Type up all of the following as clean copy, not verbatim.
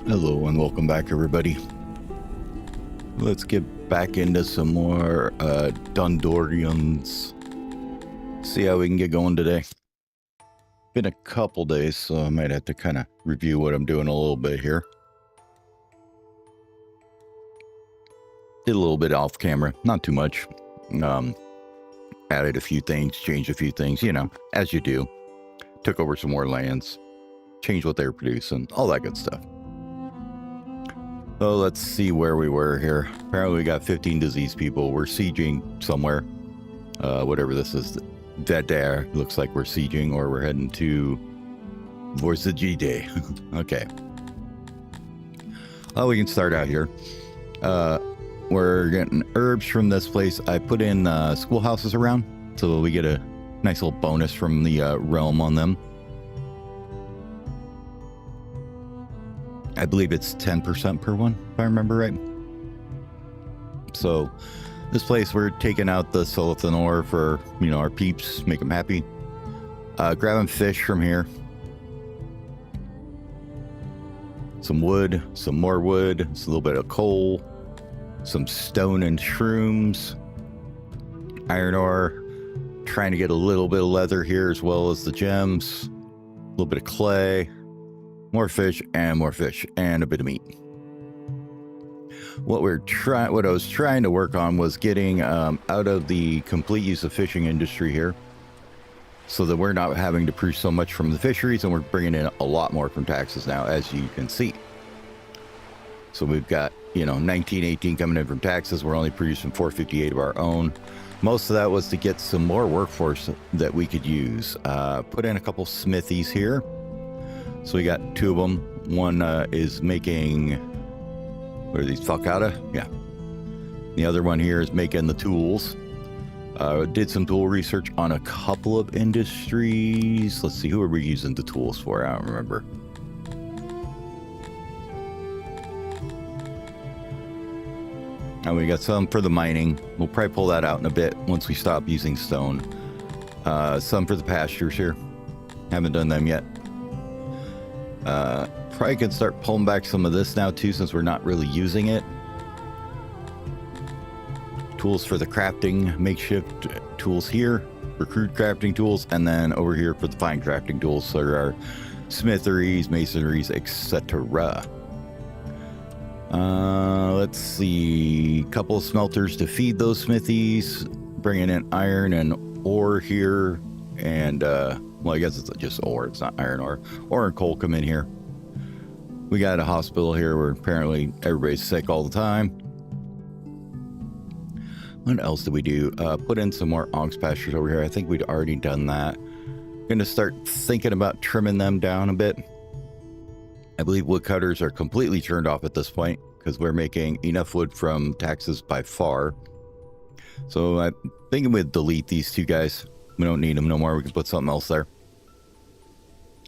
Hello and welcome back, everybody. Let's get back into some more dondorians. See how we can get going today. Been a couple days, so I might have to kind of review what I'm doing a little bit here. Did a little bit off camera, not too much. Added a few things, changed a few things, you know, as you do. Took over some more lands, changed what they were producing, all that good stuff. So let's see where we were here. Apparently we got 15 diseased people. We're sieging somewhere. Whatever this is. Dead there. Looks like we're sieging, or we're heading to Vorzagide. Okay. Oh, we can start out here. We're getting herbs from this place. I put in schoolhouses around, so we get a nice little bonus from the realm on them. I believe it's 10% per one, if I remember right. So this place, we're taking out the Solithan ore for, you know, our peeps, make them happy. Grabbing fish from here. Some wood, some more wood, a little bit of coal, some stone and shrooms, iron ore, trying to get a little bit of leather here as well as the gems, a little bit of clay. More fish, and a bit of meat. What I was trying to work on was getting out of the complete use of fishing industry here, so that we're not having to produce so much from the fisheries, and we're bringing in a lot more from taxes now, as you can see. So we've got, you know, 1918 coming in from taxes. We're only producing 458 of our own. Most of that was to get some more workforce that we could use. Put in a couple smithies here. So we got two of them. One is making, what are these, falcata? Yeah. The other one here is making the tools. Did some tool research on a couple of industries. Let's see, who are we using the tools for? I don't remember. And we got some for the mining. We'll probably pull that out in a bit once we stop using stone. Some for the pastures here. Haven't done them yet. Probably could start pulling back some of this now too, since we're not really using it. Tools for the crafting, makeshift tools here, recruit crafting tools, and then over here for the fine crafting tools. So there are smitheries, masonries, etc. Let's see, a couple of smelters to feed those smithies, bringing in iron and ore here, and well, I guess it's just ore, it's not iron ore. Ore and coal come in here. We got a hospital here where apparently everybody's sick all the time. What else did we do? Put in some more ox pastures over here. I think we'd already done that. Gonna start thinking about trimming them down a bit. I believe woodcutters are completely turned off at this point because we're making enough wood from taxes by far. So I'm thinking we'd delete these two guys. We don't need them no more. We can put something else there.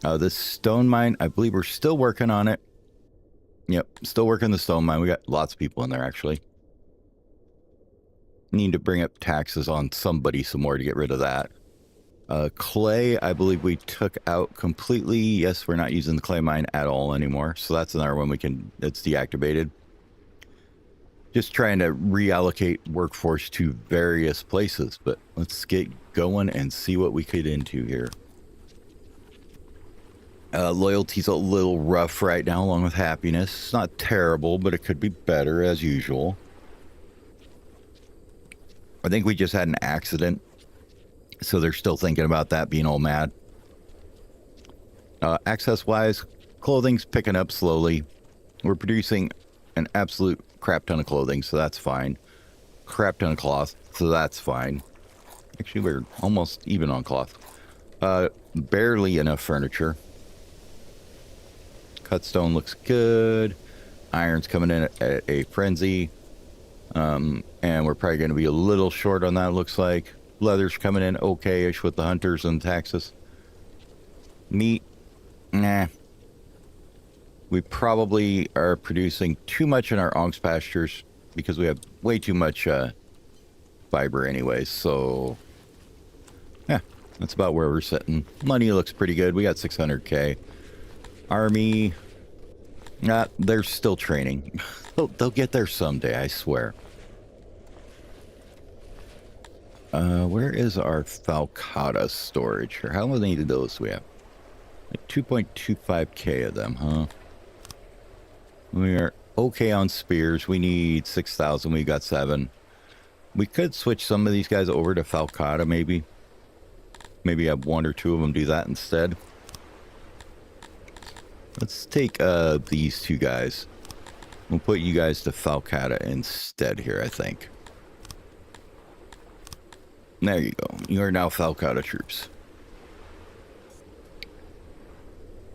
This stone mine, I believe we're still working on it. Yep, still working the stone mine. We got lots of people in there, actually. Need to bring up taxes on somebody some more to get rid of that. Clay, I believe we took out completely. Yes, we're not using the clay mine at all anymore. So that's another one it's deactivated. Just trying to reallocate workforce to various places, but let's get going and see what we get into here. Loyalty's a little rough right now, along with happiness. It's not terrible, but it could be better as usual. I think we just had an accident, so they're still thinking about that, being all mad. Access-wise, clothing's picking up slowly. We're producing an absolute crap ton of clothing, so that's fine. Crap ton of cloth, so that's fine. Actually, we're almost even on cloth. Barely enough furniture. Cut stone looks good. Iron's coming in at a frenzy. And we're probably going to be a little short on that, looks like. Leather's coming in okay-ish with the hunters and taxes. Meat, nah. We probably are producing too much in our ox pastures because we have way too much fiber anyways. So, yeah, that's about where we're sitting. Money looks pretty good. We got 600k. Army, They're still training. They'll get there someday, I swear. Where is our Falcata storage? Or how many of those do we have? Like 2.25k of them, huh? We are okay on spears. We need 6,000. We got 7. We could switch some of these guys over to Falcata, maybe. Maybe have 1 or 2 of them do that instead. Let's take these 2 guys. We'll put you guys to Falcata instead here, I think. There you go. You are now Falcata troops.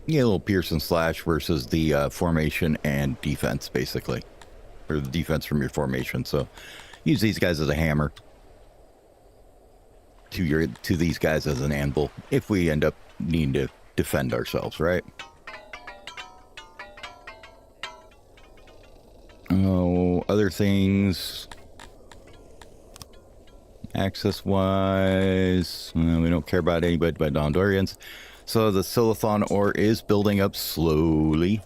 Yeah, a little Pierce and Slash versus the formation and defense, basically. Or the defense from your formation. So use these guys as a hammer. To these guys as an anvil. If we end up needing to defend ourselves, right? Oh, other things. Access-wise, we don't care about anybody but Dondorians. So the Silathon ore is building up slowly.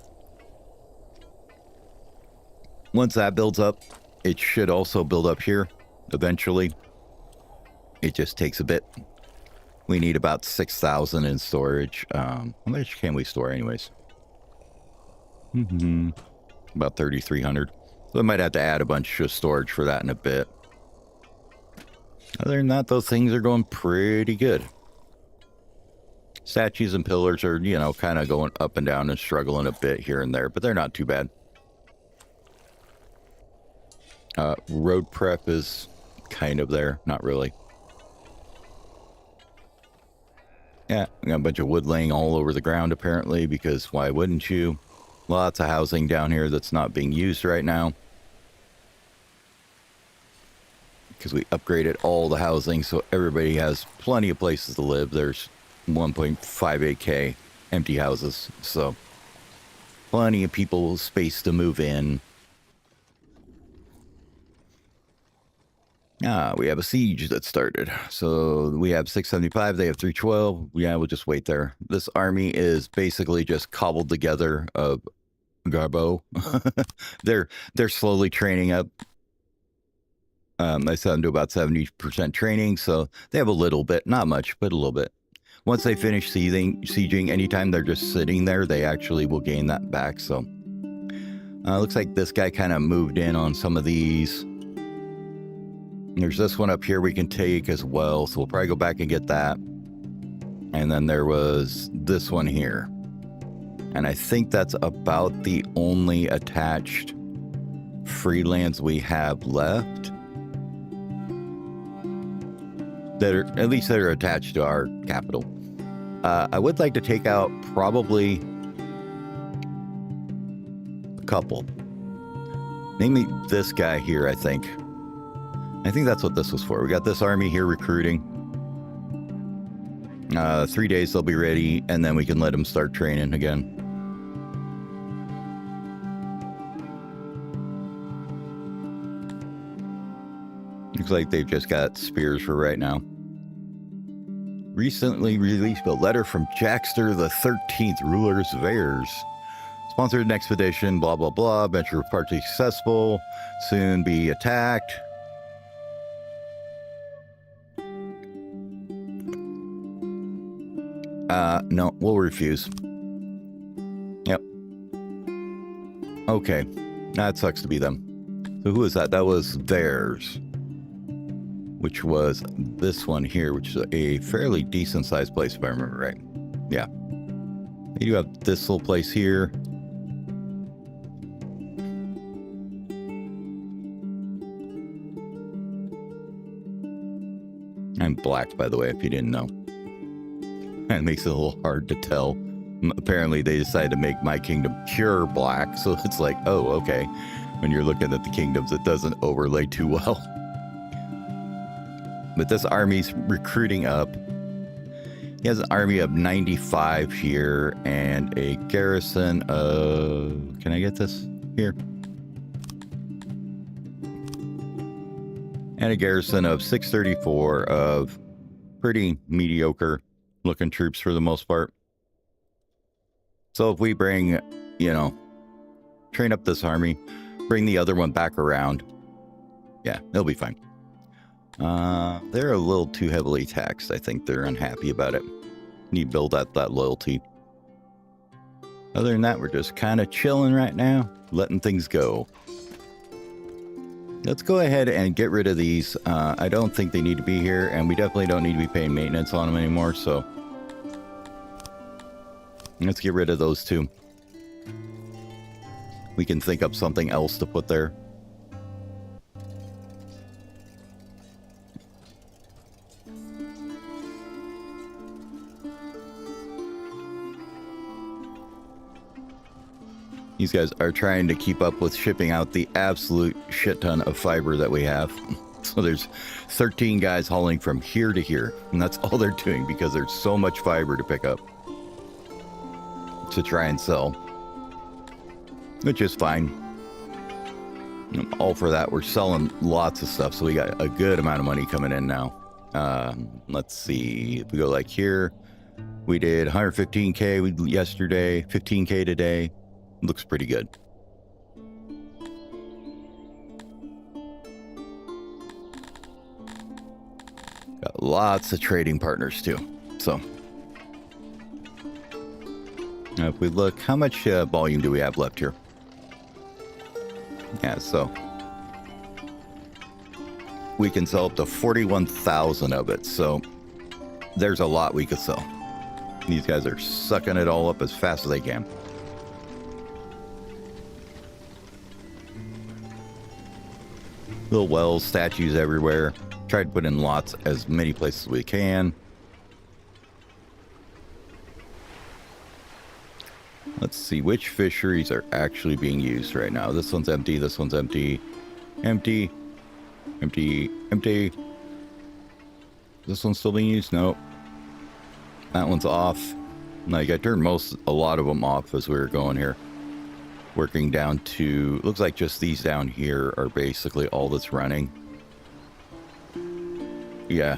Once that builds up, it should also build up here eventually. It just takes a bit. We need about 6,000 in storage. How much can we store anyways? About 3,300. So I might have to add a bunch of storage for that in a bit. Other than that, those things are going pretty good. Statues and pillars are, you know, kind of going up and down and struggling a bit here and there, but they're not too bad. Road prep is kind of there, not really. Yeah, we got a bunch of wood laying all over the ground apparently, because why wouldn't you? Lots of housing down here that's not being used right now. Because we upgraded all the housing so everybody has plenty of places to live. There's 1.58k empty houses, so plenty of people space to move in. We have a siege that started. So we have 675, they have 312. Yeah, we'll just wait there. This army is basically just cobbled together of Garbo. They're slowly training up. I set them to about 70% training, so they have a little bit, not much, but a little bit. Once they finish sieging, anytime they're just sitting there, they actually will gain that back. So looks like this guy kind of moved in on some of these. There's this one up here we can take as well, so we'll probably go back and get that. And then there was this one here. And I think that's about the only attached freelands we have left. That are, at least that are attached to our capital. I would like to take out probably a couple. Namely this guy here, I think. I think that's what this was for. We got this army here recruiting. 3 days they'll be ready, and then we can let them start training again. Looks like they've just got spears for right now. Recently released a letter from Jackster the 13th, ruler of Sveirs. Sponsored an expedition, blah, blah, blah. Venture partly successful. Soon be attacked. No, we'll refuse. Yep. Okay. That sucks to be them. So who is that? That was theirs. Which was this one here, which is a fairly decent sized place, if I remember right. Yeah. They do have this little place here. I'm black, by the way, if you didn't know. It makes it a little hard to tell. Apparently, they decided to make my kingdom pure black, so it's like, oh, okay. When you're looking at the kingdoms, it doesn't overlay too well. But this army's recruiting up. He has an army of 95 here and a garrison of... Can I get this? Here. And a garrison of 634 of pretty mediocre looking troops for the most part. So if we bring, you know, train up this army, bring the other one back around. Yeah, they'll be fine. They're a little too heavily taxed. I think they're unhappy about it. Need to build out that loyalty. Other than that, we're just kind of chilling right now, letting things go. Let's go ahead and get rid of these. I don't think they need to be here, and we definitely don't need to be paying maintenance on them anymore, so let's get rid of those two. We can think up something else to put there. These guys are trying to keep up with shipping out the absolute shit ton of fiber that we have. So there's 13 guys hauling from here to here, and that's all they're doing because there's so much fiber to pick up to try and sell, which is fine. I'm all for that. We're selling lots of stuff, so we got a good amount of money coming in now. Let's see. If we go like here, we did 115K yesterday, 15K today. Looks pretty good. Got lots of trading partners too. So now if we look, how much volume do we have left here? Yeah, so we can sell up to 41,000 of it. So there's a lot we could sell. These guys are sucking it all up as fast as they can. Little wells, statues everywhere. Tried to put in lots, as many places as we can. Let's see which fisheries are actually being used right now. This one's empty, this one's empty. Empty. Empty. Empty. This one's still being used? Nope. That one's off. Like, I turned a lot of them off as we were going here. Working down to, looks like just these down here are basically all that's running. Yeah.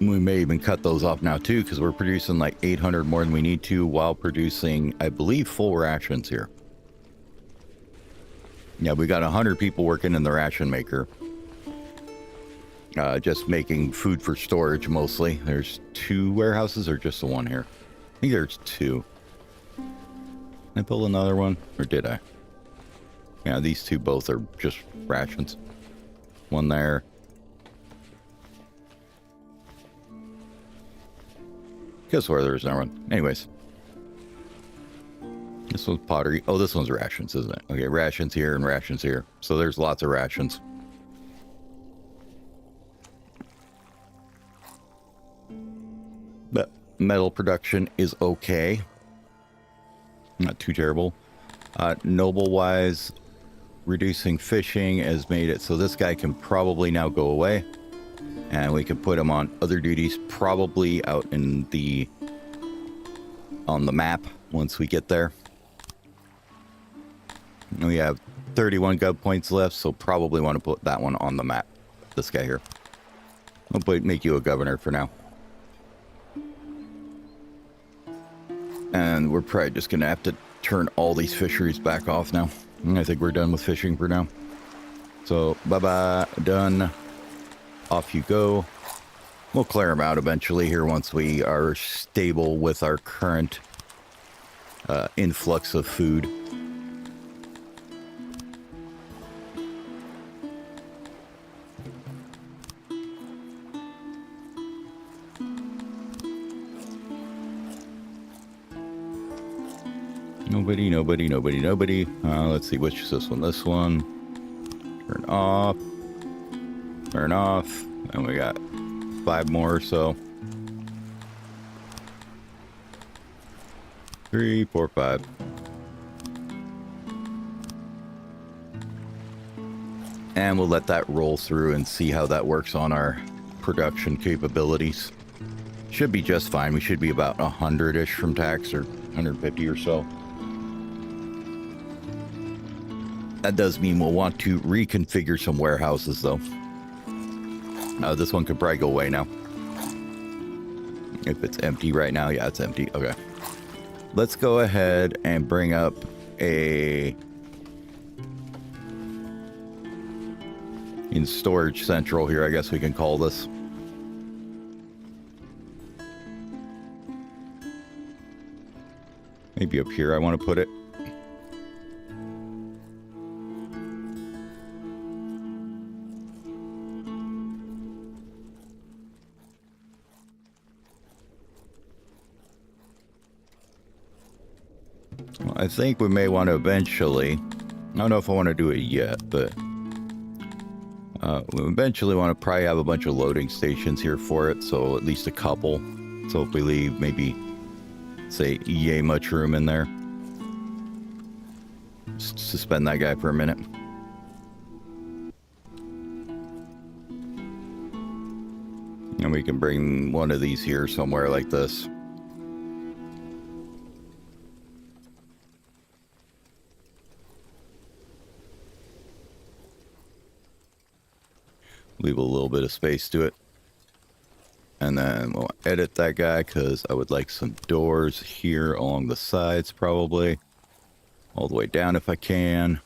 We may even cut those off now too, because we're producing like 800 more than we need to while producing, I believe, full rations here. Yeah, we got 100 people working in the ration maker. Just making food for storage mostly. There's 2 warehouses or just the one here? I think there's 2. Did I pull another one? Or did I? Yeah, these 2 both are just rations. One there. Guess where there's no one. Anyways. This one's pottery. Oh, this one's rations, isn't it? Okay, rations here and rations here. So there's lots of rations. But metal production is okay. Not too terrible. Noble-wise, reducing fishing has made it so this guy can probably now go away. And we can put him on other duties, probably out in on the map once we get there. We have 31 gov points left, so probably want to put that one on the map. This guy here. I'll make you a governor for now. And we're probably just going to have to turn all these fisheries back off now. I think we're done with fishing for now. So, bye-bye. Done. Off you go. We'll clear them out eventually here once we are stable with our current influx of food. Nobody. Let's see, which is this one? This one. Turn off. Turn off. And we got 5 more or so. 3, 4, 5. And we'll let that roll through and see how that works on our production capabilities. Should be just fine. We should be about 100-ish from tax, or 150 or so. That does mean we'll want to reconfigure some warehouses, though. This one could probably go away now. If it's empty right now, yeah, it's empty. Okay. let's go ahead and bring up a in storage central here, I guess we can call this. Maybe up here I want to put it. Well, I think we may want to eventually, I don't know if I want to do it yet, but we eventually want to probably have a bunch of loading stations here for it, so at least a couple. So if we leave maybe, say, yay much room in there. Suspend that guy for a minute. And we can bring one of these here somewhere like this. Leave a little bit of space to it. And then we'll edit that guy because I would like some doors here along the sides probably. All the way down if I can.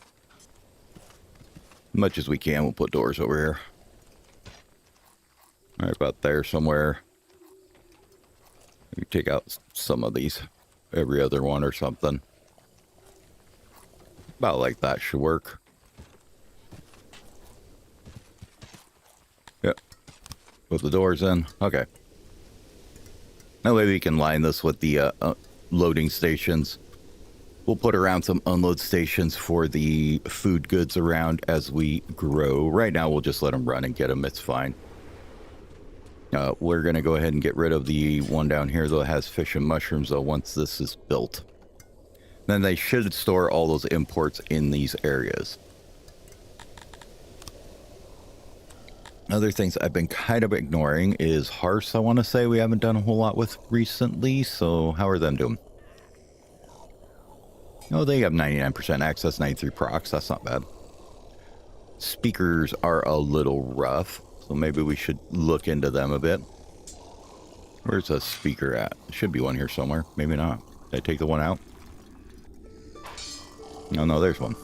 Much as we can, we'll put doors over here. Right about there somewhere. Maybe take out some of these. Every other one or something. About like that should work. Yep. Put the doors in. Okay. That way we can line this with the loading stations. We'll put around some unload stations for the food goods around as we grow. Right now, we'll just let them run and get them. It's fine. We're going to go ahead and get rid of the one down here, though. It has fish and mushrooms, though, once this is built. Then they should store all those imports in these areas. Other things I've been kind of ignoring is hearths, I want to say we haven't done a whole lot with recently. So how are them doing? Oh, they have 99% access, 93 procs. That's not bad. Speakers are a little rough, so maybe we should look into them a bit. Where's a speaker at? There should be one here somewhere. Maybe not. Did I take the one out? Oh, no, there's one.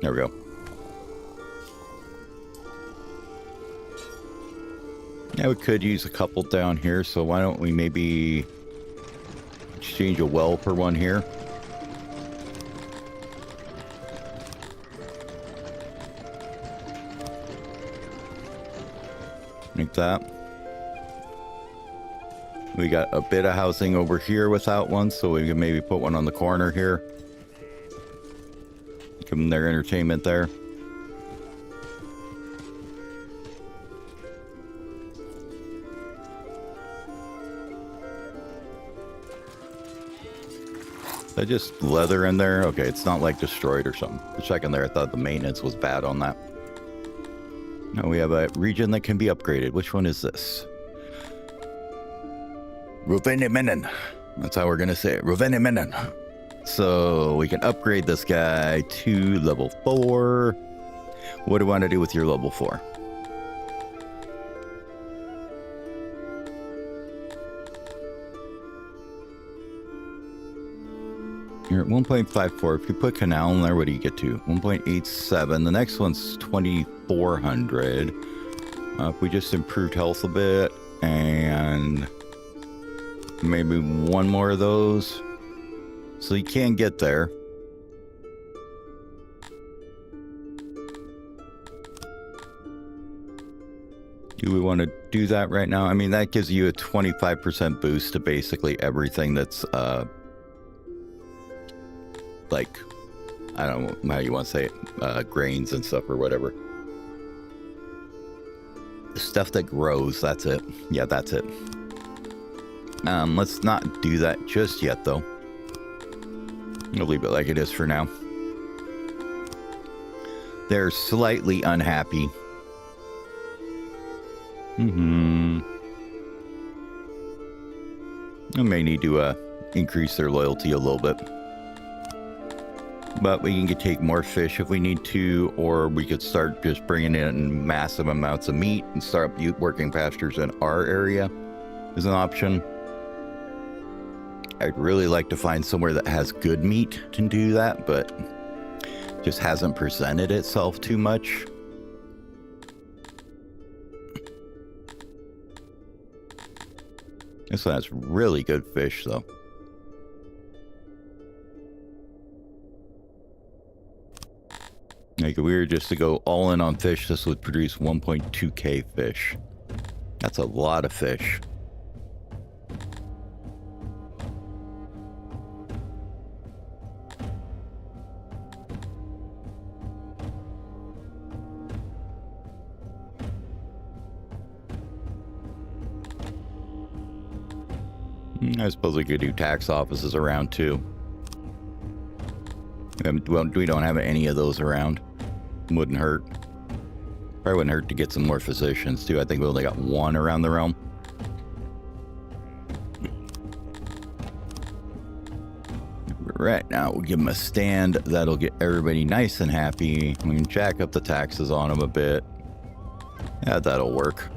There we go. Yeah, we could use a couple down here, so why don't we maybe exchange a well for one here? Like that. We got a bit of housing over here without one, so we can maybe put one on the corner here. Give them their entertainment there. Is that just leather in there? Okay, it's not like destroyed or something. For a second there, I thought the maintenance was bad on that. Now we have a region that can be upgraded. Which one is this? Ruvenimenen. That's how we're going to say it. Ruvenimenen. So we can upgrade this guy to level 4. What do you want to do with your level 4? You're at 1.54. If you put canal in there, what do you get to? 1.87. The next one's 2,400. If we just improved health a bit and maybe one more of those. So you can get there. Do we want to do that right now? I mean, that gives you a 25% boost to basically everything that's like, I don't know how you want to say it, grains and stuff or whatever. The stuff that grows, that's it. Yeah, that's it. Let's not do that just yet, though. I'll leave it like it is for now. They're slightly unhappy. I may need to increase their loyalty a little bit. But we can take more fish if we need to, or we could start just bringing in massive amounts of meat and start working pastures in our area is an option. I'd really like to find somewhere that has good meat to do that, but just hasn't presented itself too much. This one has really good fish, though. Like, if we were just to go all in on fish, this would produce 1.2k fish. That's a lot of fish. I suppose we could do tax offices around too. Well, we don't have any of those around. Wouldn't hurt. Probably wouldn't hurt to get some more physicians too. I think we only got one around the realm. Right now, we'll give them a stand. That'll get everybody nice and happy. We can jack up the taxes on them a bit. Yeah, that'll work.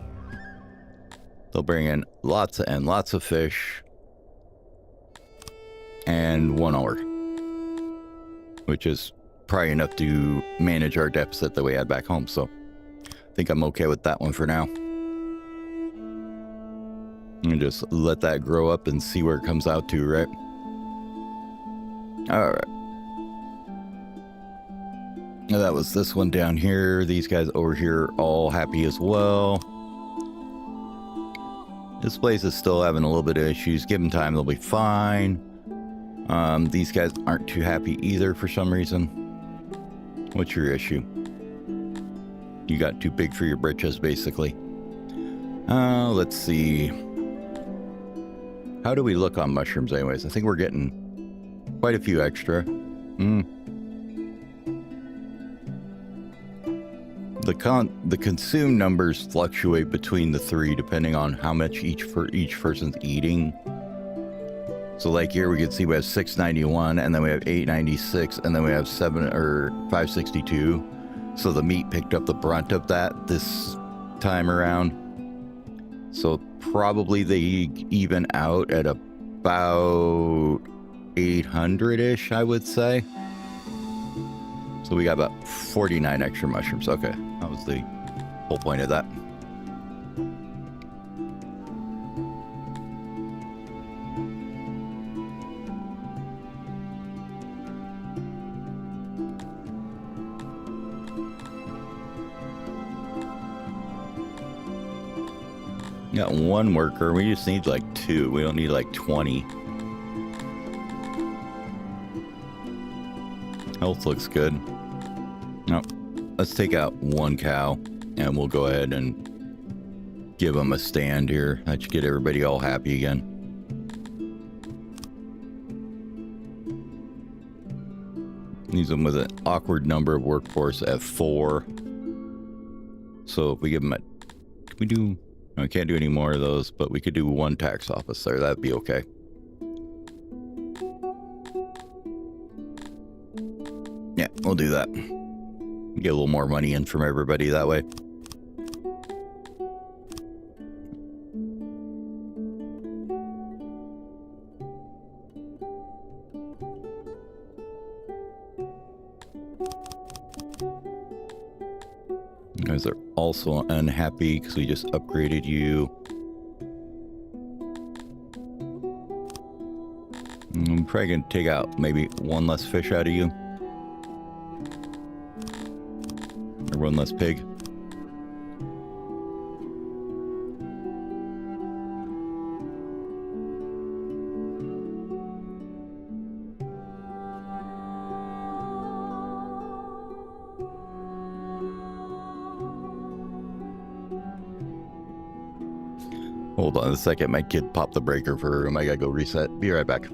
They'll bring in lots and lots of fish. And 1 hour. Which is probably enough to manage our deficit that we had back home. So I think I'm okay with that one for now. And just let that grow up and see where it comes out to, right? All right. Now that was this one down here. These guys over here are all happy as well. This place is still having a little bit of issues. Give them time, they'll be fine. These guys aren't too happy either for some reason. What's your issue? You got too big for your britches, basically. Let's see. How do we look on mushrooms anyways? I think we're getting quite a few extra. The consume numbers fluctuate between the three depending on how much each person's eating. So like here we can see we have 691 and then we have 896 and then we have 562. So the meat picked up the brunt of that this time around. So probably they even out at about 800-ish, I would say. So we got about 49 extra mushrooms. Okay, that was the whole point of that. Got one worker. We just need like 2. We don't need like 20. Health looks good. No, let's take out 1 cow and we'll go ahead and give them a stand here. That should get everybody all happy again. Leaves them with an awkward number of workforce at 4. So if we give them can we do... I can't do any more of those, but we could do 1 tax office there. That'd be okay. Yeah, we'll do that. Get a little more money in from everybody that way. You guys are also unhappy because we just upgraded you. I'm probably going to take out maybe 1 less fish out of you. Or 1 less pig. Hold on a second, my kid popped the breaker for her room. I gotta go reset. Be right back.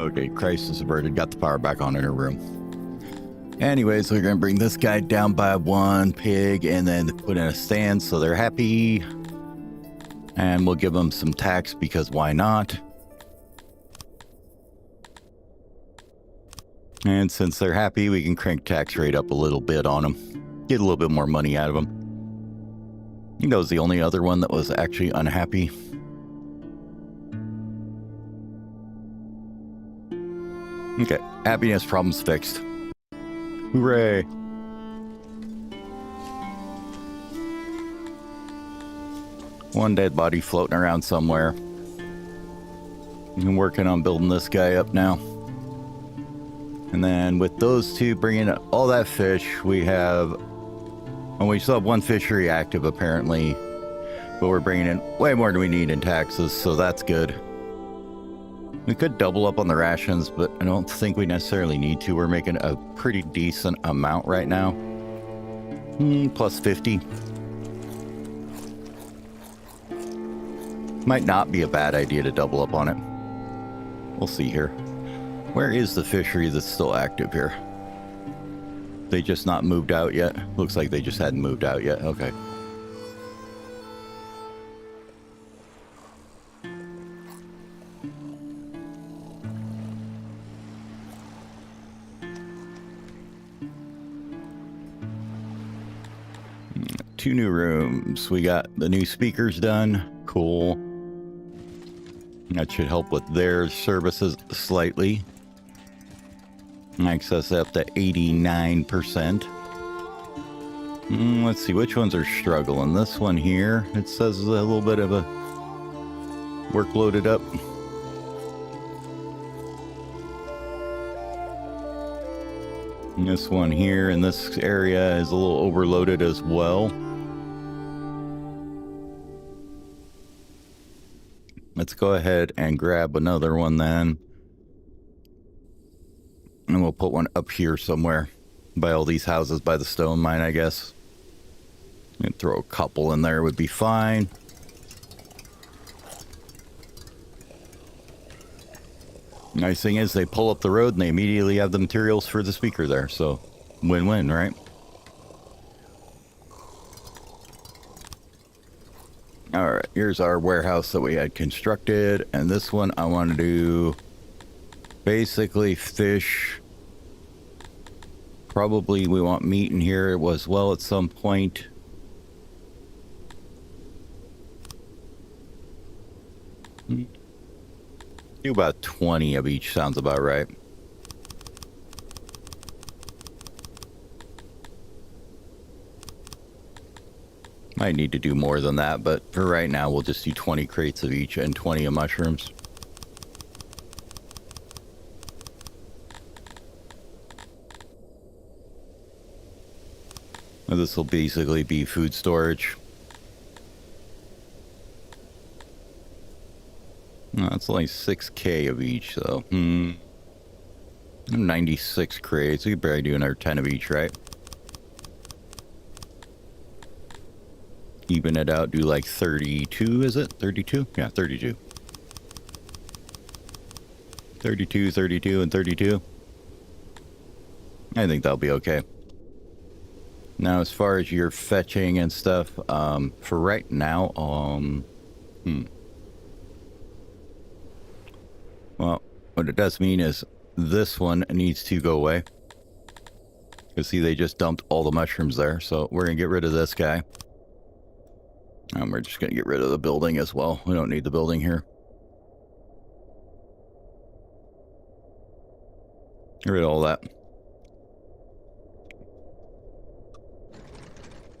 Okay, crisis averted. Got the power back on in her room. Anyways, we're going to bring this guy down by 1 pig and then put in a stand so they're happy. And we'll give them some tax because why not? And since they're happy, we can crank tax rate up a little bit on them. Get a little bit more money out of them. I think that was the only other one that was actually unhappy. Okay, happiness problems fixed. Hooray! One dead body floating around somewhere. I'm working on building this guy up now. And then with those two bringing all that fish, we have... And we still have 1 fishery active apparently. But we're bringing in way more than we need in taxes, so that's good. We could double up on the rations, but I don't think we necessarily need to. We're making a pretty decent amount right now. Plus 50. Might not be a bad idea to double up on it. We'll see here. Where is the fishery that's still active here? They just not moved out yet? Looks like they just hadn't moved out yet. Okay. Two new rooms. We got the new speakers done. Cool. That should help with their services slightly. Access up to 89%. Let's see, which ones are struggling? This one here, it says a little bit of a workloaded up. And this one here in this area is a little overloaded as well. Let's go ahead and grab another one then. And we'll put one up here somewhere by all these houses by the stone mine, I guess. And throw a couple in there would be fine. Nice thing is they pull up the road and they immediately have the materials for the speaker there. So win-win, right? All right, here's our warehouse that we had constructed. And this one I want to do basically fish. Probably we want meat in here as well at some point. Do about 20 of each, sounds about right. Might need to do more than that, but for right now, we'll just do 20 crates of each and 20 of mushrooms. This will basically be food storage. No, it's only 6K of each, so 96 crates. We could barely do another 10 of each, right? Even it out, do like 32, is it? 32? Yeah, 32. 32, 32, and 32. I think that'll be okay. Now, as far as your fetching and stuff, for right now, well, what it does mean is this one needs to go away. You see, they just dumped all the mushrooms there, so we're going to get rid of this guy. And we're just going to get rid of the building as well. We don't need the building here. Get rid of all that.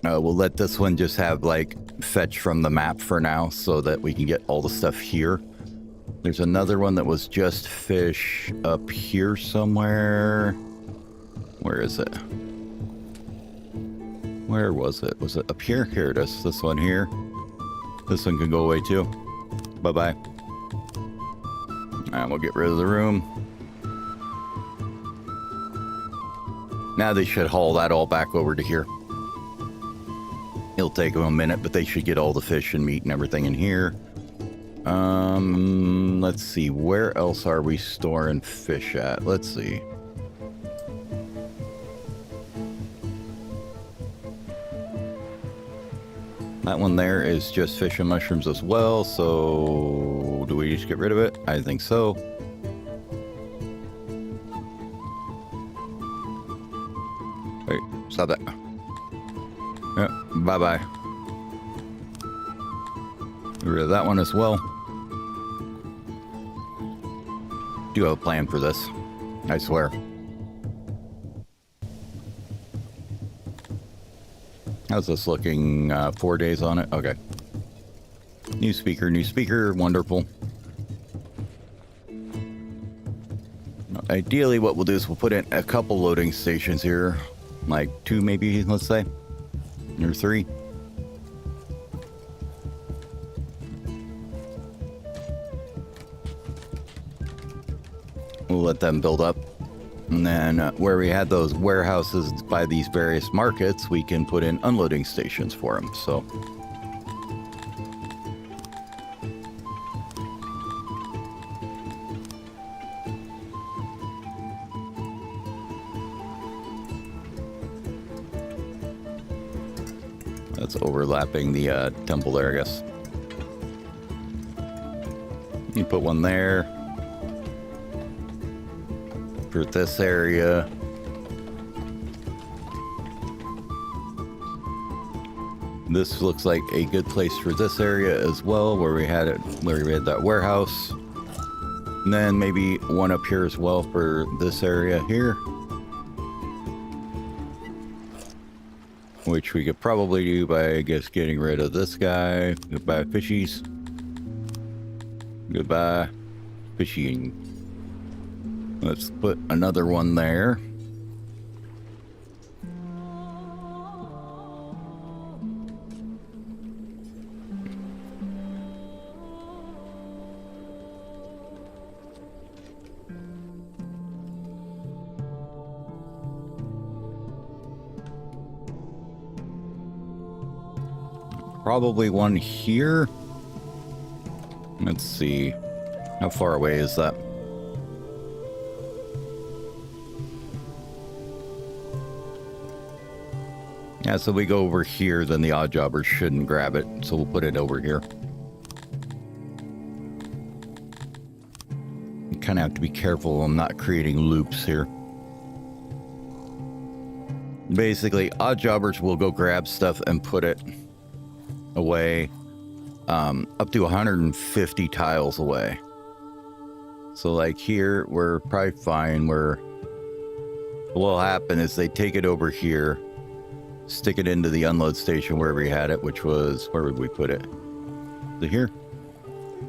We'll let this one just have, like, fetch from the map for now so that we can get all the stuff here. There's another one that was just fish up here somewhere. Where is it? Where was it? Was it up here? Here it is. This one here. This one can go away too. Bye-bye. And we'll get rid of the room. Now they should haul that all back over to here. It'll take them a minute, but they should get all the fish and meat and everything in here. Let's see. Where else are we storing fish at? Let's see. That one there is just fish and mushrooms as well, so do we just get rid of it? I think so. Wait, stop that. Yeah, bye-bye. Get rid of that one as well. Do have a plan for this, I swear. How's this looking? 4 days on it? Okay. New speaker, wonderful. Ideally, what we'll do is we'll put in a couple loading stations here. Like 2 maybe, let's say. Or 3. We'll let them build up. And then where we had those warehouses by these various markets, we can put in unloading stations for them. So that's overlapping the temple there, I guess. You put one there. For this area. This looks like a good place for this area as well, where we had that warehouse. And then maybe one up here as well for this area here. Which we could probably do by, I guess, getting rid of this guy. Goodbye, fishies. Goodbye, fishing. Let's put another one there. Probably one here. Let's see. How far away is that? Yeah, so we go over here, then the odd jobber shouldn't grab it, so we'll put it over here. You kind of have to be careful I'm not creating loops here. Basically, odd jobbers will go grab stuff and put it away up to 150 tiles away. So like here, we're probably fine. What'll happen is they take it over here, stick it into the unload station where we had it, which was, where would we put it? Here.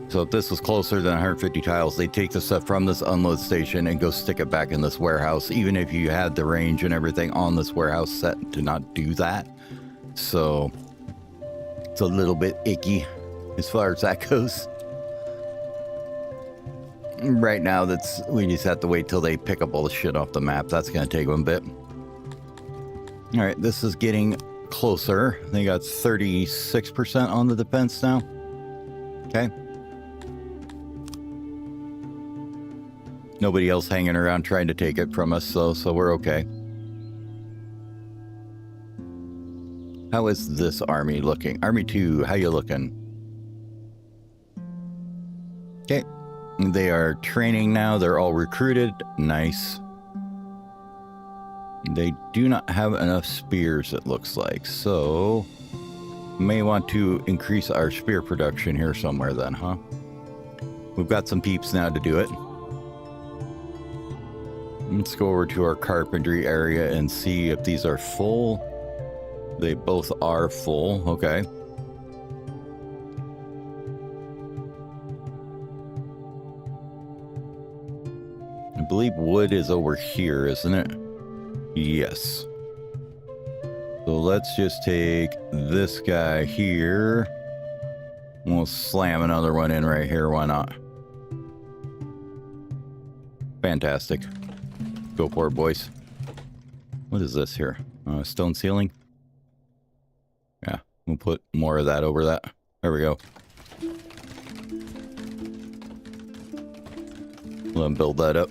So if this was closer than 150 tiles, they take the stuff from this unload station and go stick it back in this warehouse, even if you had the range and everything on this warehouse set to not do that. So it's a little bit icky as far as that goes. Right now, we just have to wait till they pick up all the shit off the map. That's going to take them a bit. All right, this is getting closer. They got 36% on the defense now. Okay. Nobody else hanging around trying to take it from us, so we're okay. How is this army looking? Army 2, how you looking? Okay. They are training now. They're all recruited. Nice. They do not have enough spears, it looks like, so may want to increase our spear production here somewhere then, huh? We've got some peeps now to do it. Let's go over to our carpentry area and see if these are full. They both are full. Okay. I believe wood is over here, isn't it? Yes. So let's just take this guy here. We'll slam another one in right here. Why not? Fantastic. Go for it, boys. What is this here? Stone ceiling? Yeah, we'll put more of that over that. There we go. Let them build that up.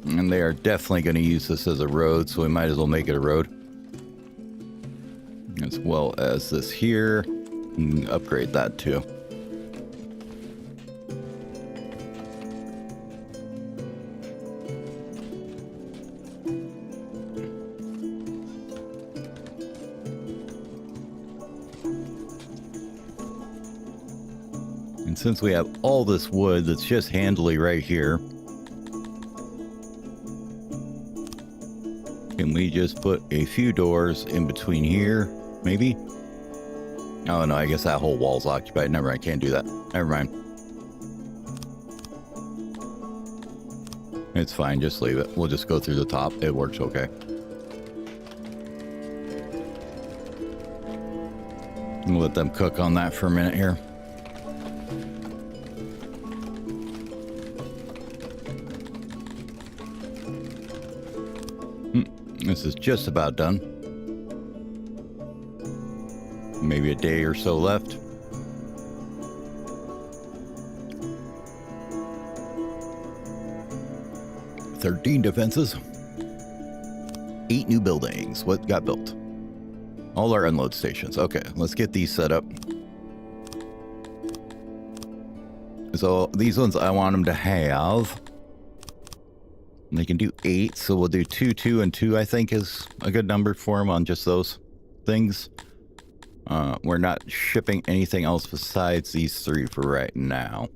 And they are definitely going to use this as a road, so we might as well make it a road. As well as this here. Upgrade that too. And since we have all this wood that's just handily right here, can we just put a few doors in between here, maybe? Oh no, I guess that whole wall's occupied. Never mind, can't do that. Never mind. It's fine, just leave it. We'll just go through the top. It works okay. We'll let them cook on that for a minute here. This is just about done. Maybe a day or so left. "13 defenses. 8 new buildings." What got built? All our unload stations. Okay, let's get these set up. So these ones I want them to have. They can do 8, so we'll do 2, 2, and 2, I think is a good number for them on just those things. We're not shipping anything else besides these 3 for right now.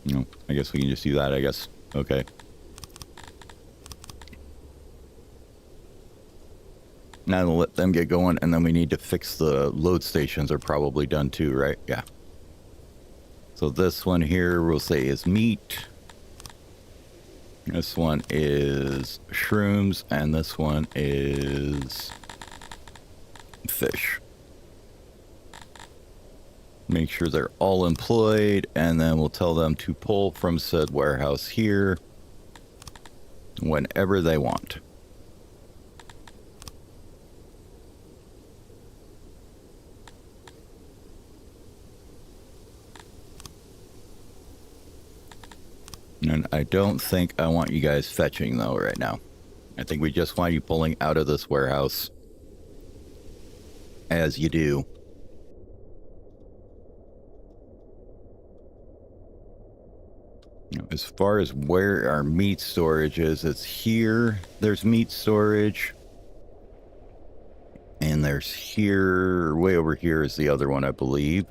No, I guess we can just do that, I guess. Okay. Now we'll let them get going, and then we need to fix the load stations are probably done too, right? Yeah. So this one here we'll say is meat. This one is shrooms, and this one is fish. Make sure they're all employed, and then we'll tell them to pull from said warehouse here whenever they want. And I don't think I want you guys fetching, though, right now. I think we just want you pulling out of this warehouse as you do. As far as where our meat storage is, it's here. There's meat storage. And there's here, way over here is the other one, I believe.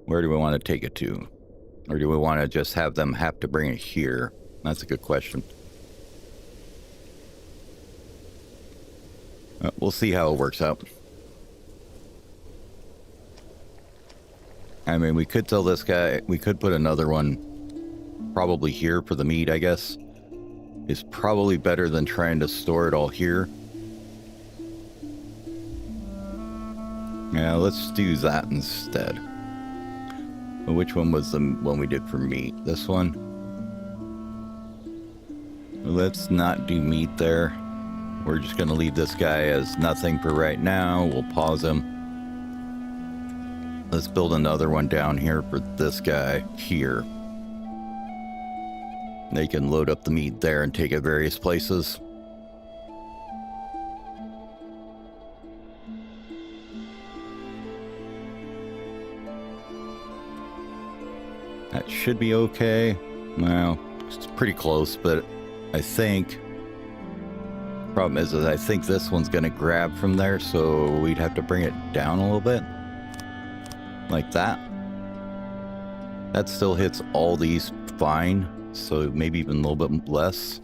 Where do we want to take it to? Or do we want to just have them have to bring it here? That's a good question. We'll see how it works out. I mean, we could tell this guy, we could put another one probably here for the meat, I guess. It's probably better than trying to store it all here. Yeah, let's do that instead. Which one was the one we did for meat? This one? Let's not do meat there. We're just going to leave this guy as nothing for right now. We'll pause him. Let's build another one down here for this guy here. They can load up the meat there and take it various places. That should be okay. Well, it's pretty close, but I think... Problem is I think this one's going to grab from there, so we'd have to bring it down a little bit. Like that. That still hits all these fine, so maybe even a little bit less.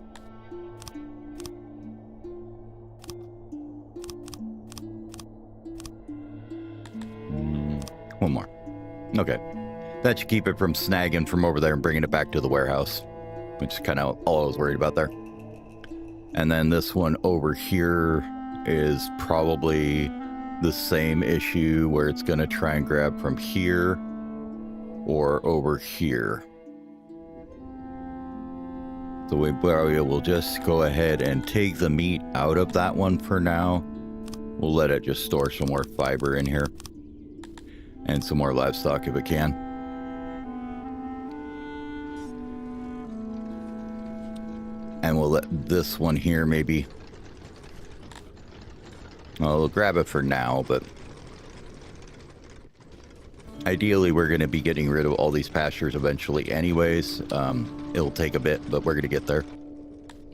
One more. Okay. That should keep it from snagging from over there and bringing it back to the warehouse, which is kind of all I was worried about there. And then this one over here, is probably the same issue where it's going to try and grab from here or over here. So we will just go ahead and take the meat out of that one for now. We'll let it just store some more fiber in here and some more livestock if it can. And we'll let this one here maybe, well, we'll grab it for now, but ideally we're going to be getting rid of all these pastures eventually anyways. It'll take a bit, but we're going to get there.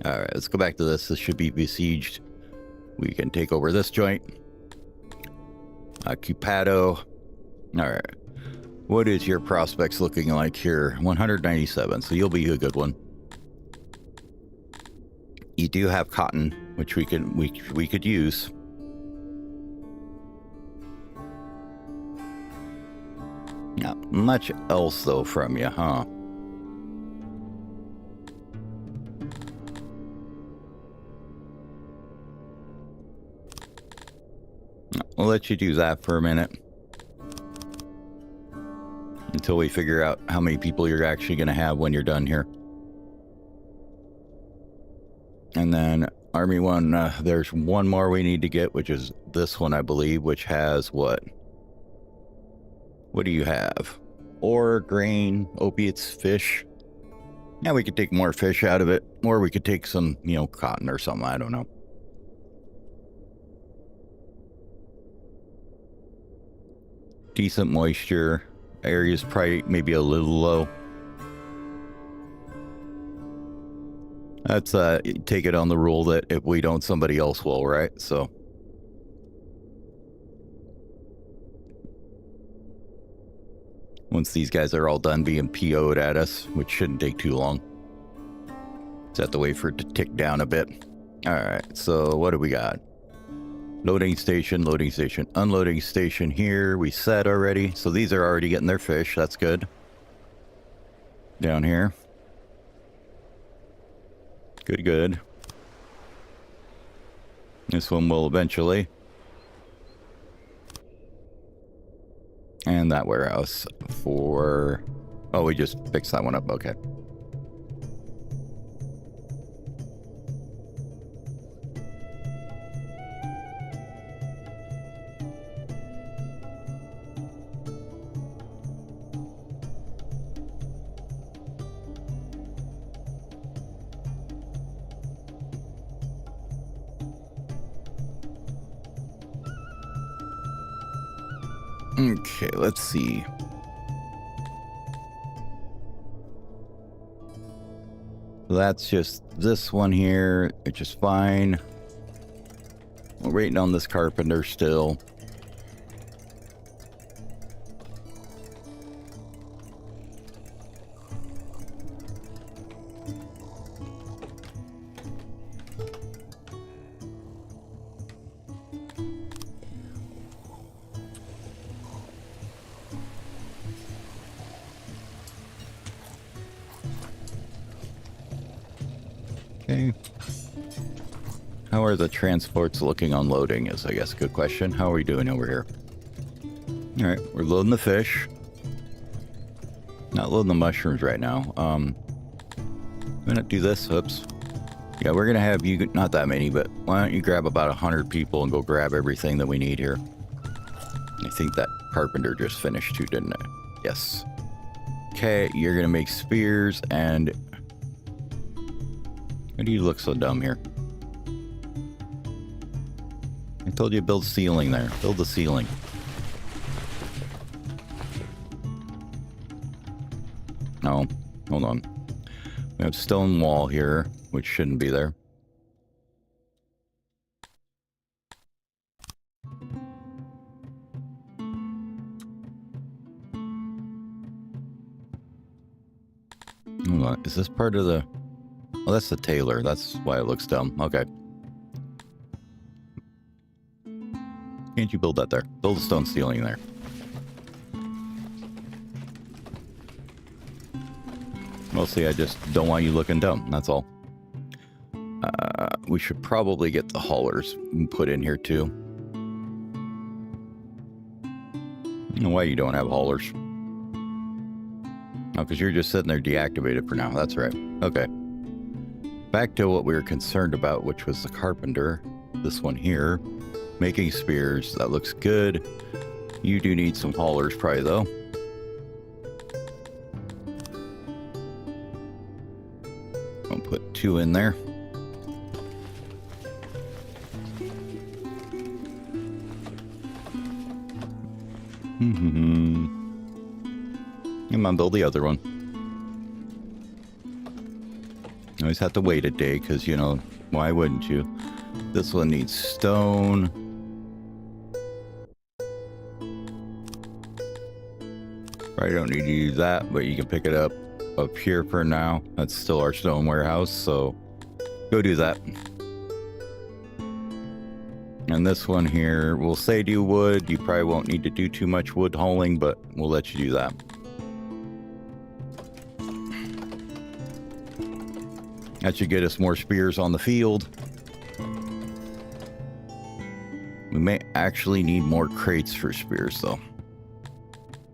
All right, let's go back to this. This should be besieged. We can take over this joint. Occupado. All right. What is your prospects looking like here? 197, so you'll be a good one. You do have cotton, which we could use. Not much else though from you, huh? We'll let you do that for a minute until we figure out how many people you're actually going to have when you're done here. And then Army 1, there's one more we need to get, which is this one, I believe, which has what? What do you have? Ore, grain, opiates, fish. Yeah, we could take more fish out of it, or we could take some, you know, cotton or something. I don't know. Decent moisture. Area's probably maybe a little low. That's take it on the rule that if we don't, somebody else will, right? So once these guys are all done being PO'd at us, which shouldn't take too long, just have to wait for it to tick down a bit. All right, so what do we got? Loading station, unloading station here. We set already. So these are already getting their fish. That's good. Down here. Good. This one will eventually. And that warehouse for... Oh, we just fixed that one up. Okay. Okay, let's see. That's just this one here, which is fine. We're waiting on this carpenter still. Okay. How are the transports looking on loading is, I guess, a good question. How are we doing over here? All right, we're loading the fish. Not loading the mushrooms right now. I'm gonna do this. Oops. Yeah, we're gonna have you, not that many, but why don't you grab about 100 people and go grab everything that we need here. I think that carpenter just finished too, didn't it? Yes. Okay, you're gonna make spears and... Why do you look so dumb here? I told you to build ceiling there. Build the ceiling. No, hold on. We have stone wall here, which shouldn't be there. Hold on. Is this part of the... Oh, that's the tailor. That's why it looks dumb. Okay. Can't you build that there? Build a stone ceiling there. Mostly I just don't want you looking dumb. That's all. we should probably get the haulers put in here too. I don't know why you don't have haulers. Oh, because you're just sitting there deactivated for now. That's right. Okay. Back to what we were concerned about, which was the carpenter. This one here. Making spears. That looks good. You do need some haulers probably, though. I'll put 2 in there. Come on, build the other one. You always have to wait a day because, you know, why wouldn't you? This one needs stone. Probably don't need to use that, but you can pick it up here for now. That's still our stone warehouse, so go do that. And this one here, we'll say do wood. You probably won't need to do too much wood hauling, but we'll let you do that. That should get us more spears on the field. We may actually need more crates for spears, though.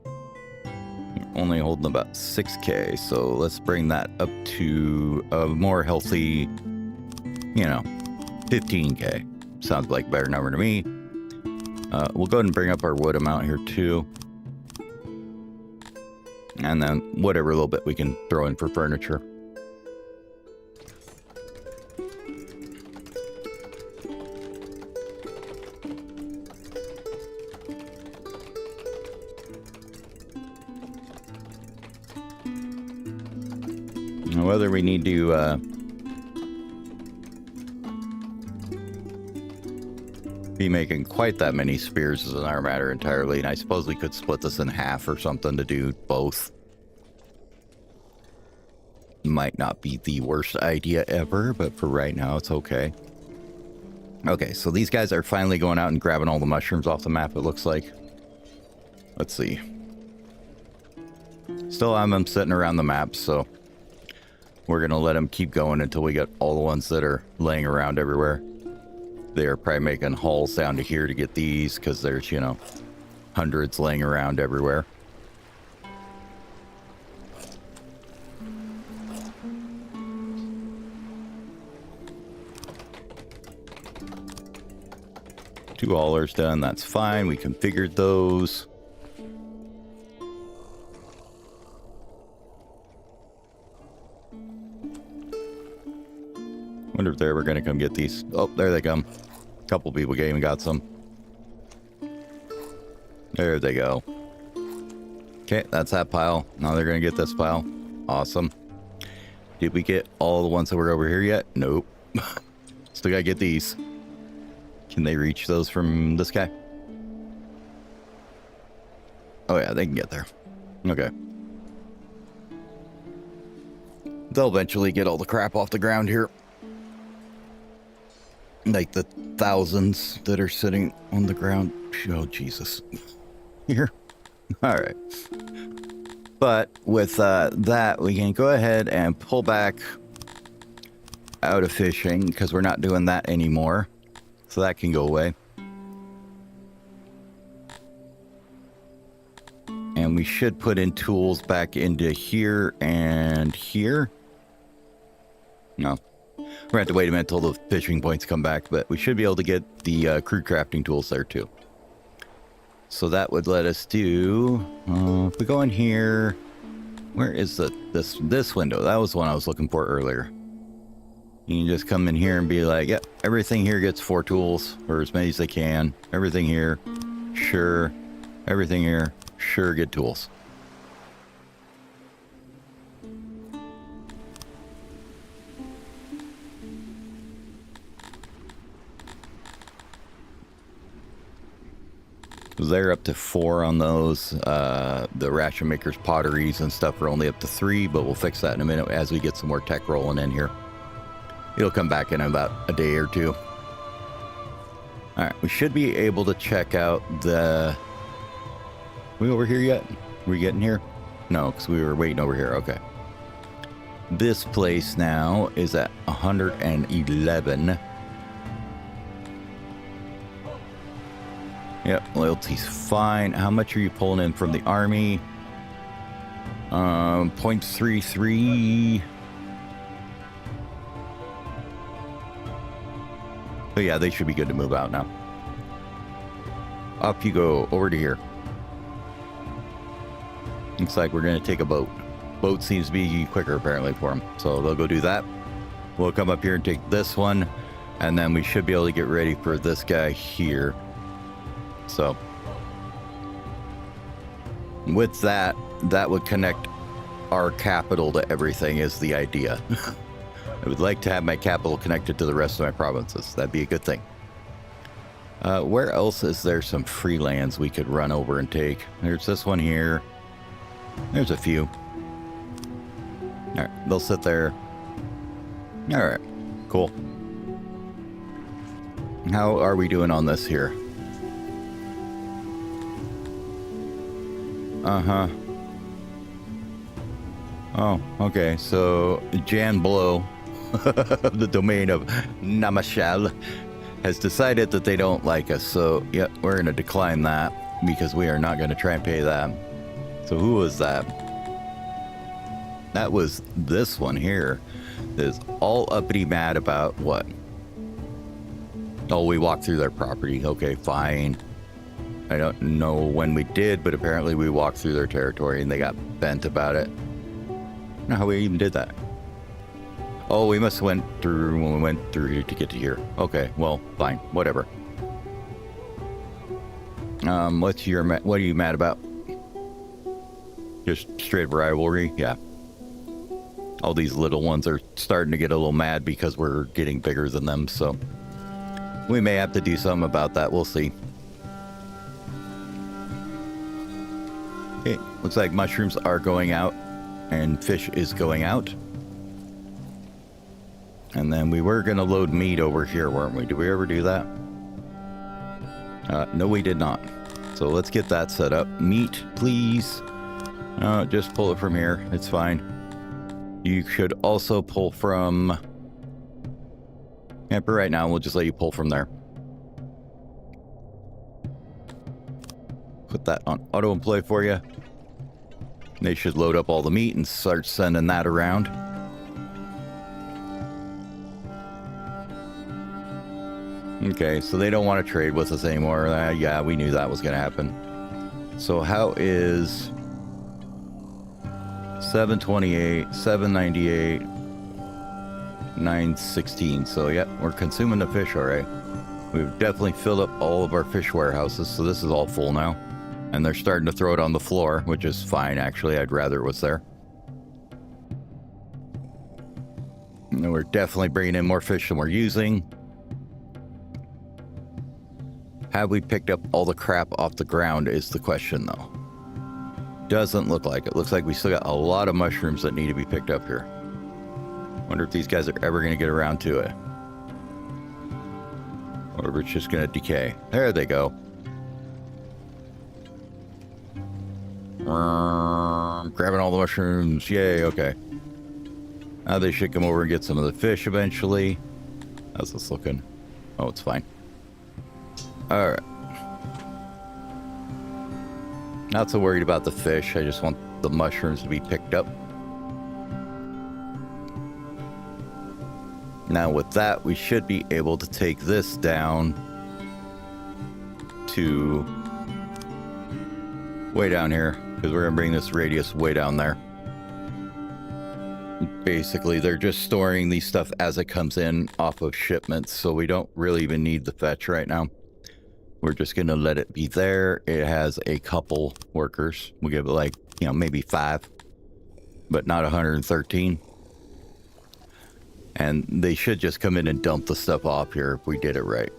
We're only holding about 6K, so let's bring that up to a more healthy, you know, 15K. Sounds like a better number to me. We'll go ahead and bring up our wood amount here, too. And then whatever little bit we can throw in for furniture. Whether we need to be making quite that many spears is another matter entirely, and I suppose we could split this in half or something to do both. Might not be the worst idea ever, but for right now it's okay. Okay, so these guys are finally going out and grabbing all the mushrooms off the map, it looks like. Let's see. Still have them sitting around the map, so we're going to let them keep going until we get all the ones that are laying around everywhere. They are probably making hauls down to here to get these because there's, you know, hundreds laying around everywhere. Two haulers done, that's fine. We configured those. Wonder if they're ever going to come get these. Oh, there they come. A couple people came and got some. There they go. Okay, that's that pile. Now they're going to get this pile. Awesome. Did we get all the ones that were over here yet? Nope. Still got to get these. Can they reach those from this guy? Oh yeah, they can get there. Okay. They'll eventually get all the crap off the ground here. Like the thousands that are sitting on the ground. Oh, Jesus. Here. All right. But with that, we can go ahead and pull back out of fishing because we're not doing that anymore. So that can go away. And we should put in tools back into here and here. No. We're going to have to wait a minute until the fishing points come back, but we should be able to get the crude crafting tools there too. So that would let us do, if we go in here, where is this window? That was the one I was looking for earlier. You can just come in here and be like, yep, everything here gets 4 tools, or as many as they can. Everything here, sure. Everything here, sure, get tools. They're up to 4 on those. The ration makers potteries and stuff are only up to 3, but we'll fix that in a minute as we get some more tech rolling in here. It'll come back in about a day or 2. All right, we should be able to check out the... We over here yet? We getting here? No, because we were waiting over here. Okay. This place now is at 111. Yep, loyalty's fine. How much are you pulling in from the army? 0.33. But yeah, they should be good to move out now. Up you go, over to here. Looks like we're going to take a boat. Boat seems to be quicker apparently for them. So they'll go do that. We'll come up here and take this one. And then we should be able to get ready for this guy here. So with that, that would connect our capital to everything is the idea. I would like to have my capital connected to the rest of my provinces. That'd be a good thing. Where else is there some free lands we could run over and take? There's this one here. There's a few. All right, they'll sit there. All right, cool. How are we doing on this here? Uh-huh. Oh, okay. So Jan Blow, the domain of Namashal, has decided that they don't like us. So, yeah, we're going to decline that because we are not going to try and pay that. So who was that? That was this one here. Is all uppity mad about what? Oh, we walked through their property. Okay, fine. I don't know when we did, but apparently we walked through their territory and they got bent about it. I don't know how we even did that. Oh, we must have went through when we went through to get to here. Okay, well, fine, whatever. What are you mad about? Just straight rivalry? Yeah. All these little ones are starting to get a little mad because we're getting bigger than them, so we may have to do something about that. We'll see. Okay, looks like mushrooms are going out and fish is going out. And then we were going to load meat over here, weren't we? Did we ever do that? No, we did not. So let's get that set up. Meat, please. Just pull it from here. It's fine. You should also pull from... Yeah, for right now, we'll just let you pull from there. Put that on auto-employ for you. They should load up all the meat and start sending that around. Okay, so they don't want to trade with us anymore. Yeah, we knew that was going to happen. So how is 728, 798, 916? So yeah, we're consuming the fish, all right. We've definitely filled up all of our fish warehouses, so this is all full now. And they're starting to throw it on the floor, which is fine, actually. I'd rather it was there. And we're definitely bringing in more fish than we're using. Have we picked up all the crap off the ground is the question, though. Doesn't look like it. Looks like we still got a lot of mushrooms that need to be picked up here. Wonder if these guys are ever going to get around to it. Or if it's just going to decay. There they go. Grabbing all the mushrooms. Yay, okay. Now they should come over and get some of the fish eventually. How's this looking? Oh, it's fine. Alright. Not so worried about the fish. I just want the mushrooms to be picked up. Now with that, we should be able to take this down to way down here, because we're going to bring this radius way down there. Basically, they're just storing these stuff as it comes in off of shipments, so we don't really even need the fetch right now. We're just going to let it be there. It has a couple workers. We'll give it like, you know, maybe 5, but not 113. And they should just come in and dump the stuff off here if we did it right.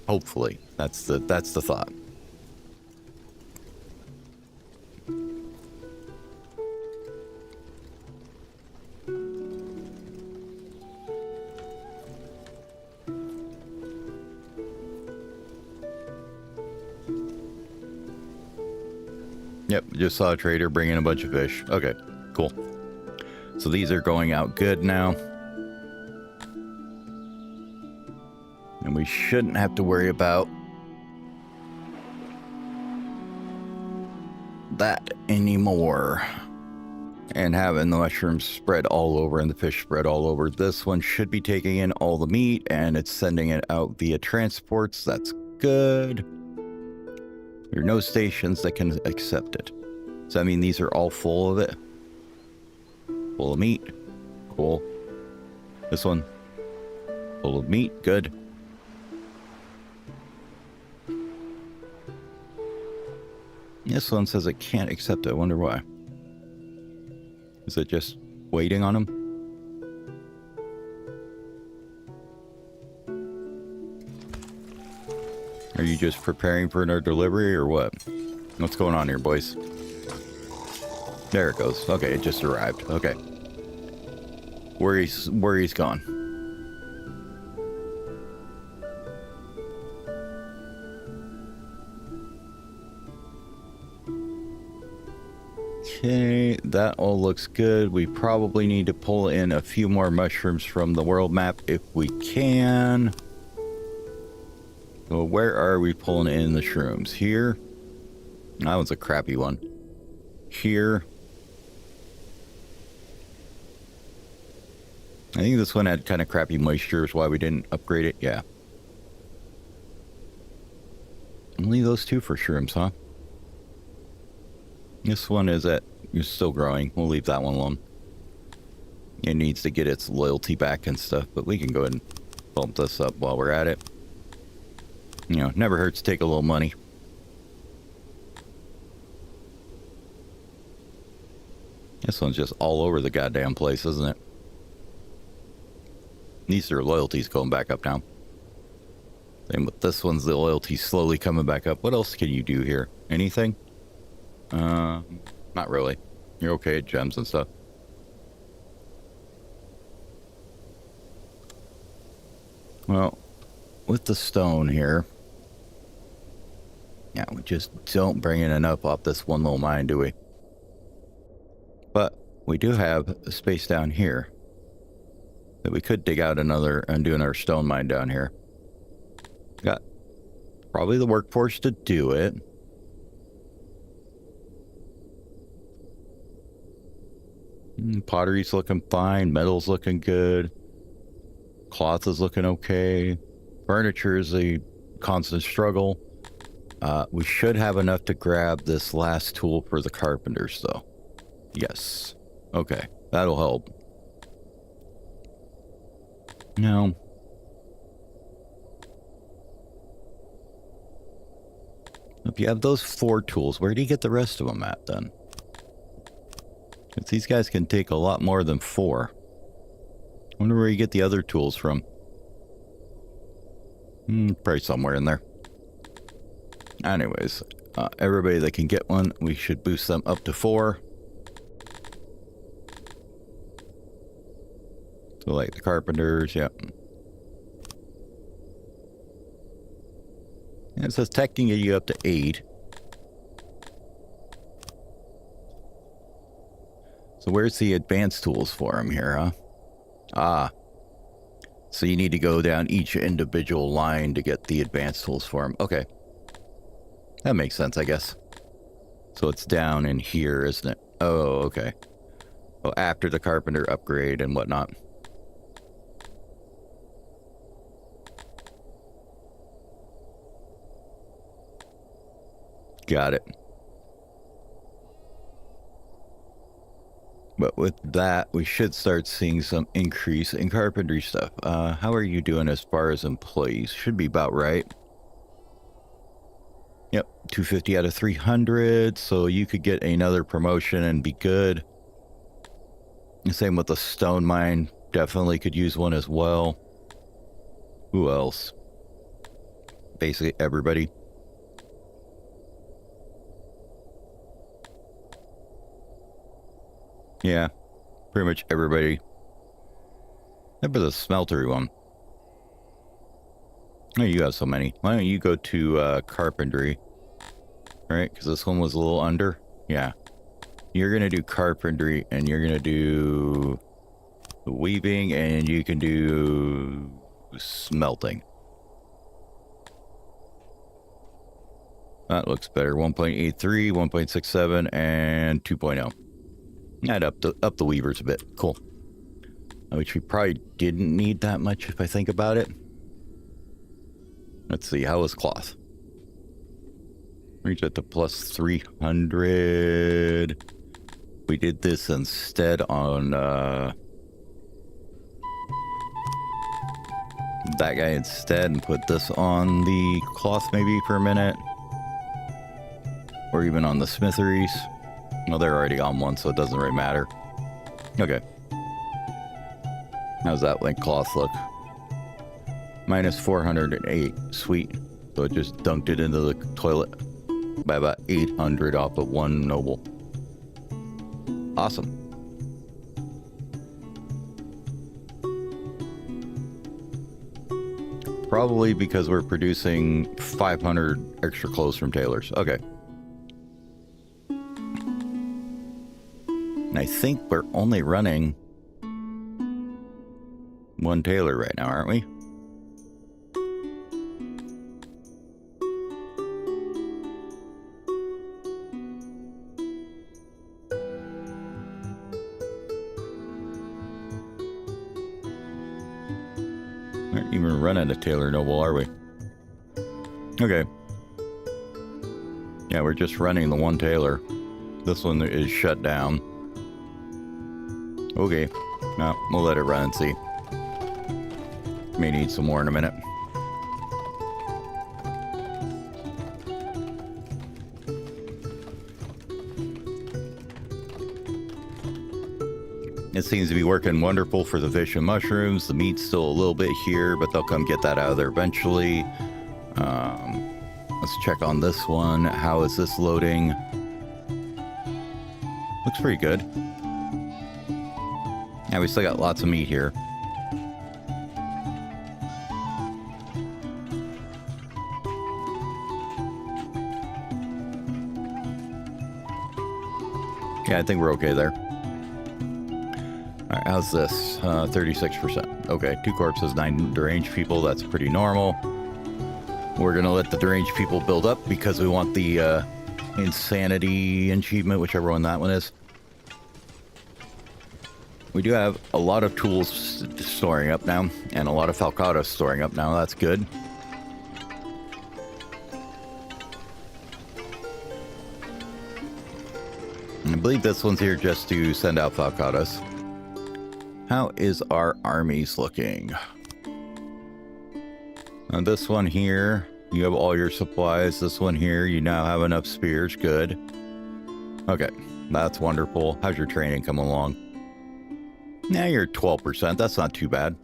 Hopefully. That's the thought. Yep, just saw a trader bring in a bunch of fish. Okay, cool. So these are going out good now. And we shouldn't have to worry about that anymore. And having the mushrooms spread all over and the fish spread all over. This one should be taking in all the meat and it's sending it out via transports. That's good. There are no stations that can accept it. So I mean, these are all full of it. Full of meat. Cool. This one. Full of meat. Good. This one says it can't accept it. I wonder why. Is it just waiting on them? Are you just preparing for another delivery or what? What's going on here, boys? There it goes. Okay, it just arrived. Okay. Worry's gone. Okay, that all looks good. We probably need to pull in a few more mushrooms from the world map if we can. So where are we pulling in the shrooms? Here? That one's a crappy one. Here. I think this one had kind of crappy moisture, is why we didn't upgrade it. Yeah. Only those two for shrooms, huh? This one is still growing. We'll leave that one alone. It needs to get its loyalty back and stuff, but we can go ahead and bump this up while we're at it. You know, never hurts to take a little money. This one's just all over the goddamn place, isn't it? These are loyalties going back up now. Same with this one's the loyalty slowly coming back up. What else can you do here? Anything? Not really. You're okay at gems and stuff. Well, with the stone here, yeah, we just don't bring in enough off this one little mine, do we? But we do have a space down here that we could dig out another and do another stone mine down here. Got probably the workforce to do it. Pottery's looking fine. Metal's looking good. Cloth is looking okay. Furniture is a constant struggle. We should have enough to grab this last tool for the carpenters, though. Yes. Okay. That'll help. Now, if you have those 4 tools, where do you get the rest of them at, then? Because these guys can take a lot more than 4. I wonder where you get the other tools from. Probably somewhere in there. Anyways, everybody that can get one, we should boost them up to 4. So like the carpenters, yep. And it says technically you up to 8. So where's the advanced tools for them here, huh? Ah. So you need to go down each individual line to get the advanced tools for them. Okay. That makes sense, I guess. So it's down in here, isn't it? Oh, okay. Oh, after the carpenter upgrade and whatnot. Got it. But with that, we should start seeing some increase in carpentry stuff. How are you doing as far as employees? Should be about right. Yep, 250 out of 300. So you could get another promotion and be good. Same with the stone mine. Definitely could use one as well. Who else? Basically everybody. Yeah, pretty much everybody. Except for the smeltery one. Oh, you have so many. Why don't you go to carpentry? Right, because this one was a little under. Yeah. You're gonna do carpentry, and you're gonna do weaving, and you can do smelting. That looks better. 1.83, 1.67, and 2.0. Add up the weavers a bit. Cool. Which we probably didn't need that much if I think about it. Let's see. How was cloth? Reach it to plus 300. We did this instead on that guy instead and put this on the cloth maybe for a minute. Or even on the smitheries. Well, they're already on one, so it doesn't really matter. Okay. How's that like cloth look? Minus 408. Sweet. So it just dunked it into the toilet by about 800 off of one noble. Awesome. Probably because we're producing 500 extra clothes from tailors. Okay. And I think we're only running one tailor right now, aren't we? Aren't even running a tailor noble, are we? Okay. Yeah, we're just running the one tailor. This one is shut down. Okay. No, we'll let it run and see. May need some more in a minute. It seems to be working wonderful for the fish and mushrooms. The meat's still a little bit here, but they'll come get that out of there eventually. Let's check on this one. How is this loading? Looks pretty good. Yeah, we still got lots of meat here. Yeah, I think we're okay there. All right, how's this? 36%. Okay, 2 corpses, 9 deranged people. That's pretty normal. We're going to let the deranged people build up because we want the insanity achievement, whichever one that one is. We do have a lot of tools storing up now, and a lot of falcatas storing up now. That's good. I believe this one's here just to send out falcatas. How is our armies looking? Now this one here, you have all your supplies. This one here, you now have enough spears. Good. Okay, that's wonderful. How's your training coming along? Now you're 12%. That's not too bad.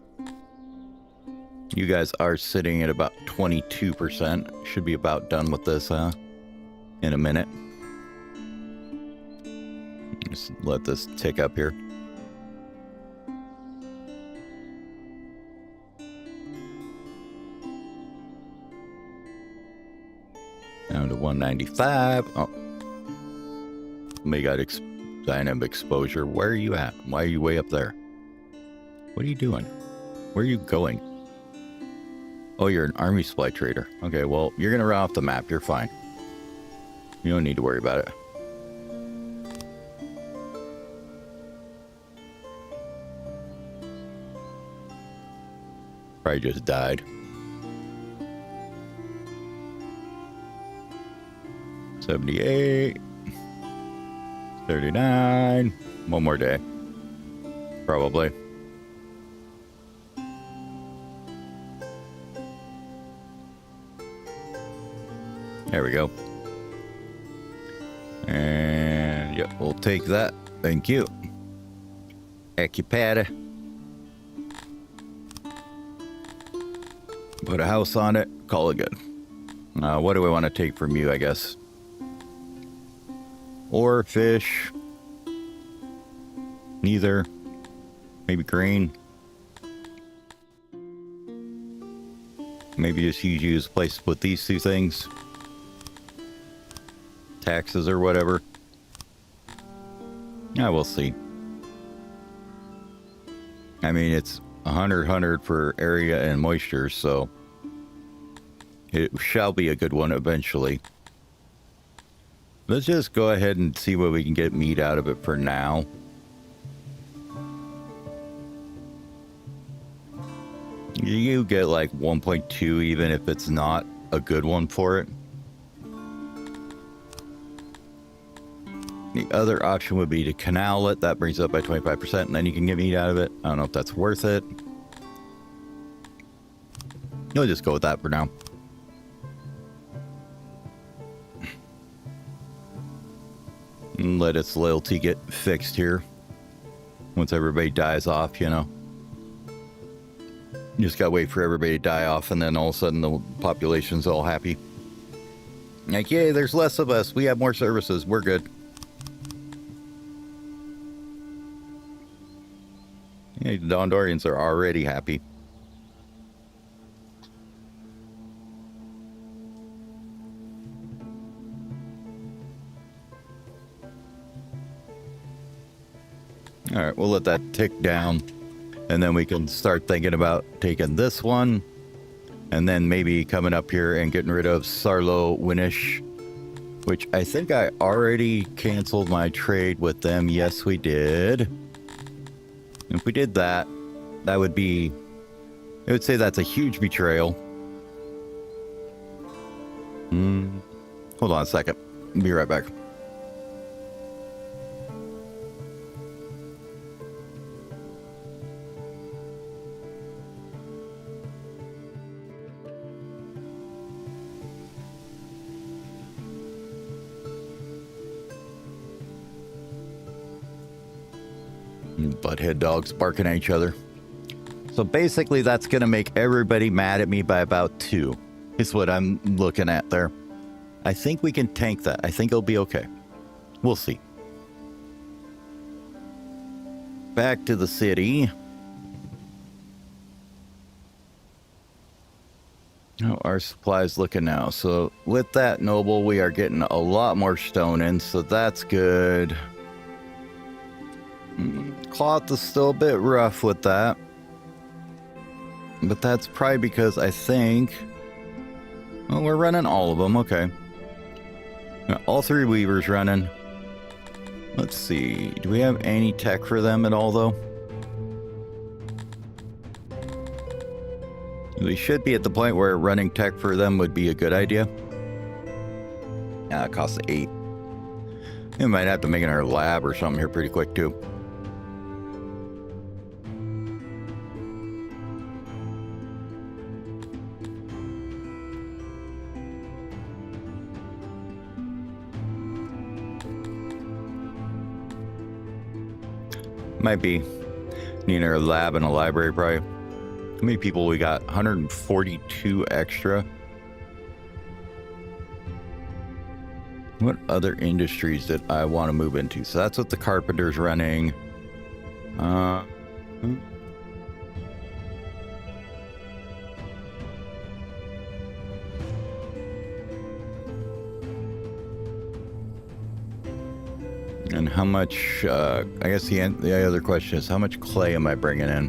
You guys are sitting at about 22%. Should be about done with this, in a minute. Just let this tick up here. Down to 195. Oh. We got dynamic exposure. Where are you at? Why are you way up there? What are you doing? Where are you going? Oh, you're an army supply trader. Okay, well, you're going to run off the map. You're fine. You don't need to worry about it. Probably just died. 78. 39. One more day. Probably. There we go. And yep, we'll take that. Thank you. Equipad. Put a house on it. Call it good. What do we want to take from you, I guess? Or fish. Neither. Maybe grain. Maybe just use a place to put these two things. Taxes or whatever. Yeah, we'll see. I mean, it's 100 for area and moisture, so it shall be a good one eventually. Let's just go ahead and see what we can get meat out of it for now. You get like 1.2 even if it's not a good one for it. The other option would be to canal it. That brings it up by 25%, and then you can get meat out of it. I don't know if that's worth it. You'll just go with that for now. And let its loyalty get fixed here. Once everybody dies off, you know. You just gotta wait for everybody to die off, and then all of a sudden the population's all happy. Like, yay, there's less of us. We have more services. We're good. Yeah, the Dondorians are already happy. All right, we'll let that tick down, and then we can start thinking about taking this one, and then maybe coming up here and getting rid of Sarlo Winish, which I think I already canceled my trade with them. Yes, we did. If we did that, that would be, I would say that's a huge betrayal. Hold on a second. Be right back. Butthead dogs barking at each other. So basically that's going to make everybody mad at me by about 2 is what I'm looking at there. I think we can tank that. I think it'll be okay. We'll see. Back to the city. How our supplies looking now? So with that noble, we are getting a lot more stone in, so that's good. Cloth is still a bit rough with that, but that's probably because I think, well, we're running all of them. Okay, now, all 3 weavers running. Let's see, do we have any tech for them at all though? We should be at the point where running tech for them would be a good idea. Yeah, it costs 8. We might have to make it in our lab or something here pretty quick too. Might be needing a lab and a library probably. How many people we got? 142 extra. What other industries did I want to move into? So that's what the carpenter's running. And how much, I guess the other question is, how much clay am I bringing in?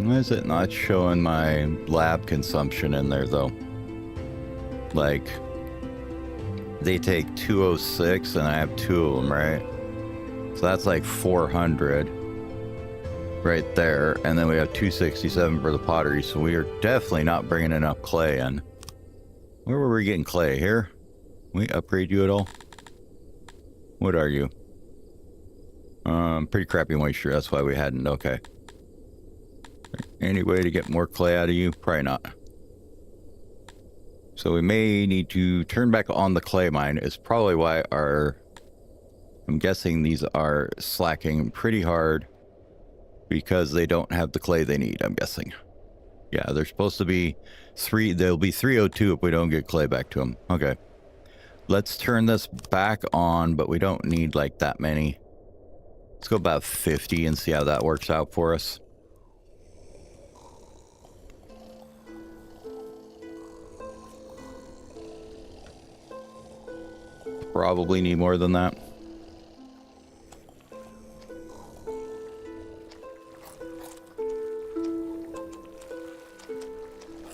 Why is it not showing my lab consumption in there, though? Like, they take 206 and I have 2 of them, right? So that's like 400 right there. And then we have 267 for the pottery. So we are definitely not bringing enough clay in. Where were we getting clay? Here? Can we upgrade you at all? What are you? Pretty crappy moisture. That's why we hadn't. Okay. Any way to get more clay out of you? Probably not. So we may need to turn back on the clay mine. Is probably why I'm guessing these are slacking pretty hard because they don't have the clay they need, I'm guessing. Yeah, they're supposed to be they'll be 302 if we don't get clay back to them. Okay. Let's turn this back on, but we don't need like that many. Let's go about 50 and see how that works out for us. probably need more than that.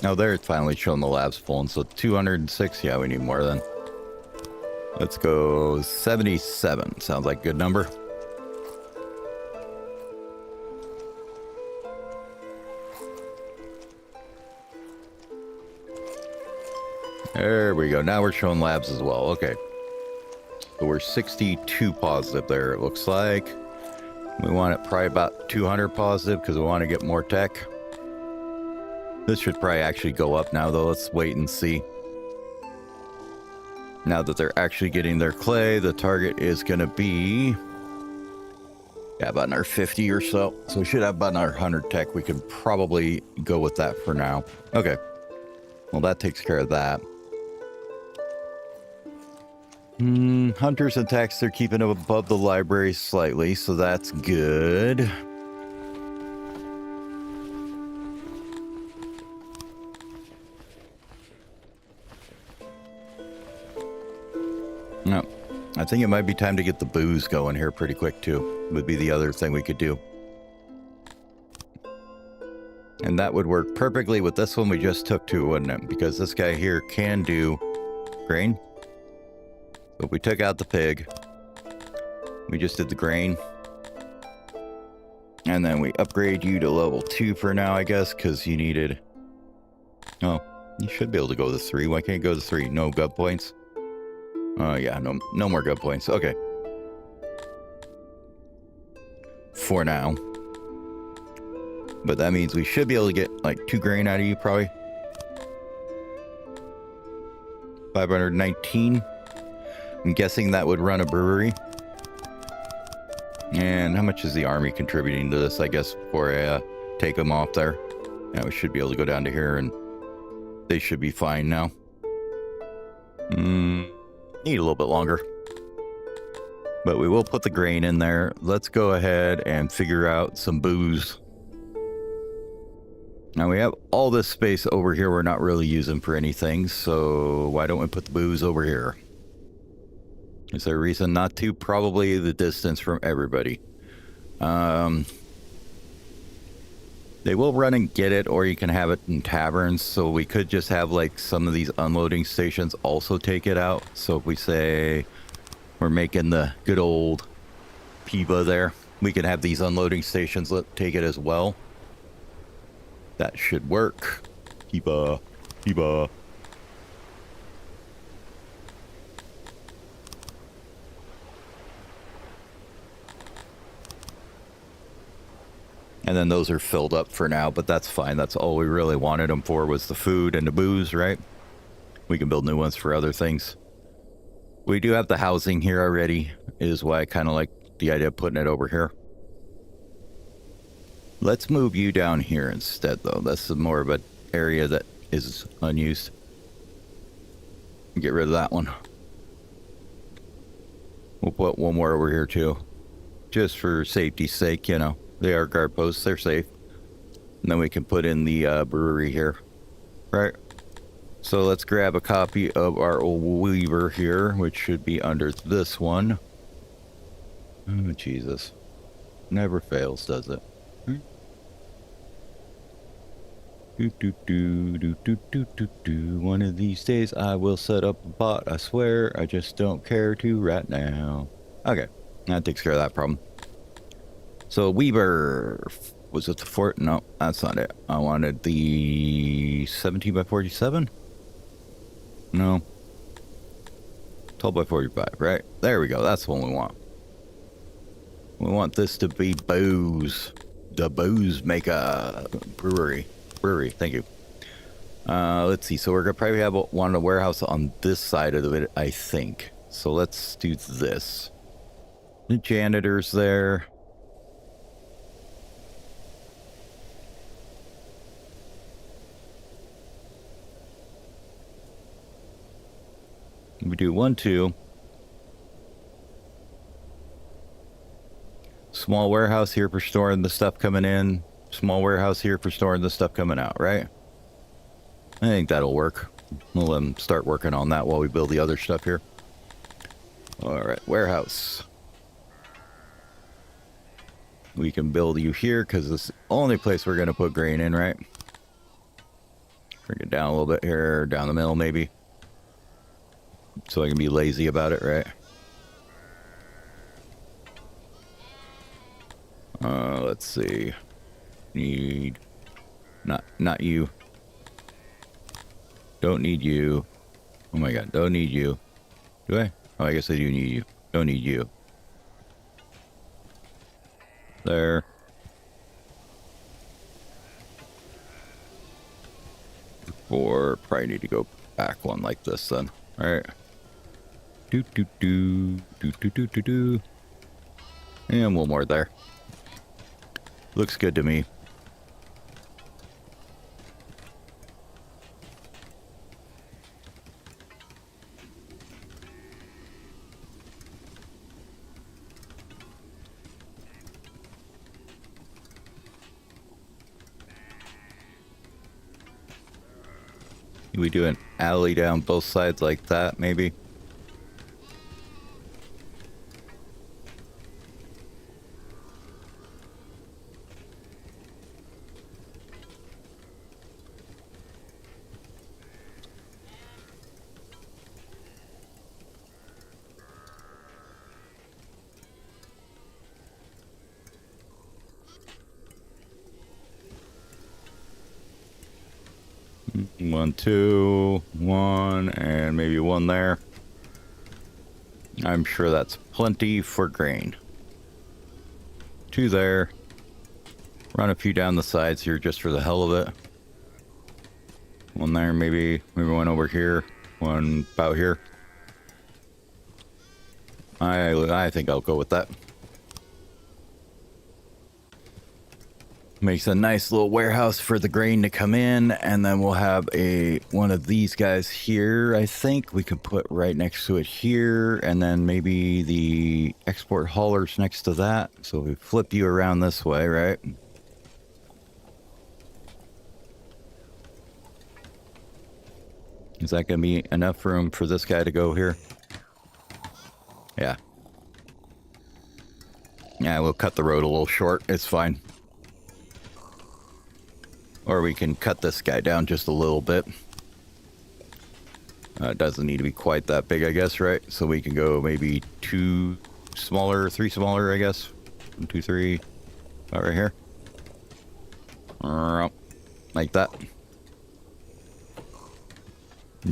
Oh, there it's finally showing the labs full, and so 206, yeah, we need more then. Let's go 77, sounds like a good number. There we go, now we're showing labs as well, okay. So we're 62 positive there, it looks like. We want it probably about 200 positive because we want to get more tech. This should probably actually go up now, though. Let's wait and see. Now that they're actually getting their clay, the target is going to be... yeah, about another 50 or so. So we should have about another 100 tech. We could probably go with that for now. Okay. Well, that takes care of that. Hunters and techs, they're keeping them above the library slightly, so that's good. No, I think it might be time to get the booze going here pretty quick too. Would be the other thing we could do. And that would work perfectly with this one we just took to, wouldn't it? Because this guy here can do grain. But we took out the pig. We just did the grain. And then we upgrade you to level 2 for now, I guess, because you needed... oh, you should be able to go to 3. Why can't you go to 3? No gut points? Yeah, no more gut points. Okay. For now. But that means we should be able to get like 2 grain out of you, probably. 519. I'm guessing that would run a brewery. And how much is the army contributing to this, I guess, before I take them off there? Yeah, we should be able to go down to here and they should be fine now. Need a little bit longer. But we will put the grain in there. Let's go ahead and figure out some booze. Now we have all this space over here we're not really using for anything, so why don't we put the booze over here? Is there a reason not to? Probably the distance from everybody. They will run and get it, or you can have it in taverns, so we could just have like some of these unloading stations also take it out. So if we say we're making the good old Piba there, we can have these unloading stations take it as well. That should work. Piba, Piba. And then those are filled up for now, but that's fine. That's all we really wanted them for, was the food and the booze, right? We can build new ones for other things. We do have the housing here already, is why I kind of like the idea of putting it over here. Let's move you down here instead, though. That's more of an area that is unused. Get rid of that one. We'll put one more over here, too. Just for safety's sake, you know. They are guard posts, they're safe. And then we can put in the brewery here. Right. So let's grab a copy of our old Weaver here, which should be under this one. Oh, Jesus. Never fails, does it? One of these days I will set up a bot, I swear. I just don't care to right now. Okay, that takes care of that problem. So Weaver, was it the fort? No, that's not it. I wanted the 17 by 47? No. 12 by 45, right? There we go, that's the one we want. We want this to be booze. The booze maker brewery. Thank you. Let's see. So we're gonna probably have one a warehouse on this side of it, I think. So let's do this. The janitor's there. We do 1, 2. Small warehouse here for storing the stuff coming in. Small warehouse here for storing the stuff coming out, right? I think that'll work. We'll start working on that while we build the other stuff here. All right, warehouse. We can build you here because this is the only place we're going to put grain in, right? Bring it down a little bit here, down the middle maybe. So I can be lazy about it, right? Let's see. Need... Not you. Don't need you. Oh my god, don't need you. Do I? Oh, I guess I do need you. Don't need you. There. Or probably need to go back one like this then. Alright. Do do do do do do do do. And one more there. Looks good to me. We do an alley down both sides like that, maybe. One, two, one, and maybe one there. I'm sure that's plenty for grain. Two there. Run a few down the sides here just for the hell of it. One there, maybe one over here. One about here. I think I'll go with that. Makes a nice little warehouse for the grain to come in, and then we'll have one of these guys here. I think we could put right next to it here, and then maybe the export haulers next to that. So we flip you around this way, right? Is that gonna be enough room for this guy to go here? Yeah. Yeah, we'll cut the road a little short. It's fine. Or we can cut this guy down just a little bit. It doesn't need to be quite that big, I guess, right? So we can go maybe two smaller, three smaller, I guess. 1, 2, 3. About right here. Like that.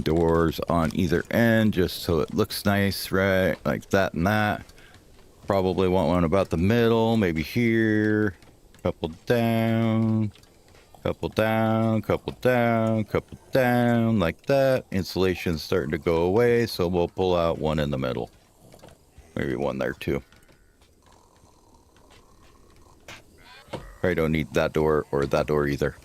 Doors on either end, just so it looks nice, right? Like that and that. Probably want one about the middle, maybe here. Couple down. Couple down, couple down, couple down, like that. Insulation's starting to go away, so we'll pull out one in the middle. Maybe one there too. Probably don't need that door or that door either.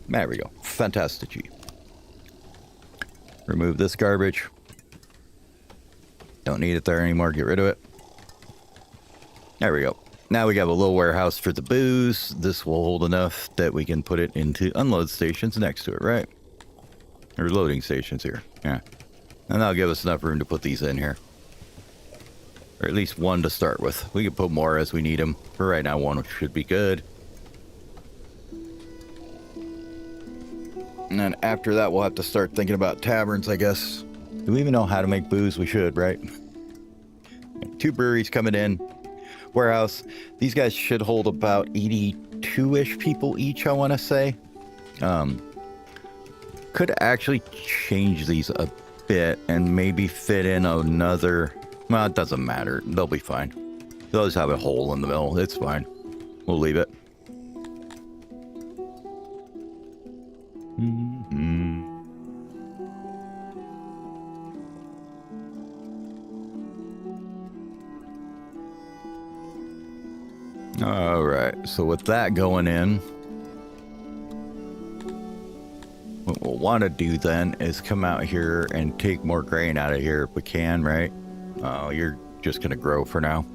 There we go. Fantastic. Remove this garbage. Don't need it there anymore. Get rid of it. There we go. Now we have a little warehouse for the booze. This will hold enough that we can put it into unload stations next to it, right? Or loading stations here. Yeah. And that'll give us enough room to put these in here. Or at least one to start with. We can put more as we need them. For right now, one should be good. And then after that, we'll have to start thinking about taverns, I guess. Do we even know how to make booze? We should, right? 2 breweries coming in. Warehouse. These guys should hold about 82-ish people each, I want to say. Could actually change these a bit and maybe fit in another... Well, it doesn't matter. They'll be fine. They'll just have a hole in the middle. It's fine. We'll leave it. All right, so with that going in, what we'll want to do then is come out here and take more grain out of here if we can, right? Oh, you're just going to grow for now.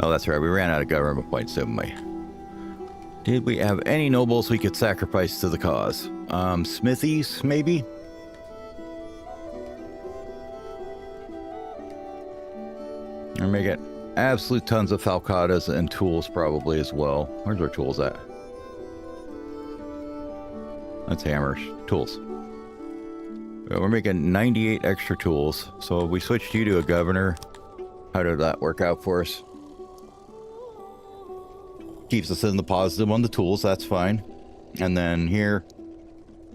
Oh, that's right. We ran out of government points, didn't we? Did we have any nobles we could sacrifice to the cause? Smithies, maybe? Or make it absolute tons of falcatas and tools probably as well. Where's our tools at? That's hammers. Tools. We're making 98 extra tools. So we switched you to a governor. How did that work out for us? Keeps us in the positive on the tools. That's fine. And then here,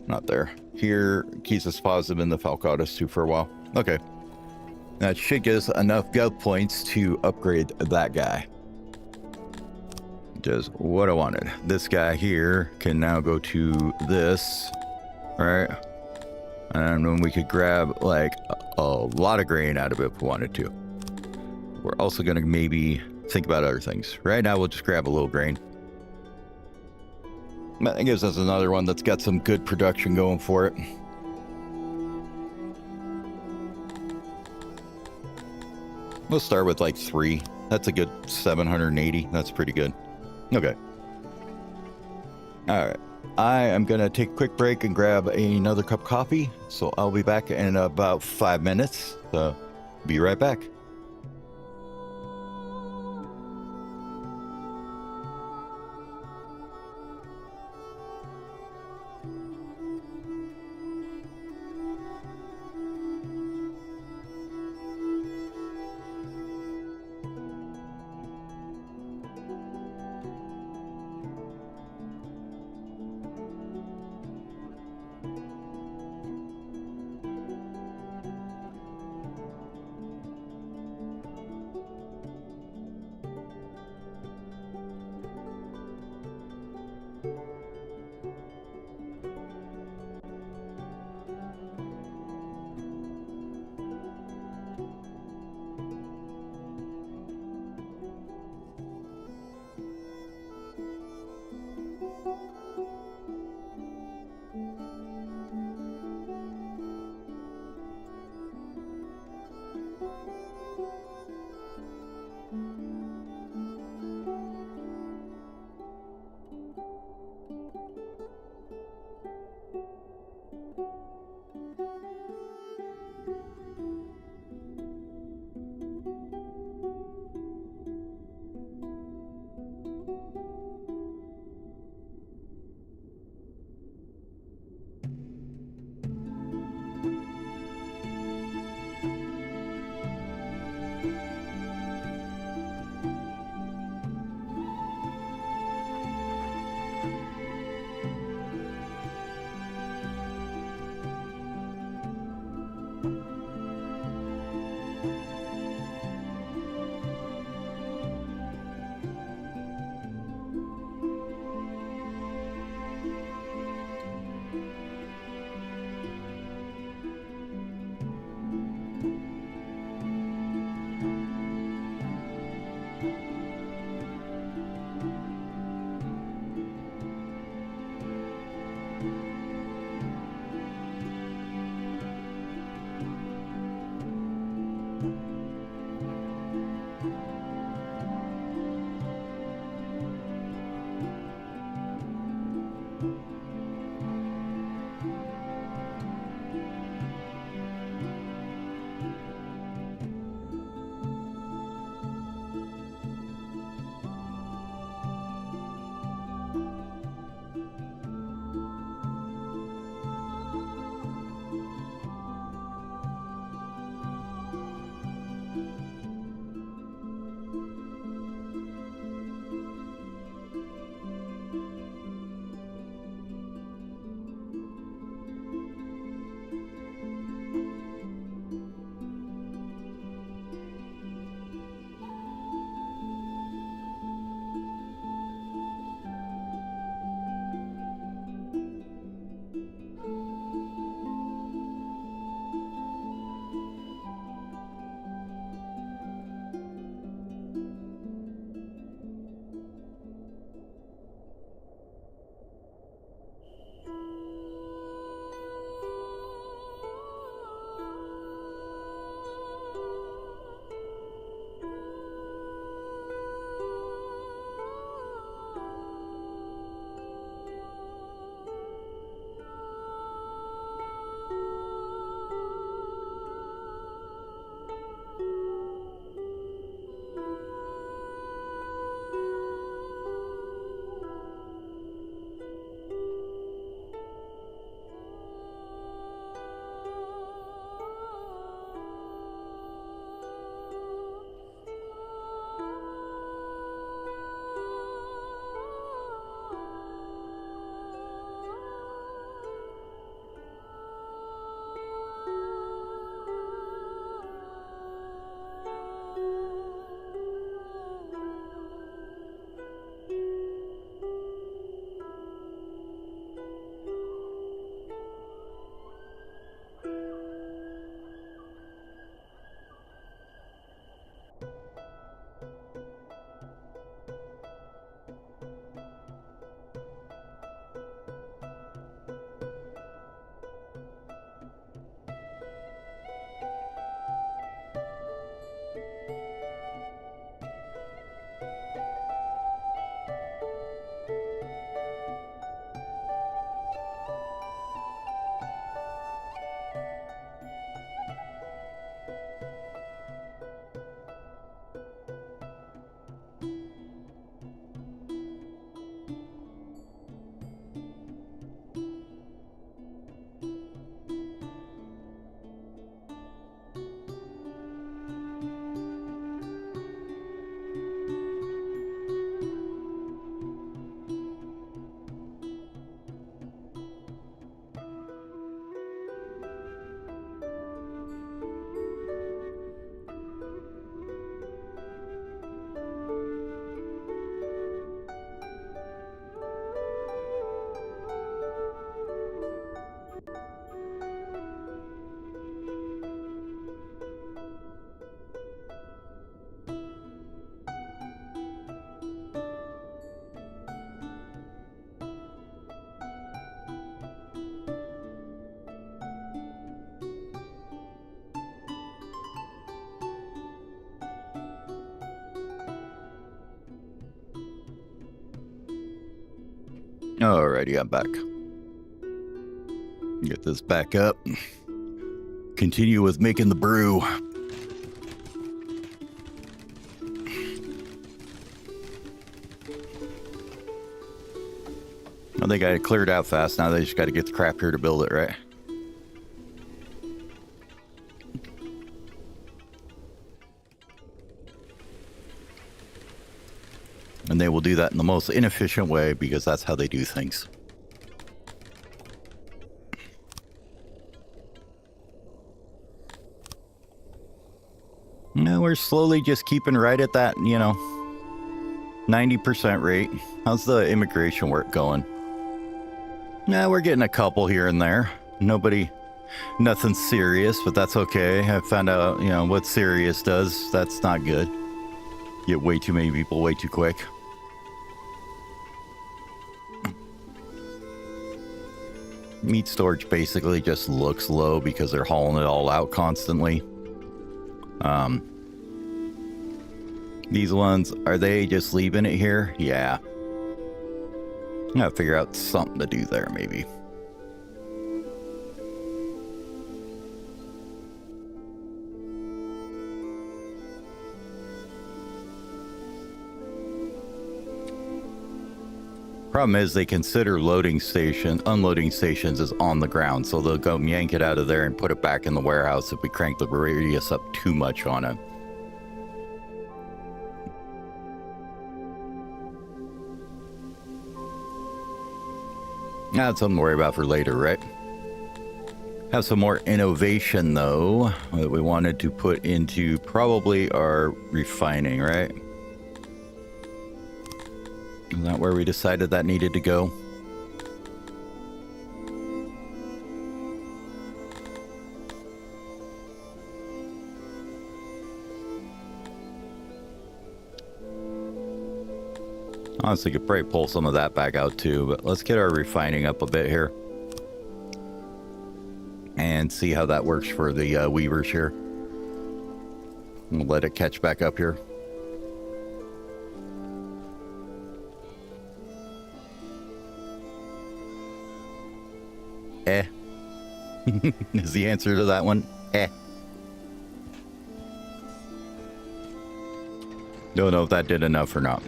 not there. Here keeps us positive in the falcatas too for a while. Okay. That should give us enough gov points to upgrade that guy. Just what I wanted. This guy here can now go to this. All right. And then we could grab like a lot of grain out of it if we wanted to. We're also going to maybe think about other things. Right now, we'll just grab a little grain. That gives us another one that's got some good production going for it. We'll start with like 3. That's a good 780. That's pretty good. Okay. All right. I am going to take a quick break and grab another cup of coffee. So I'll be back in about 5 minutes. So be right back. Alrighty, I'm back. Get this back up. Continue with making the brew. Well, they got it cleared out fast. Now they just got to get the crap here to build it, right? And they will do that in the most inefficient way because that's how they do things. No, we're slowly just keeping right at that, 90% rate. How's the immigration work going? Nah, we're getting a couple here and there. Nothing serious, but that's okay. I found out, what serious does. That's not good. Get way too many people way too quick. Meat storage basically just looks low because they're hauling it all out constantly. These ones, are they just leaving it here? Yeah. I gotta figure out something to do there, maybe. Problem is they consider unloading stations as on the ground, so they'll go yank it out of there and put it back in the warehouse if we crank the radius up too much on it. That's something to worry about for later, right? Have some more innovation, though, that we wanted to put into probably our refining, right? Is that where we decided that needed to go? Honestly, could probably pull some of that back out too, but let's get our refining up a bit here. And see how that works for the weavers here. We'll let it catch back up here. Is the answer to that one. Don't know if that did enough or not.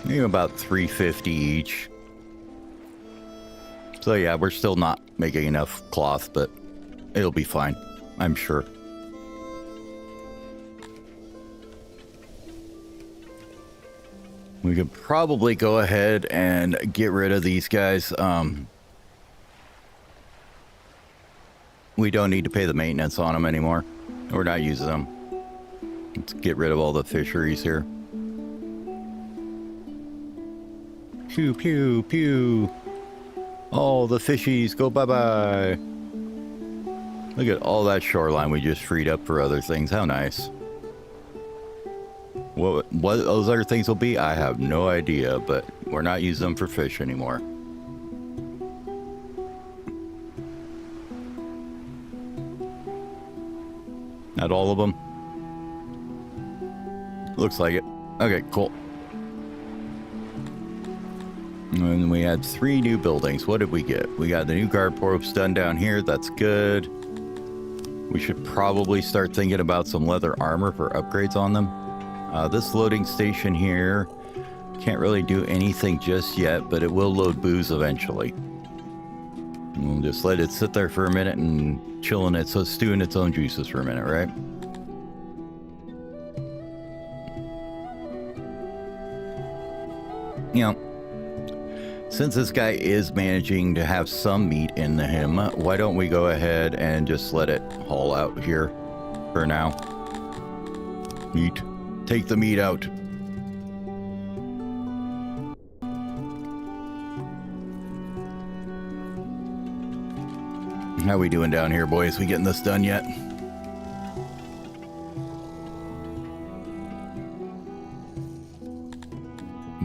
Maybe about 350 each. So yeah, we're still not making enough cloth, but it'll be fine, I'm sure. We could probably go ahead and get rid of these guys. We don't need to pay the maintenance on them anymore. We're not using them. Let's get rid of all the fisheries here. Pew, pew, pew. All the fishies go bye-bye. Look at all that shoreline we just freed up for other things. How nice. What those other things will be, I have no idea, but we're not using them for fish anymore. Not all of them. Looks like it. Okay, cool. And we had 3 new buildings. What did we get? We got the new guard ropes done down here. That's good. We should probably start thinking about some leather armor for upgrades on them. This loading station here can't really do anything just yet, but it will load booze eventually. We'll just let it sit there for a minute and chill in it, so stew in its own juices for a minute, right? Since this guy is managing to have some meat in him, why don't we go ahead and just let it haul out here for now? Meat. Take the meat out. How we doing down here, boys? We getting this done yet?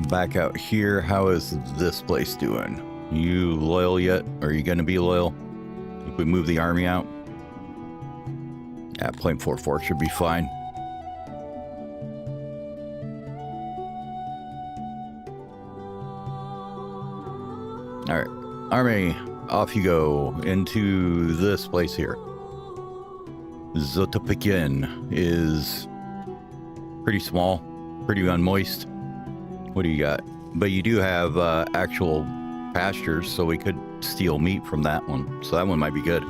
Back out here, how is this place doing? You loyal yet? Are you going to be loyal if we move the army out? Yeah, Plane 4-4 should be fine. Army, off you go into this place here. Zotopikin is pretty small, pretty unmoist. What do you got? But you do have actual pastures, so we could steal meat from that one. So that one might be good.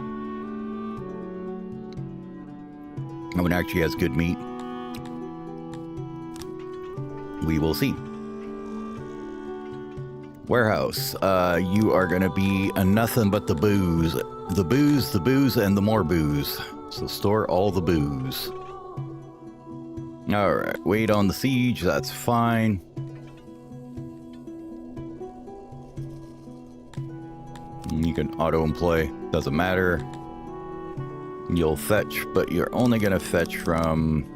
That one actually has good meat. We will see. Warehouse. You are going to be nothing but the booze. The booze, and the more booze. So store all the booze. Alright, wait on the siege. That's fine. You can auto-employ. Doesn't matter. You'll fetch, but you're only going to fetch from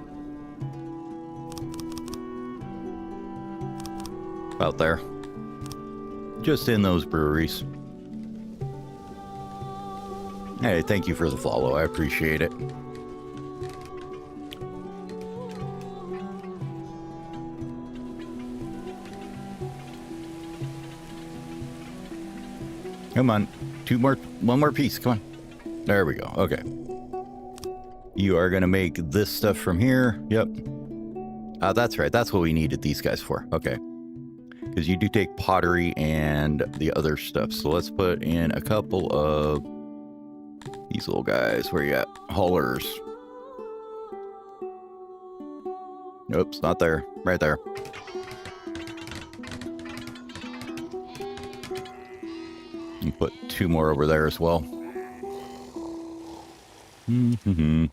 out there. Just in those breweries. Hey, thank you for the follow. I appreciate it. Come on. One more piece. Come on. There we go. Okay. You are going to make this stuff from here. Yep. That's right. That's what we needed these guys for. Okay. Because you do take pottery and the other stuff. So let's put in a couple of these little guys. Where you at? Haulers. Oops, not there. Right there. And put 2 more over there as well. Mm-hmm.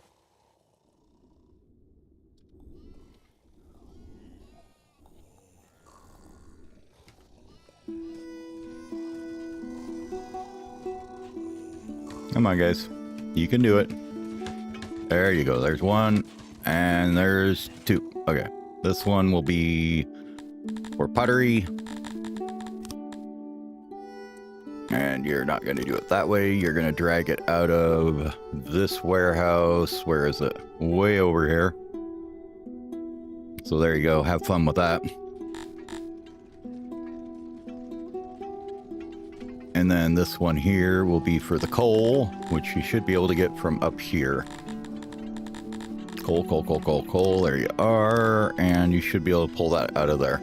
Come on, guys. You can do it. There you go. There's 1. And there's 2. Okay. This one will be for pottery. And you're not going to do it that way. You're going to drag it out of this warehouse. Where is it? Way over here. So there you go. Have fun with that. And then this one here will be for the coal, which you should be able to get from up here. Coal. There you are. And you should be able to pull that out of there.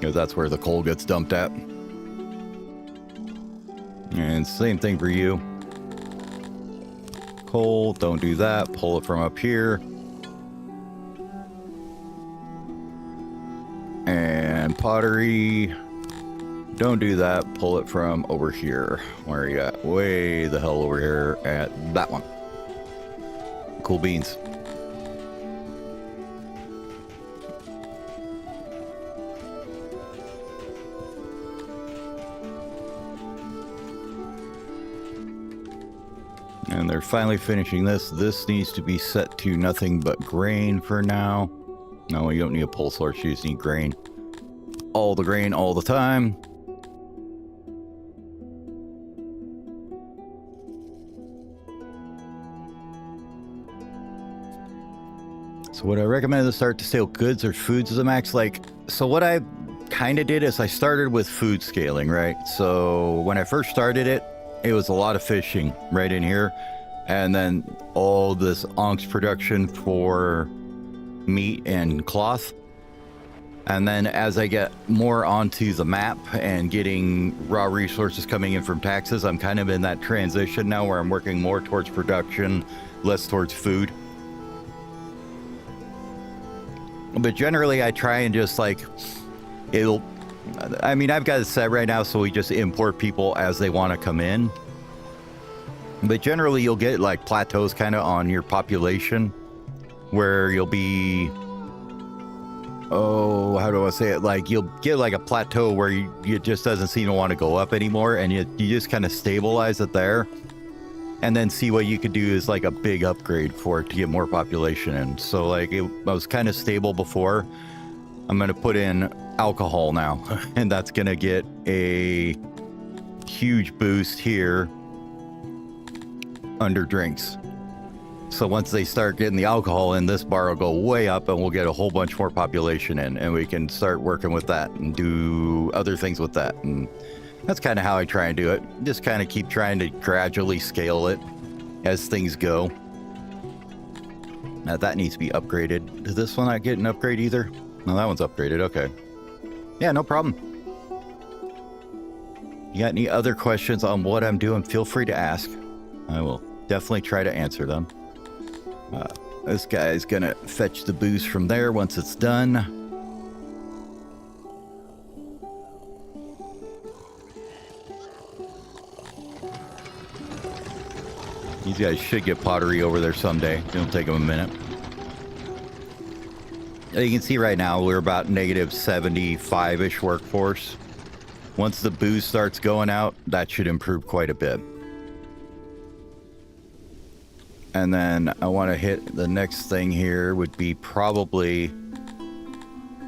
Because that's where the coal gets dumped at. And same thing for you. Coal, don't do that. Pull it from up here. And pottery. Don't do that. Pull it from over here. Where are you at? Way the hell over here at that one. Cool beans. And they're finally finishing this. This needs to be set to nothing but grain for now. No, you don't need a pole source. You just need grain. All the grain all the time. So what I recommend to start to sell goods or foods as a max. So what I kind of did is I started with food scaling, right? So when I first started it, it was a lot of fishing right in here. And then all this onks production for meat and cloth. And then as I get more onto the map and getting raw resources coming in from taxes, I'm kind of in that transition now where I'm working more towards production, less towards food. But generally I try and just I've got it set right now so we just import people as they want to come in. But generally you'll get plateaus kind of on your population where you'll be, how do I say it? You'll get a plateau where you just doesn't seem to want to go up anymore, and you just kind of stabilize it there. And then see what you could do is a big upgrade for it to get more population in. So I was kind of stable before. I'm going to put in alcohol now, and that's going to get a huge boost here under drinks. So once they start getting the alcohol in, this bar will go way up and we'll get a whole bunch more population in, and we can start working with that and do other things with that. And That's kind of how I try and do it. Just kind of keep trying to gradually scale it as things go. Now that needs to be upgraded. Does this one not get an upgrade either? No, that one's upgraded. Okay. Yeah, no problem. You got any other questions on what I'm doing? Feel free to ask. I will definitely try to answer them. This guy's gonna fetch the booze from there once it's done. These guys should get pottery over there someday. It'll take them a minute. You can see right now we're about negative 75-ish workforce. Once the booze starts going out, that should improve quite a bit. And then I want to hit the next thing here would be probably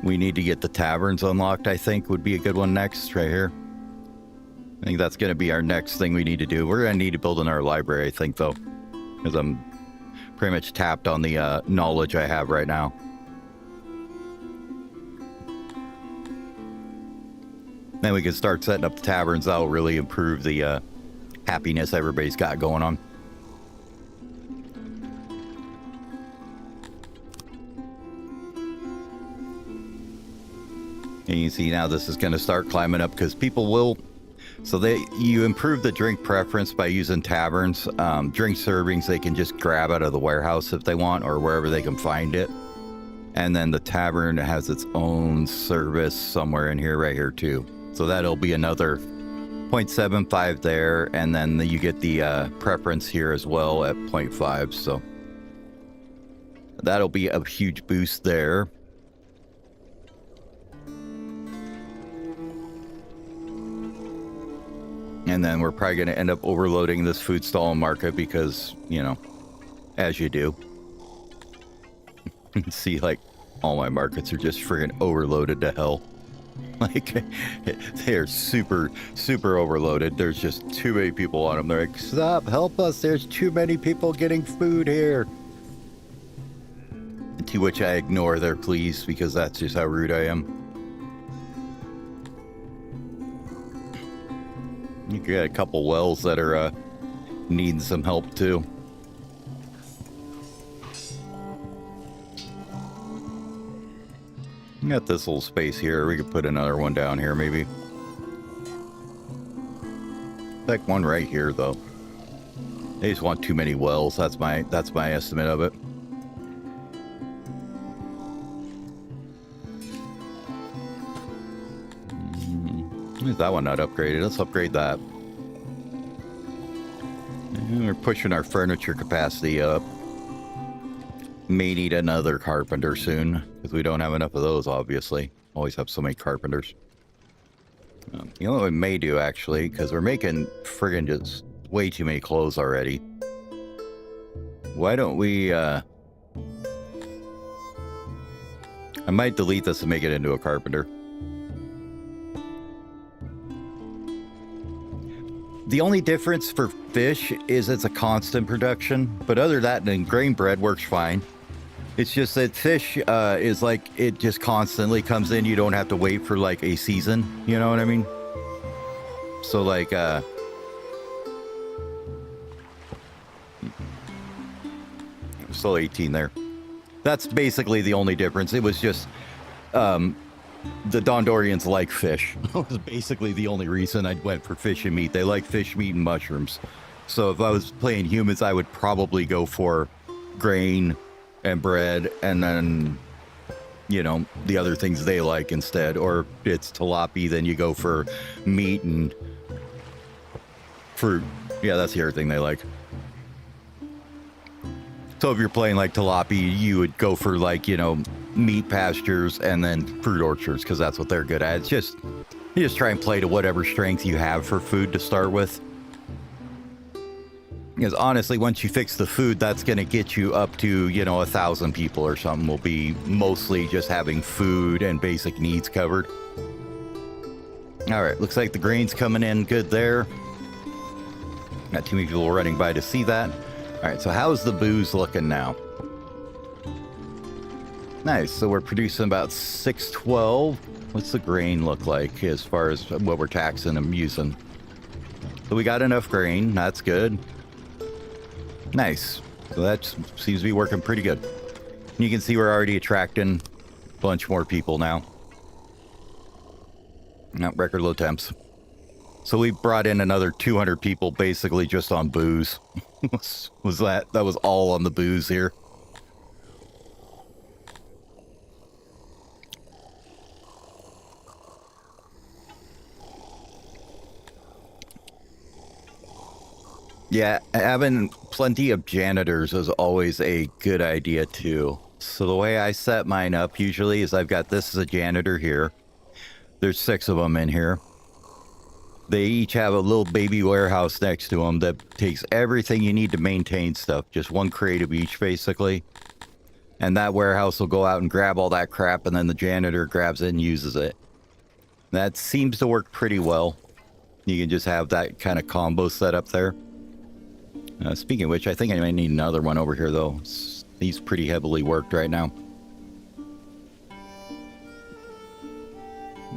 we need to get the taverns unlocked, I think would be a good one next right here. I think that's going to be our next thing we need to do. We're going to need to build in our library, I think, though, because I'm pretty much tapped on the knowledge I have right now. Then we can start setting up the taverns. That'll really improve the happiness everybody's got going on. And you can see now this is going to start climbing up because people will... So you improve the drink preference by using taverns. Drink servings they can just grab out of the warehouse if they want or wherever they can find it. And then the tavern has its own service somewhere in here, right here too. So that'll be another 0.75 there. And then you get the preference here as well at 0.5. So that'll be a huge boost there. And then we're probably going to end up overloading this food stall market because, you know, as you do. See, like, all my markets are just friggin' overloaded to hell. Like, they're super, super overloaded. There's just too many people on them. They're like, stop, help us. There's too many people getting food here. To which I ignore their pleas because that's just how rude I am. You got a couple wells that are needing some help too. You got this little space here. We could put another one down here maybe. Like one right here though. They just want too many wells. That's my estimate of it. Is that one not upgraded? Let's upgrade that. And we're pushing our furniture capacity up. May need another carpenter soon, because we don't have enough of those, obviously. Always have so many carpenters. You know what we may do, actually, because we're making friggin' just way too many clothes already. Why don't we, I might delete this and make it into a carpenter. The only difference for fish is it's a constant production, but other than that, then grain bread works fine. It's just that fish is like, it just constantly comes in. You don't have to wait for like a season, you know what I mean? So like, still 18 there. That's basically the only difference. It was just, the Dondorians like fish. That was basically the only reason I went for fish and meat. They like fish, meat, and mushrooms. So if I was playing humans, I would probably go for grain and bread, and then, you know, the other things they like instead. Or if it's tilapia, then you go for meat and fruit. Yeah, that's the other thing they like. So if you're playing like tilapia, you would go for like, you know, meat pastures and then fruit orchards because that's what they're good at. It's just, you just try and play to whatever strength you have for food to start with. Because honestly, once you fix the food, that's going to get you up to, you know, 1,000 people or something will be mostly just having food and basic needs covered. All right, looks like the grain's coming in good there. Not too many people running by to see that. All right, so how's the booze looking now? Nice, so we're producing about 612. What's the grain look like as far as what we're taxing and using? So we got enough grain. That's good. Nice. So that seems to be working pretty good. You can see we're already attracting a bunch more people now. Not record low temps. So we brought in another 200 people basically just on booze. That was all on the booze here. Yeah, having plenty of janitors is always a good idea too. So the way I set mine up usually is I've got this as a janitor here. There's 6 of them in here. They each have a little baby warehouse next to them that takes everything you need to maintain stuff. Just one crate of each, basically. And that warehouse will go out and grab all that crap, and then the janitor grabs it and uses it. That seems to work pretty well. You can just have that kind of combo set up there. Speaking of which, I think I might need another one over here, though. He's pretty heavily worked right now.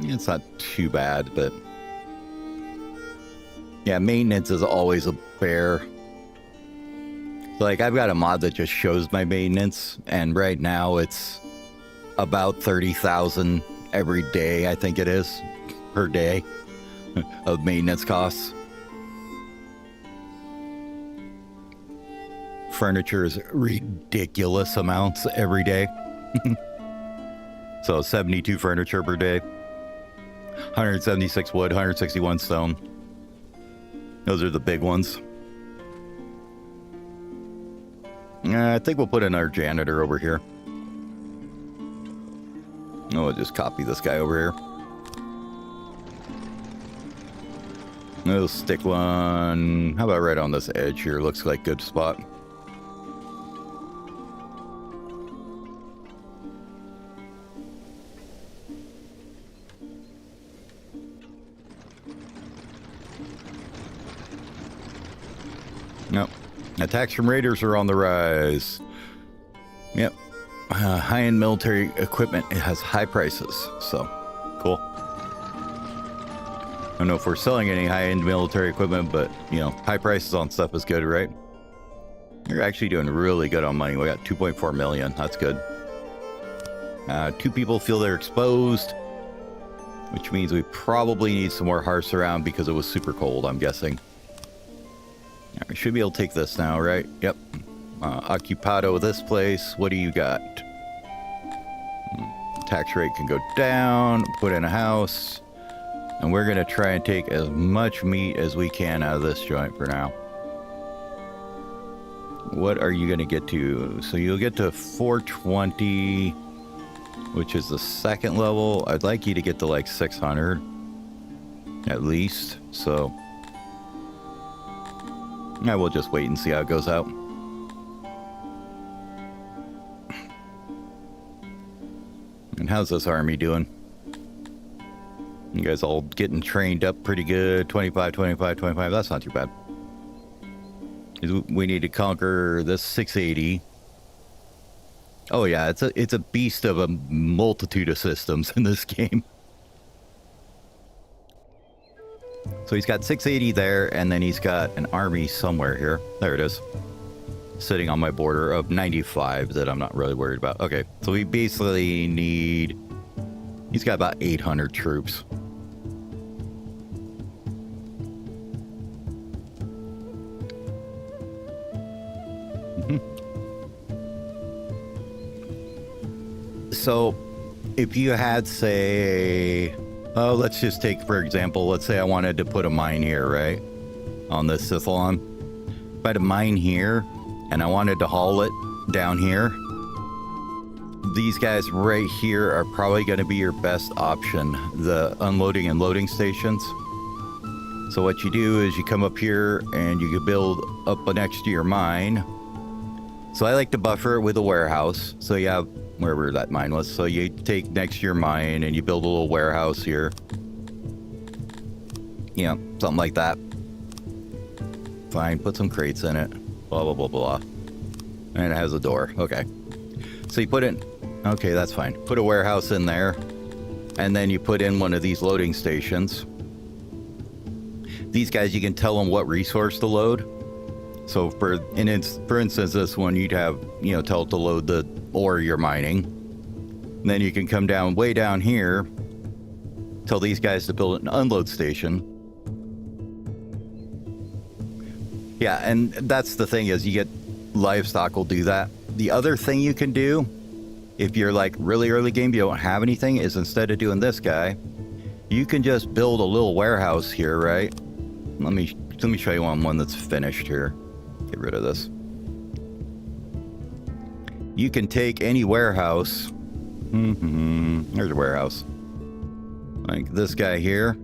It's not too bad, but... yeah, maintenance is always a bear. Like, I've got a mod that just shows my maintenance, and right now it's about 30,000 every day, I think it is, per day, of maintenance costs. Furniture is ridiculous amounts every day. So 72 furniture per day, 176 wood, 161 stone. Those are the big ones. I think we'll put in our janitor over here. Oh, we'll just copy this guy over here. We'll stick one. How about right on this edge here? Looks like a good spot. Nope. Attacks from raiders are on the rise. Yep. High-end military equipment, it has high prices, so cool. I don't know if we're selling any high-end military equipment, but, you know, high prices on stuff is good, right? You're actually doing really good on money. We got 2.4 million. That's good. 2 people feel they're exposed, which means we probably need some more hearths around because it was super cold, I'm guessing. We should be able to take this now, right? Yep. Occupado this place. What do you got? Tax rate can go down. Put in a house. And we're going to try and take as much meat as we can out of this joint for now. What are you going to get to? So you'll get to 420, which is the second level. I'd like you to get to like 600 at least. So... yeah, we'll just wait and see how it goes out. And how's this army doing? You guys all getting trained up pretty good. 25, 25, 25. That's not too bad. We need to conquer this 680. Oh yeah, it's a beast of a multitude of systems in this game. So he's got 680 there, and then he's got an army somewhere here. There it is. Sitting on my border of 95 that I'm not really worried about. Okay, so we basically need... he's got about 800 troops. So, if you had, say... oh, let's just take, for example, let's say I wanted to put a mine here, right? On this Scythalon. If I had a mine here, and I wanted to haul it down here, these guys right here are probably going to be your best option. The unloading and loading stations. So what you do is you come up here, and you can build up next to your mine. So I like to buffer it with a warehouse. So you have... wherever that mine was. So you take next to your mine and you build a little warehouse here. Yeah, something like that. Fine, put some crates in it. Blah, blah, blah, blah. And it has a door. Okay. So you put it... okay, that's fine. Put a warehouse in there. and then you put in one of these loading stations. These guys, you can tell them what resource to load. So for instance, this one, you'd have, tell it to load the ore you're mining. And then you can come down way down here, tell these guys to build an unload station. Yeah, and that's the thing is you get livestock will do that. The other thing you can do, if you're like really early game, you don't have anything, is instead of doing this guy, you can just build a little warehouse here, right? Let me show you one that's finished here. Get rid of this. You can take any warehouse. Here's a warehouse. Like this guy here.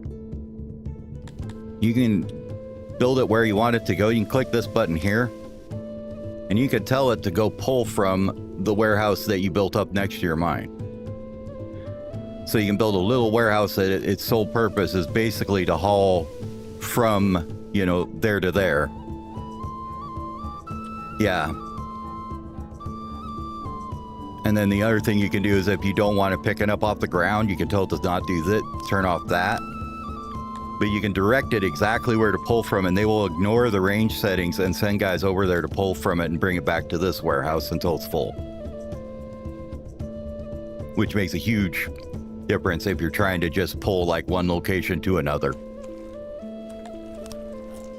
You can build it where you want it to go. You can click this button here, and you can tell it to go pull from the warehouse that you built up next to your mine. So you can build a little warehouse that its sole purpose is basically to haul from, there to there. Yeah. And then the other thing you can do is if you don't want it picking up off the ground, you can tell it to not do that, turn off that. But you can direct it exactly where to pull from, and they will ignore the range settings and send guys over there to pull from it and bring it back to this warehouse until it's full. Which makes a huge difference if you're trying to just pull like one location to another.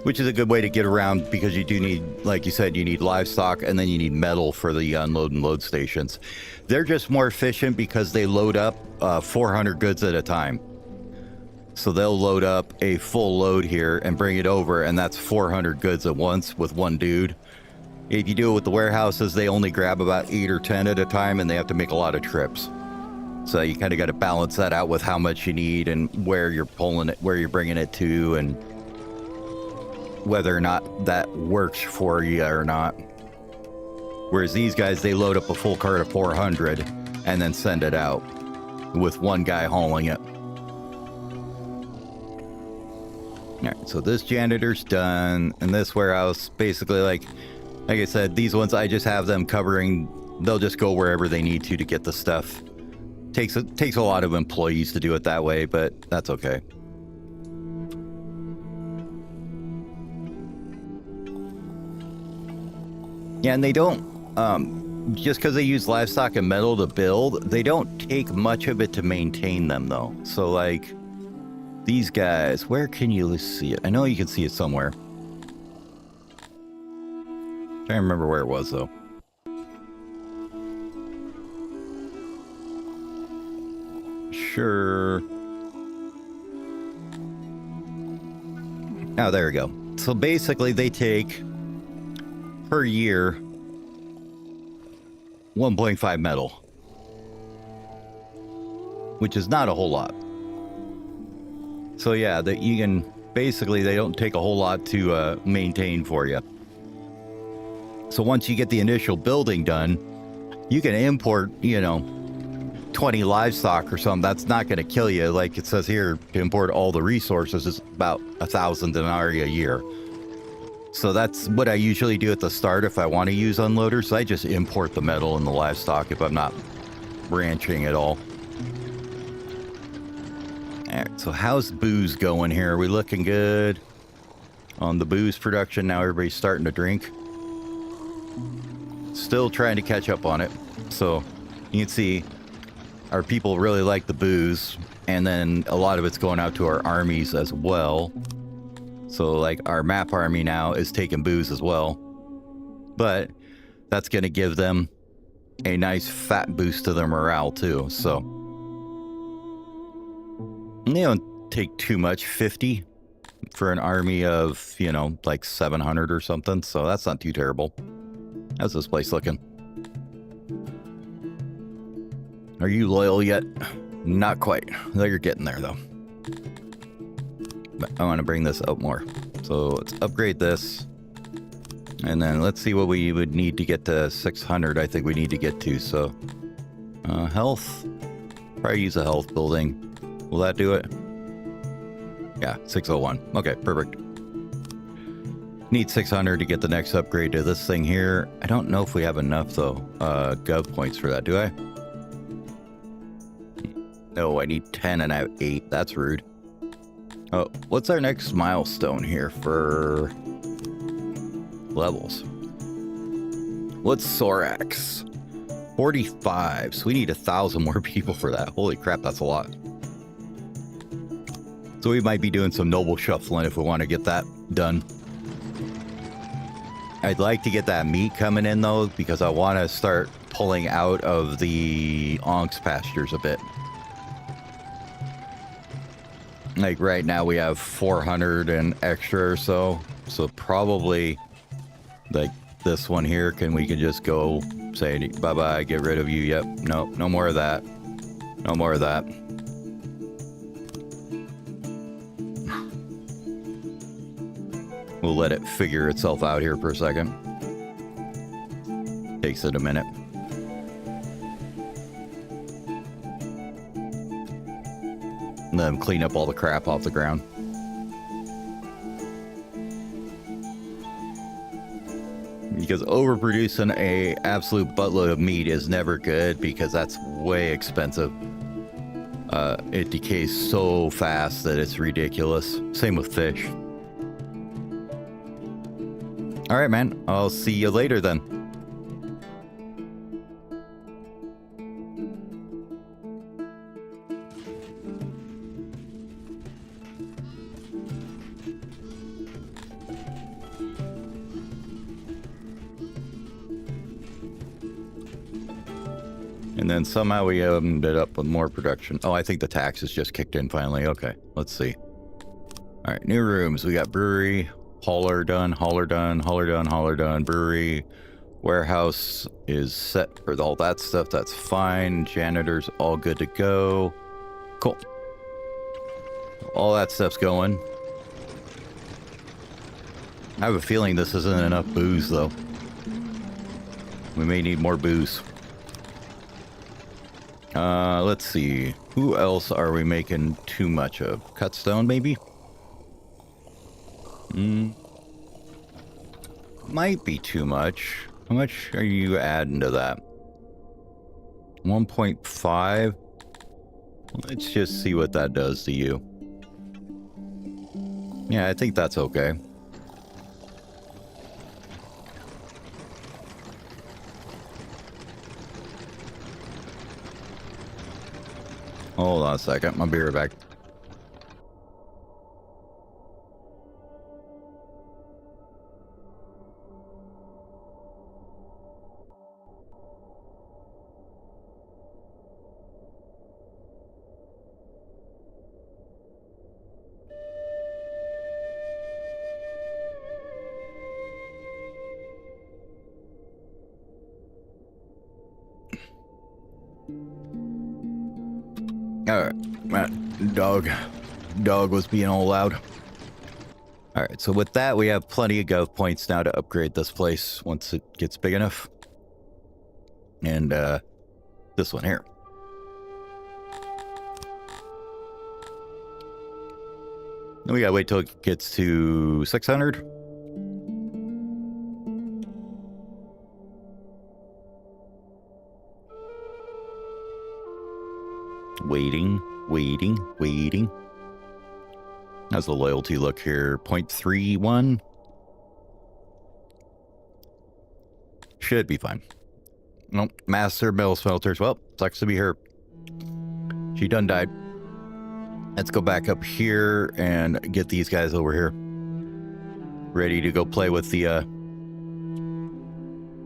Which is a good way to get around because you do need, like you said, you need livestock and then you need metal for the unload and load stations. They're just more efficient because they load up 400 goods at a time. So they'll load up a full load here and bring it over, and that's 400 goods at once with one dude. If you do it with the warehouses, they only grab about 8 or 10 at a time, and they have to make a lot of trips. So you kind of got to balance that out with how much you need and where you're pulling it, where you're bringing it to, and whether or not that works for you or not. Whereas these guys, they load up a full cart of 400 and then send it out with one guy hauling it. All right, so this janitor's done, and this warehouse, basically, like I said, these ones I just have them covering. They'll just go wherever they need to get the stuff. Takes a lot of employees to do it that way, but that's okay. Yeah, and they don't, just because they use livestock and metal to build, they don't take much of it to maintain them, though. So, like, these guys, where can you see it? I know you can see it somewhere. I can't remember where it was, though. Sure. Oh, there we go. So basically, they take per year 1.5 metal, which is not a whole lot. So yeah, that you can basically, they don't take a whole lot to maintain for you. So once you get the initial building done, you can import, 20 livestock or something. That's not going to kill you. Like it says here, to import all the resources is about 1,000 denarii a year. So that's what I usually do at the start if I want to use unloaders. I just import the metal and the livestock if I'm not ranching at all. All right, so how's booze going here? Are we looking good on the booze production? Now everybody's starting to drink. Still trying to catch up on it. So you can see our people really like the booze, and then a lot of it's going out to our armies as well. So like our map army now is taking booze as well, but that's going to give them a nice fat boost to their morale too. So they don't take too much, 50 for an army of, like 700 or something. So that's not too terrible. How's this place looking? Are you loyal yet? Not quite. Though you're getting there though. But I want to bring this up more. So let's upgrade this. And then let's see what we would need to get to 600. I think we need to get to. So health. Probably use a health building. Will that do it? Yeah, 601. Okay, perfect. Need 600 to get the next upgrade to this thing here. I don't know if we have enough though. Gov points for that, do I? Oh, I need 10 and I have 8. That's rude. Oh, what's our next milestone here for levels? What's Sorax? 45. So we need 1,000 more people for that. Holy crap, that's a lot. So we might be doing some noble shuffling if we want to get that done. I'd like to get that meat coming in though, because I want to start pulling out of the onx pastures a bit. Like right now we have 400 and extra or so. So probably like this one here, we can just go say bye-bye, get rid of you. Yep, no more of that. No more of that. We'll let it figure itself out here for a second. Takes it a minute. And then clean up all the crap off the ground. Because overproducing a absolute buttload of meat is never good, because that's way expensive. It decays so fast that it's ridiculous. Same with fish. All right, man. I'll see you later then. And then somehow we ended up with more production. Oh, I think the taxes just kicked in finally. Okay, let's see. All right, new rooms. We got brewery, hauler done, hauler done, hauler done, hauler done, brewery, warehouse is set for all that stuff. That's fine. Janitors all good to go. Cool. All that stuff's going. I have a feeling this isn't enough booze though. We may need more booze. Let's see. Who else are we making too much of? Cutstone, maybe? Might be too much. How much are you adding to that? 1.5? Let's just see what that does to you. Yeah, I think that's okay. Hold on a second. I'll be right back. Alright, dog was being all loud. Alright, so with that, we have plenty of gov points now to upgrade this place once it gets big enough. And, this one here. Then we gotta wait till it gets to 600. Waiting. How's the loyalty look here? 0.31. Should be fine. Nope. Master metal smelters. Well, sucks to be her. She done died. Let's go back up here and get these guys over here. Ready to go play with the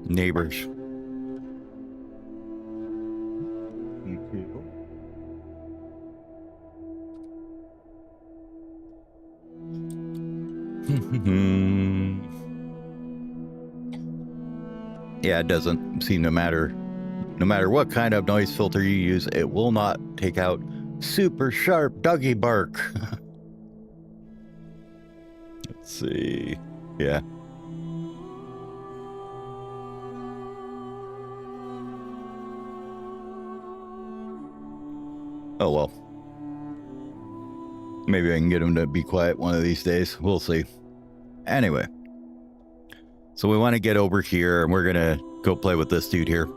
neighbors. Yeah, it doesn't seem to matter. No matter what kind of noise filter you use, it will not take out super sharp doggy bark. Let's see. Yeah. Oh well. Maybe I can get him to be quiet one of these days. We'll see. Anyway. So we want to get over here and we're going to go play with this dude here.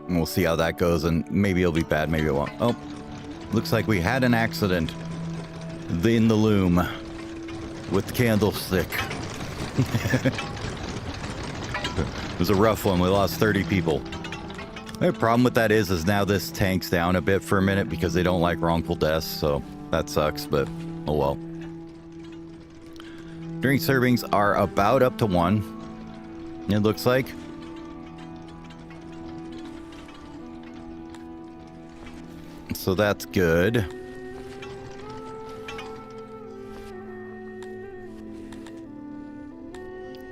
And we'll see how that goes, and maybe it'll be bad, maybe it won't. Oh, looks like we had an accident in the loom with the candlestick. It was a rough one. We lost 30 people. The problem with that is now this tanks down a bit for a minute because they don't like wrongful deaths, so that sucks, but oh well. Drink servings are about up to 1, it looks like. So that's good.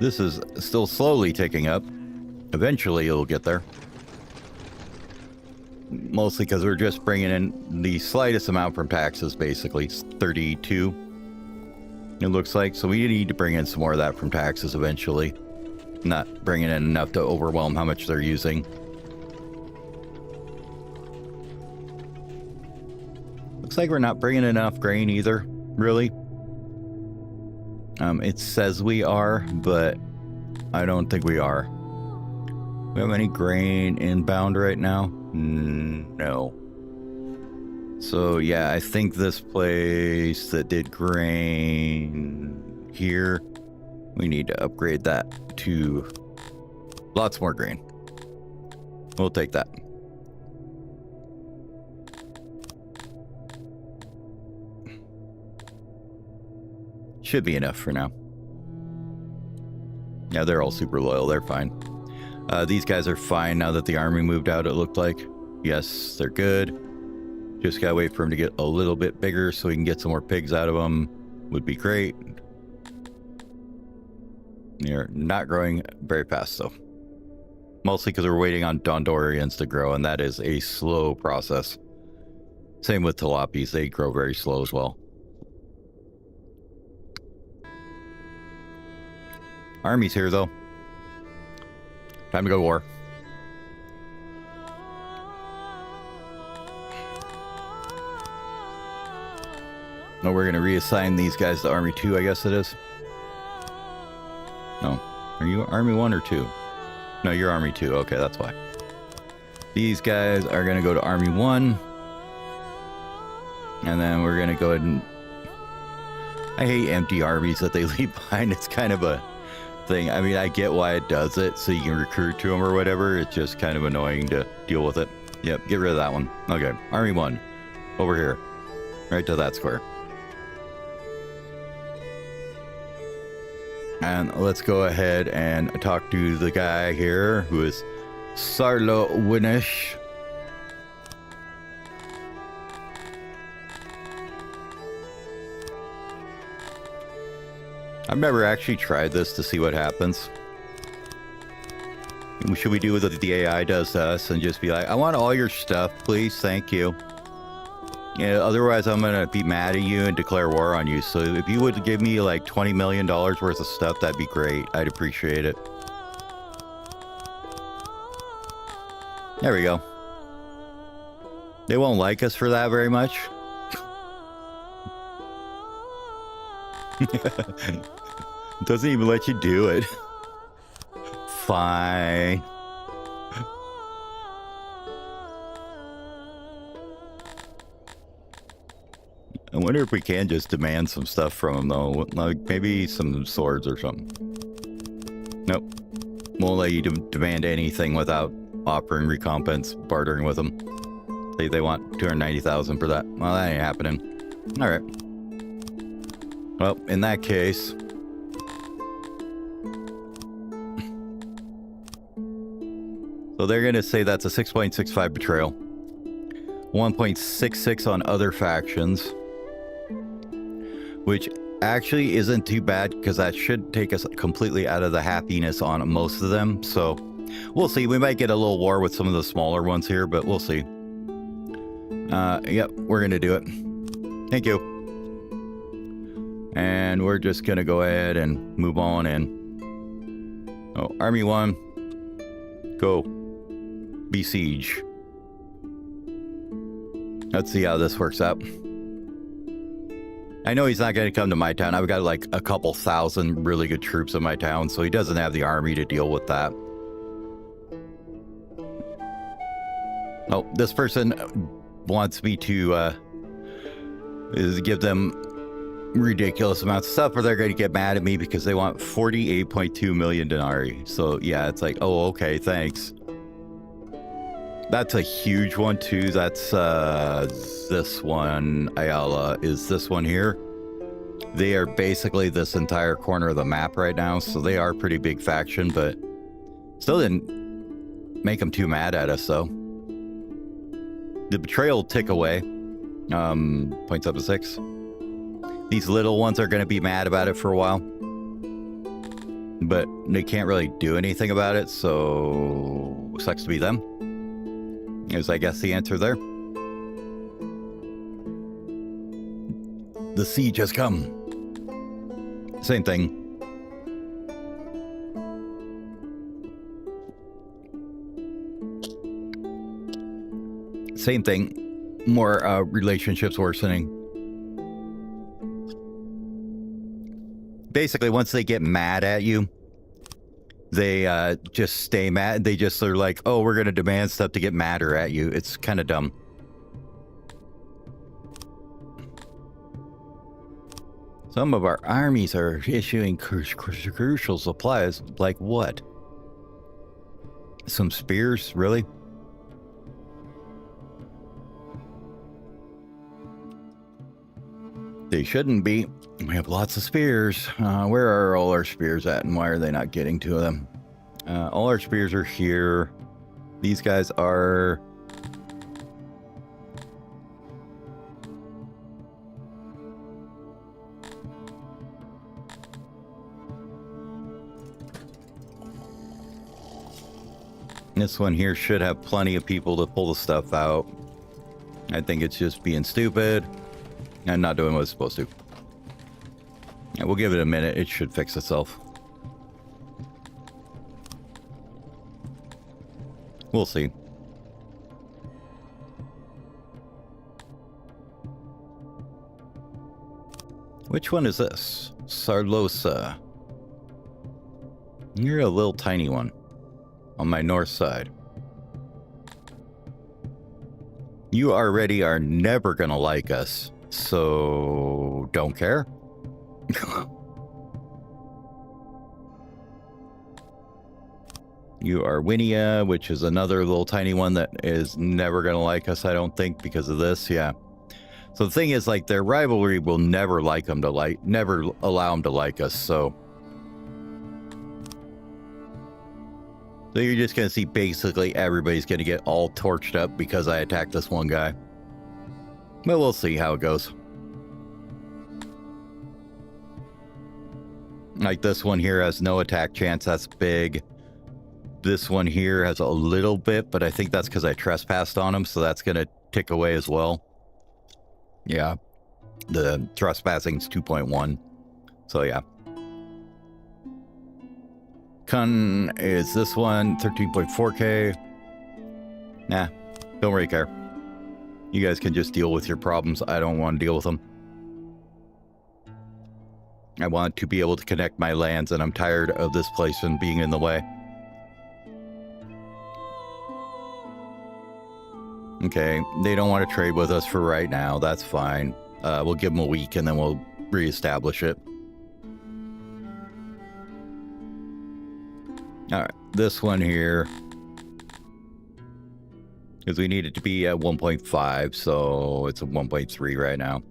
This is still slowly ticking up. Eventually it'll get there. Mostly because we're just bringing in the slightest amount from taxes, basically. It's 32, it looks like. So we need to bring in some more of that from taxes eventually. Not bringing in enough to overwhelm how much they're using. Looks like we're not bringing enough grain either, really. It says we are, but I don't think we are. We have any grain inbound right now? No. So yeah, I think this place that did grain here, we need to upgrade that to lots more grain. We'll take that. Should be enough for now. Yeah, they're all super loyal. They're fine. These guys are fine now that the army moved out, it looked like. Yes, they're good. Just gotta wait for them to get a little bit bigger so we can get some more pigs out of them. Would be great. They're not growing very fast, though. Mostly because we're waiting on dondorians to grow, and that is a slow process. Same with tilapies. They grow very slow as well. Army's here, though. Time to go to war. No, we're going to reassign these guys to Army 2, I guess it is. No. Are you Army 1 or 2? No, you're Army 2. Okay, that's why. These guys are going to go to Army 1. And then we're going to go ahead and... I hate empty armies that they leave behind. It's kind of a thing. I mean, I get why it does it, so you can recruit to them or whatever. It's just kind of annoying to deal with it. Yep, get rid of that one. Okay, Army 1. Over here. Right to that square. And let's go ahead and talk to the guy here, who is Sarlo Winish. I've never actually tried this to see what happens. Should we do what the AI does to us and just be like, I want all your stuff, please, thank you. Yeah, otherwise I'm gonna be mad at you and declare war on you. So if you would give me like $20 million worth of stuff, that'd be great. I'd appreciate it. There we go. They won't like us for that very much. Doesn't even let you do it. Fine. I wonder if we can just demand some stuff from them, though. Like maybe some swords or something. Nope. Won't let you demand anything without offering recompense, bartering with them. They want 290,000 for that. Well, that ain't happening. All right. Well, in that case... So they're going to say that's a 6.65 betrayal. 1.66 on other factions. Which actually isn't too bad, because that should take us completely out of the happiness on most of them. So we'll see. We might get a little war with some of the smaller ones here, but we'll see. Yep, we're going to do it. Thank you. And we're just going to go ahead and move on in. Oh, Army 1. Go. Besiege. Let's see how this works out. I know he's not going to come to my town. I've got like a couple thousand really good troops in my town, so he doesn't have the army to deal with that. Oh, this person wants me to give them ridiculous amounts of stuff, or they're going to get mad at me because they want 48.2 million denarii. So yeah, it's like, oh, okay, thanks. That's a huge one too. That's this one, Ayala, is this one here. They are basically this entire corner of the map right now, so they are a pretty big faction, but still didn't make them too mad at us, though. The betrayal will tick away. 0.76. These little ones are going to be mad about it for a while, but they can't really do anything about it, so sucks to be them. Is, I guess, the answer there. The siege has come. Same thing. Same thing. More relationships worsening. Basically, once they get mad at you, they just stay mad. They just are like, oh, we're going to demand stuff to get madder at you. It's kind of dumb. Some of our armies are issuing crucial supplies. Like what? Some spears? Really? They shouldn't be. We have lots of spears. Where are all our spears at, and why are they not getting to them? All our spears are here. These guys are... This one here should have plenty of people to pull the stuff out. I think it's just being stupid and not doing what it's supposed to. Yeah, we'll give it a minute. It should fix itself. We'll see. Which one is this? Sarlosa. You're a little tiny one. On my north side. You already are never gonna like us, so don't care. You are Winia, which is another little tiny one that is never gonna like us, I don't think, because of this. Yeah. So the thing is, like, their rivalry will never like them to like, never allow them to like us. So you're just going to see basically everybody's going to get all torched up because I attacked this one guy. But we'll see how it goes. Like this one here has no attack chance. That's big. This one here has a little bit, but I think that's because I trespassed on him. So that's going to tick away as well. Yeah. The trespassing is 2.1. So yeah. Kun is this one, 13.4k. Nah, don't really care. You guys can just deal with your problems. I don't want to deal with them. I want to be able to connect my lands, and I'm tired of this place and being in the way. Okay, they don't want to trade with us for right now. That's fine. We'll give them a week, and then we'll reestablish it. All right, this one here, because we need it to be at 1.5, so it's at 1.3 right now.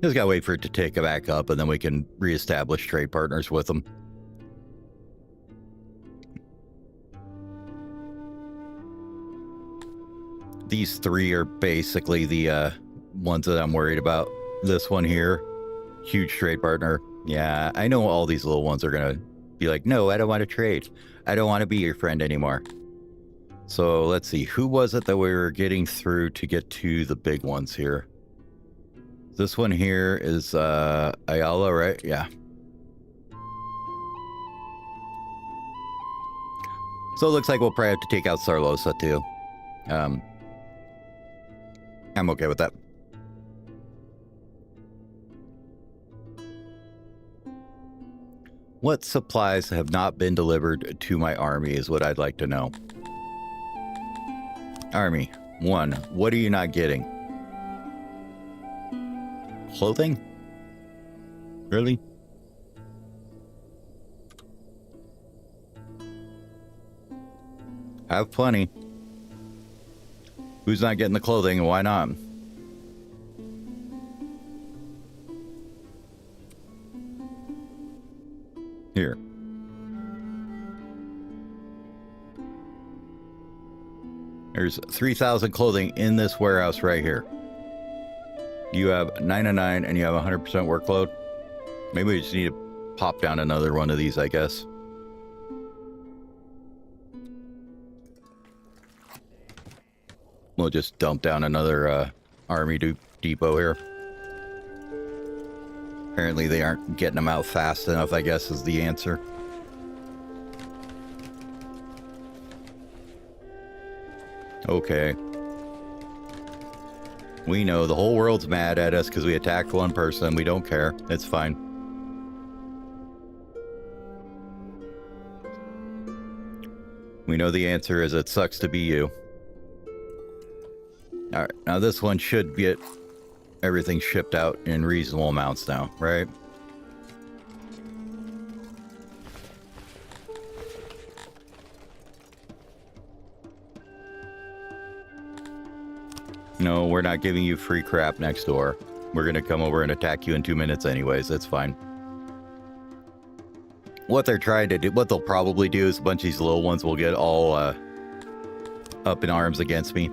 Just gotta wait for it to take it back up, and then we can reestablish trade partners with them. These three are basically the ones that I'm worried about. This one here, huge trade partner. Yeah, I know all these little ones are gonna be like, no, I don't want to trade. I don't want to be your friend anymore. So let's see, who was it that we were getting through to get to the big ones here? This one here is Ayala, right? Yeah. So it looks like we'll probably have to take out Sarlosa too. I'm okay with that. What supplies have not been delivered to my army is what I'd like to know. Army. One, what are you not getting? Clothing? Really? I have plenty. Who's not getting the clothing and why not? Here. There's 3,000 clothing in this warehouse right here. You have 909 and you have 100% workload. Maybe we just need to pop down another one of these, I guess. We'll just dump down another army depot here. Apparently they aren't getting them out fast enough, I guess, is the answer. Okay. We know the whole world's mad at us because we attacked one person. We don't care. It's fine. We know the answer is it sucks to be you. All right, now this one should get everything shipped out in reasonable amounts now, right? No, we're not giving you free crap next door. We're gonna come over and attack you in 2 minutes anyways. That's fine. What they're trying to do, what they'll probably do is a bunch of these little ones will get all up in arms against me.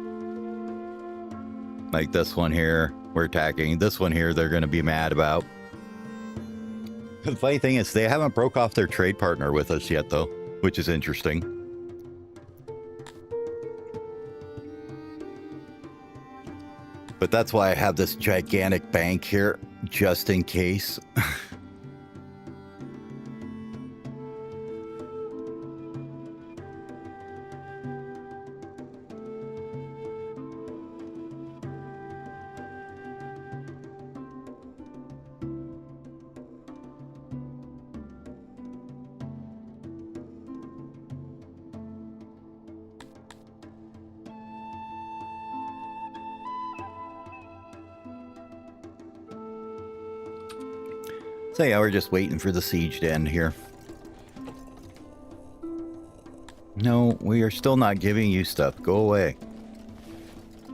Like this one here, we're attacking. This one here, they're gonna be mad about. The funny thing is, they haven't broke off their trade partner with us yet, though, which is interesting. But that's why I have this gigantic bank here, just in case. So yeah, we're just waiting for the siege to end here. No, we are still not giving you stuff. Go away.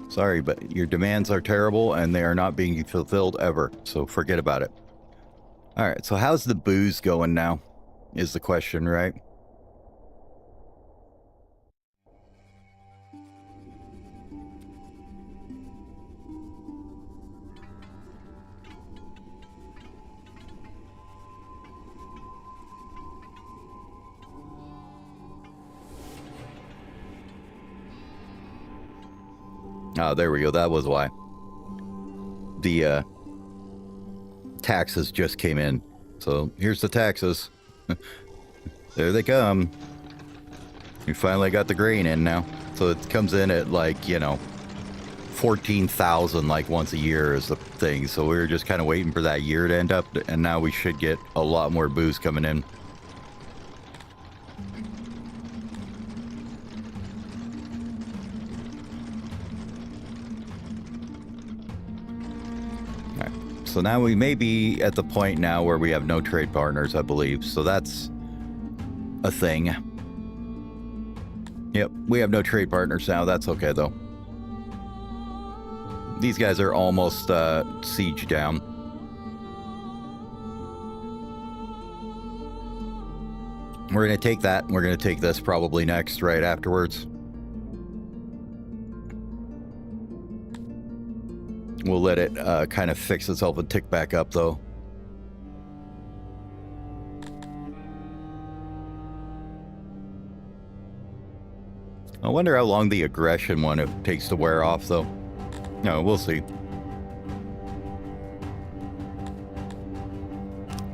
Sorry, but your demands are terrible and they are not being fulfilled ever. So forget about it. All right, so how's the booze going now? Is the question, right? Oh, there we go. That was why. The taxes just came in. So here's the taxes. There they come. We finally got the grain in now. So it comes in at like, you know, 14,000 like once a year is the thing. So we were just kind of waiting for that year to end up. And now we should get a lot more booze coming in. So now we may be at the point now where we have no trade partners, I believe. So that's a thing. Yep, we have no trade partners now. That's okay, though. These guys are almost siege down. We're going to take that. We're going to take this probably next, right afterwards. We'll let it kind of fix itself and tick back up, though. I wonder how long the aggression one it takes to wear off, though. No, we'll see.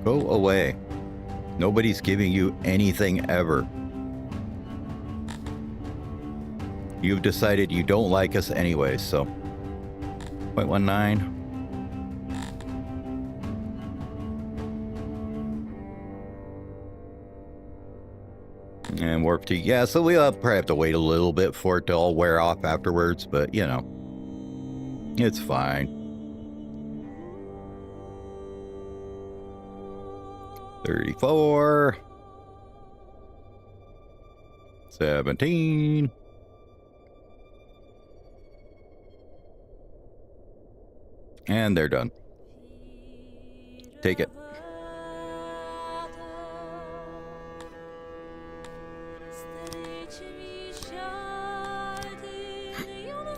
Go away. Nobody's giving you anything ever. You've decided you don't like us anyway, so... 0.19. And warp tea. Yeah, so we'll probably have to wait a little bit for it to all wear off afterwards, but you know, it's fine. 34. 17. And they're done. Take it.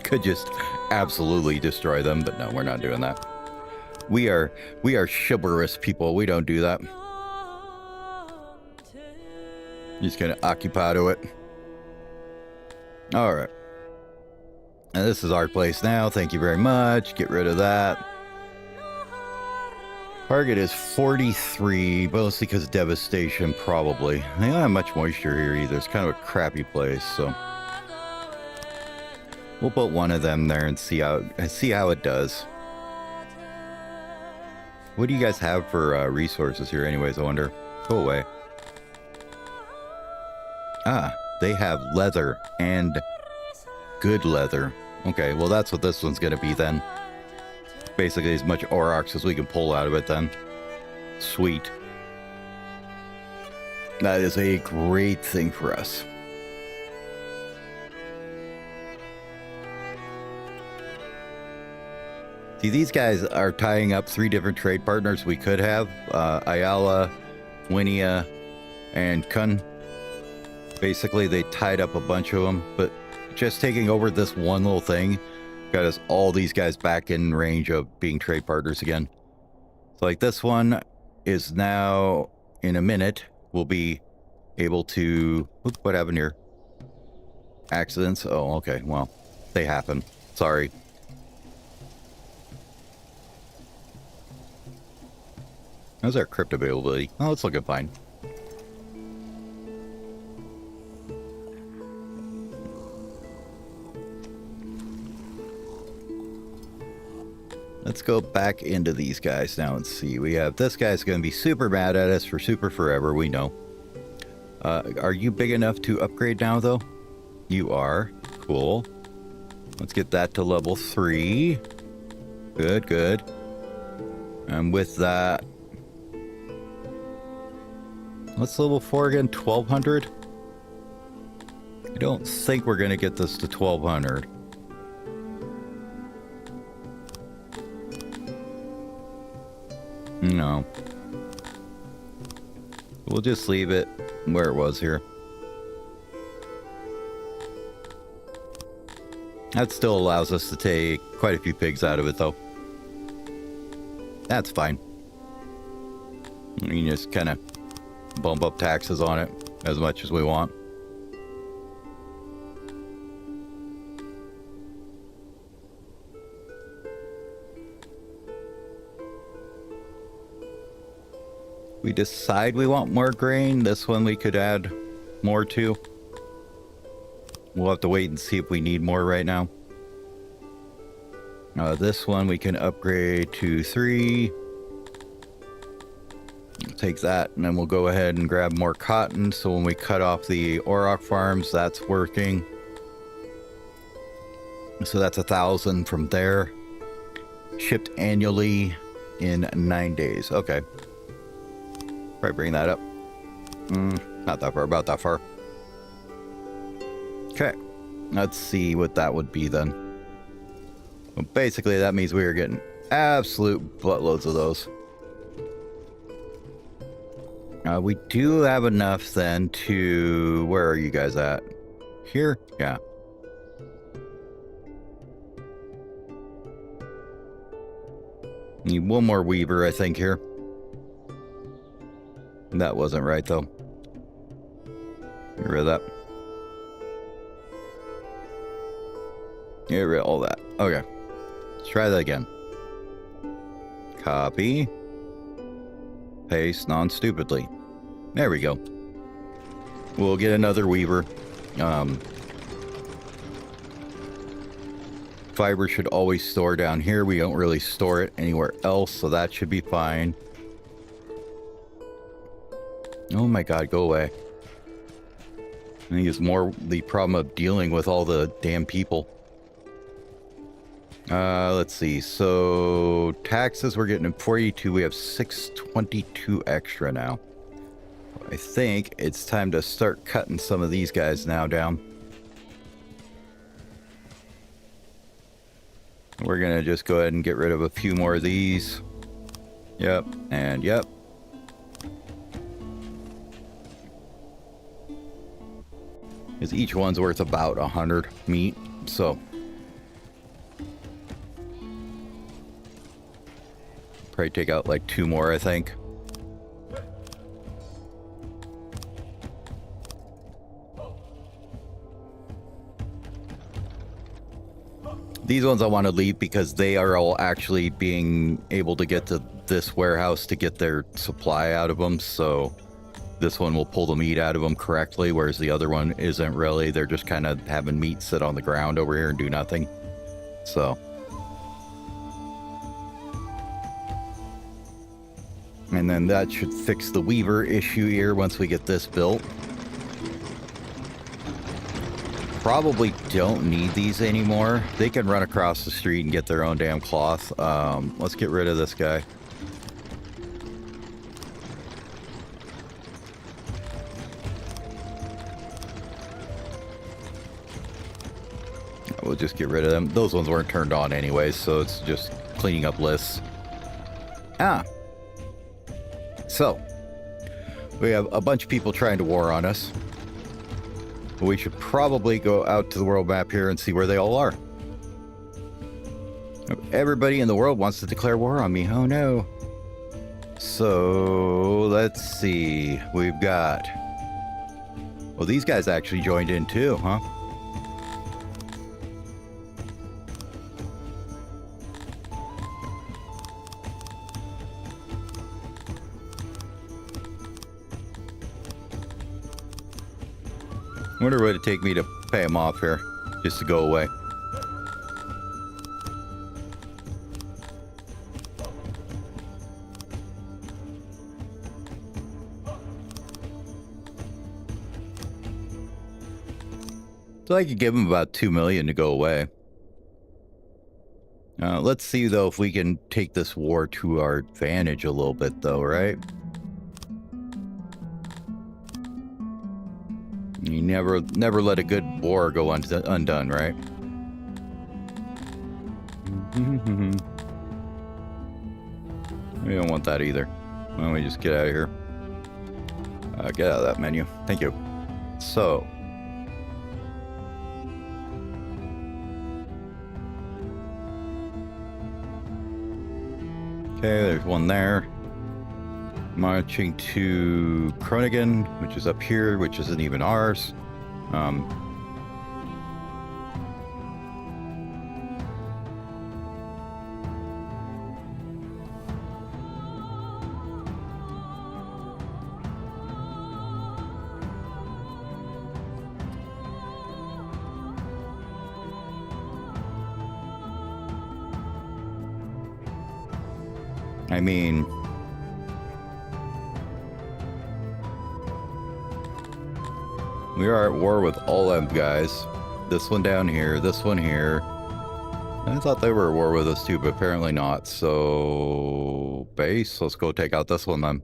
Could just absolutely destroy them, but no, we're not doing that. We are chivalrous people. We don't do that. Just gonna occupy to it. All right. And this is our place now. Thank you very much. Get rid of that. Target is 43, mostly because devastation, probably. They don't have much moisture here either. It's kind of a crappy place, so we'll put one of them there and see how it does. What do you guys have for resources here, anyways? I wonder. Go away. Ah, they have leather and good leather. Okay, well that's what this one's gonna be then. Basically as much Aurochs as we can pull out of it then. Sweet. That is a great thing for us. See, these guys are tying up 3 different trade partners we could have. Ayala, Winia, and Kun. Basically, they tied up a bunch of them, but just taking over this one little thing got us all these guys back in range of being trade partners again. So like this one is now, in a minute, we'll be able to... Oops, what happened here? Accidents? Oh, okay, well, they happen. Sorry. How's our crypt availability? Oh, it's looking fine. Let's go back into these guys now and see. We have this guy's going to be super mad at us for super forever, we know. Are you big enough to upgrade now, though? You are. Cool. Let's get that to level 3. Good, good. And with that... What's level 4 again? 1200? I don't think we're going to get this to 1200. No. We'll just leave it where it was here. That still allows us to take quite a few pigs out of it, though. That's fine. We can just kind of bump up taxes on it as much as we want. We decide we want more grain. This one we could add more to. We'll have to wait and see if we need more right now. This one we can upgrade to 3. Take that, and then we'll go ahead and grab more cotton. So when we cut off the Auroch farms, that's working. So that's 1,000 from there. Shipped annually in 9 days. Okay. Probably bring that up. Not that far, about that far. Okay. Let's see what that would be then. Well, basically, that means we are getting absolute buttloads of those. We do have enough then to... Where are you guys at? Here? Yeah. Need one more weaver, I think, here. That wasn't right, though. Get rid of that. Get rid of all that. Okay. Let's try that again. Copy. Paste non-stupidly. There we go. We'll get another weaver. Fiber should always store down here. We don't really store it anywhere else, so that should be fine. Oh my god, go away. I think it's more the problem of dealing with all the damn people. Let's see. So taxes, we're getting 42. We have 622 extra now. I think it's time to start cutting some of these guys now down. We're going to just go ahead and get rid of a few more of these. Yep, and yep. Because each one's worth about 100 meat, so... probably take out like 2 more, I think. These ones I want to leave because they are all actually being able to get to this warehouse to get their supply out of them. So this one will pull the meat out of them correctly, whereas the other one isn't really. They're just kind of having meat sit on the ground over here and do nothing. So. And then that should fix the weaver issue here once we get this built. Probably don't need these anymore. They can run across the street and get their own damn cloth. Let's get rid of this guy. We'll just get rid of them. Those ones weren't turned on anyway, so it's just cleaning up lists. So, we have a bunch of people trying to war on us. We should probably go out to the world map here and see where they all are. Everybody in the world wants to declare war on me. Oh no. So, let's see. We've got... well, these guys actually joined in too, huh? I wonder what it'd take me to pay him off here, just to go away. So I could give him about 2 million to go away. Let's see, though, if we can take this war to our advantage a little bit, though, right? You never let a good war go undone, right? We don't want that either. Why don't we just get out of here? Get out of that menu. Thank you. So. Okay, there's one there. Marching to Groningen, which is up here, which isn't even ours. I mean... we are at war with all them guys. This one down here, this one here. I thought they were at war with us too, but apparently not. So, base, let's go take out this one then.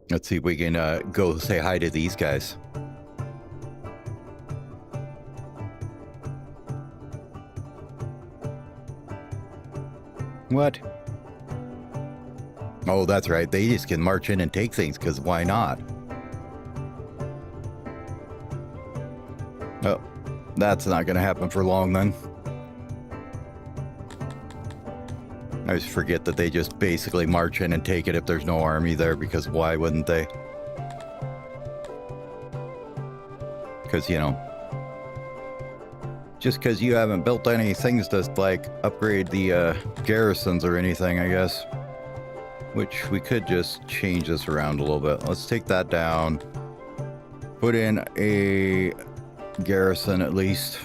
Let's see if we can go say hi to these guys. What? Oh, that's right. They just can march in and take things, because why not? Oh, that's not going to happen for long then. I just forget that they just basically march in and take it if there's no army there, because why wouldn't they? Because, you know, just because you haven't built any things to, like, upgrade the garrisons or anything, I guess. Which we could just change this around a little bit. Let's take that down. Put in a garrison at least.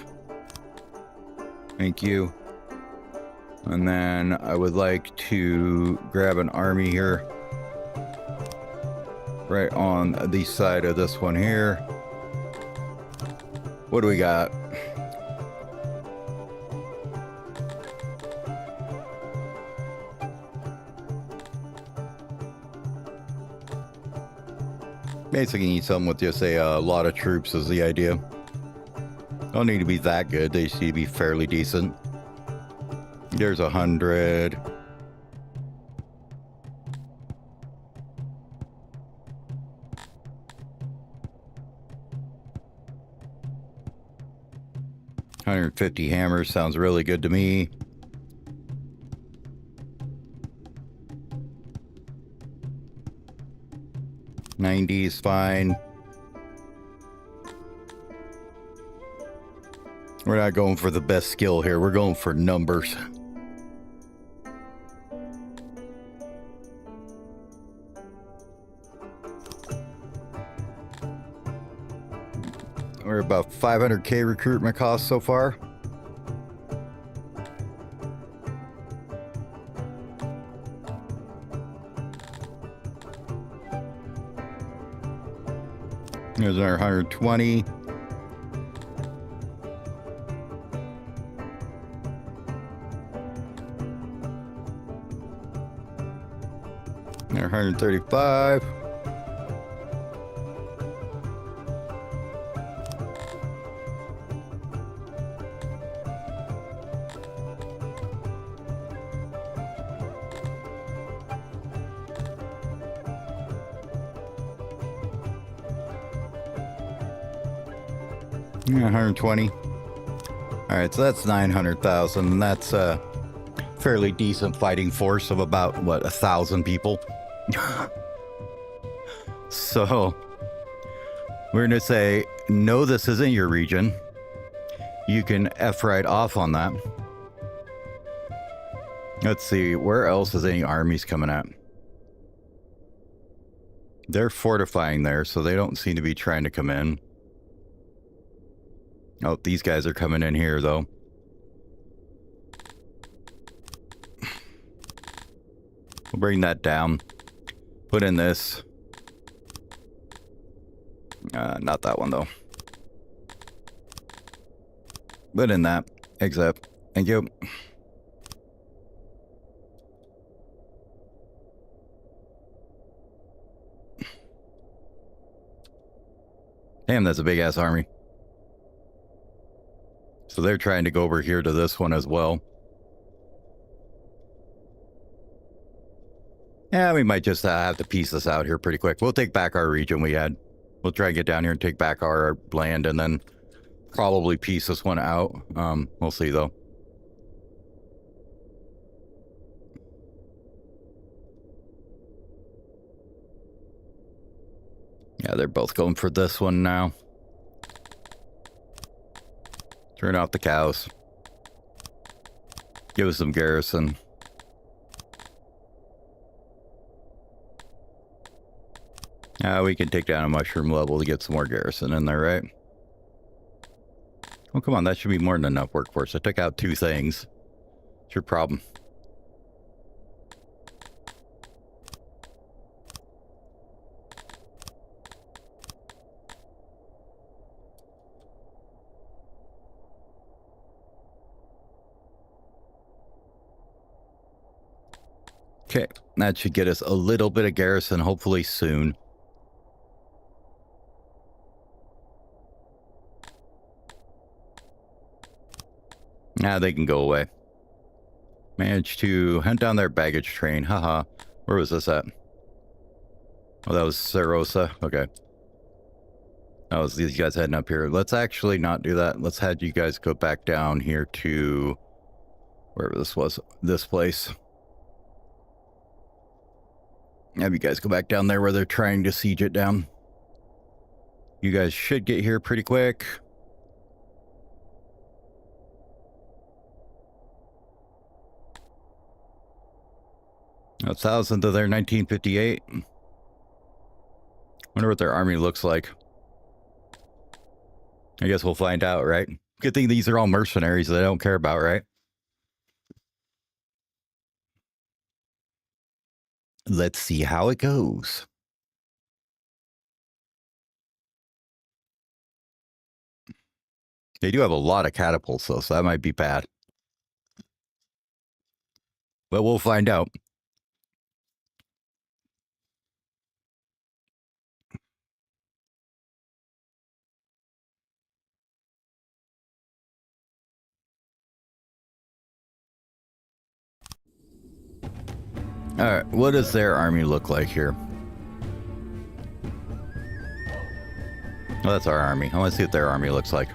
Thank you. And then I would like to grab an army here. Right on the side of this one here. What do we got? Basically, you need something with just a lot of troops is the idea. Don't need to be that good. They just need to be fairly decent. There's 100. $150 hammers sounds really good to me. $90 is fine. We're not going for the best skill here. We're going for numbers. We're about 500K recruitment costs so far. There's our 120. Our 135. Yeah, 120. All right, so that's 900,000, and that's a fairly decent fighting force of about, what, 1,000 people. So we're gonna say, no, this isn't your region. You can F right off on that. Let's see, where else is any armies coming at? They're fortifying there, so they don't seem to be trying to come in. Oh, these guys are coming in here, though. We'll bring that down. Put in this. Not that one, though. Put in that. Except, thank you. Damn, that's a big-ass army. So they're trying to go over here to this one as well. Yeah, we might just have to piece this out here pretty quick. We'll take back our region we had. We'll try and get down here and take back our land and then probably piece this one out. We'll see, though. Yeah, they're both going for this one now. Turn out the cows. Give us some garrison. We can take down a mushroom level to get some more garrison in there, right? Oh, come on, that should be more than enough workforce. I took out 2 things. It's your problem. Okay, that should get us a little bit of garrison, hopefully soon. They can go away. Managed to hunt down their baggage train. Haha. Where was this at? Oh, that was Sarosa. Okay. That was these guys heading up here. Let's actually not do that. Let's have you guys go back down here to wherever this was. This place. Have you guys go back down there where they're trying to siege it down. You guys should get here pretty quick. A 1,000 to their 1958. Wonder what their army looks like. I guess we'll find out, right? Good thing these are all mercenaries that I don't care about, right? Let's see how it goes. They do have a lot of catapults, though, so that might be bad. But we'll find out. All right, what does their army look like here? Well, that's our army. I want to see what their army looks like.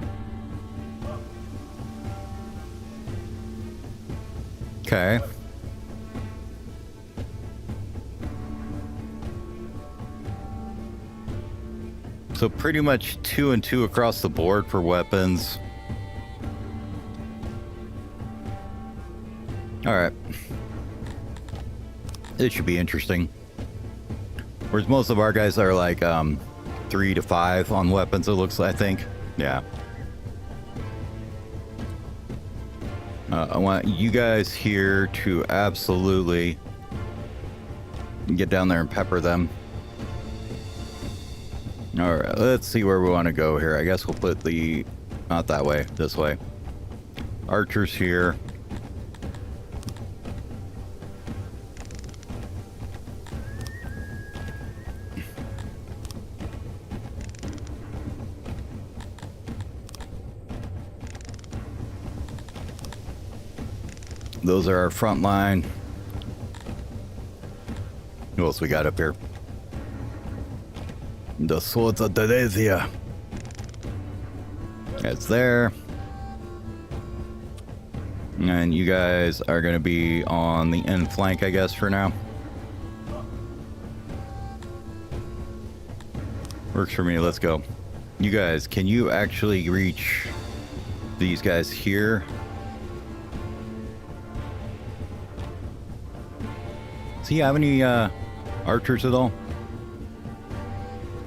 Okay. So pretty much 2 and 2 across the board for weapons. All right. It should be interesting. Whereas most of our guys are like 3 to 5 on weapons, it looks like, I think. Yeah. I want you guys here to absolutely get down there and pepper them. All right, let's see where we want to go here. I guess we'll put the, not that way, this way. Archers here. Those are our front line. Who else we got up here? The swords of Deresia. It's there. And you guys are going to be on the end flank, I guess, for now. Works for me. Let's go. You guys, can you actually reach these guys here? Does he have any archers at all?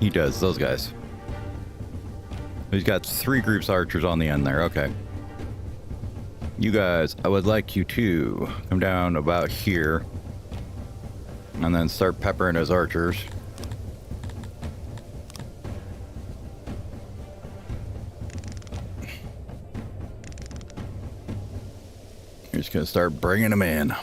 He does, those guys. He's got 3 groups of archers on the end there. Okay. You guys, I would like you to come down about here and then start peppering his archers. You're just gonna start bringing them in.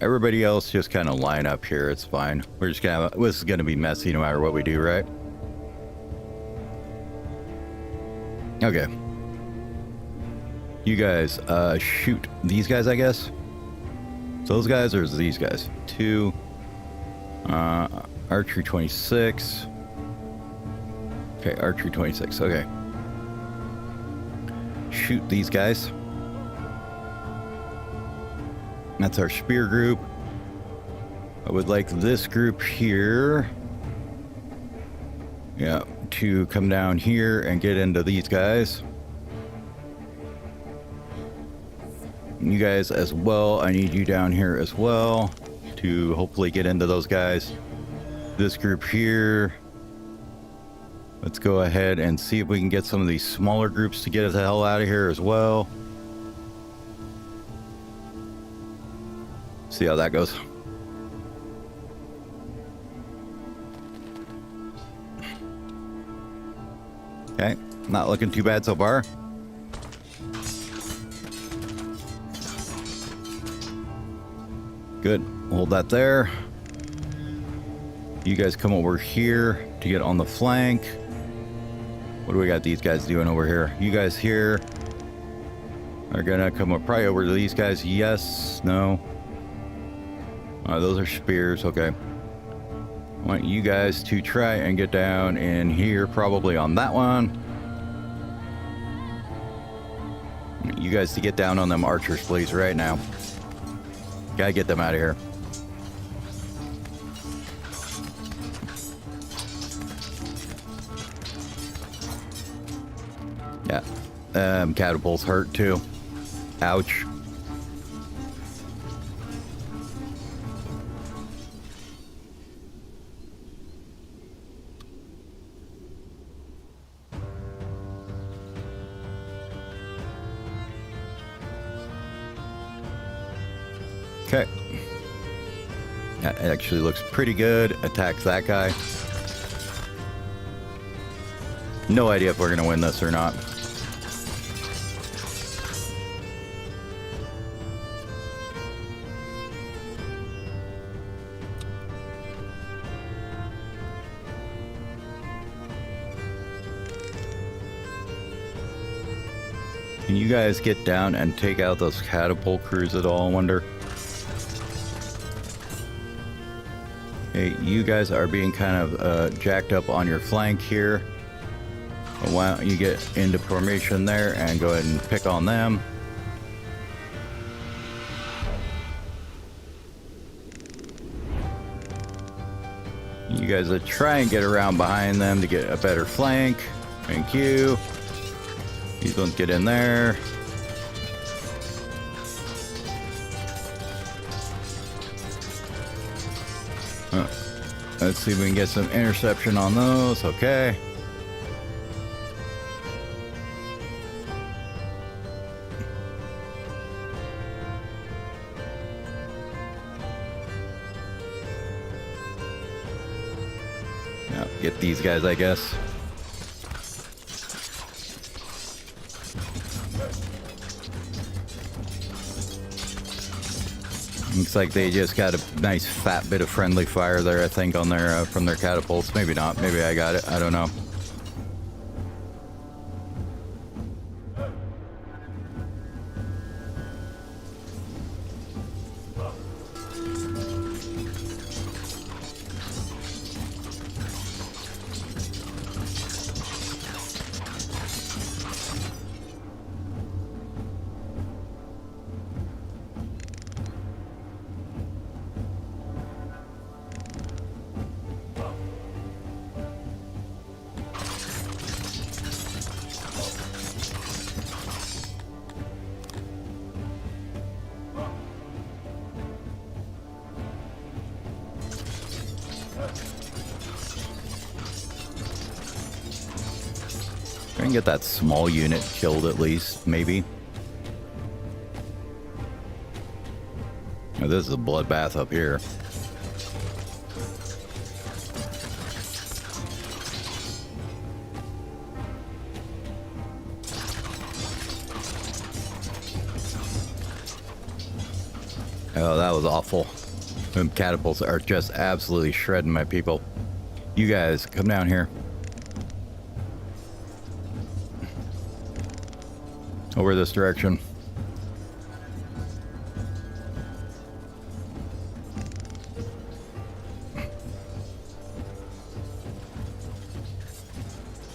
Everybody else just kind of line up here. It's fine. We're just gonna have, this is gonna be messy no matter what we do, right? Okay. You guys, shoot these guys, I guess. So those guys or these guys? 2. Archery 26. Okay, archery 26. Okay. Shoot these guys. That's our spear group. I would like this group here, yeah, to come down here and get into these guys. You guys as well, I need you down here as well to hopefully get into those guys. This group here, let's go ahead and see if we can get some of these smaller groups to get us the hell out of here as well. See how that goes. Okay, not looking too bad so far. Good, hold that there. You guys come over here to get on the flank. What do we got these guys doing over here? You guys here are gonna come up probably over to these guys. Yes, no. Those are spears, okay. I want you guys to try and get down in here, probably on that one. You guys to get down on them archers, please, right now. Gotta get them out of here. Yeah, catapults hurt too. Ouch. Okay. That actually looks pretty good. Attacks that guy. No idea if we're going to win this or not. Can you guys get down and take out those catapult crews at all, I wonder? Hey, you guys are being kind of jacked up on your flank here. Why don't you get into formation there and go ahead and pick on them. You guys try and get around behind them to get a better flank. Thank you. These ones get in there. Let's see if we can get some interception on those. Okay. Now get these guys, I guess. Looks like they just got a nice fat bit of friendly fire there, I think, on their from their catapults. Maybe not. Maybe I got it. I don't know. Try and get that small unit killed at least, maybe. Oh, this is a bloodbath up here. Oh, that was awful. Them catapults are just absolutely shredding my people. You guys, come down here. Over this direction.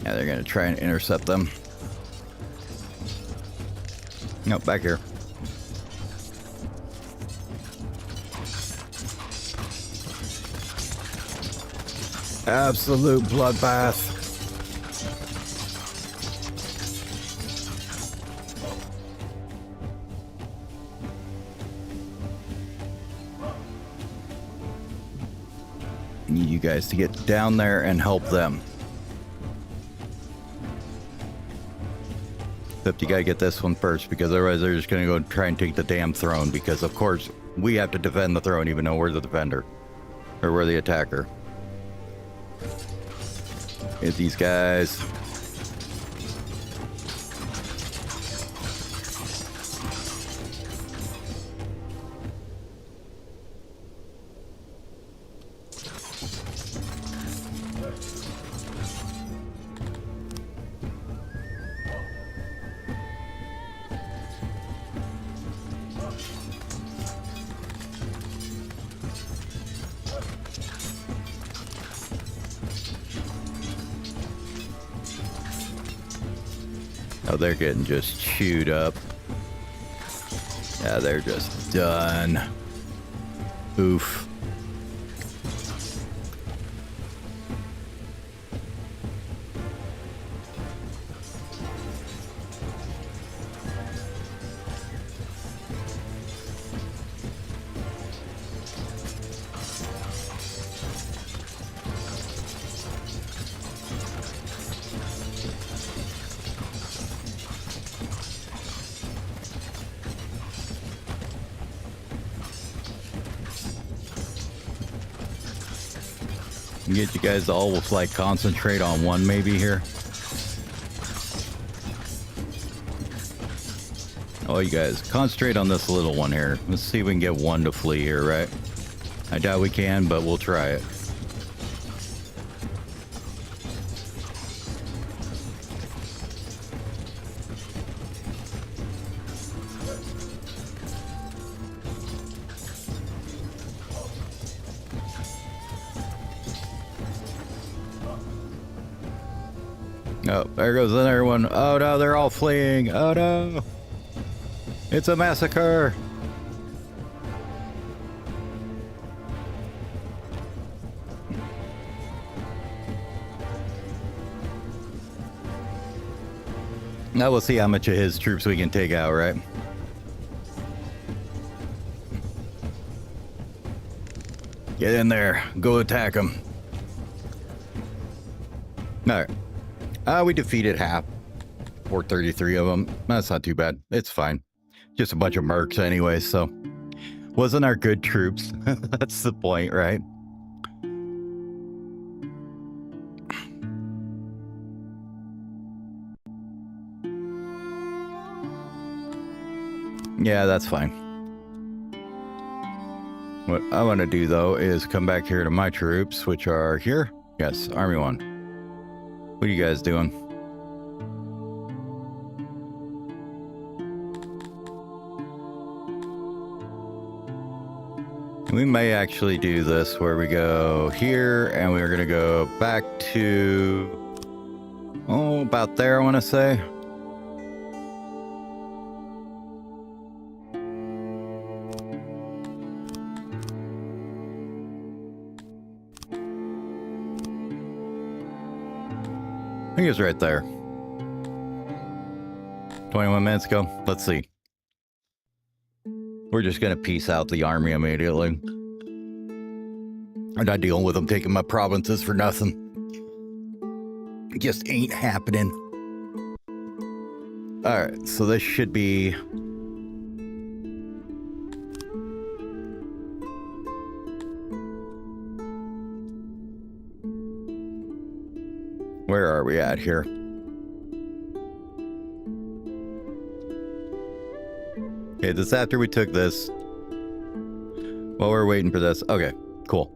Yeah, they're gonna try and intercept them. Nope, back here. Absolute bloodbath. Need you guys to get down there and help them. Except you gotta get this one first, because otherwise they're just gonna go try and take the damn throne, because of course we have to defend the throne even though we're the defender. Or we're the attacker. Hit these guys. Oh, they're getting just chewed up. Yeah, they're just done. Oof. Get you guys to all like concentrate on one maybe here. Oh, you guys, concentrate on this little one here. Let's see if we can get one to flee here, right? I doubt we can, but we'll try it. Oh, there goes another one. Oh no, they're all fleeing. Oh no. It's a massacre. Now we'll see how much of his troops we can take out, right? Get in there. Go attack him. All right. We defeated half. 433 of them. That's not too bad. It's fine. Just a bunch of mercs anyway, so. Wasn't our good troops. That's the point, right? Yeah, that's fine. What I want to do, though, is come back here to my troops, which are here. Yes, Army 1. What are you guys doing? We may actually do this where we go here, and we're going to go back to... Oh, about there, I want to say. I think it's right there. 21 minutes ago. Let's see. We're just going to peace out the army immediately. I'm not dealing with them taking my provinces for nothing. It just ain't happening. Alright, so this should be... Where are we at here? Okay, this after we took this. While we're waiting for this. Okay, cool.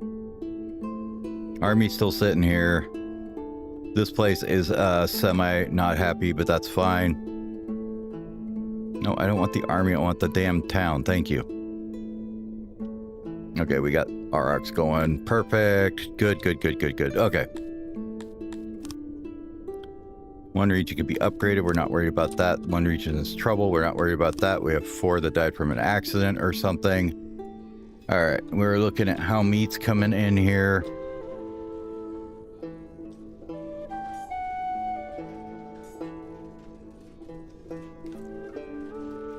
Army's still sitting here. This place is semi not happy, but that's fine. No, I don't want the army. I want the damn town. Thank you. Okay, we got RX going. Perfect. Good, good, good, good, good. Okay. One region can be upgraded. We're not worried about that. One region is trouble. We're not worried about that. We have 4 that died from an accident or something. All right. We're looking at how meat's coming in here.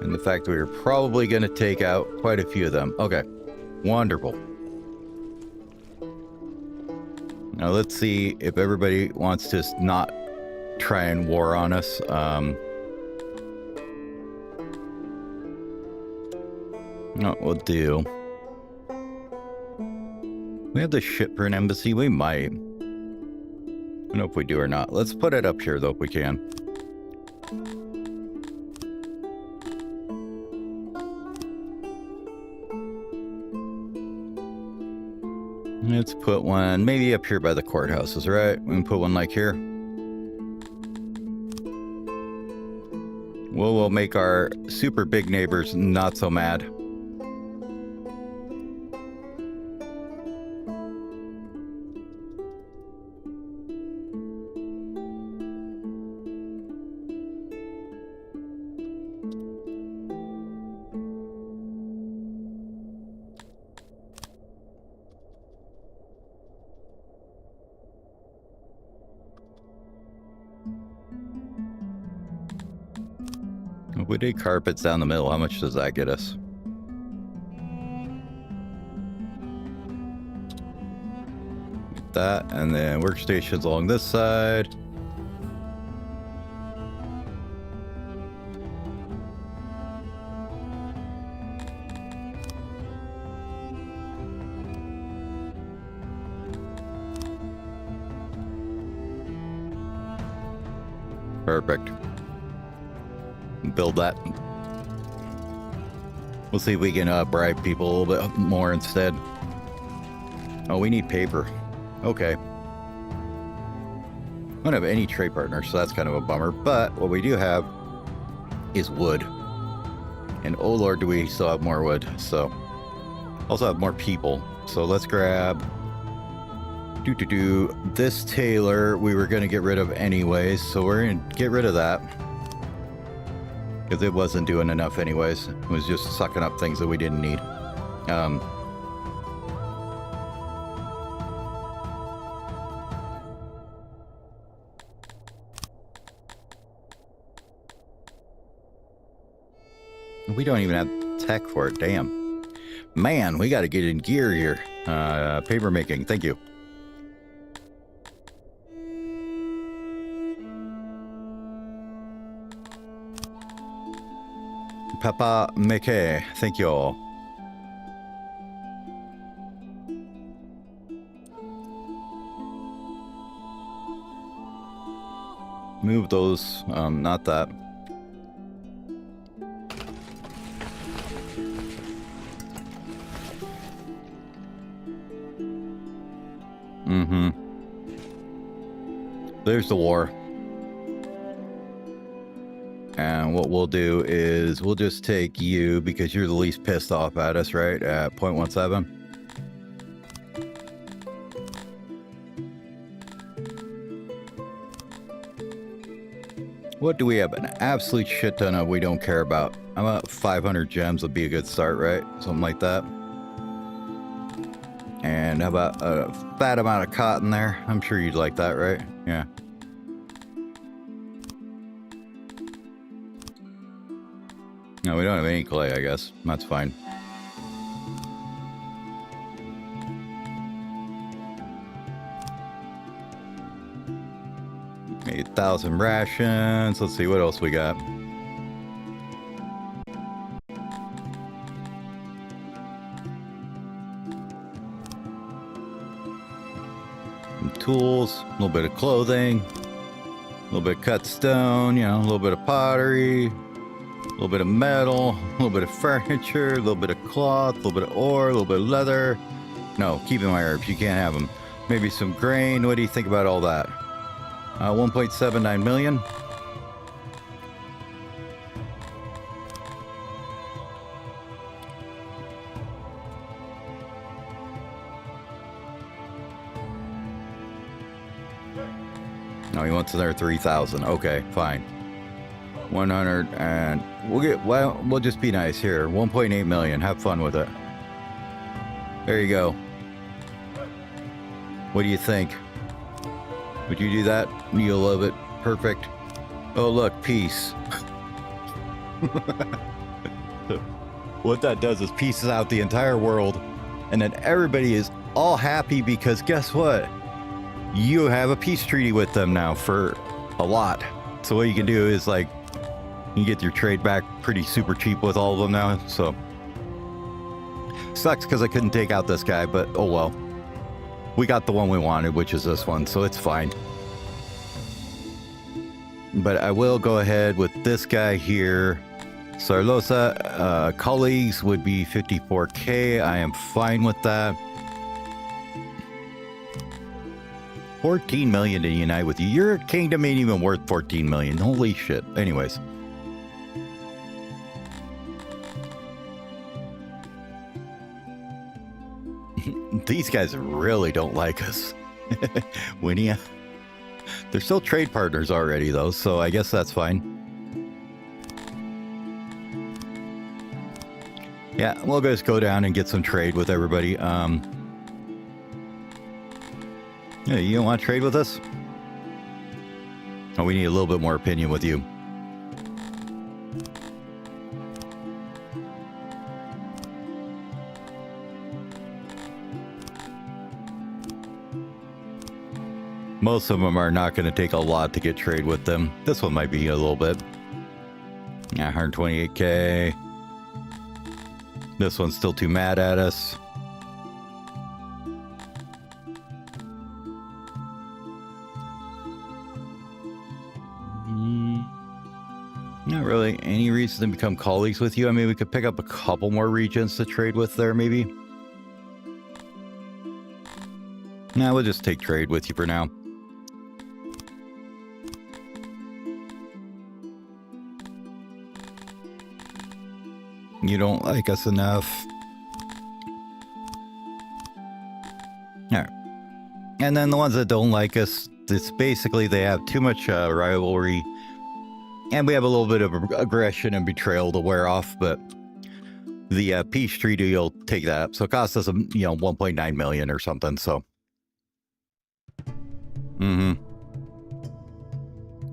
And the fact that we are probably going to take out quite a few of them. Okay. Wonderful. Now let's see if everybody wants to not try and war on us. What we'll do. We have the ship for an embassy. We might. I don't know if we do or not. Let's put it up here though if we can. Let's put one maybe up here by the courthouses, right? We can put one like here. We'll make our super big neighbors not so mad. If we did carpets down the middle, how much does that get us? That, and then workstations along this side. Perfect. Build that. We'll see if we can bribe people a little bit more instead. Oh, we need paper. Okay. I don't have any trade partners, so that's kind of a bummer. But what we do have is wood. And oh lord, do we still have more wood. So, also have more people. So let's grab... This tailor we were going to get rid of anyways. So we're going to get rid of that. Because it wasn't doing enough anyways. It was just sucking up things that we didn't need. We don't even have tech for it. Damn. Man, we got to get in gear here. Paper making. Thank you. Papa Meke. Thank you all. Move those. Not that. There's the war. And what we'll do is we'll just take you because you're the least pissed off at us, right? At 0.17. What do we have? An absolute shit ton of we don't care about. About 500 gems would be a good start, right? Something like that. And how about a fat amount of cotton there? I'm sure you'd like that, right? Yeah. No, we don't have any clay, I guess. That's fine. Maybe 1,000 rations. Let's see what else we got. Some tools, a little bit of clothing, a little bit of cut stone, you know, a little bit of pottery. A little bit of metal, a little bit of furniture, a little bit of cloth, a little bit of ore, a little bit of leather. No, keeping my herbs. You can't have them. Maybe some grain. What do you think about all that? 1.79 million. No, he wants another 3,000. Okay, fine. 100 and we'll just be nice here. 1.8 million. Have fun with it. There you go. What do you think? Would you do that? You'll love it. Perfect. Oh look, peace. What that does is pieces out the entire world, and then everybody is all happy because guess what? You have a peace treaty with them now for a lot. So what you can do is like you get your trade back pretty super cheap with all of them now, so sucks because I couldn't take out this guy, but oh well. We got the one we wanted, which is this one, so it's fine. But I will go ahead with this guy here. Sarlosa, colleagues would be 54k. I am fine with that. 14 million to unite with you. Your kingdom ain't even worth 14 million. Holy shit. Anyways. These guys really don't like us. Winnie. They're still trade partners already, though, so I guess that's fine. Yeah, we'll just go down and get some trade with everybody. Yeah, you don't want to trade with us? Oh, we need a little bit more opinion with you. Most of them are not going to take a lot to get trade with them. This one might be a little bit. Yeah, 128k. This one's still too mad at us. Not really. any reason to become colleagues with you? I mean, we could pick up a couple more regions to trade with there, maybe. Nah, we'll just take trade with you for now. You don't like us enough. Alright. And then the ones that don't like us, it's basically they have too much rivalry. And we have a little bit of aggression and betrayal to wear off, but the peace treaty will take that up. So it costs us, 1.9 million or something, so.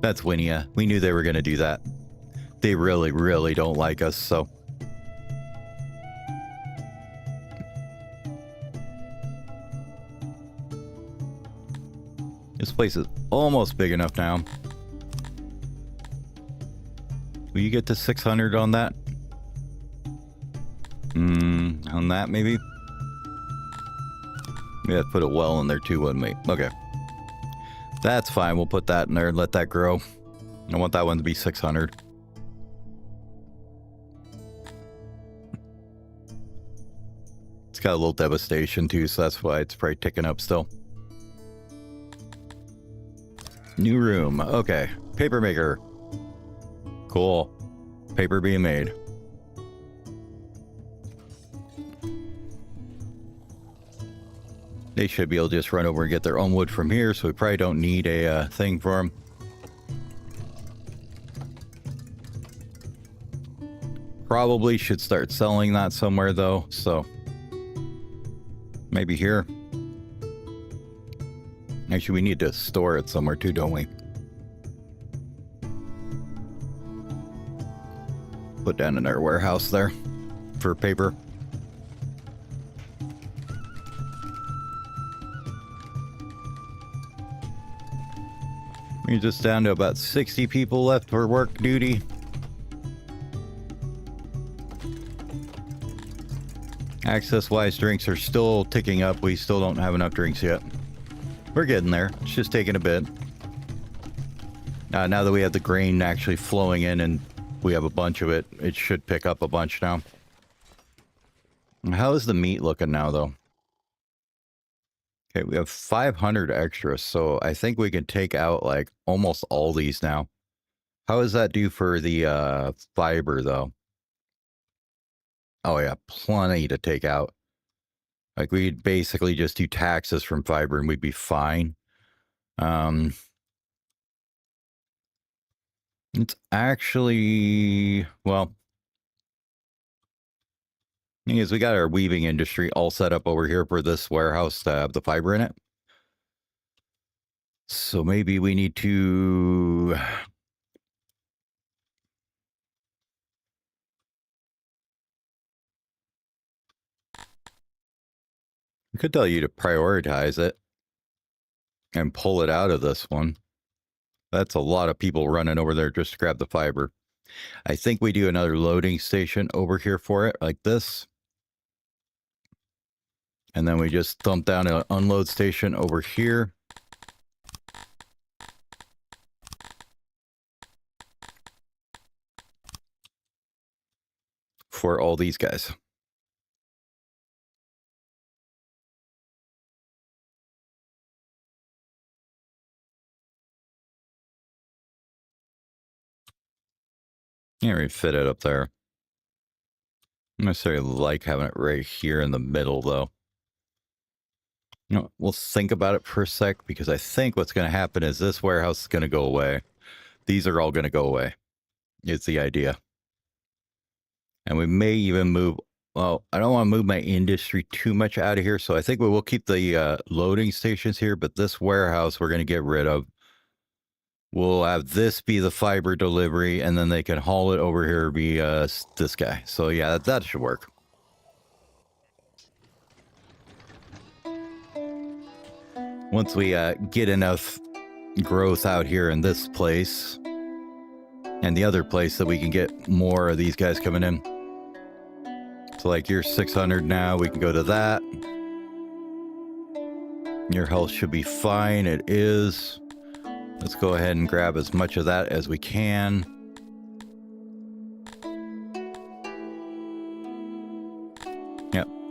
That's Winia. We knew they were going to do that. They really, really don't like us, so. This place is almost big enough now. Will you get to 600 on that? On that maybe? We have to put a well in there too, wouldn't we? Okay. That's fine. We'll put that in there and let that grow. I want that one to be 600. It's got a little devastation too, so that's why it's probably ticking up still. New room. Okay. Paper maker. Cool. Paper being made. They should be able to just run over and get their own wood from here, so we probably don't need a thing for them. Probably should start selling that somewhere though, so maybe here. Actually, we need to store it somewhere too, don't we? Put down in our warehouse there for paper. We're just down to about 60 people left for work duty. Access-wise, drinks are still ticking up. We still don't have enough drinks yet. We're getting there. It's just taking a bit. Now that we have the grain actually flowing in and we have a bunch of it, it should pick up a bunch now. How is the meat looking now, though? Okay, we have 500 extras, so I think we can take out, like, almost all these now. How does that do for the fiber, though? Oh, yeah, plenty to take out. Like, we'd basically just do taxes from fiber and we'd be fine. It's actually, well, thing is, we got our weaving industry all set up over here for this warehouse to have the fiber in it. So maybe we need to... I could tell you to prioritize it and pull it out of this one. That's a lot of people running over there just to grab the fiber. I think we do another loading station over here for it, like this. And then we just thump down an unload station over here. For all these guys. Yeah, we fit it up there. I don't necessarily like having it right here in the middle, though. You know, we'll think about it for a sec, because I think what's going to happen is this warehouse is going to go away. These are all going to go away. It's the idea. And we may even move... Well, I don't want to move my industry too much out of here, so I think we will keep the loading stations here, but this warehouse we're going to get rid of. We'll have this be the fiber delivery, and then they can haul it over here via this guy. So yeah, that should work. Once we get enough growth out here in this place, and the other place that we can get more of these guys coming in. So like you're 600 now, we can go to that. Your health should be fine, it is. Let's go ahead and grab as much of that as we can.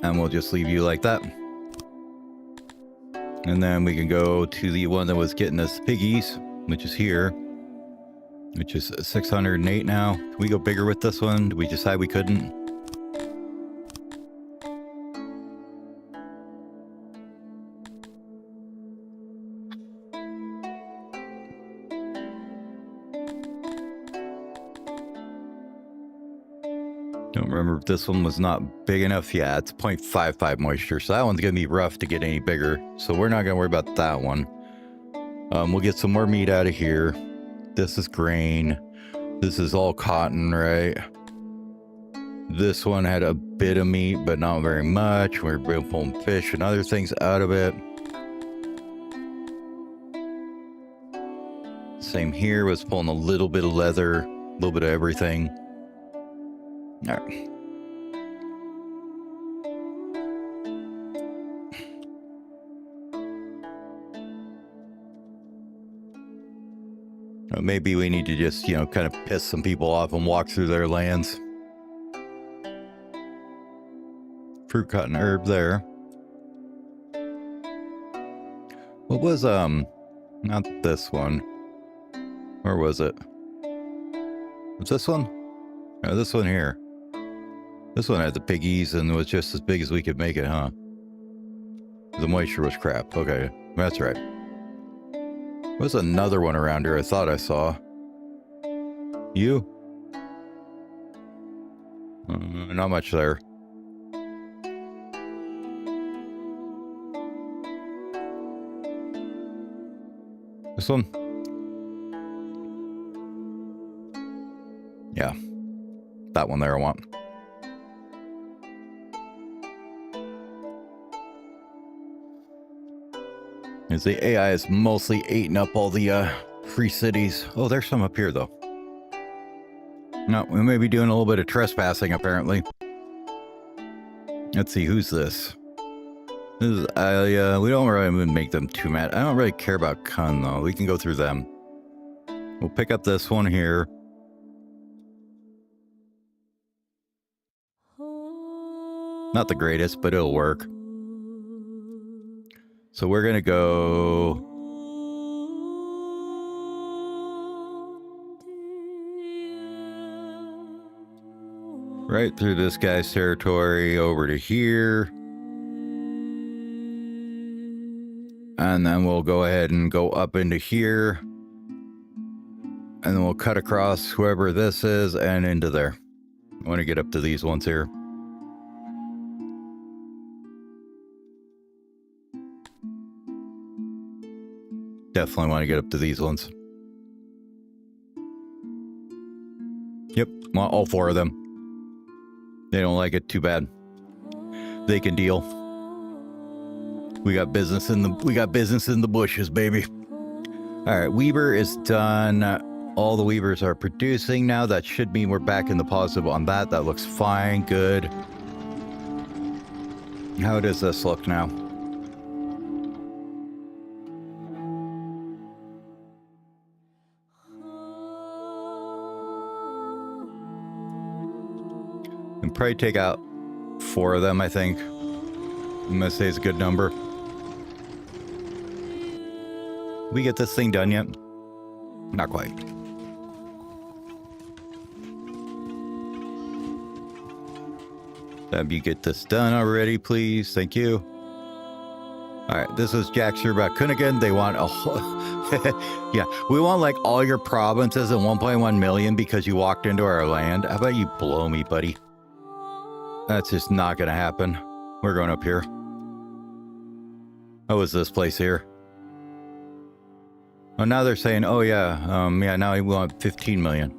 And we'll just leave you like that. And then we can go to the one that was getting us piggies, which is here, which is 608 now. Can we go bigger with this one? Did we decide we couldn't? Don't remember if this one was not big enough. Yeah, it's 0.55 moisture, so that one's gonna be rough to get any bigger. So we're not gonna worry about that one. We'll get some more meat out of here. This is grain. This is all cotton, right? This one had a bit of meat, but not very much. We're pulling fish and other things out of it. Same here, was pulling a little bit of leather, a little bit of everything. All right. Maybe we need to just, you know, kind of piss some people off and walk through their lands. Fruit, cotton, herb there. What was, not this one. Where was it? Was this one? No, this one here. This one had the piggies and was just as big as we could make it, huh? The moisture was crap. Okay, that's right. There's another one around here I thought I saw. You? Not much there. This one? Yeah. That one there I want. As the AI is mostly eating up all the free cities. Oh, there's some up here though. No, we may be doing a little bit of trespassing apparently. Let's see, who's this? This is we don't really make them too mad. I don't really care about Kun though. We can go through them. We'll pick up this one here. Not the greatest, but it'll work. So we're gonna go right through this guy's territory over to here. And then we'll go ahead and go up into here. And then we'll cut across whoever this is and into there. I want to get up to these ones here. Definitely want to get up to these ones. Yep, want all four of them. They don't like it, too bad. They can deal. We got business in the bushes, baby. All right, Weaver is done. All the Weavers are producing now. That should mean we're back in the positive on that. That looks fine, good. How does this look now? Can probably take out 4 of them, I think. I'm gonna say it's a good number. We get this thing done yet? Not quite. Have you get this done already, please? Thank you. All right, this is Jack about Kunigin. They want a whole... yeah, we want like all your provinces and 1.1 million because you walked into our land. How about you blow me, buddy? That's just not gonna happen. We're going up here. Oh, is this place here? Oh, now they're saying, oh yeah, yeah, now we want 15 million.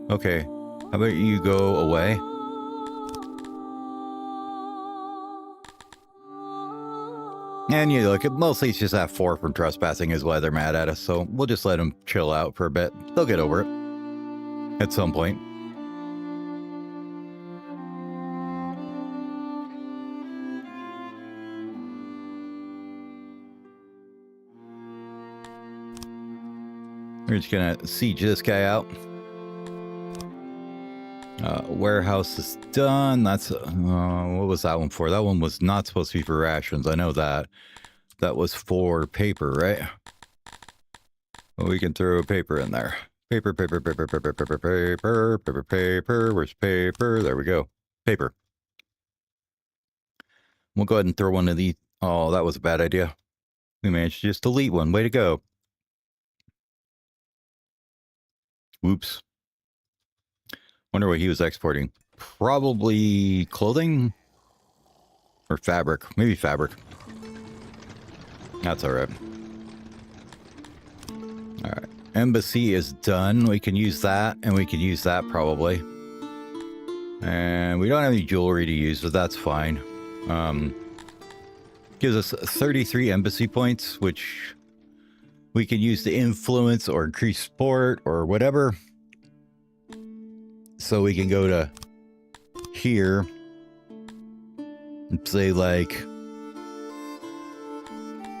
Okay, how about you go away? And you look, mostly it's just that 4 from trespassing is why they're mad at us, so we'll just let them chill out for a bit. They'll get over it at some point. We're just gonna siege this guy out. Warehouse is done. That's what was that one for? That one was not supposed to be for rations. I know that. That was for paper, right? Well, we can throw paper in there. Paper, paper, paper, paper, paper, paper, paper, paper. Where's paper? There we go. Paper. We'll go ahead and throw one of these. Oh, that was a bad idea. We managed to just delete one. Way to go. Whoops. Wonder what he was exporting. Probably clothing or fabric. Maybe fabric. That's all right. All right. Embassy is done. We can use that, and we can use that probably. And we don't have any jewelry to use, but that's fine. Gives us 33 embassy points, which we can use to influence or increase sport or whatever. So we can go to here and say like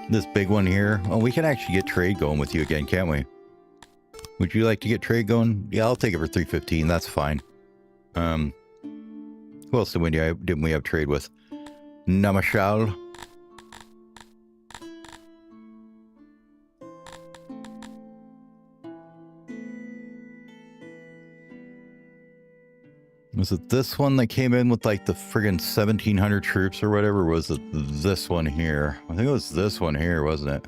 this big one here. Oh, we can actually get trade going with you again, can't we? Would you like to get trade going? Yeah, I'll take it for 315. That's fine. Who else didn't we have trade with? Namashal. Was it this one that came in with like the friggin' 1,700 troops or whatever? Or was it this one here? I think it was this one here, wasn't it?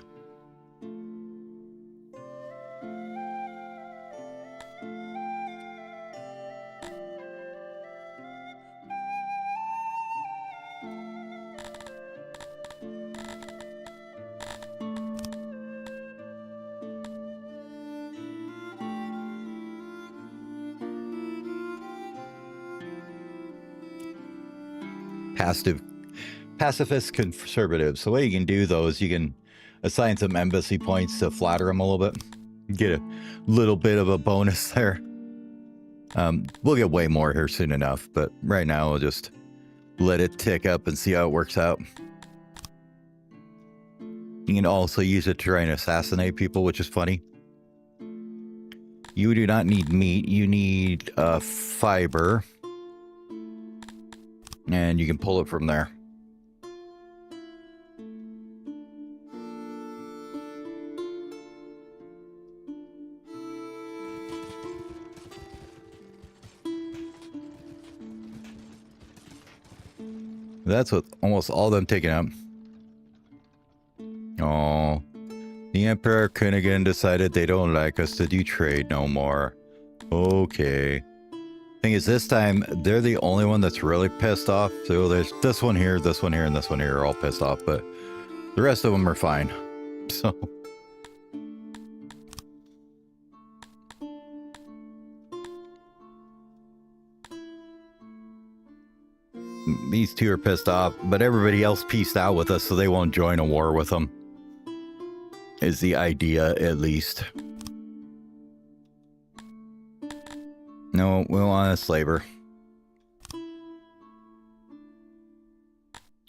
Pacifist conservative. So what you can do though is you can assign some embassy points to flatter them a little bit. Get a little bit of a bonus there. We'll get way more here soon enough, but right now we'll just let it tick up and see how it works out. You can also use it to try and assassinate people, which is funny. You do not need meat. You need fiber. And you can pull it from there. That's with almost all of them taken out. Oh, the Emperor Kunigin decided they don't like us to do trade no more. Okay. Thing is, this time they're the only one that's really pissed off. So there's this one here, this one here, and this one here are all pissed off, but the rest of them are fine. So these two are pissed off, but everybody else peaced out with us, so they won't join a war with them. Is the idea, at least. No, we want a slaver.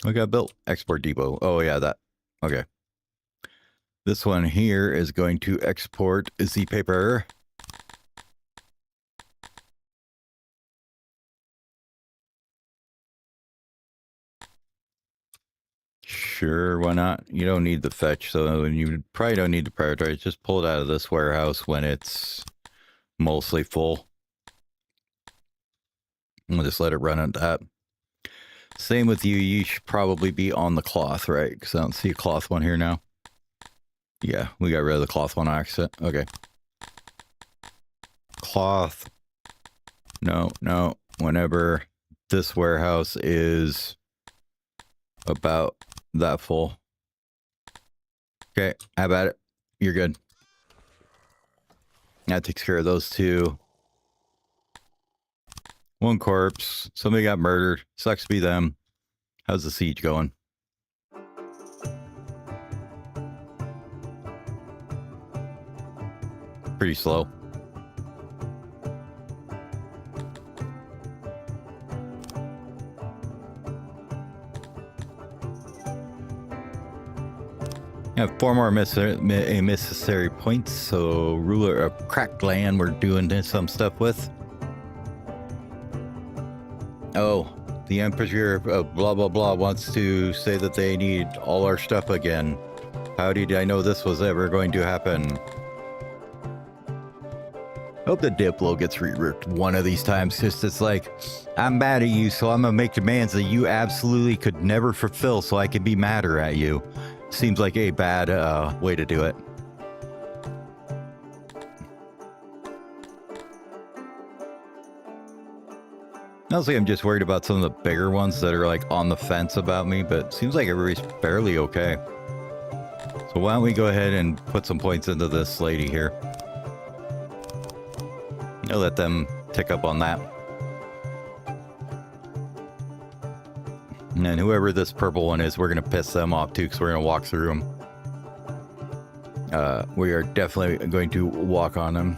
We got built. Export depot. Oh, yeah, that. Okay. This one here is going to export the paper. Sure, why not? You don't need the fetch, so you probably don't need to prioritize. Just pull it out of this warehouse when it's mostly full. We'll just let it run at that. Same with you. You should probably be on the cloth, right? Because I don't see a cloth one here now. Yeah, we got rid of the cloth one on accident. Okay. Cloth. No, no. Whenever this warehouse is about that full. Okay, how about it? You're good. That takes care of those two. One corpse. Somebody got murdered. Sucks to be them. How's the siege going? Pretty slow. I have 4 more necessary points, so ruler of cracked land we're doing some stuff with. Oh, the Emperor of blah blah blah wants to say that they need all our stuff again. How did I know this was ever going to happen? Hope the Diplo gets reworked one of these times. Just it's like, I'm mad at you, so I'm gonna make demands that you absolutely could never fulfill, so I can be madder at you. Seems like a bad way to do it. Honestly, I'm just worried about some of the bigger ones that are like on the fence about me, but it seems like everybody's fairly okay. So why don't we go ahead and put some points into this lady here. I'll let them tick up on that. And then whoever this purple one is, we're going to piss them off too, because we're going to walk through them. We are definitely going to walk on them.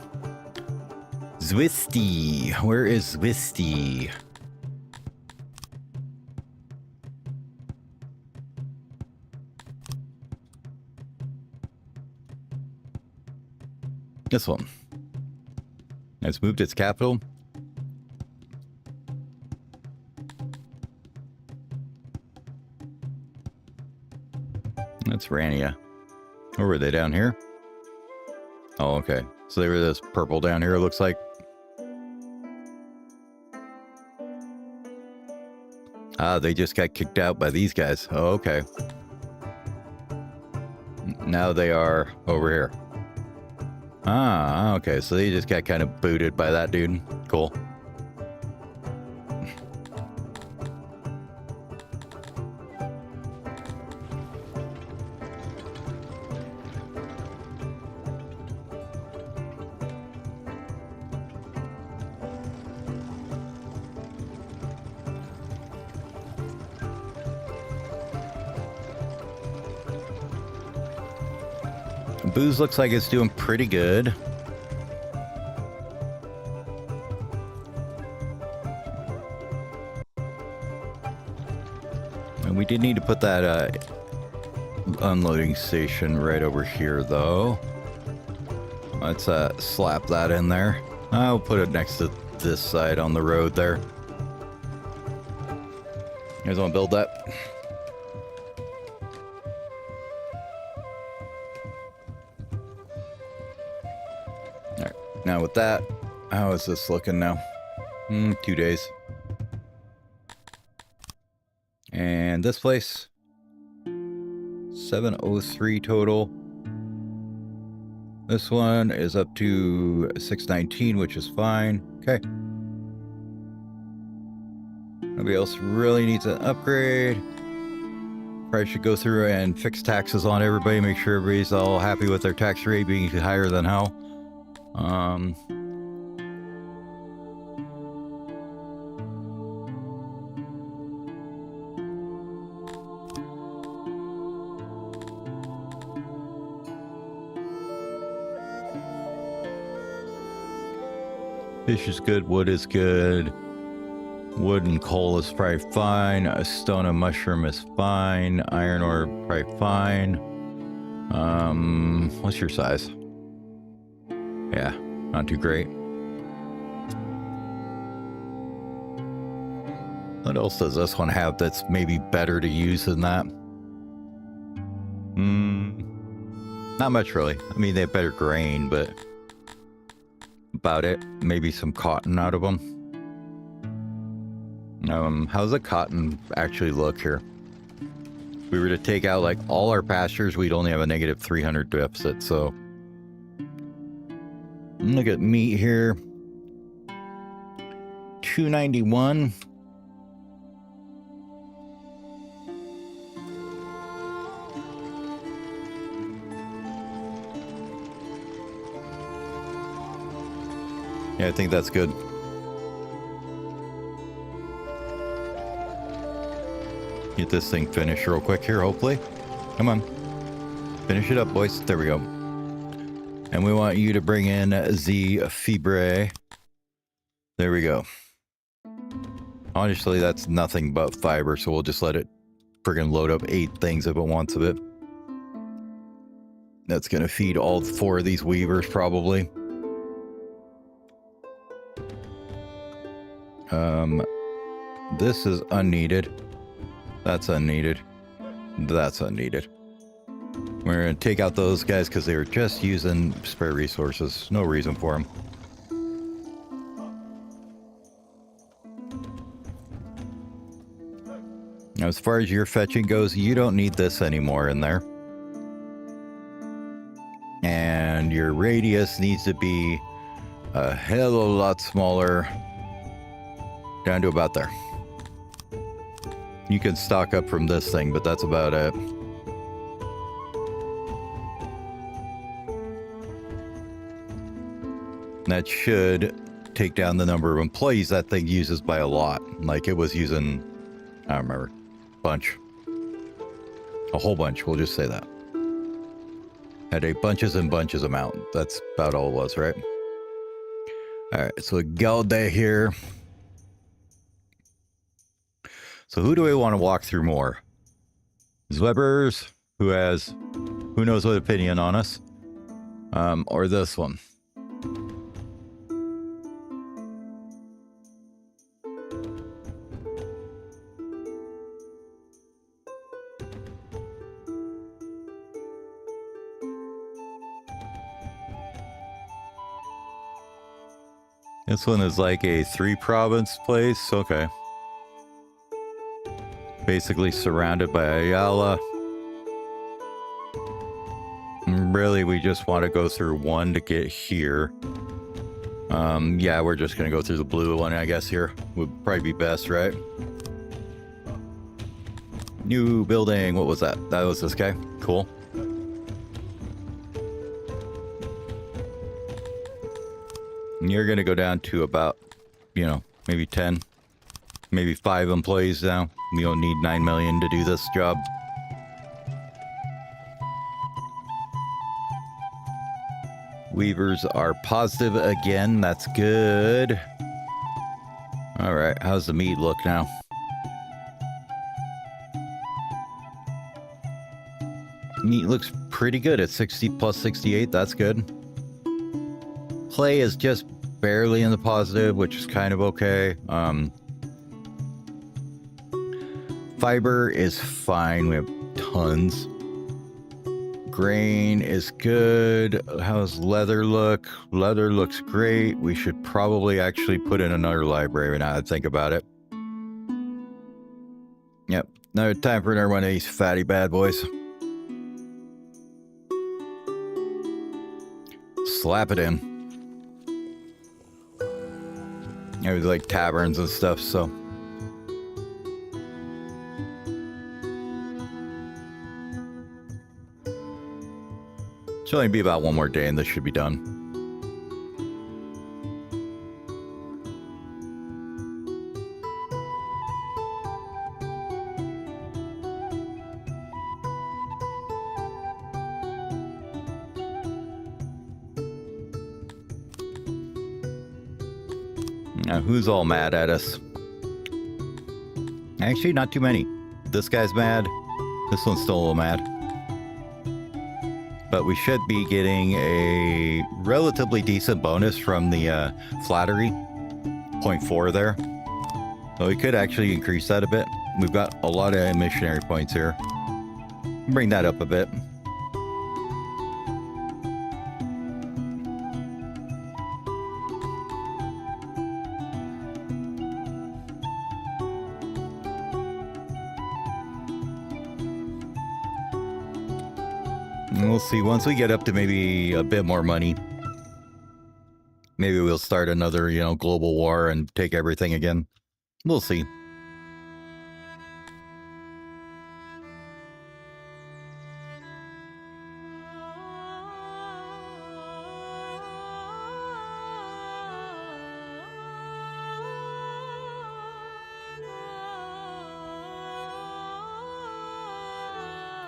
Zwisty. Where is Zwisty? This one. It's moved its capital. That's Rania. Or were they down here? Oh, okay. So they were this purple down here, it looks like. Ah, they just got kicked out by these guys. Oh, okay. Now they are over here. Ah, okay. So they just got kind of booted by that dude. Cool. Booze looks like it's doing pretty good. And we did need to put that unloading station right over here, though. Let's slap that in there. I'll put it next to this side on the road there. You guys want to build that? Now with that, how is this looking now? 2 days. And this place, 703 total. This one is up to 619, which is fine. Okay. Nobody else really needs an upgrade. Probably should go through and fix taxes on everybody, make sure everybody's all happy with their tax rate being higher than hell. Fish is good, wood is good. Wood and coal is probably fine. A stone and mushroom is fine. Iron ore probably fine. What's your size? Yeah, not too great. What else does this one have that's maybe better to use than that? Not much really. I mean, they have better grain, but about it. Maybe some cotton out of them. How's the cotton actually look here? If we were to take out like all our pastures, we'd only have a negative 300 deficit, so look at meat here. 291. Yeah, I think that's good. Get this thing finished real quick here, hopefully. Come on. Finish it up, boys. There we go. And we want you to bring in the fibre. There we go. Honestly, that's nothing but fiber, so we'll just let it friggin' load up 8 things if it wants of it. That's going to feed all 4 of these weavers, probably. This is unneeded. That's unneeded. That's unneeded. We're going to take out those guys because they were just using spare resources. No reason for them. Now, as far as your fetching goes, you don't need this anymore in there. And your radius needs to be a hell of a lot smaller. Down to about there. You can stock up from this thing, but that's about it. That should take down the number of employees that thing uses by a lot. Like it was using, I don't remember, bunch. A whole bunch, we'll just say that. Had a bunches and bunches amount. That's about all it was, right? Alright, so Galde here. So who do we want to walk through more? Zwebbers, who knows what opinion on us? Or this one? This one is like a 3-province place. Okay. Basically surrounded by Ayala. Really, we just want to go through one to get here. Yeah, we're just going to go through the blue one, I guess, here. Would probably be best, right? New building. What was that? That was this guy. Cool. You're going to go down to about, you know, maybe 10, maybe 5 employees now. We don't need 9 million to do this job. Weavers are positive again. That's good. All right. How's the meat look now? Meat looks pretty good at 60 plus 68. That's good. Clay is just barely in the positive, which is kind of okay. Fiber is fine. We have tons. Grain is good. How's leather look? Leather looks great. We should probably actually put in another library now that I think about it. Yep. Now time for another one of these fatty bad boys. Slap it in. It was like taverns and stuff, so. Should only be about one more day and this should be done. Now, who's all mad at us? Actually, not too many. This guy's mad. This one's still a little mad. But we should be getting a relatively decent bonus from the flattery. 0.4 there. So we could actually increase that a bit. We've got a lot of missionary points here. Bring that up a bit. We'll see. Once we get up to maybe a bit more money, maybe we'll start another, you know, global war and take everything again. We'll see.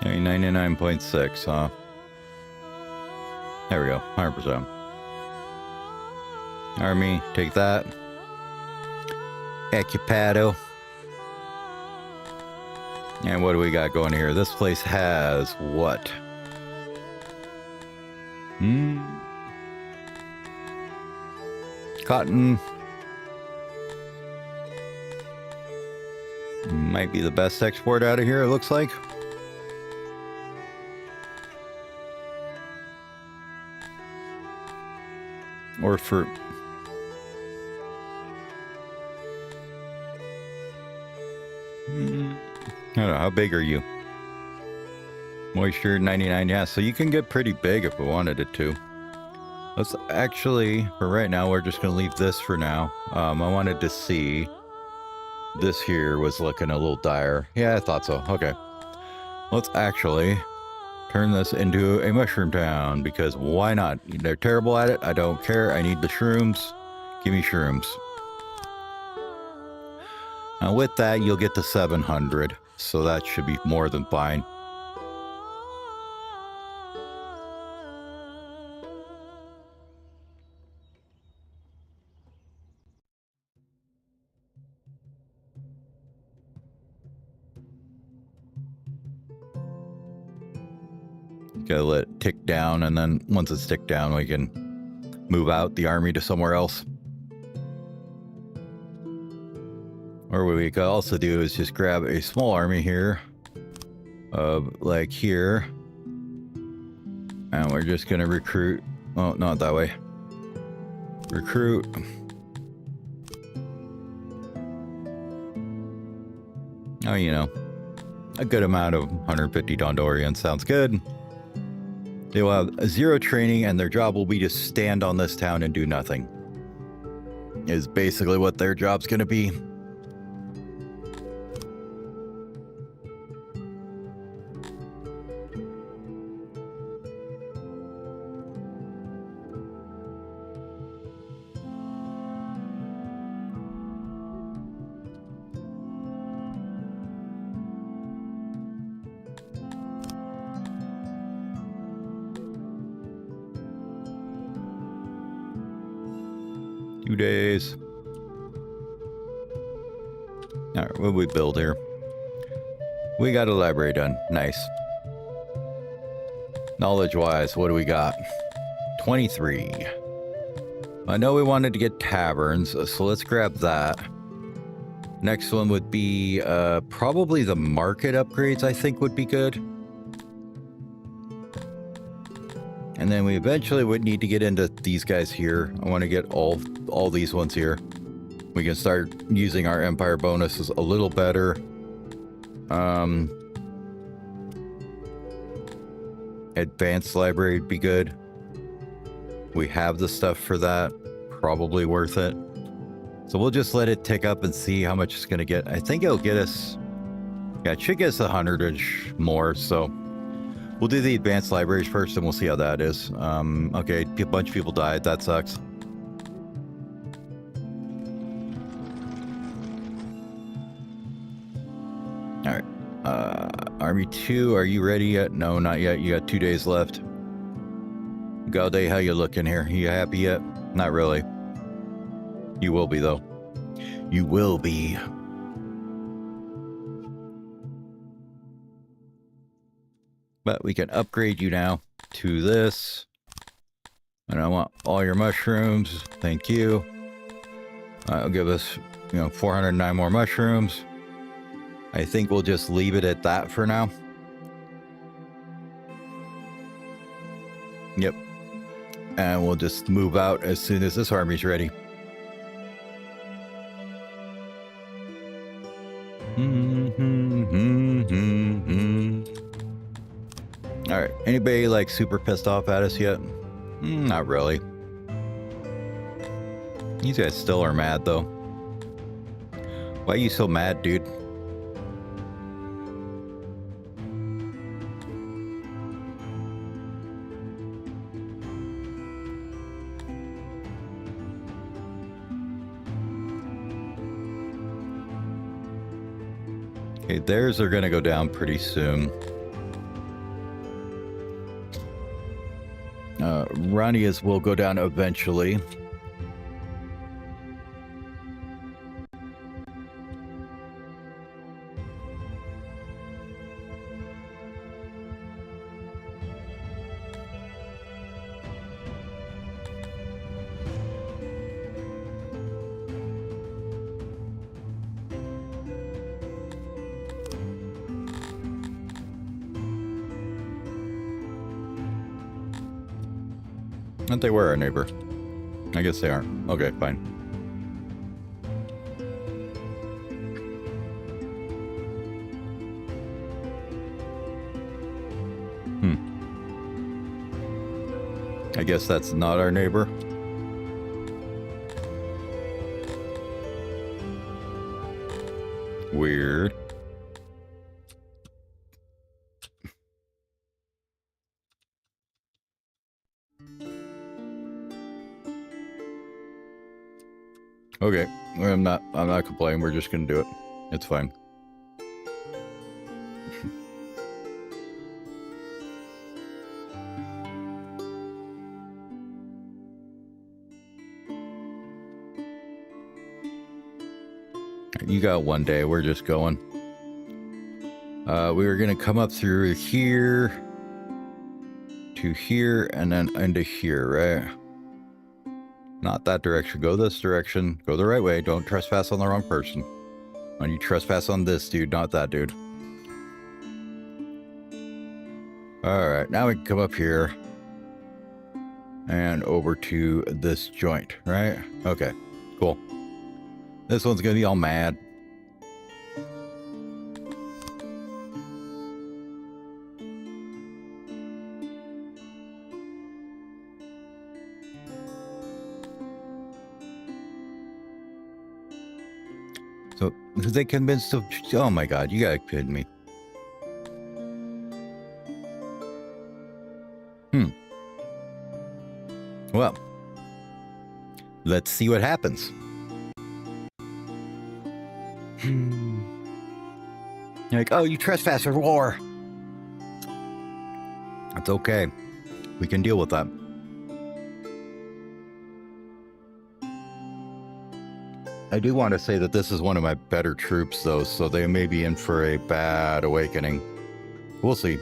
Okay, 99.6, huh? There we go, 100%. Army, take that. Equipado. And what do we got going here? This place has what? Cotton. Might be the best export out of here, it looks like. Or fruit. I don't know, how big are you? Moisture 99, yeah, so you can get pretty big if we wanted it to. Let's actually, for right now, we're just going to leave this for now. I wanted to see. This here was looking a little dire. Yeah, I thought so. Okay. Let's actually turn this into a mushroom town, because why not? They're terrible at it. I don't care. I need the shrooms. Give me shrooms. Now with that, you'll get to 700. So that should be more than fine. Gotta let it tick down, and then once it's ticked down, we can move out the army to somewhere else. Or what we could also do is just grab a small army here, like here, and we're just gonna recruit. Oh, not that way. Recruit. Oh, you know, a good amount of 150 dondorians sounds good. They will have 0 training, and their job will be to stand on this town and do nothing. Is basically what their job's gonna be. Days. All right, what do we build here? We got a library done. Nice. Knowledge-wise, what do we got? 23. I know we wanted to get taverns, so let's grab that. Next one would be probably the market upgrades, I think would be good. And then we eventually would need to get into these guys here. I want to get all these ones here. We can start using our empire bonuses a little better. Advanced library would be good. We have the stuff for that. Probably worth it. So we'll just let it tick up and see how much it's going to get. I think it'll get us... Yeah, it should get us 100-ish more, so... We'll do the advanced libraries first, and we'll see how that is. Okay, a bunch of people died. That sucks. All right. Army 2, are you ready yet? No, not yet. You got 2 days left. Gaude, how you looking here? You happy yet? Not really. You will be, though. You will be. But we can upgrade you now to this. And I want all your mushrooms. Thank you. It'll give us, 409 more mushrooms. I think we'll just leave it at that for now. Yep. And we'll just move out as soon as this army's ready. All right, anybody like super pissed off at us yet? Not really. These guys still are mad though. Why are you so mad, dude? Okay, theirs are gonna go down pretty soon. Rania's will go down eventually. thought they were our neighbor. I guess they aren't. Okay, fine. I guess that's not our neighbor. Weird. Okay, I'm not complaining. We're just gonna do it. It's fine. You got one day. We're just going. We were gonna come up through here to here and then into here, right? Not that direction. Go this direction. Go the right way. Don't trespass on the wrong person. When you trespass on this dude, not that dude. Alright, now we can come up here and over to this joint, right? Okay, cool. This one's gonna be all mad. So, they convinced of... Oh my god, you gotta be kidding me. Well, let's see what happens. You're like, oh, you trespasser, war. That's okay. We can deal with that. I do want to say that this is one of my better troops, though, so they may be in for a bad awakening. We'll see.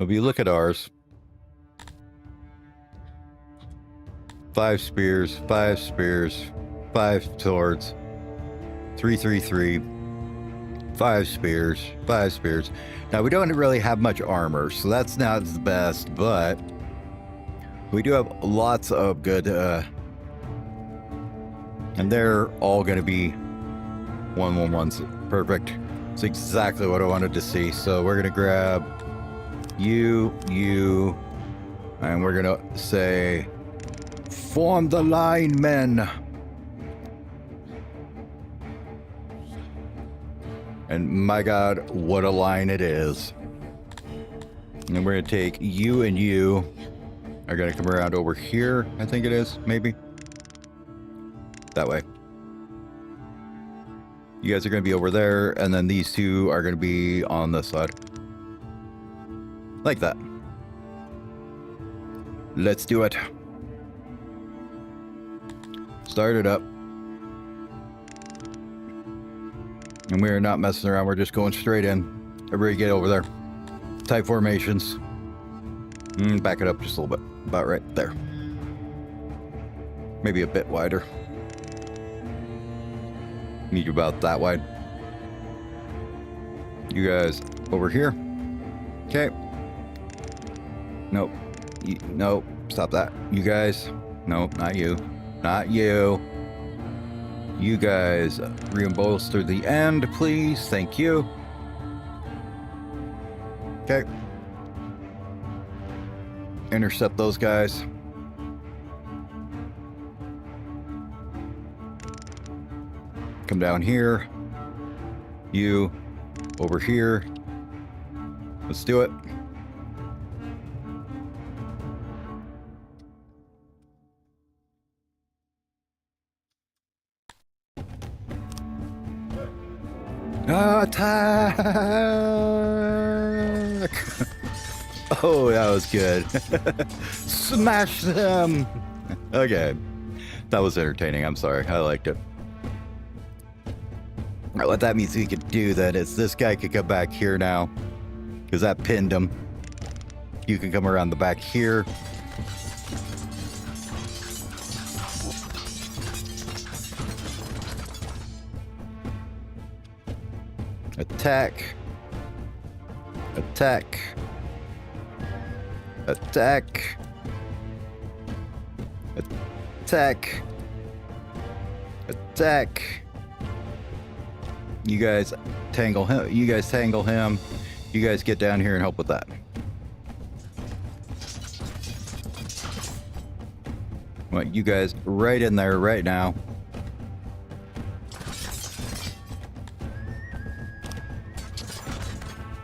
If you look at ours, 5 spears, 5 spears, 5 swords, 3, 3, 3, 5 spears, 5 spears. Now, we don't really have much armor, so that's not the best, but we do have lots of good, and they're all going to be 1-1-1s. Perfect. It's exactly what I wanted to see. So we're going to grab you, and we're going to say, form the line, men. And my god, what a line it is. And we're going to take you, and you are going to come around over here, I think it is, maybe. That way. You guys are going to be over there, and then these two are going to be on this side. Like that. Let's do it. Start it up. And we're not messing around, we're just going straight in. Everybody get over there. Tight formations. Back it up just a little bit. About right there. Maybe a bit wider. Need you about that wide. You guys over here. Okay. Nope. Nope. Stop that. You guys. Nope, not you. Not you. You guys reinforce through the end, please. Thank you. Okay. Intercept those guys. Come down here. You over here. Let's do it. Attack! Oh, that was good. Smash them! Okay. That was entertaining. I'm sorry. I liked it. Alright, what that means we could do then is this guy could come back here now. Because that pinned him. You can come around the back here. Attack. Attack. Attack. Attack. Attack. You guys tangle him. You guys tangle him. You guys get down here and help with that. Want you guys right in there right now.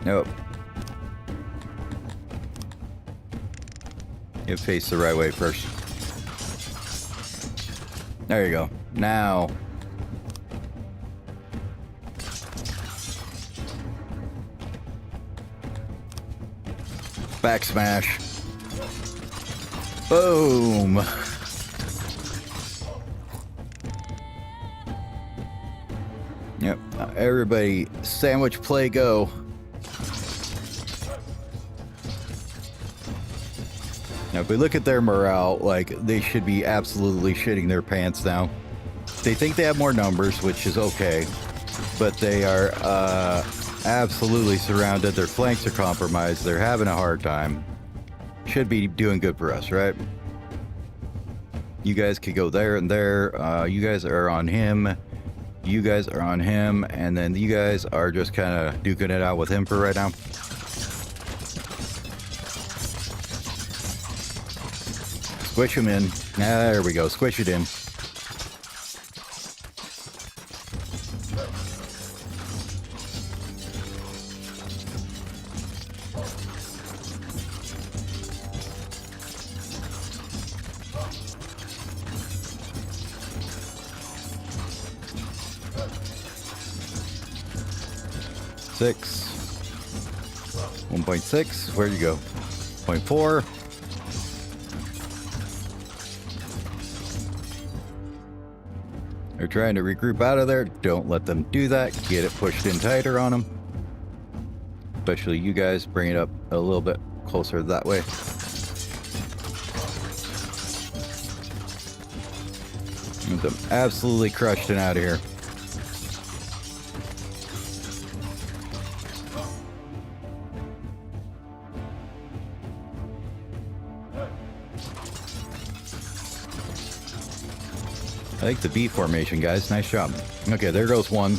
Nope. You face the right way first. There you go. Now. Back smash. Boom. Yep. Everybody, sandwich play go. Now, if we look at their morale, like, they should be absolutely shitting their pants now. They think they have more numbers, which is okay, but they are absolutely surrounded. Their flanks are compromised. They're having a hard time. Should be doing good for us, right? You guys could go there and there. You guys are on him. You guys are on him. And then you guys are just kind of duking it out with him for right now. Squish him in. There we go. Squish it in. Six. 1.6. Where'd you go? 0.4. They're trying to regroup out of there. Don't let them do that. Get it pushed in tighter on them. Especially you guys. Bring it up a little bit closer that way. Get them absolutely crushed and out of here. I like the B formation, guys. Nice job. Okay, there goes one.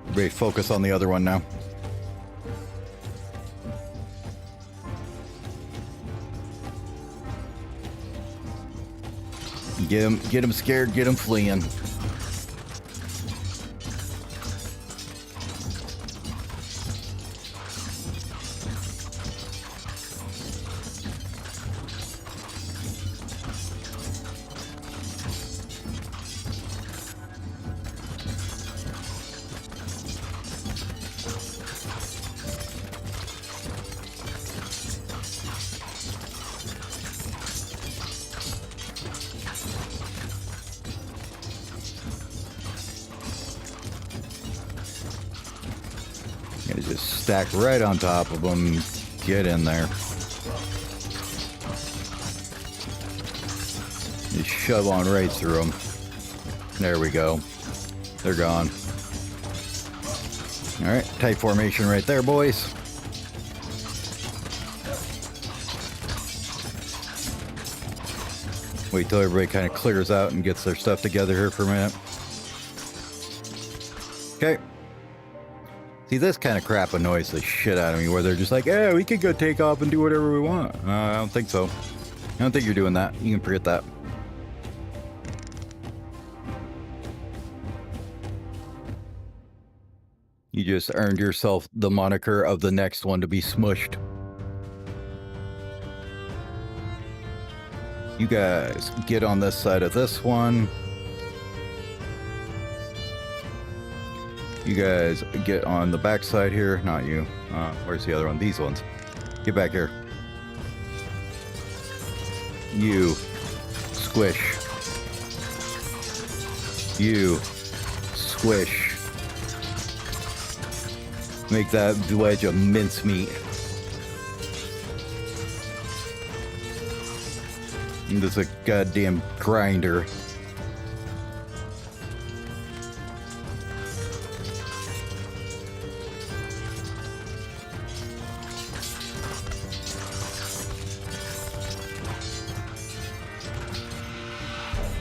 Everybody focus on the other one now. Get him scared, get him fleeing. Gotta just stack right on top of them. Get in there. Just shove on right through them. There we go. They're gone. All right, tight formation right there, boys. Wait till everybody kind of clears out and gets their stuff together here for a minute. Okay. See, this kind of crap annoys the shit out of me, where they're just like, yeah, we could go take off and do whatever we want. I don't think so. I don't think you're doing that. You can forget that. You just earned yourself the moniker of the next one to be smushed. You guys get on this side of this one. You guys get on the back side here. Not you. Where's the other one? These ones. Get back here. You. Squish. You. Squish. Make that wedge of mincemeat. This is a goddamn grinder.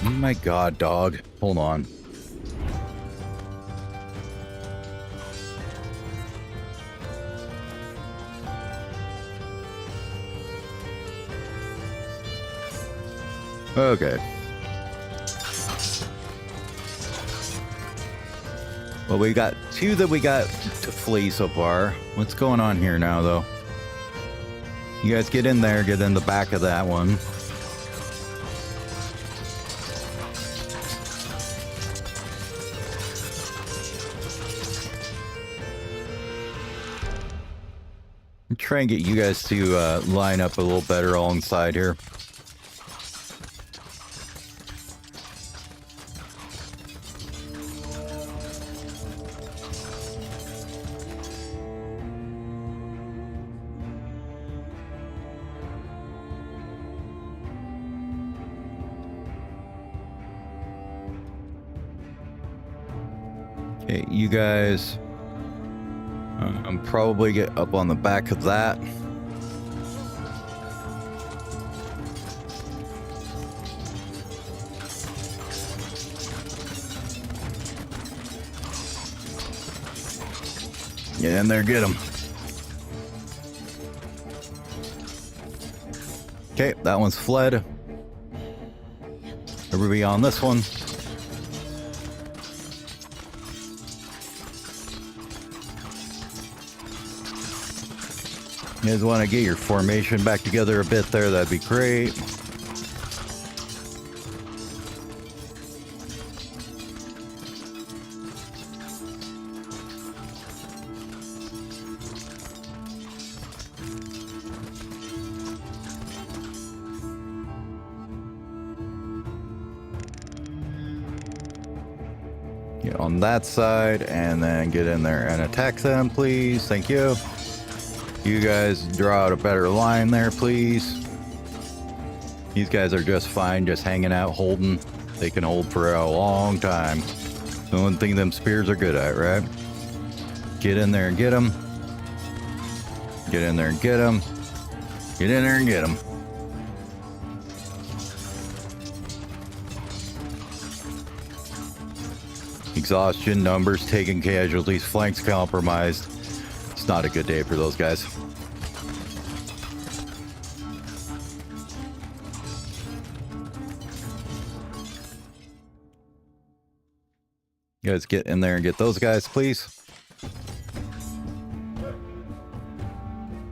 Oh my god, dog. Hold on. Okay. Well, we got 2 that we got to flee so far. What's going on here now, though? You guys get in there, get in the back of that one. Try and get you guys to line up a little better alongside here. Okay, you guys... I'm probably get up on the back of that. Get in there, get him. Okay, that one's fled. Everybody on this one. You guys want to get your formation back together a bit there, that'd be great. Get on that side and then get in there and attack them, please. Thank you. You guys draw out a better line there, please. These guys are just fine, just hanging out, holding. They can hold for a long time. The one thing them spears are good at, right? Get in there and get them. Get in there and get them. Get in there and get them. Exhaustion, numbers, taking casualties, flanks compromised. It's not a good day for those guys. You guys get in there and get those guys, please.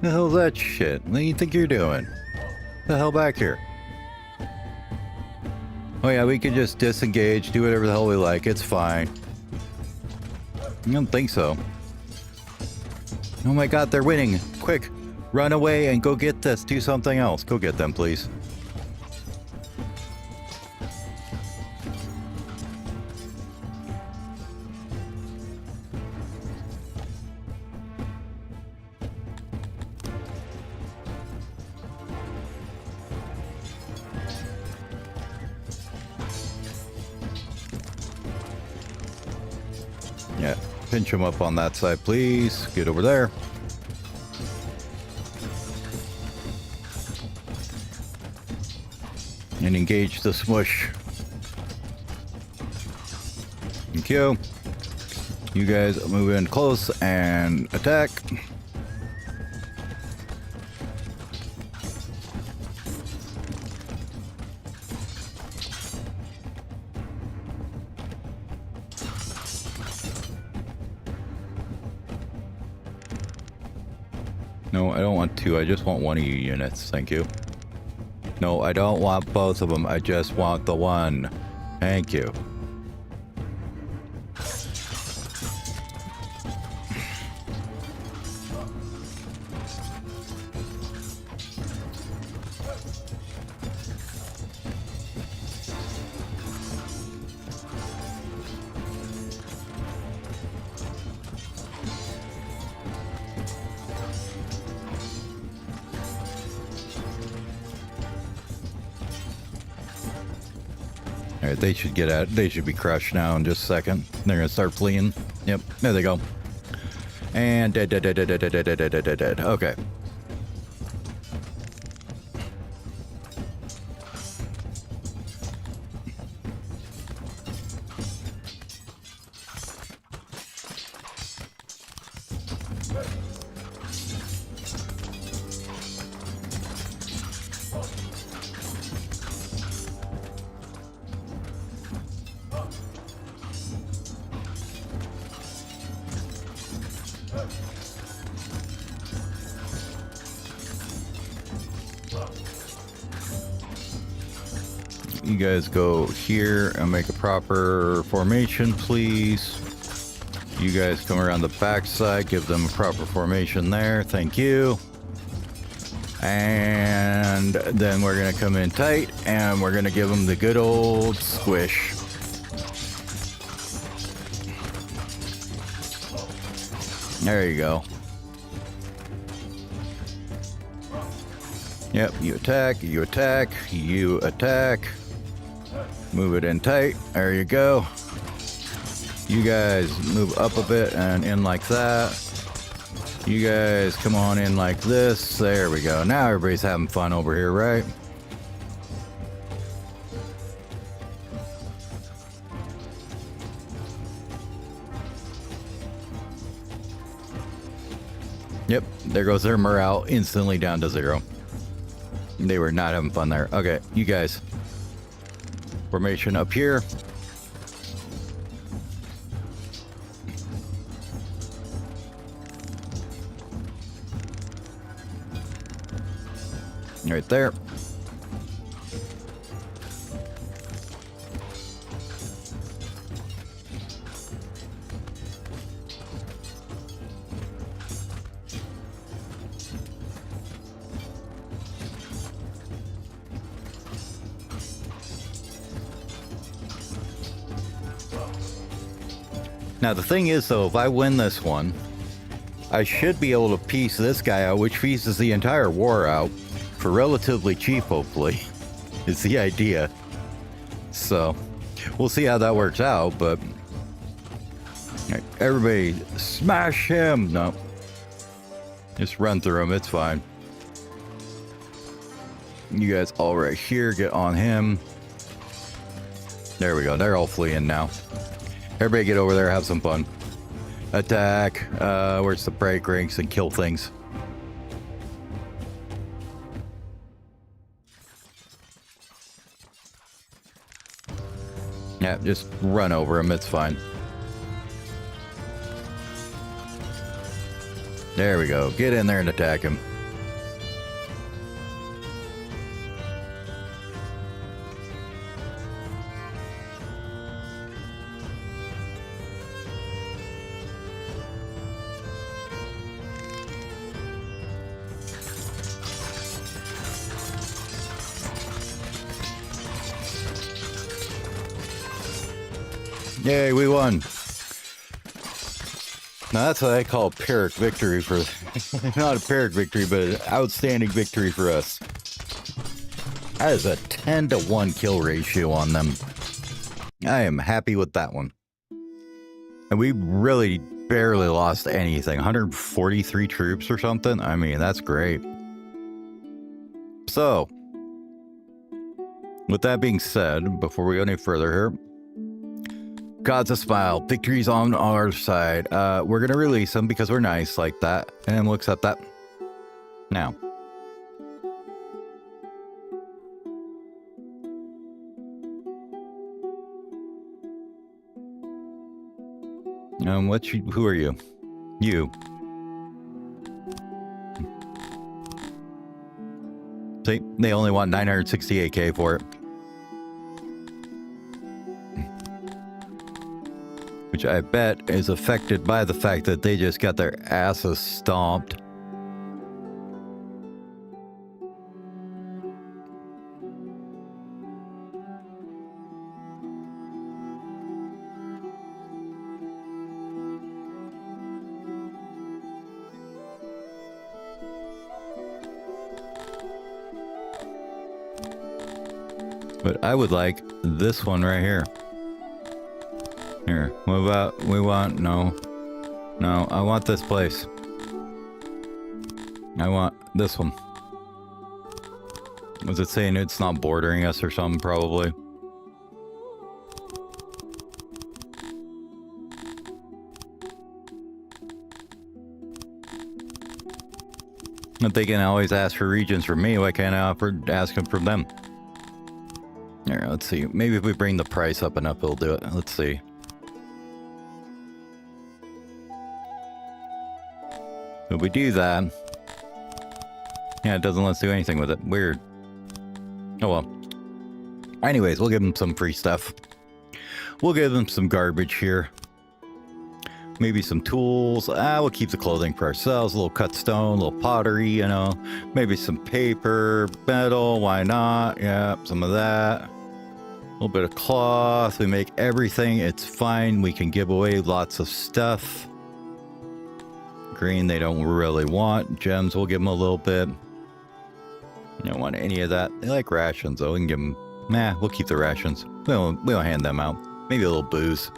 The hell's that shit? What do you think you're doing? The hell back here? Oh yeah, we can just disengage, do whatever the hell we like. It's fine. I don't think so. Oh my god, they're winning. Quick, run away and go get this. Do something else. Go get them, please. Yeah, pinch them up on that side, please. Get over there. And engage the smush. Thank you. You guys move in close and attack. No, I don't want 2. I just want 1 of you units. Thank you. No, I don't want both of them. I just want the 1. Thank you. Alright, they should get out. They should be crushed now in just a second. They're gonna start fleeing. Yep, there they go. And dead. Okay. You guys go here and make a proper formation, please. You guys come around the back side, give them a proper formation there. Thank you. And then we're going to come in tight and we're going to give them the good old squish. There you go. Yep, you attack, you attack, you attack. Move it in tight. There you go. You guys move up a bit and in like that. You guys come on in like this. There we go. Now everybody's having fun over here, right? Yep, there goes their morale instantly down to 0. They were not having fun there. Okay, you guys. Formation up here. Right there. Now the thing is though, if I win this one, I should be able to piece this guy out, which pieces the entire war out for relatively cheap, hopefully, is the idea. So we'll see how that works out, but right, everybody smash him. No, just run through him, it's fine. You guys all right here, get on him. There we go, they're all fleeing now. Everybody get over there, have some fun. Attack. Where's the break ranks and kill things. Yeah, just run over him, it's fine. There we go. Get in there and attack him. Yay, we won. Now that's what I call a Pyrrhic victory for... not a Pyrrhic victory, but an outstanding victory for us. That is a 10-to-1 kill ratio on them. I am happy with that one. And we really barely lost anything. 143 troops or something? I mean, that's great. So, with that being said, before we go any further here, God's a smile. Victory's on our side. We're going to release them because we're nice like that. And we'll accept that. Now. Who are you? You. See, they only want 968k for it. Which I bet is affected by the fact that they just got their asses stomped. But I would like this one right here. Here, what about, we want, no, I want this place. I want this one. Was it saying it's not bordering us or something, probably? If they can always ask for regions from me, why can't I ask them from them? All right, let's see. Maybe if we bring the price up enough, it'll do it. Let's see. If we do that, yeah, it doesn't let us do anything with it. Weird. Oh well. Anyways, we'll give them some free stuff. We'll give them some garbage here. Maybe some tools. We'll keep the clothing for ourselves. A little cut stone, a little pottery, you know. Maybe some paper, metal, why not? Yeah, some of that. A little bit of cloth. We make everything. It's fine. We can give away lots of stuff. Green, they don't really want. Gems, we'll give them a little bit. You don't want any of that. They like rations, though. We can give them... Nah, we'll keep the rations. We don't hand them out. Maybe a little booze.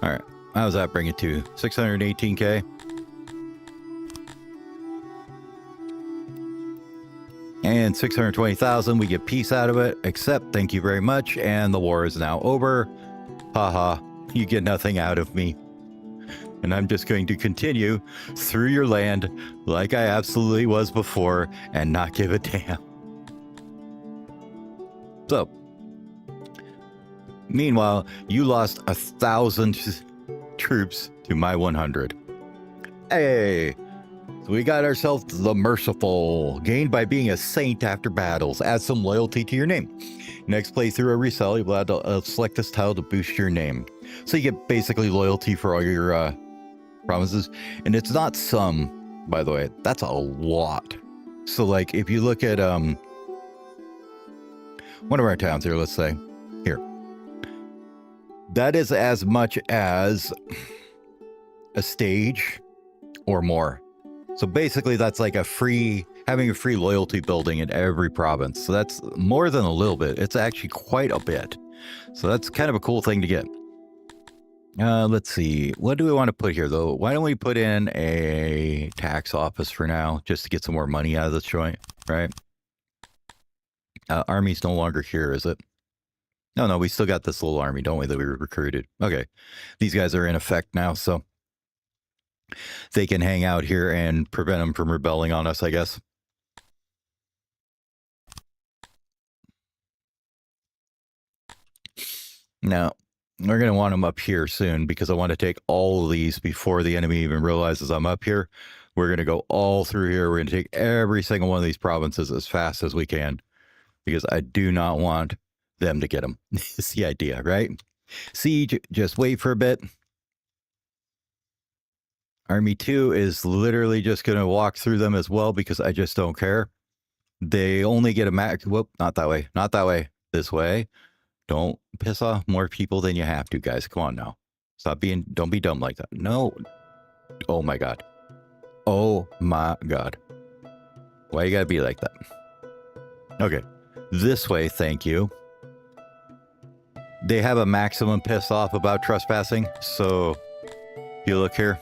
All right. How does that bring it to? 618K? And 620,000. We get peace out of it. Except, thank you very much. And the war is now over. Haha. You get nothing out of me. And I'm just going to continue through your land like I absolutely was before and not give a damn. So, meanwhile, you lost 1,000 troops to my 100. Hey, so we got ourselves the Merciful, gained by being a saint after battles. Add some loyalty to your name. Next playthrough or resell, you'll have to select this tile to boost your name. So you get basically loyalty for all your promises. And it's not some, by the way, that's a lot. So like if you look at one of our towns here, let's say here, that is as much as a stage or more. So basically that's like having a free loyalty building in every province. So that's more than a little bit. It's actually quite a bit. So that's kind of a cool thing to get. Let's see. What do we want to put here, though? Why don't we put in a tax office for now, just to get some more money out of this joint, right? Army's no longer here, is it? No, we still got this little army, don't we, that we recruited? Okay. These guys are in effect now, so they can hang out here and prevent them from rebelling on us, I guess. Now, we're going to want them up here soon because I want to take all of these before the enemy even realizes I'm up here. We're going to go all through here. We're going to take every single one of these provinces as fast as we can because I do not want them to get them. It's the idea, right? Siege, just wait for a bit. Army 2 is literally just going to walk through them as well because I just don't care. They only get a max. Whoop, not that way. Not that way. This way. Don't piss off more people than you have to, guys. Come on now. Don't be dumb like that. No. Oh my God. Oh my God. Why you gotta be like that? Okay. This way, thank you. They have a maximum piss off about trespassing. So, if you look here,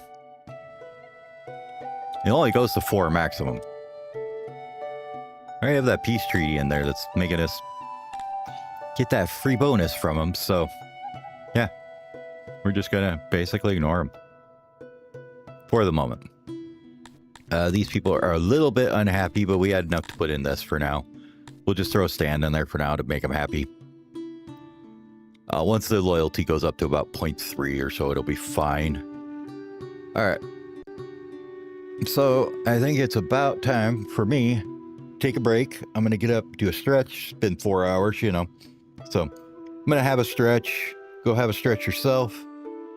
it only goes to 4 maximum. I have that peace treaty in there that's making us get that free bonus from them. So, yeah, we're just going to basically ignore them for the moment. These people are a little bit unhappy, but we had enough to put in this for now. We'll just throw a stand in there for now to make them happy. Once the loyalty goes up to about 0.3 or so, it'll be fine. All right. So I think it's about time for me take a break. I'm going to get up, do a stretch. It's been 4 hours, you know. So I'm going to have a stretch. Go have a stretch yourself.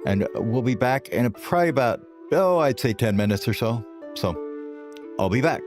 And we'll be back in probably about, I'd say 10 minutes or so. So I'll be back.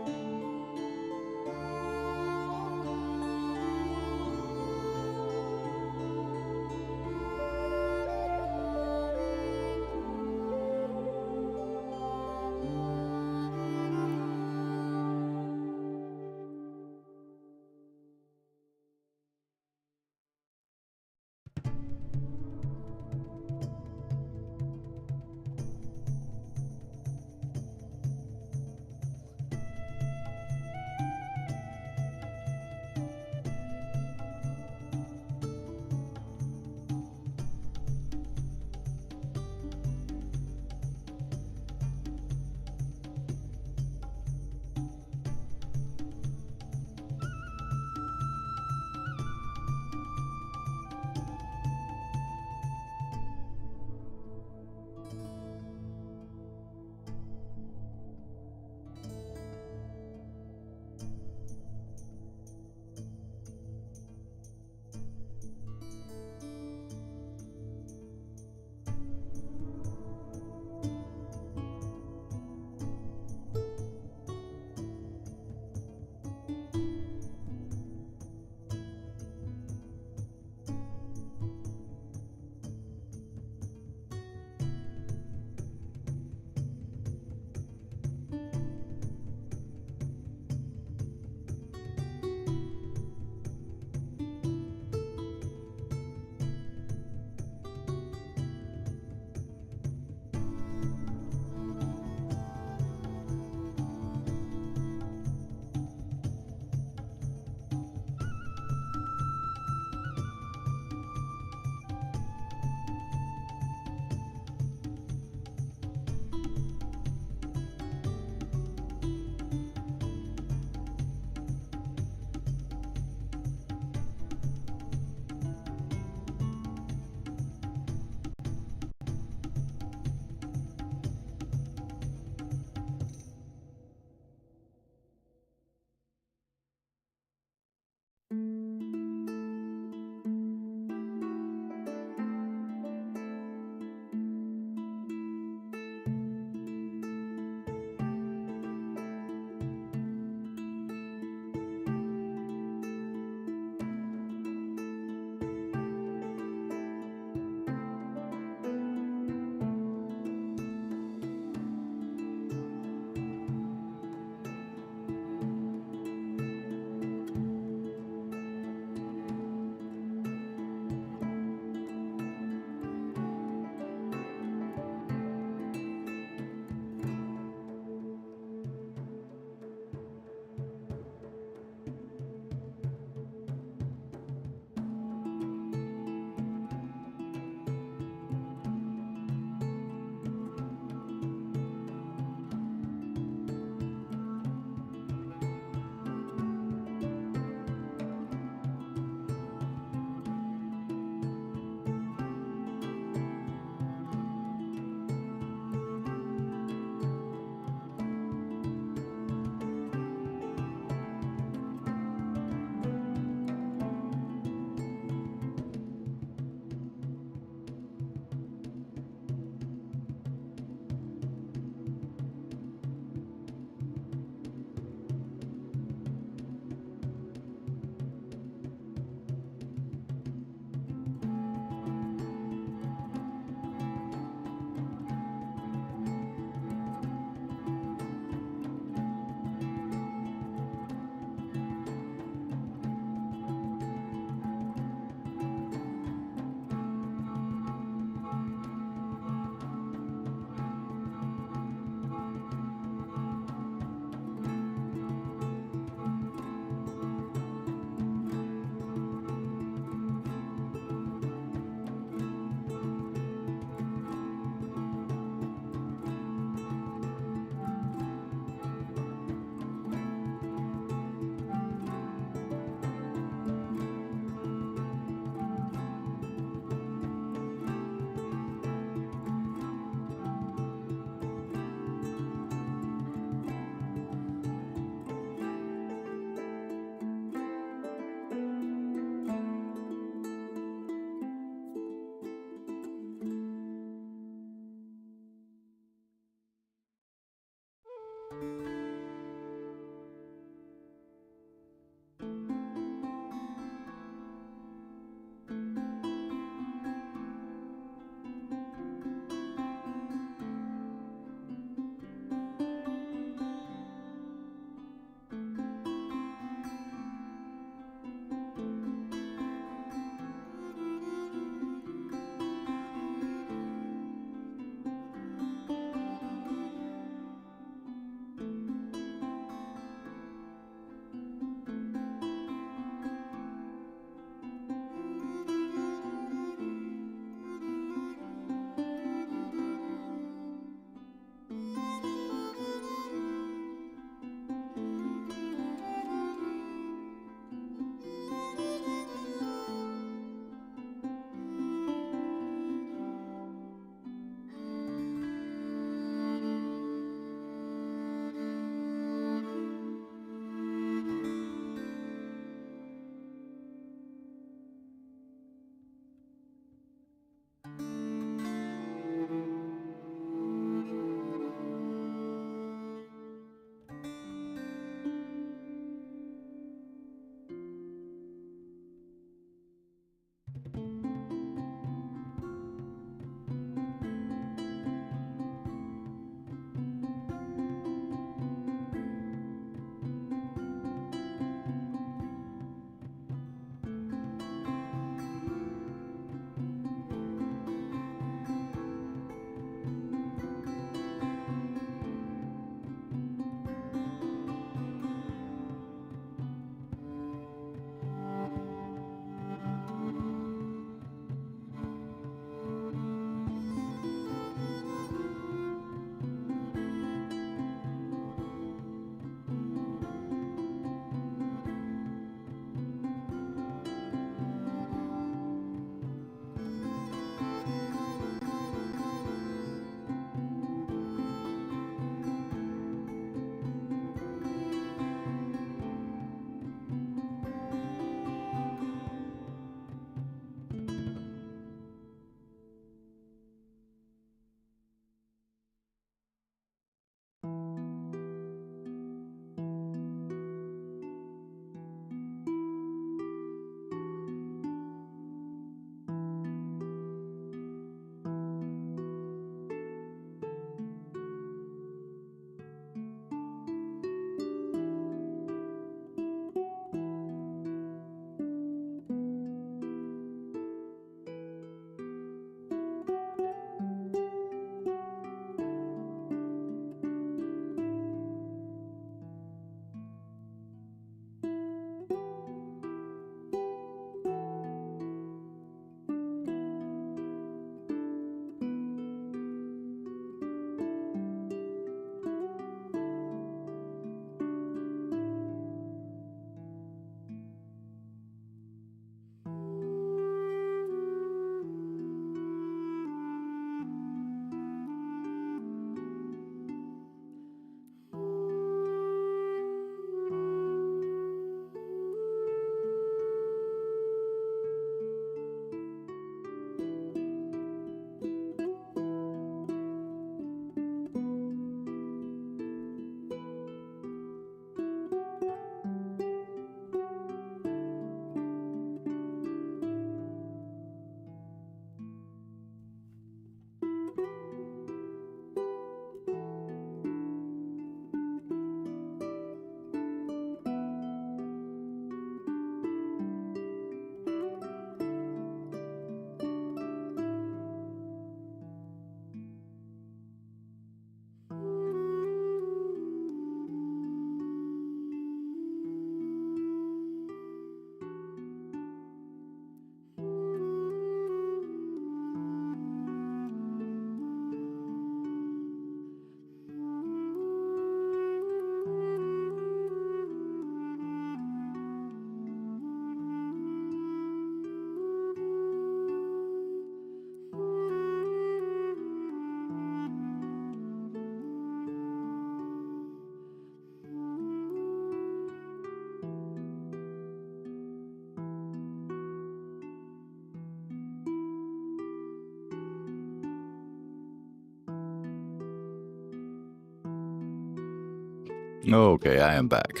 Okay, I am back.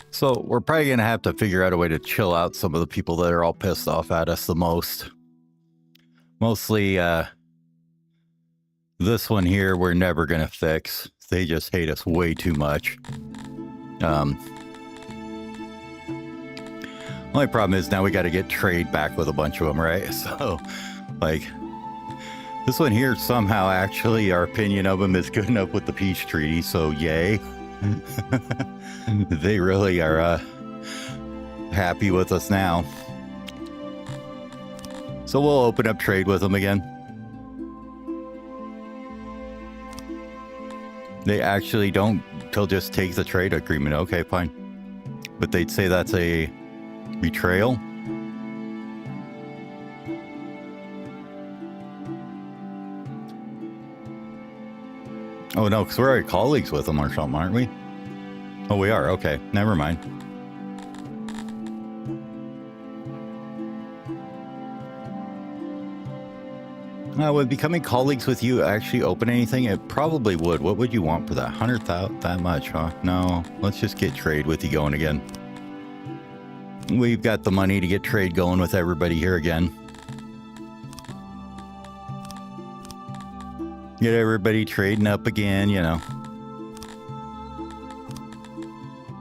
So we're probably going to have to figure out a way to chill out some of the people that are all pissed off at us the most. Mostly this one here we're never going to fix. They just hate us way too much. Only problem is now we got to get trade back with a bunch of them, right? So, like, this one here, somehow, actually, our opinion of them is good enough with the peace treaty, so yay. They really are happy with us now. So we'll open up trade with them again. They actually don't, they'll just take the trade agreement. Okay, fine. But they'd say that's a betrayal. Oh no, because we're already colleagues with them or something, aren't we? Oh, we are. Okay, never mind. Would becoming colleagues with you actually open anything? It probably would. What would you want for that? 100,000? That much, huh? No, let's just get trade with you going again. We've got the money to get trade going with everybody here again. Get everybody trading up again, you know.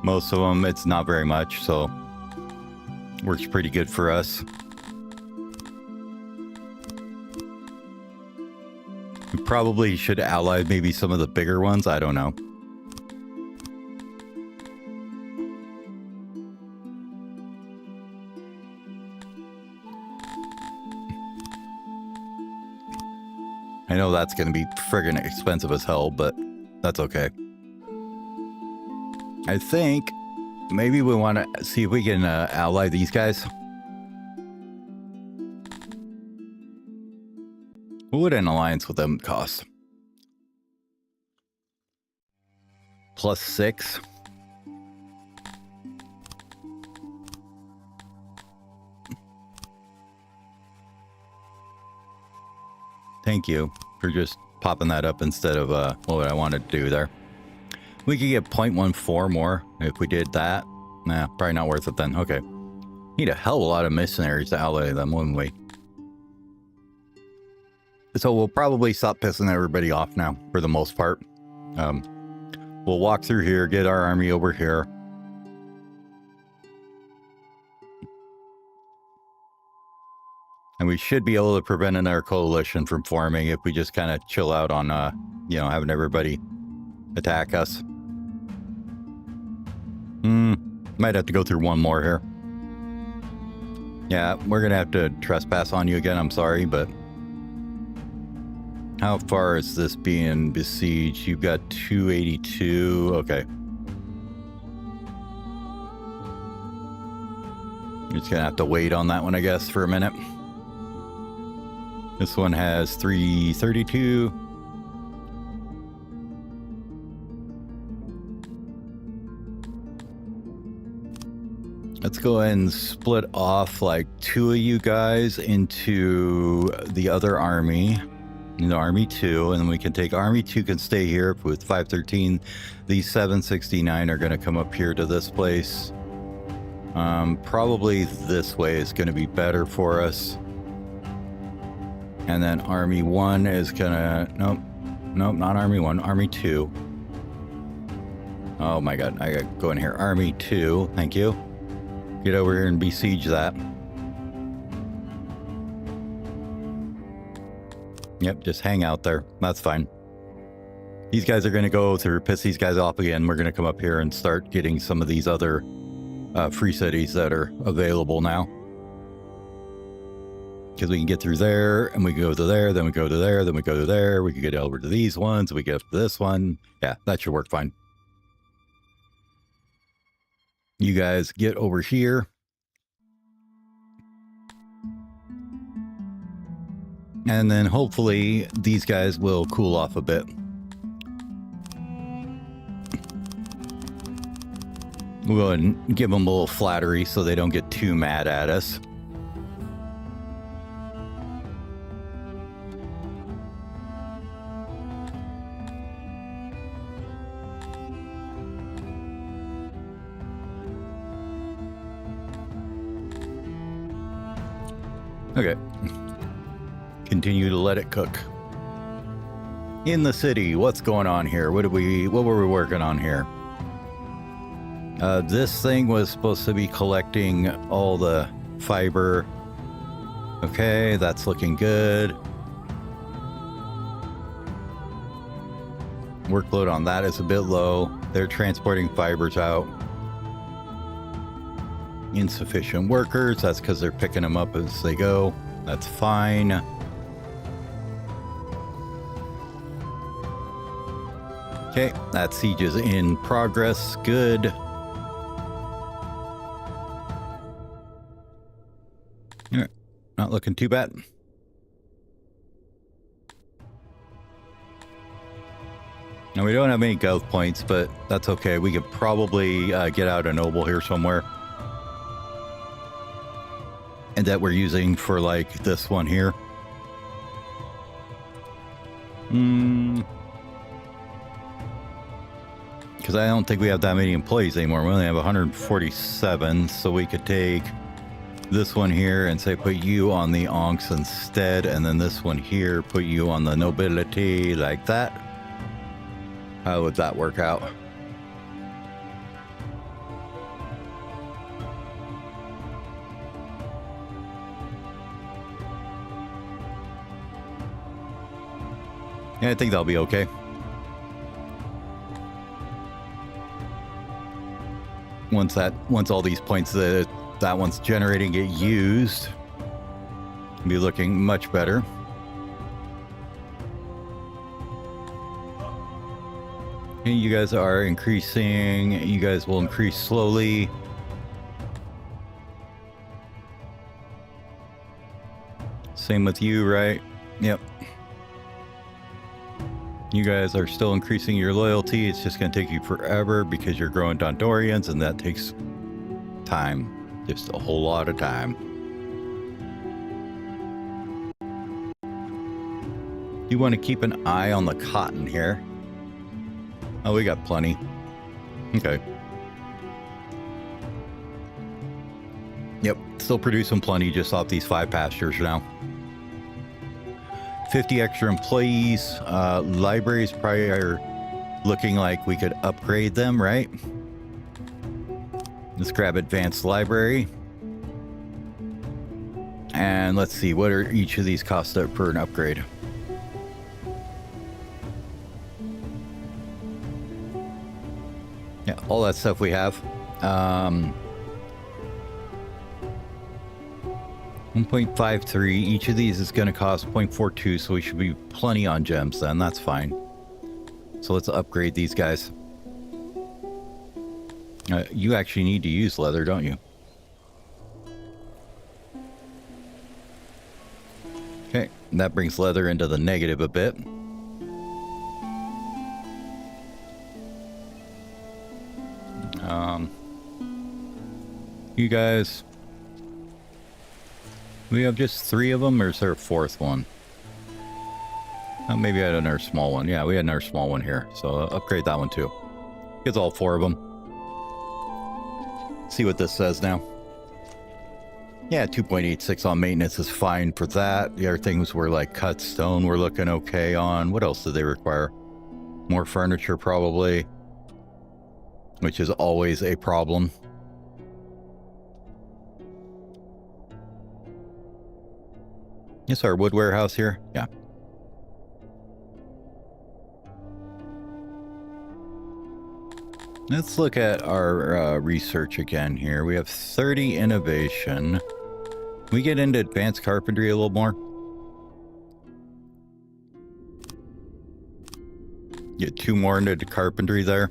Most of them, it's not very much, so works pretty good for us. We probably should ally maybe some of the bigger ones. I don't know. I know that's going to be friggin' expensive as hell, but that's okay. I think maybe we want to see if we can ally these guys. What would an alliance with them cost? +6. Thank you for just popping that up instead of what I wanted to do there. We could get 0.14 more if we did that. Nah, probably not worth it then. Okay. Need a hell of a lot of mercenaries to ally them, wouldn't we? So we'll probably stop pissing everybody off now, for the most part. We'll walk through here, get our army over here. And we should be able to prevent another coalition from forming if we just kind of chill out on, you know, having everybody attack us. Might have to go through one more here. Yeah, we're going to have to trespass on you again. I'm sorry, but... How far is this being besieged? You've got 282. Okay. You're just going to have to wait on that one, I guess, for a minute. This one has 332. Let's go ahead and split off like 2 of you guys into the other army. In Army 2, and then we can take Army 2 can stay here with 513. These 769 are going to come up here to this place. Probably this way is going to be better for us. And then Army 1 is going to... Nope, not Army 1. Army 2. Oh my god, I got to go in here. Army 2, thank you. Get over here and besiege that. Yep, just hang out there. That's fine. These guys are going to go through, piss these guys off again. We're going to come up here and start getting some of these other free cities that are available now. Because we can get through there, and we can go to there, then we go to there, then we go to there. We can get over to these ones, we get up to this one. Yeah, that should work fine. You guys get over here. And then hopefully these guys will cool off a bit. We'll go ahead and give them a little flattery so they don't get too mad at us. Okay. Continue to let it cook. In the city, what's going on here? What were we working on here? This thing was supposed to be collecting all the fiber. Okay, that's looking good. Workload on that is a bit low. They're transporting fibers out. Insufficient workers. That's because they're picking them up as they go. That's fine. Okay, that siege is in progress. Good. All right, not looking too bad. Now, we don't have any gov points, but that's okay. We could probably get out a noble here somewhere. And that we're using for, like, this one here. Because I don't think we have that many employees anymore. We only have 147, so we could take this one here and say put you on the onks instead, and then this one here, put you on the nobility, like that. How would that work out? Yeah, I think that'll be okay. Once all these points that one's generating get used, it'll be looking much better. And you guys are increasing. You guys will increase slowly. Same with you, right? Yep. You guys are still increasing your loyalty. It's just going to take you forever because you're growing dondorians, and that takes time. Just a whole lot of time. You want to keep an eye on the cotton here. Oh, we got plenty. Okay. Yep, still producing plenty just off these 5 pastures now. 50 extra employees. Libraries probably are looking like we could upgrade them, right? Let's grab advanced library. And let's see, what are each of these costs per an upgrade? Yeah, all that stuff we have. 1.53. Each of these is going to cost 0.42, so we should be plenty on gems then. That's fine. So let's upgrade these guys. You actually need to use leather, don't you? Okay, that brings leather into the negative a bit. You guys... We have just 3 of them, or is there a 4th one? Oh, maybe I had another small one. Yeah, we had another small one here. So upgrade that one too. Gets all 4 of them. See what this says now. Yeah, 2.86 on maintenance is fine for that. The other things were like cut stone we're looking okay on. What else do they require? More furniture probably. Which is always a problem. Yes, our wood warehouse here. Yeah. Let's look at our research again here. We have 30 innovation. We get into advanced carpentry a little more. Get 2 more into carpentry there.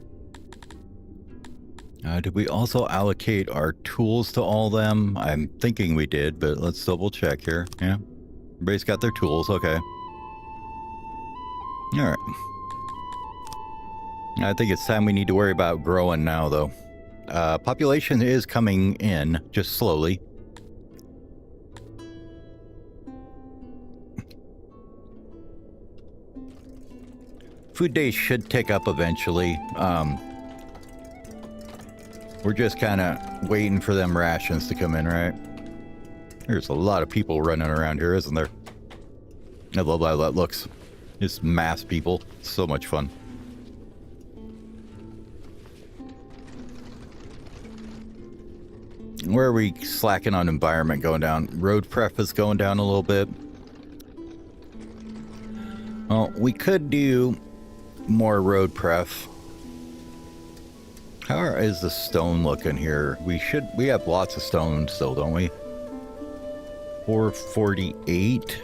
Did we also allocate our tools to all them? I'm thinking we did, but let's double check here. Yeah. Everybody's got their tools. Okay. All right. I think it's time we need to worry about growing now, though. Population is coming in, just slowly. Food days should tick up eventually. We're just kind of waiting for them rations to come in, right? There's a lot of people running around here, isn't there? I love how that looks. Just mass people. So much fun. Where are we slacking on environment going down? Road prep is going down a little bit. Well, we could do more road prep. How is the stone looking here? We have lots of stone still, don't we? 448.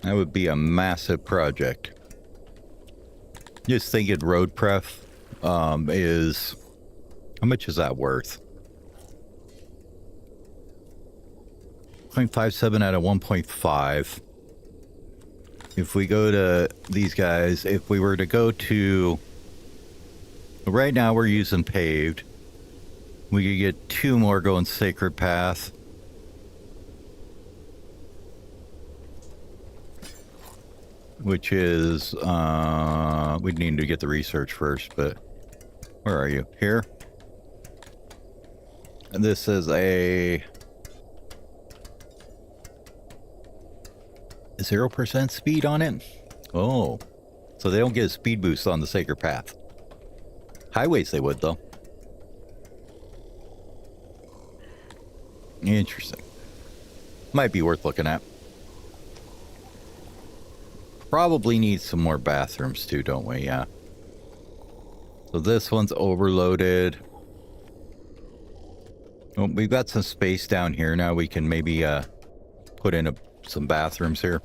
That would be a massive project. Just thinking road prep is... How much is that worth? 0.57 out of 1.5. If we go to these guys, if we were to go to... Right now we're using paved. We could get 2 more going Sacred Path. Which is, we'd need to get the research first, but where are you? Here? And this is a 0% speed on it? Oh, so they don't get a speed boost on the Sacred Path. Highways they would, though. Interesting. Might be worth looking at. Probably need some more bathrooms too, don't we? Yeah. So this one's overloaded. Oh, we've got some space down here. Now we can maybe put in some bathrooms here.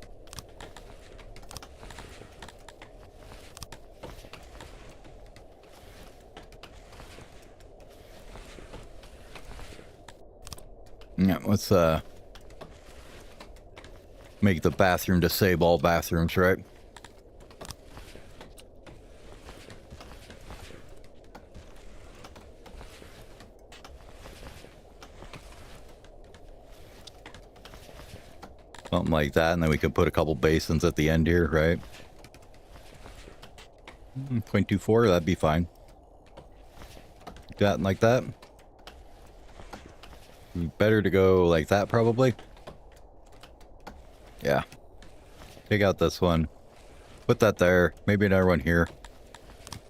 Yeah, let's make the bathroom disable all bathrooms, right? Something like that, and then we can put a couple basins at the end here, right? 0.24, that'd be fine. Got like that. Better to go like that, probably. Yeah. Take out this one. Put that there. Maybe another one here.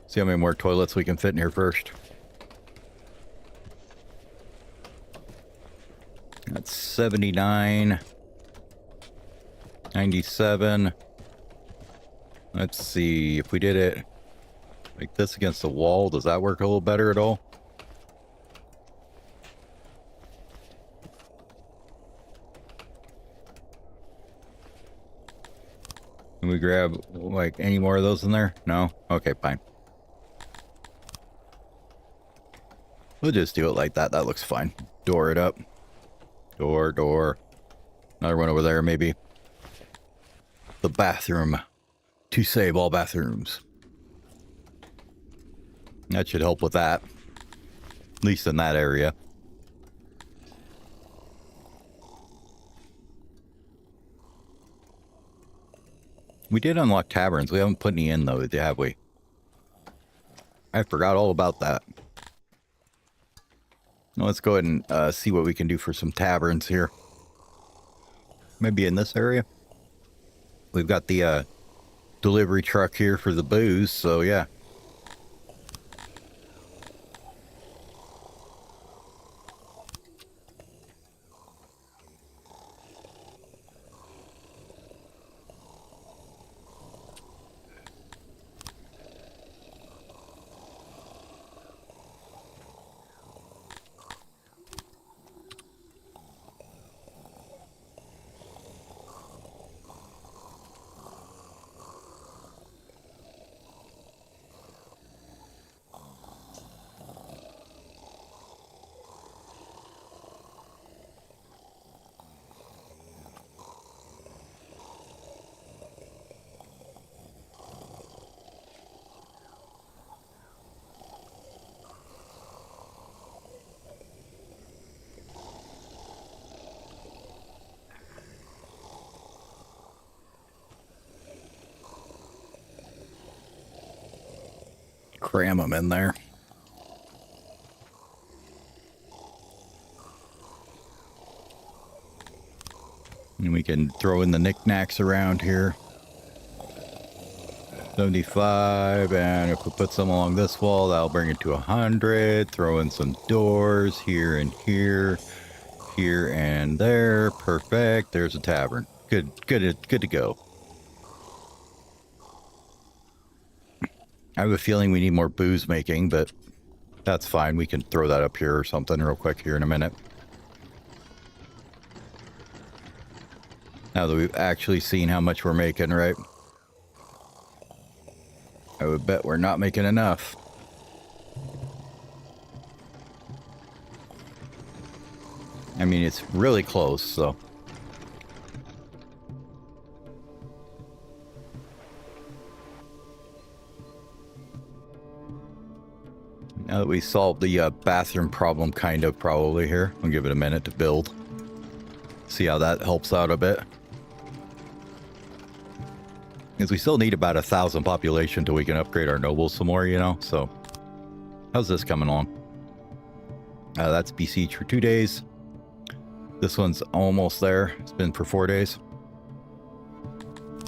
See how many more toilets we can fit in here first. That's 79. 97. Let's see if we did it like this against the wall. Does that work a little better at all? Can we grab like any more of those in there? No? Okay, fine. We'll just do it like that. That looks fine. Door it up. Door. Another one over there, maybe. The bathroom. To save all bathrooms. That should help with that. At least in that area. We did unlock taverns. We haven't put any in, though, have we? I forgot all about that. Now let's go ahead and see what we can do for some taverns here. Maybe in this area. We've got the delivery truck here for the booze, so yeah. Cram them in there. And we can throw in the knickknacks around here. 75, and if we put some along this wall, that'll bring it to 100. Throw in some doors here and here, here and there. Perfect. There's a tavern. Good to go. I have a feeling we need more booze making, but that's fine. We can throw that up here or something real quick here in a minute. Now that we've actually seen how much we're making, right? I would bet we're not making enough. I mean, it's really close, so. Now that we solved the bathroom problem, kind of, probably here. I'll give it a minute to build. See how that helps out a bit. Because we still need about 1,000 population till we can upgrade our nobles some more, you know? So, how's this coming along? That's besieged for 2 days. This one's almost there. It's been for 4 days.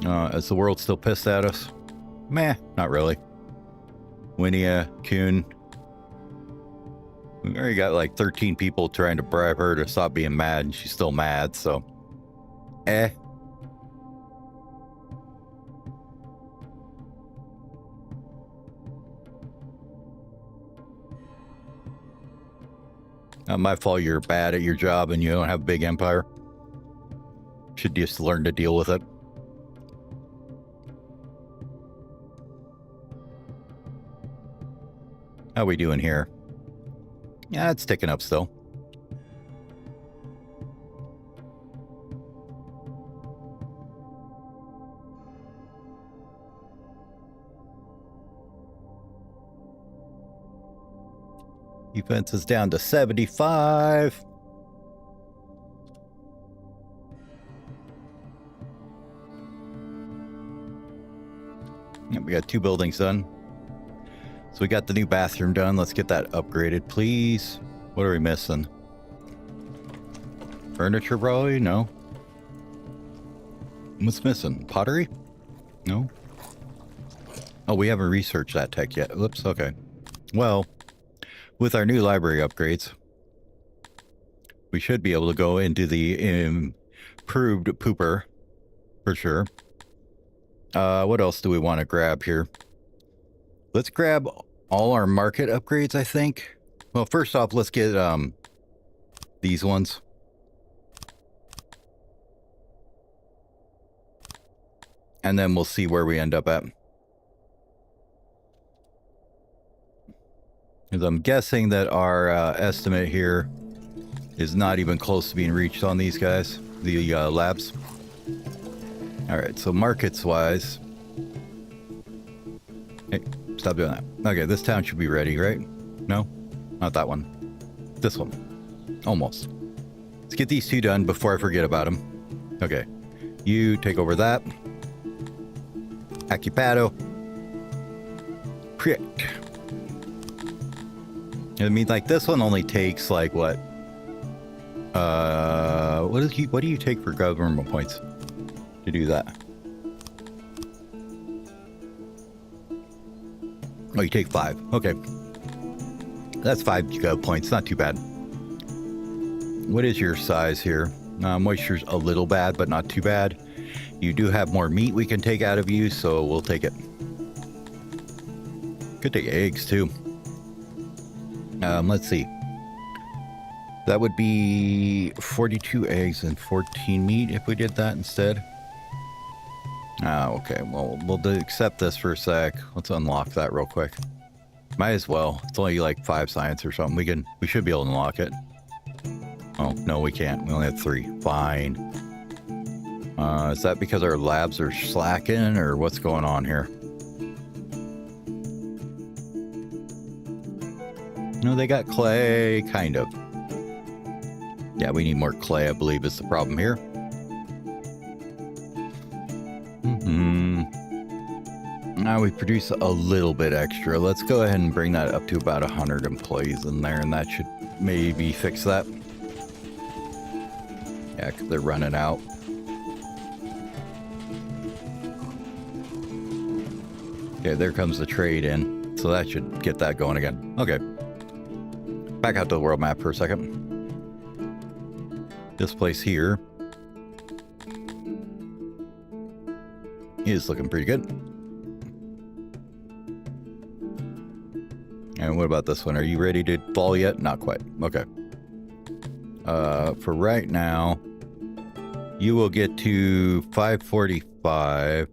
Is the world still pissed at us? Meh, not really. Winia, Kuhn. We already got like 13 people trying to bribe her to stop being mad, and she's still mad, so. Not my fault you're bad at your job and you don't have a big empire. Should just learn to deal with it. How we doing here? Yeah, it's ticking up still. Defense is down to 75. Yep, we got 2 buildings done. So we got the new bathroom done. Let's get that upgraded, please. What are we missing? Furniture, probably? No. What's missing? Pottery? No. Oh, we haven't researched that tech yet. Whoops, okay. Well, with our new library upgrades, we should be able to go into the improved pooper, for sure. What else do we want to grab here? Let's grab all our market upgrades, I think. Well, first off, let's get these ones. And then we'll see where we end up at. Because I'm guessing that our estimate here is not even close to being reached on these guys, the labs. All right, so markets-wise... Hey, stop doing that. Okay, this town should be ready, right? No? Not that one. This one. Almost. Let's get these 2 done before I forget about them. Okay. You take over that. Occupado. Prick. I mean, like, this one only takes, like, what? What do you take for government points to do that? Oh, you take 5. Okay. That's 5 gov points. Not too bad. What is your size here? Moisture's a little bad, but not too bad. You do have more meat we can take out of you, so we'll take it. Could take eggs, too. Let's see. That would be 42 eggs and 14 meat if we did that instead. Okay. Well, we'll accept this for a sec. Let's unlock that real quick. Might as well. It's only like 5 science or something. We should be able to unlock it. Oh, no, we can't. We only have 3. Fine. Is that because our labs are slacking or what's going on here? No, they got clay, kind of. Yeah, we need more clay, I believe, is the problem here. We produce a little bit extra. Let's go ahead and bring that up to about 100 employees in there, and that should maybe fix that. Yeah, 'cause they're running out. Okay, there comes the trade in. So that should get that going again. Okay. Back out to the world map for a second. This place here is looking pretty good. And what about this one? Are you ready to fall yet? Not quite. Okay. For right now, you will get to 545.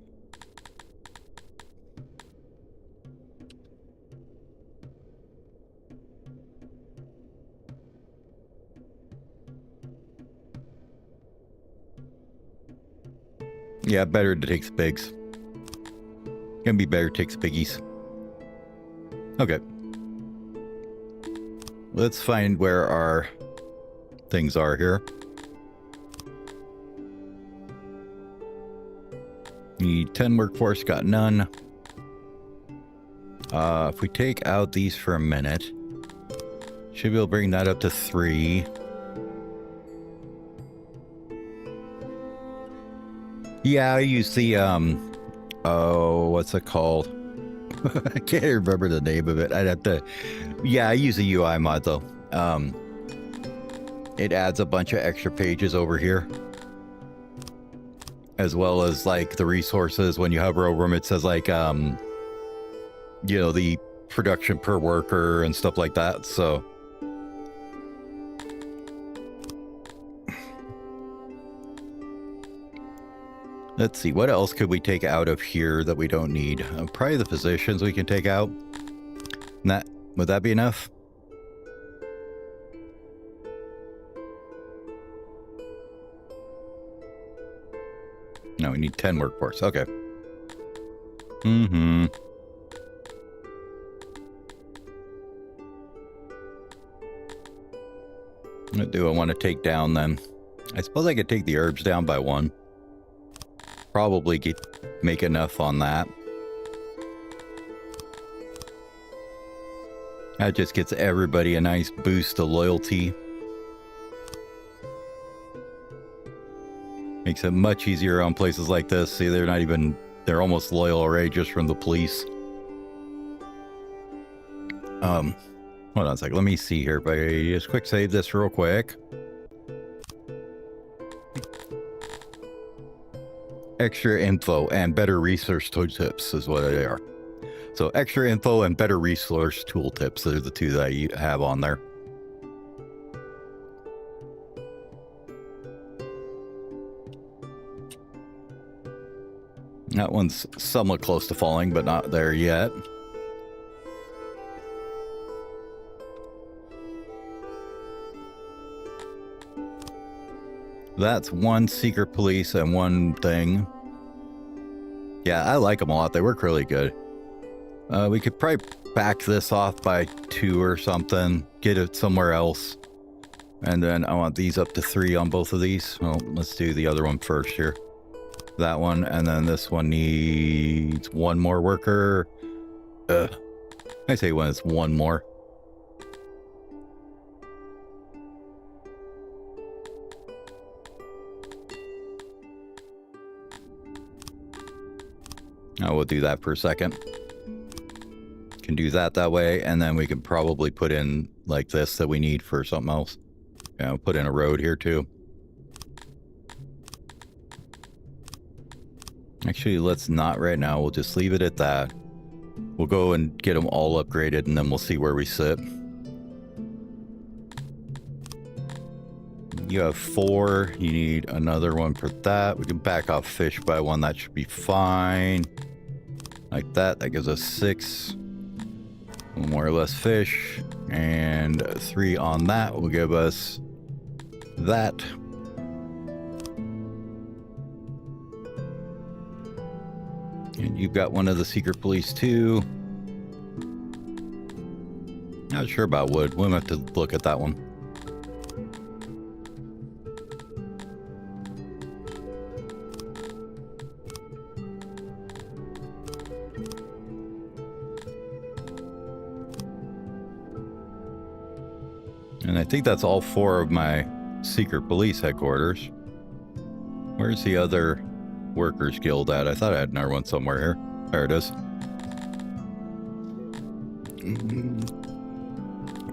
Yeah, better to take spigs. Gonna be better to take spiggies. Okay. Let's find where our things are here. Need 10 workforce, got none. If we take out these for a minute, should be able to bring that up to 3. Yeah, I use the, oh, what's it called? I can't remember the name of it. I'd have to, yeah, I use a UI mod though. It adds a bunch of extra pages over here. As well as like the resources, when you hover over them, it says like, you know, the production per worker and stuff like that, so. Let's see, what else could we take out of here that we don't need? Probably the physicians we can take out. Would that be enough? No, we need 10 workforce. Okay. What do I want to take down then? I suppose I could take the herbs down by 1. Probably make enough on that. That just gets everybody a nice boost of loyalty. Makes it much easier on places like this. See, they're almost loyal already just from the police. Hold on a second. Let me see here. If I just quick save this real quick. Extra info and better resource tooltips is what they are. So extra info and better resource tooltips are the two that I have on there. That one's somewhat close to falling, but not there yet. That's 1 secret police and 1 thing. Yeah, I like them a lot. They work really good. We could probably back this off by 2 or something. Get it somewhere else. And then I want these up to 3 on both of these. Well, let's do the other one first here. That one, and then this one needs 1 more worker. I say when it's 1 more. I will do that for a second. Can do that way, and then we can probably put in like this that we need for something else. Yeah, I'll put in a road here too. Actually, let's not right now. We'll just leave it at that. We'll go and get them all upgraded, and then we'll see where we sit. You have 4. You need another one for that. We can back off fish by 1. That should be fine. Like that. That gives us 6. 1 more or less fish. And 3 on that will give us that. And you've got one of the secret police too. Not sure about wood. We'll have to look at that one. And I think that's all 4 of my secret police headquarters. Where's the other workers guild at? I thought I had another one somewhere here. There it is.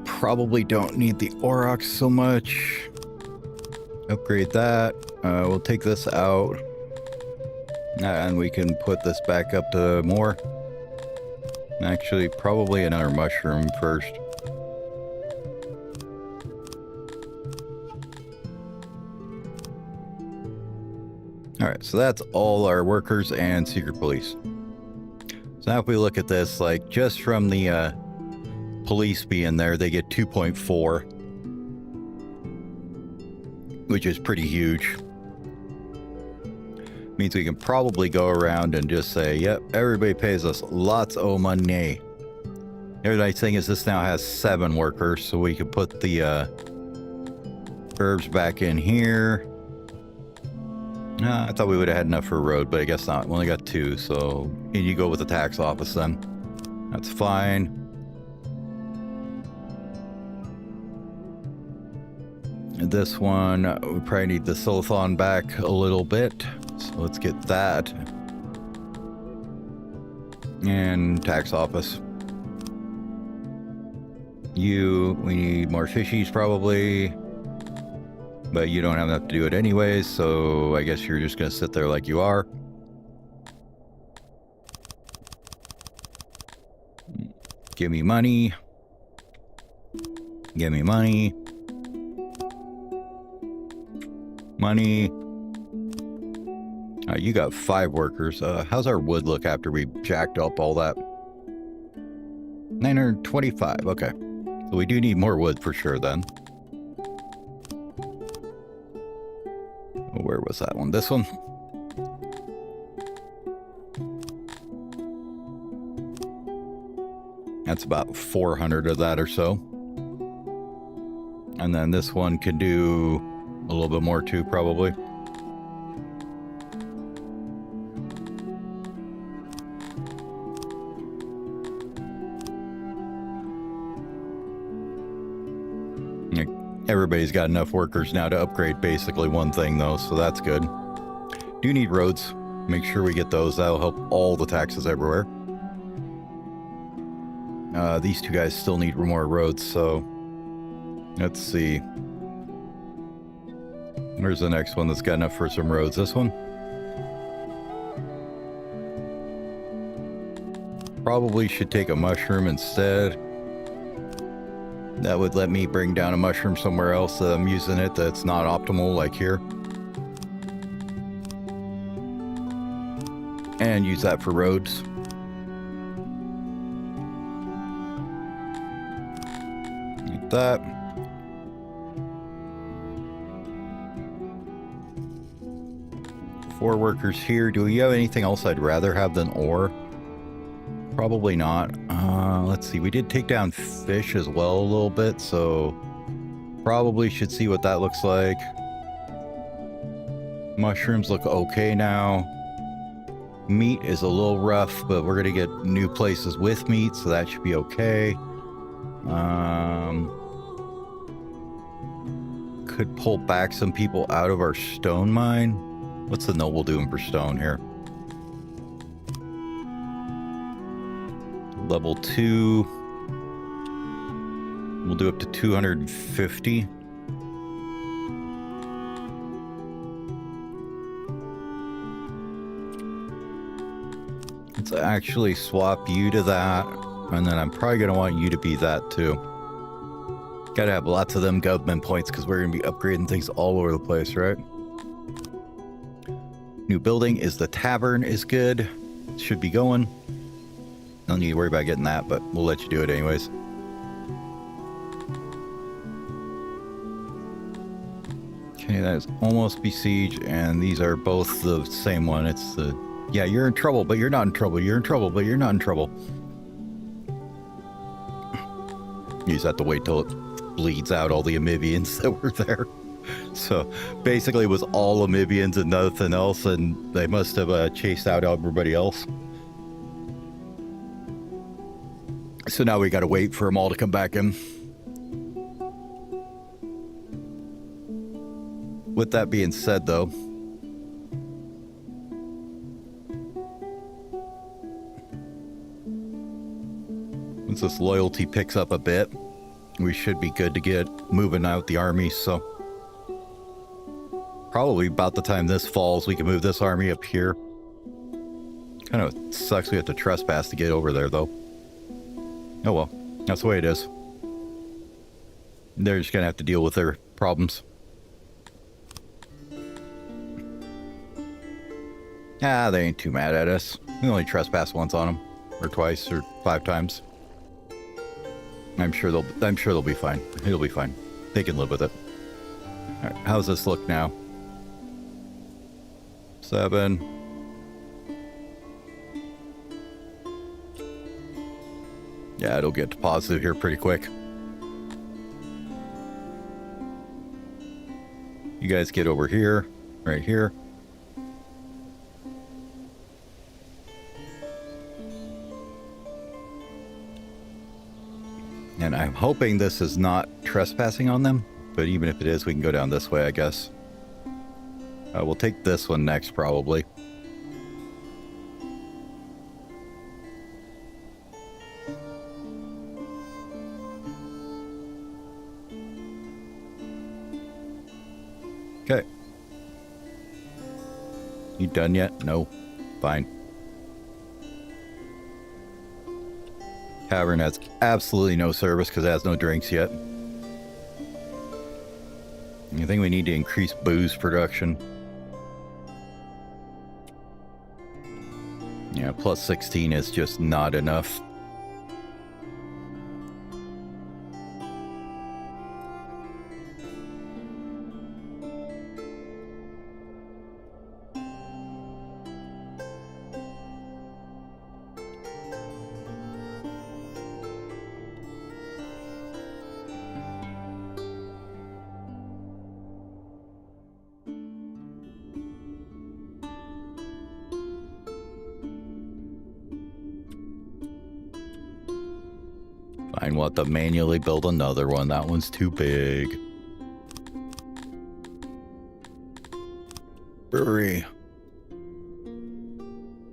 Probably don't need the Aurochs so much. Upgrade that. We'll take this out. And we can put this back up to more. Actually, probably another mushroom first. Alright, so that's all our workers and secret police. So now if we look at this, like just from the police being there, they get 2.4, which is pretty huge. Means we can probably go around and just say, yep, everybody pays us lots of money. The other nice thing is this now has 7 workers, so we can put the herbs back in here. I thought we would have had enough for a road, but I guess not. We only got 2, so you go with the tax office then. That's fine. And this one, we probably need the silathon back a little bit. So let's get that. And tax office. We need more fishies probably. But you don't have enough to do it anyways, so I guess you're just going to sit there like you are. Give me money. Give me money. Money. You got 5 workers. How's our wood look after we jacked up all that? 925. Okay. So we do need more wood for sure then. Where was that one? This one? That's about 400 of that or so. And then this one can do a little bit more too, probably. Everybody's got enough workers now to upgrade basically one thing though, so that's good. Do need roads. Make sure we get those. That'll help all the taxes everywhere. These 2 guys still need more roads, so let's see. Where's the next one that's got enough for some roads? This one? Probably should take a mushroom instead. That would let me bring down a mushroom somewhere else that I'm using it that's not optimal, like here. And use that for roads. Like that. Four workers here. Do you have anything else I'd rather have than ore? Probably not. Let's see. We did take down fish as well a little bit, so probably should see what that looks like. Mushrooms look okay now. Meat is a little rough, but we're going to get new places with meat, so that should be okay. Could pull back some people out of our stone mine. What's the noble doing for stone here? Level 2. We'll do up to 250. Let's actually swap you to that. And then I'm probably going to want you to be that too. Got to have lots of them government points because we're going to be upgrading things all over the place, right? New building is the tavern is good. Should be going. Don't need to worry about getting that, but we'll let you do it anyways. Okay, that is almost besieged, and these are both the same one. It's the, yeah, you're in trouble, but you're not in trouble. You're in trouble, but you're not in trouble. You just have to wait till it bleeds out all the amphibians that were there. So basically it was all amphibians and nothing else, and they must have chased out everybody else. So now we got to wait for them all to come back in. With that being said, though, once this loyalty picks up a bit, we should be good to get moving out the army. So probably about the time this falls, we can move this army up here. Kind of sucks we have to trespass to get over there, though. Oh well, that's the way it is. They're just gonna have to deal with their problems. Ah, they ain't too mad at us. We only trespass once on them, or twice, or 5 times. I'm sure they'll be fine. It'll be fine. They can live with it. All right, how's this look now? 7. Yeah, it'll get to positive here pretty quick. You guys get over here, right here. And I'm hoping this is not trespassing on them, but even if it is, we can go down this way, I guess. We'll take this one next, probably. Okay. You done yet? No. Fine. Tavern has absolutely no service because it has no drinks yet. I think we need to increase booze production. Yeah, plus 16 is just not enough. Fine, we'll have to manually build another one. That one's too big. Brewery.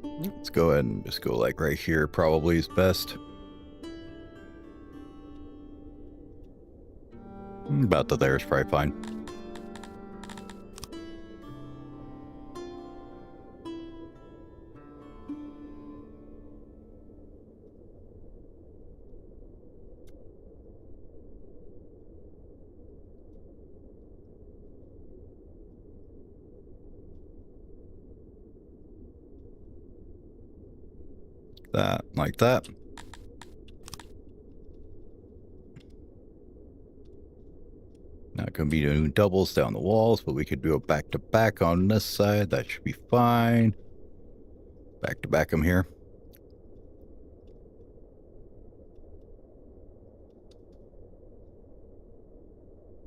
Let's go ahead and just go like right here, probably is best. About to there is probably fine. That, like that. Not going to be doing doubles down the walls, but we could do a back-to-back on this side. That should be fine. Back-to-back them here.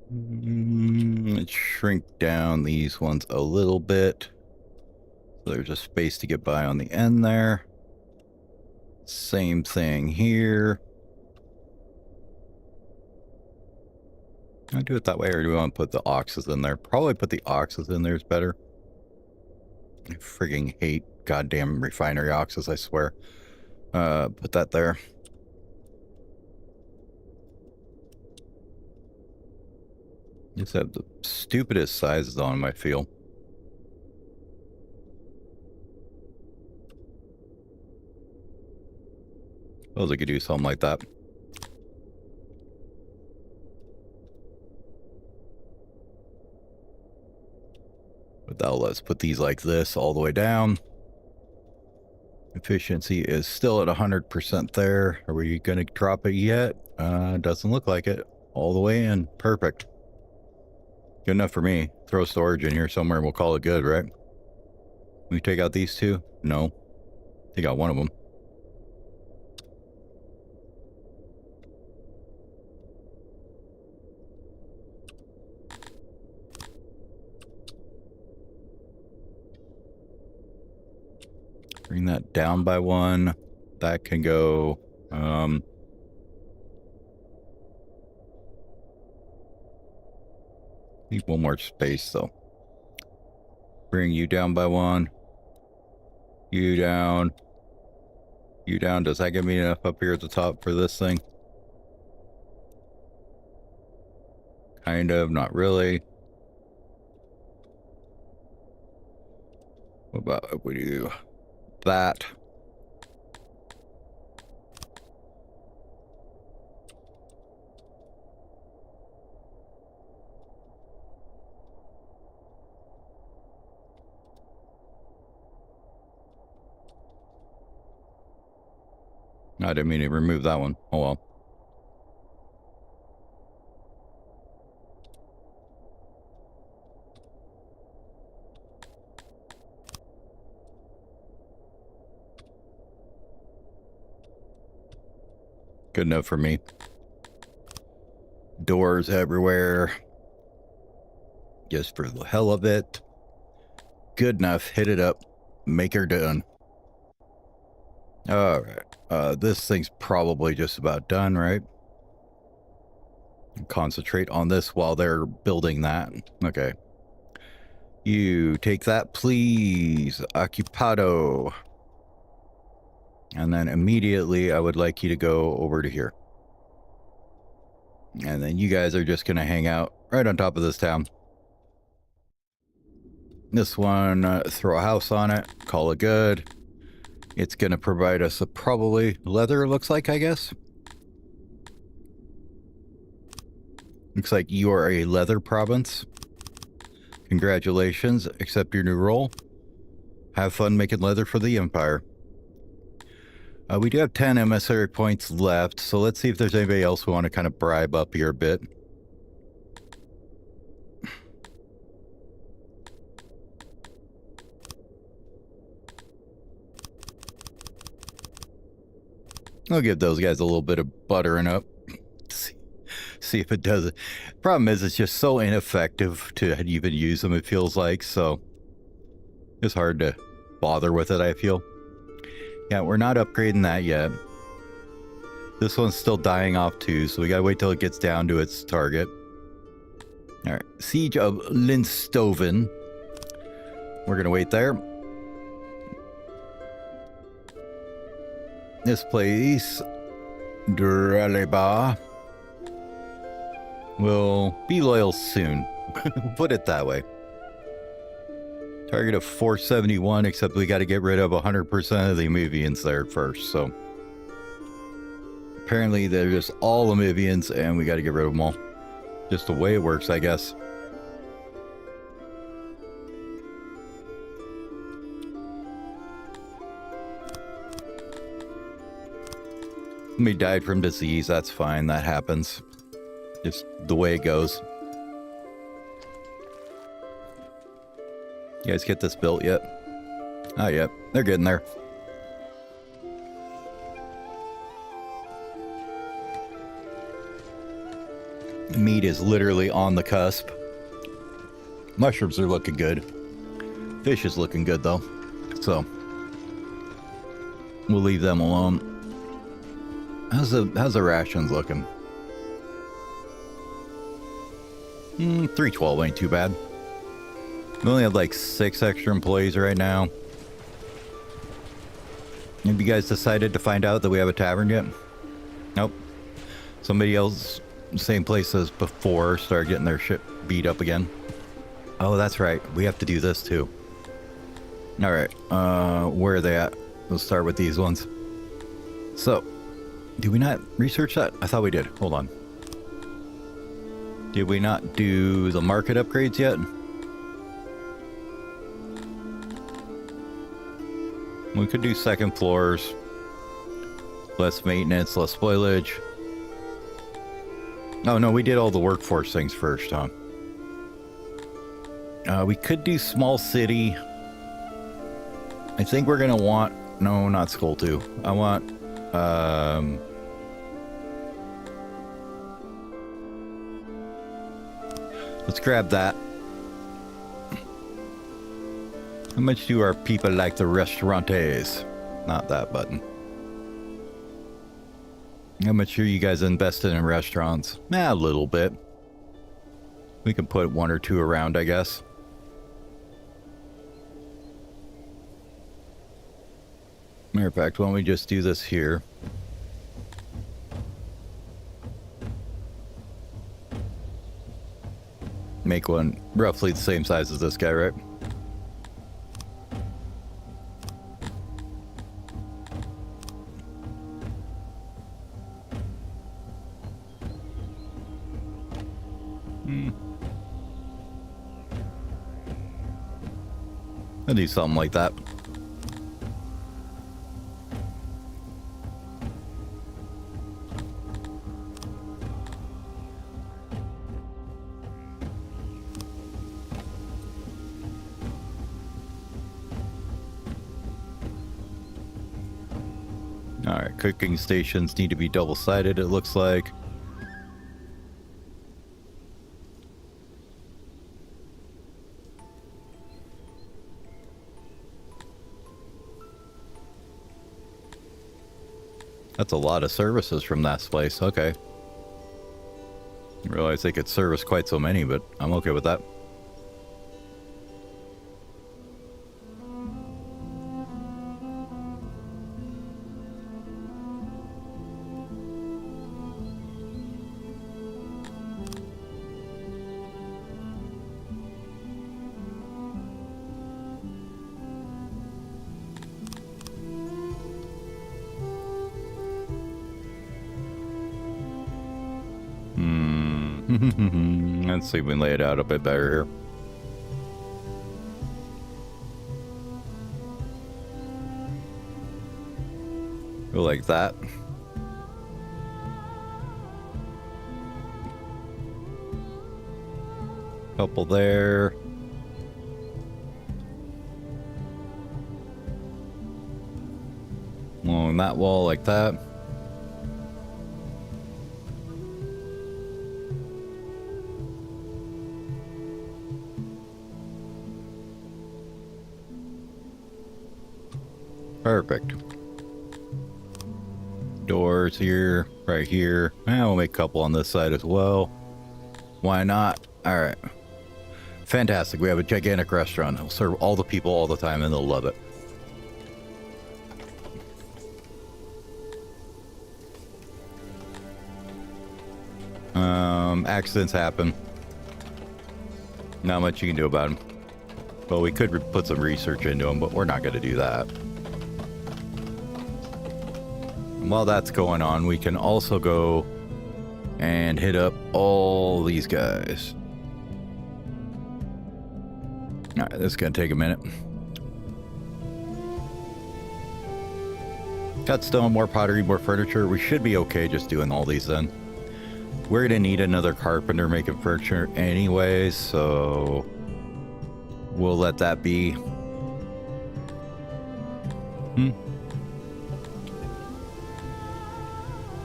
Let's shrink down these ones a little bit. So there's a space to get by on the end there. Same thing here. Can I do it that way, or do we want to put the oxes in there? Probably put the oxes in there is better. I frigging hate goddamn refinery oxes, I swear. Put that there. Just have the stupidest sizes on them, I feel. Suppose I could do something like that. But now let's put these like this all the way down. Efficiency is still at 100% there. Are we going to drop it yet? Doesn't look like it. All the way in. Perfect. Good enough for me. Throw storage in here somewhere and we'll call it good, right? We take out these two? No. Take out one of them. Bring that down by 1. That can go, need one more space though. Bring you down by one. You down. You down. Does that give me enough up here at the top for this thing? Kind of, not really. What about if we do that? I didn't mean to remove that one. Oh well. Good enough for me. Doors everywhere. Just for the hell of it. Good enough. Hit it up. Make her done. Alright. This thing's probably just about done, right? Concentrate on this while they're building that. Okay. You take that, please. Occupado. And then immediately I would like you to go over to here. And then you guys are just going to hang out right on top of this town. This one, throw a house on it. Call it good. It's going to provide us a probably leather, looks like, I guess. Looks like you are a leather province. Congratulations. Accept your new role. Have fun making leather for the Empire. We do have 10 emissary points left, so let's see if there's anybody else we want to kind of bribe up here a bit. I'll give those guys a little bit of buttering up. See if it does it. Problem is, it's just so ineffective to even use them, it feels like, so it's hard to bother with it, I feel. Yeah, we're not upgrading that yet. This one's still dying off too, so we gotta wait till it gets down to its target. Alright, Siege of Linstoven. We're gonna wait there. This place, Dreleba, will be loyal soon. Put it that way. Target of 471, except we got to get rid of 100% of the Amivians there first, so. Apparently they're just all Amivians, and we got to get rid of them all. Just the way it works, I guess. Somebody died from disease, that's fine, that happens. Just the way it goes. You guys get this built yet? Oh, yep. They're getting there. Meat is literally on the cusp. Mushrooms are looking good. Fish is looking good, though. So, we'll leave them alone. How's the rations looking? 312 ain't too bad. We only have like 6 extra employees right now. Have you guys decided to find out that we have a tavern yet? Nope. Somebody else, same place as before, started getting their shit beat up again. Oh, that's right. We have to do this too. Alright, where are they at? We'll start with these ones. So, did we not research that? I thought we did. Hold on. Did we not do the market upgrades yet? We could do second floors. Less maintenance, less spoilage. Oh no, we did all the workforce things first, huh? We could do small city. I think we're gonna want... No, not Skull 2. I want... Let's grab that. How much do our people like the restaurantes? Not that button. How much are you guys invested in restaurants? A little bit. We can put 1 or 2 around, I guess. Matter of fact, why don't we just do this here? Make one roughly the same size as this guy, right? I'll do something like that. All right, cooking stations need to be double-sided, it looks like. That's a lot of services from that place. Okay. Didn't realize they could service quite so many, but I'm okay with that. Let's see if we can lay it out a bit better here. Go like that. Couple there. Along that wall like that. Perfect. Doors here, right here. And we'll make a couple on this side as well. Why not? All right. Fantastic. We have a gigantic restaurant. It'll serve all the people all the time and they'll love it. Accidents happen. Not much you can do about them. Well, we could put some research into them, but we're not going to do that. While that's going on, we can also go and hit up all these guys. All right, this is going to take a minute. Cut stone, more pottery, more furniture. We should be okay just doing all these then. We're going to need another carpenter making furniture anyways, so we'll let that be.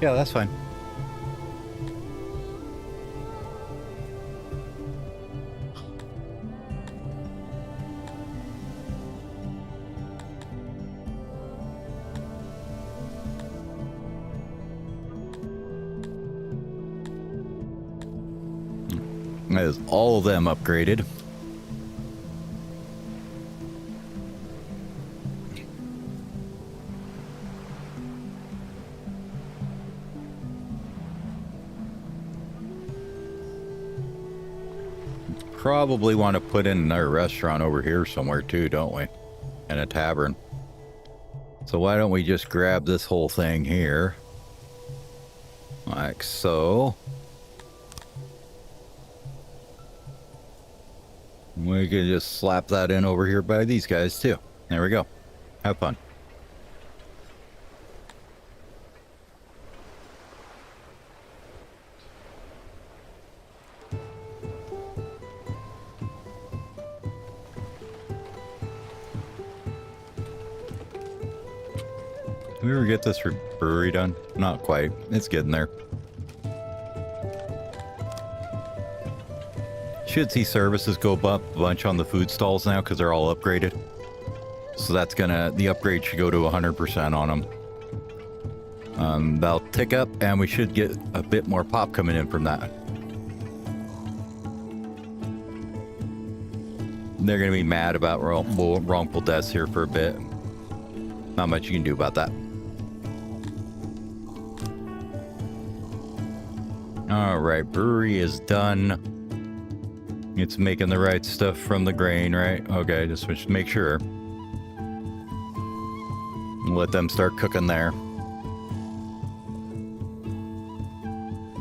Yeah, that's fine. That is all of them upgraded. Probably want to put in another restaurant over here somewhere too, don't we? And a tavern. So why don't we just grab this whole thing here? Like so. We can just slap that in over here by these guys too. There we go. Have fun. Did we ever get this brewery done? Not quite. It's getting there. Should see services go up a bunch on the food stalls now because they're all upgraded. So that's gonna, the upgrade should go to 100% on them. They'll tick up and we should get a bit more pop coming in from that. They're gonna be mad about wrongful deaths here for a bit. Not much you can do about that. All right, brewery is done. It's making the right stuff from the grain, right? Okay, just make sure. Let them start cooking there.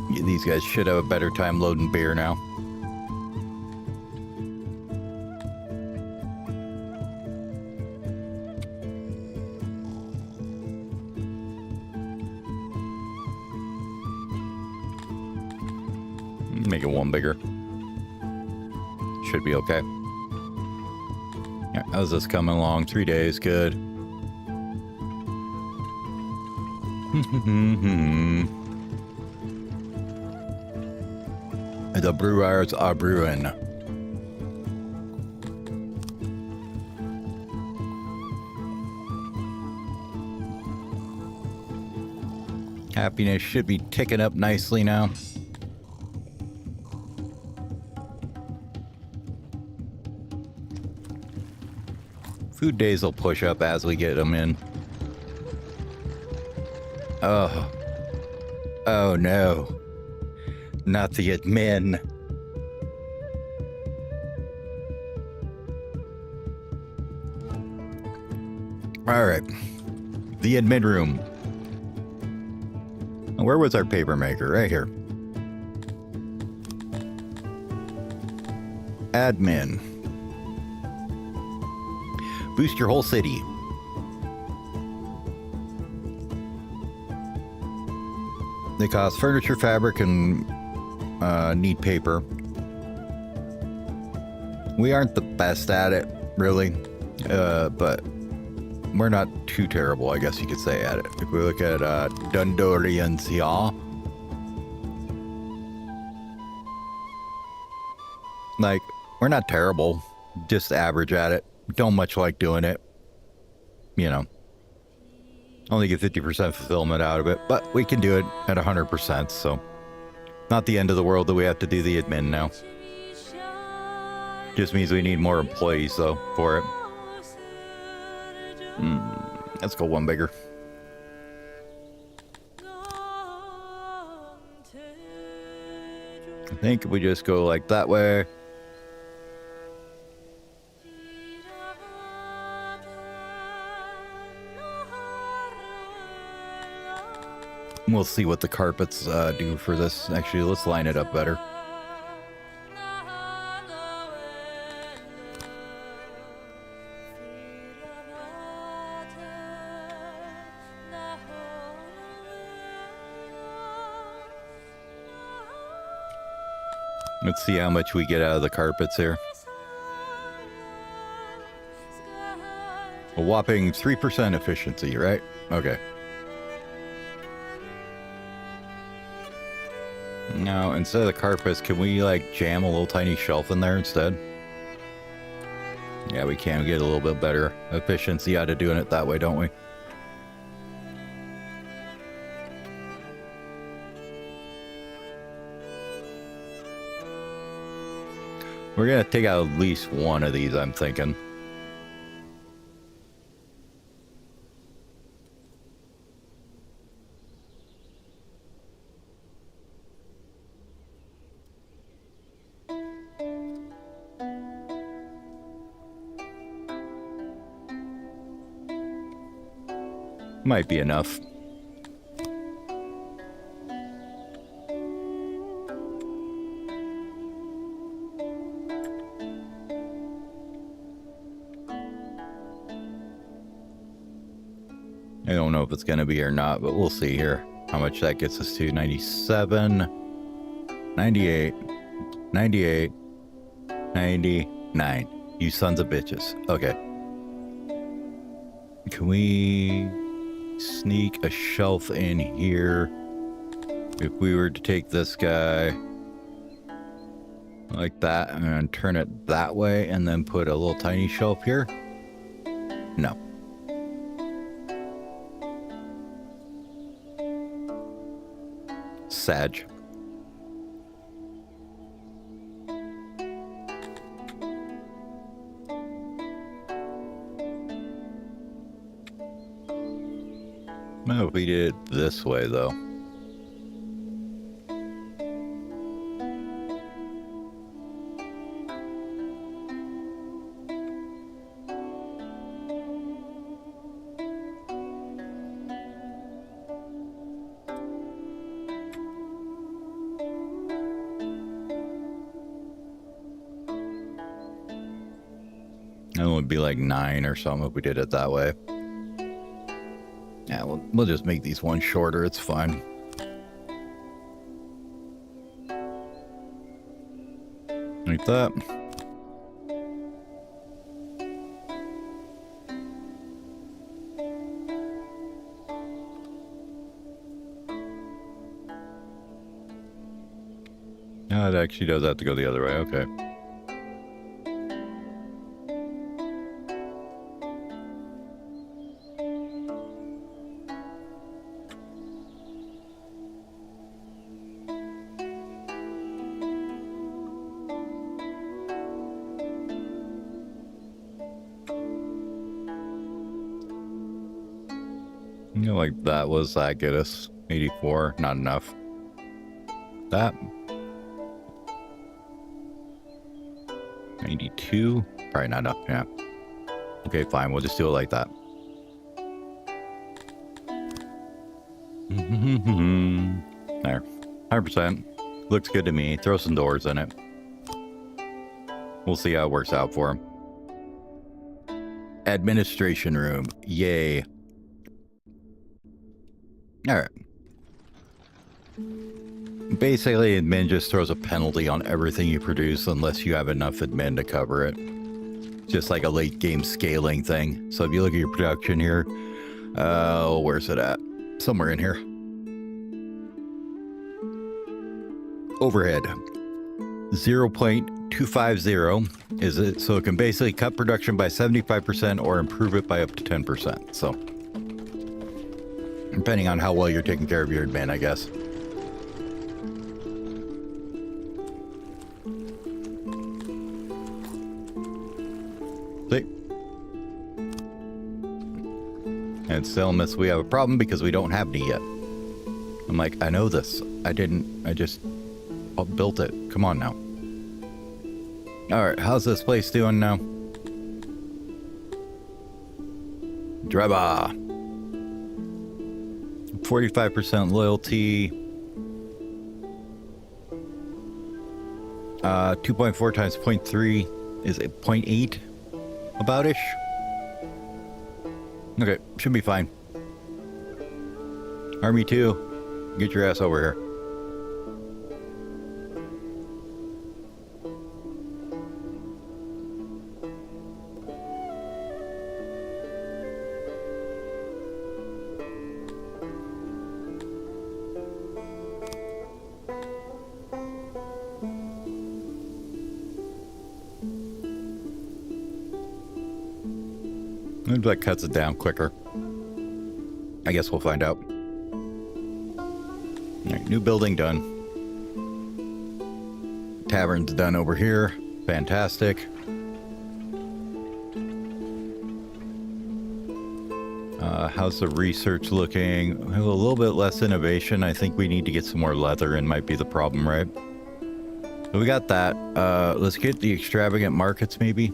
These guys should have a better time loading beer now. Make it one bigger. Should be okay. Yeah, how's this coming along? 3 days, good. The brewers are brewing. Happiness should be ticking up nicely now. Food days will push up as we get them in. Oh. Oh no. Not the admin. All right. The admin room. Where was our paper maker? Right here. Admin. Boost your whole city. They cost furniture, fabric, and need paper. We aren't the best at it, really, but we're not too terrible, I guess you could say, at it. If we look at dondorians here, like, we're not terrible, just average at it. Don't much like doing it, you know. Only get 50% fulfillment out of it, but we can do it at 100%, so not the end of the world that we have to do the admin now. Just means we need more employees, though, for it. Let's go one bigger. I think if we just go like that way. We'll see what the carpets do for this. Actually, let's line it up better. Let's see how much we get out of the carpets here. A whopping 3% efficiency, right? Okay. Now, instead of the carpets, can we, like, jam a little tiny shelf in there instead? Yeah, we can get a little bit better efficiency out of doing it that way, don't we? We're gonna take out at least one of these, I'm thinking. Might be enough. I don't know if it's going to be or not, but we'll see here how much that gets us to. 97, 98, 98, 99. You sons of bitches. Okay. Can we sneak a shelf in here? If we were to take this guy like that and turn it that way and then put a little tiny shelf here? No. Sag. No, if we did it this way, though. It would be like 9 or something if we did it that way. Yeah, we'll just make these ones shorter. It's fine. Like that. No, it actually does have to go the other way. Okay. You know, like that was that get us 84, not enough. That 92, probably not enough. Yeah. Okay, fine. We'll just do it like that. There, 100%. Looks good to me. Throw some doors in it. We'll see how it works out for him. Administration room. Yay. All right. Basically, admin just throws a penalty on everything you produce unless you have enough admin to cover it. Just like a late game scaling thing. So if you look at your production here, where's it at? Somewhere in here. Overhead. 0.250 is it. So it can basically cut production by 75% or improve it by up to 10%. So depending on how well you're taking care of your admin, I guess. See? And it's telling us we have a problem because we don't have any yet. I'm like, I know this. I just built it. Come on now. Alright, how's this place doing now? Driver. 45% loyalty. 2.4 times 0.3 is it 0.8 about-ish? Okay, should be fine. Army 2, get your ass over here. Maybe that cuts it down quicker. I guess we'll find out. All right, new building done. Tavern's done over here. Fantastic. How's the research looking? A little bit less innovation. I think we need to get some more leather in, might be the problem, right? So we got that. Let's get the extravagant markets, maybe.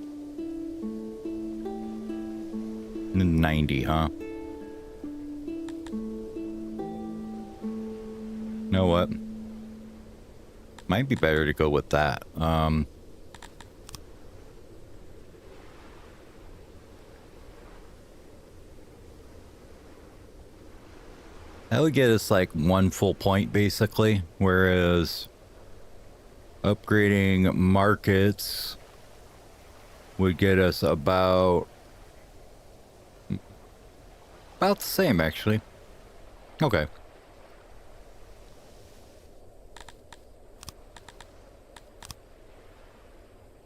90, huh? You know what? Might be better to go with that. That would get us like 1 full point basically, whereas upgrading markets would get us about the same actually. Okay.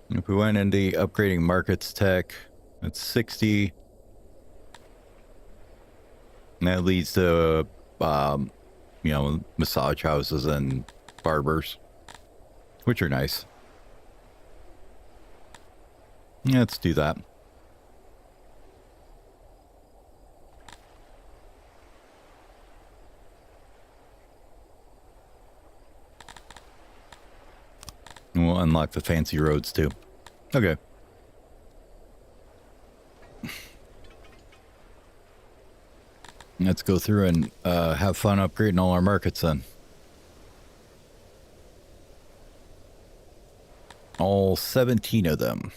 If we went into the upgrading markets tech, that's 60. And that leads to you know, massage houses and barbers, which are nice. Yeah, let's do that. And we'll unlock the fancy roads too. Okay. Let's go through and have fun upgrading all our markets then. All 17 of them.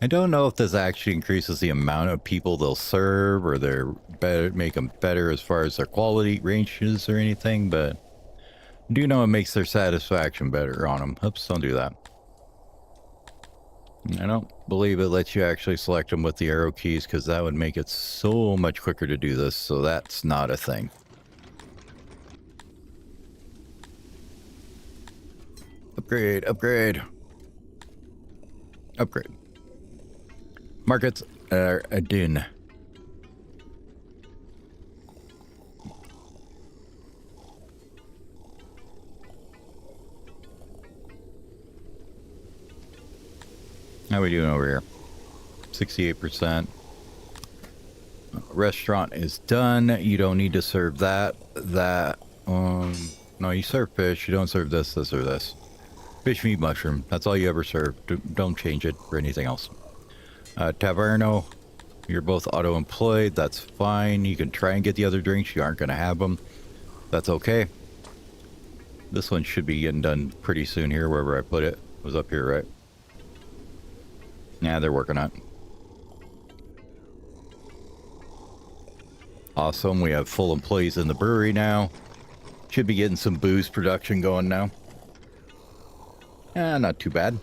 I don't know if this actually increases the amount of people they'll serve or they're better, make them better as far as their quality ranges or anything, but I do know it makes their satisfaction better on them. Oops, don't do that. I don't believe it lets you actually select them with the arrow keys because that would make it so much quicker to do this, so that's not a thing. Upgrade, upgrade. Upgrade. Markets are done. How are we doing over here? 68%. Restaurant is done. You don't need to serve that. No, you serve fish. You don't serve this, this, or this. Fish, meat, mushroom. That's all you ever serve. Don't change it for anything else. Taverno, you're both auto-employed. That's fine. You can try and get the other drinks. You aren't going to have them. That's okay. This one should be getting done pretty soon here, wherever I put it. It was up here, right? Yeah, they're working on it. Awesome. We have full employees in the brewery now. Should be getting some booze production going now. Not too bad.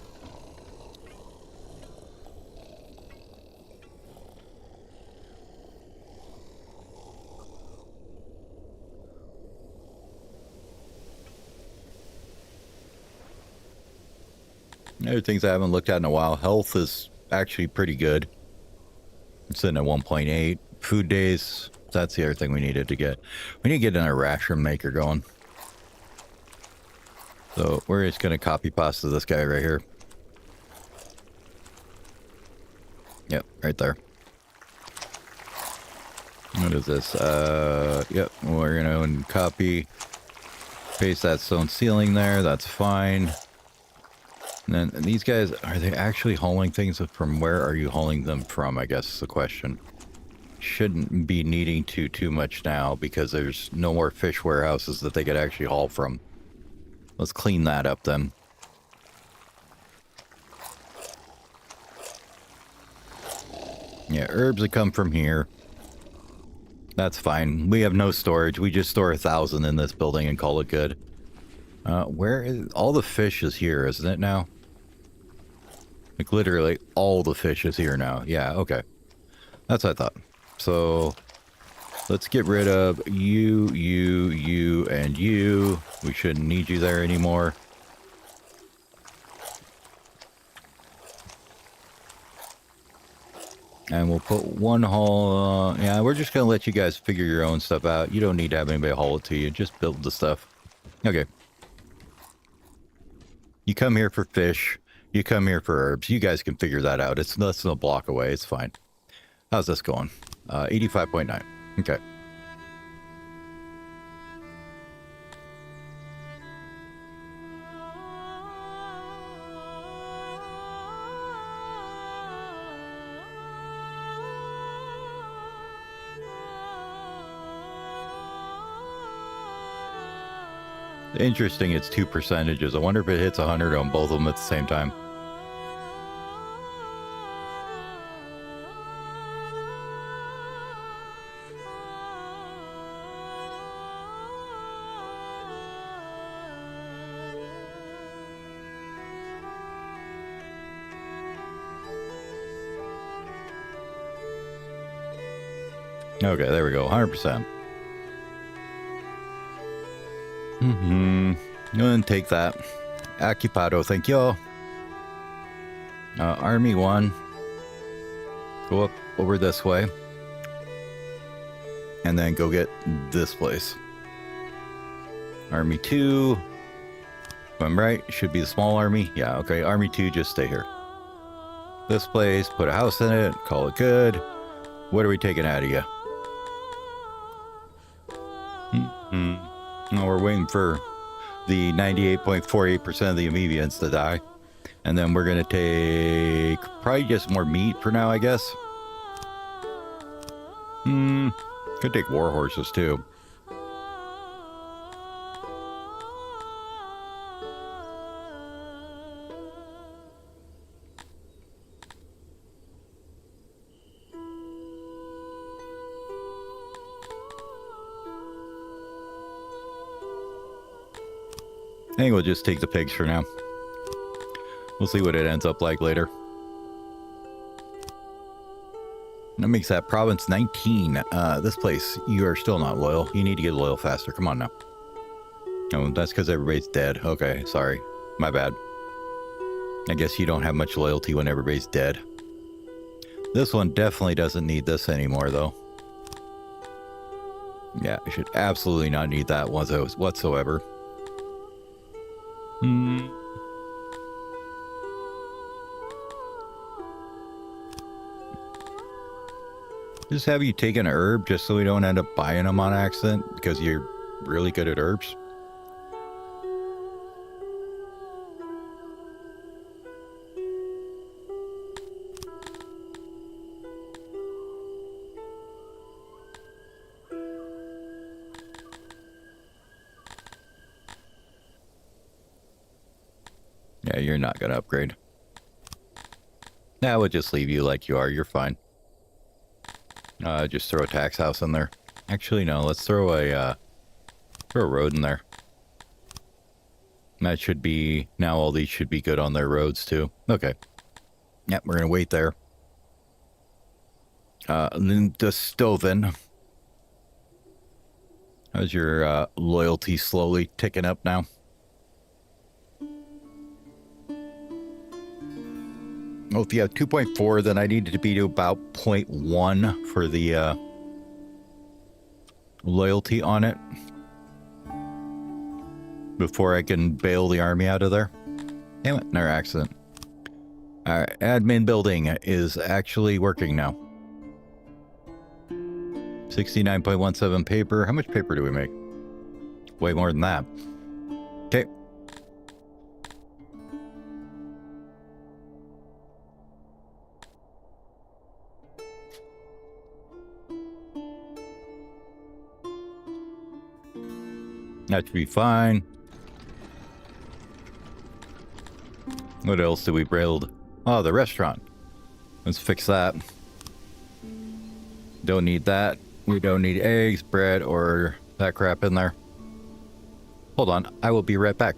Other things I haven't looked at in a while. Health is actually pretty good. It's sitting at 1.8. Food days, that's the other thing we needed to get. We need to get in a ration maker going. So we're just going to copy pasta this guy right here. Yep, right there. What is this? Yep, we're going to copy, paste that stone ceiling there. That's fine. And then these guys, are they actually hauling things from where are you hauling them from? I guess is the question. Shouldn't be needing to too much now because there's no more fish warehouses that they could actually haul from. Let's clean that up then. Yeah, herbs that come from here. That's fine. We have no storage. We just store 1,000 in this building and call it good. Where is all the fish is here, isn't it now? Like literally all the fish is here now. Yeah, okay. That's what I thought. So let's get rid of you, and you. We shouldn't need you there anymore. And we'll put one haul. Yeah, we're just going to let you guys figure your own stuff out. You don't need to have anybody haul it to you. Just build the stuff. Okay. You come here for fish. You come here for herbs. You guys can figure that out. It's less than a block away. It's fine. How's this going? 85.9. Okay. Interesting, it's 2 percentages. I wonder if it hits 100 on both of them at the same time. Okay, there we go, 100%. Go ahead and take that. Occupado, thank you. Army 1. Go up over this way. And then go get this place. Army 2. If I'm right, it should be the small army. Yeah, okay. Army 2, just stay here. This place, put a house in it, call it good. What are we taking out of you? No, we're waiting for the 98.48% of the amoebians to die. And then we're going to take probably just more meat for now, I guess. Could take war horses too. I think we'll just take the pigs for now. We'll see what it ends up like later. That makes that province 19. This place, you are still not loyal. You need to get loyal faster. Come on now. Oh, that's because everybody's dead. Okay, sorry. My bad. I guess you don't have much loyalty when everybody's dead. This one definitely doesn't need this anymore, though. Yeah, I should absolutely not need that whatsoever. Just have you take an herb just so we don't end up buying them on accident because you're really good at herbs. Yeah, you're not going to upgrade. Nah, we'll just leave you like you are. You're fine. Just throw a tax house in there. Actually, no. Let's throw a road in there. That should be... Now all these should be good on their roads, too. Okay. Yep, we're going to wait there. And then the Stoven. How's your loyalty slowly ticking up now? Well, if you have 2.4, then I needed to be to about 0.1 for the loyalty on it before I can bail the army out of there. Damn it, another accident. Alright, admin building is actually working now. 69.17 paper. How much paper do we make? Way more than that. Okay. That should be fine. What else do we build? Oh, the restaurant. Let's fix that. Don't need that. We don't need eggs, bread, or that crap in there. Hold on. I will be right back.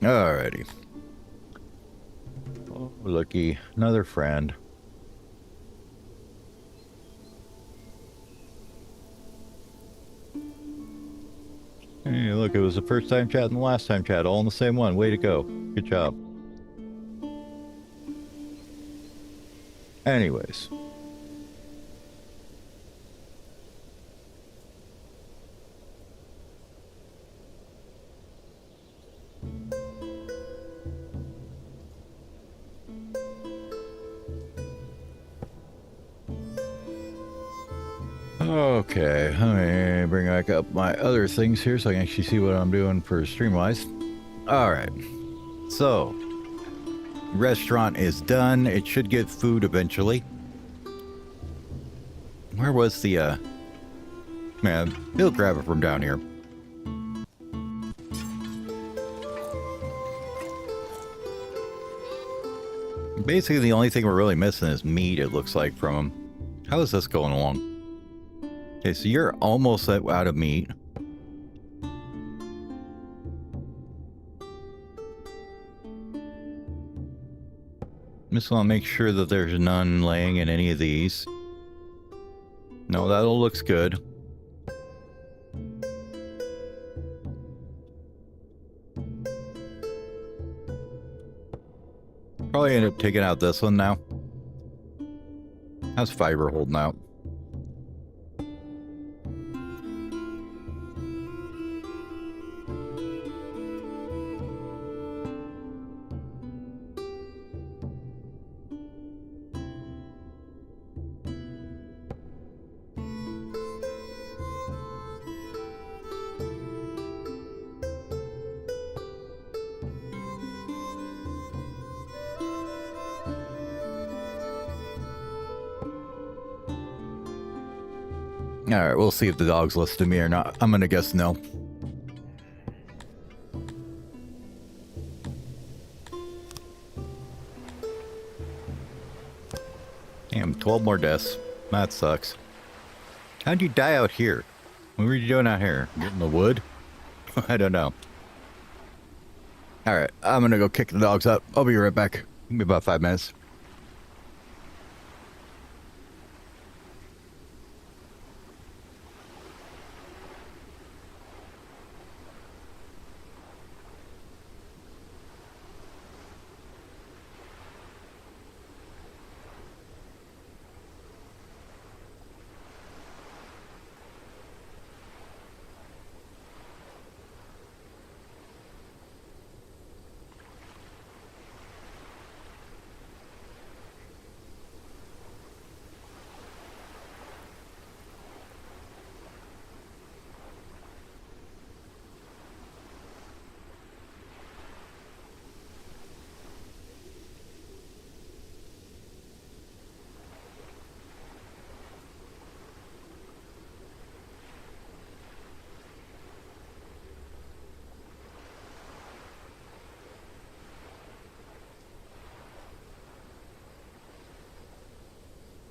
Alrighty. Oh, looky, another friend. Hey, look, it was the first time chat and the last time chat, all in the same one. Way to go. Good job. Anyways. Okay, let me bring back up my other things here so I can actually see what I'm doing for Streamwise. Alright, so restaurant is done. It should get food eventually. Where was the, man, he'll grab it from down here. Basically, the only thing we're really missing is meat, it looks like, from him. How is this going along? Okay, so you're almost out of meat. Just want to make sure that there's none laying in any of these. No, that all looks good. Probably end up taking out this one now. How's fiber holding out? All right, we'll see if the dog's listening to me or not. I'm gonna guess no. Damn, 12 more deaths. That sucks. How'd you die out here? What were you doing out here? Getting the wood? I don't know. All right, I'm gonna go kick the dogs out. I'll be right back. Give me about 5 minutes.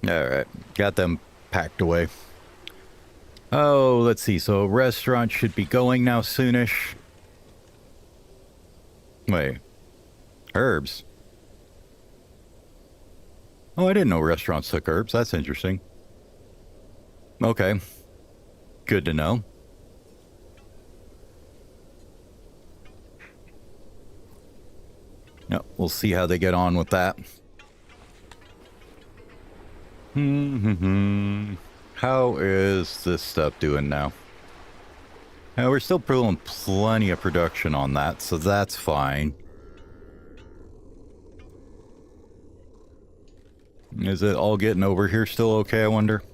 All right, got them packed away. Oh, let's see. So restaurant should be going now soonish. Wait, herbs. Oh, I didn't know restaurants took herbs. That's interesting. Okay, good to know. Yep, we'll see how they get on with that. How is this stuff doing now? We're still pulling plenty of production on that, so that's fine. Is it all getting over here still okay, I wonder?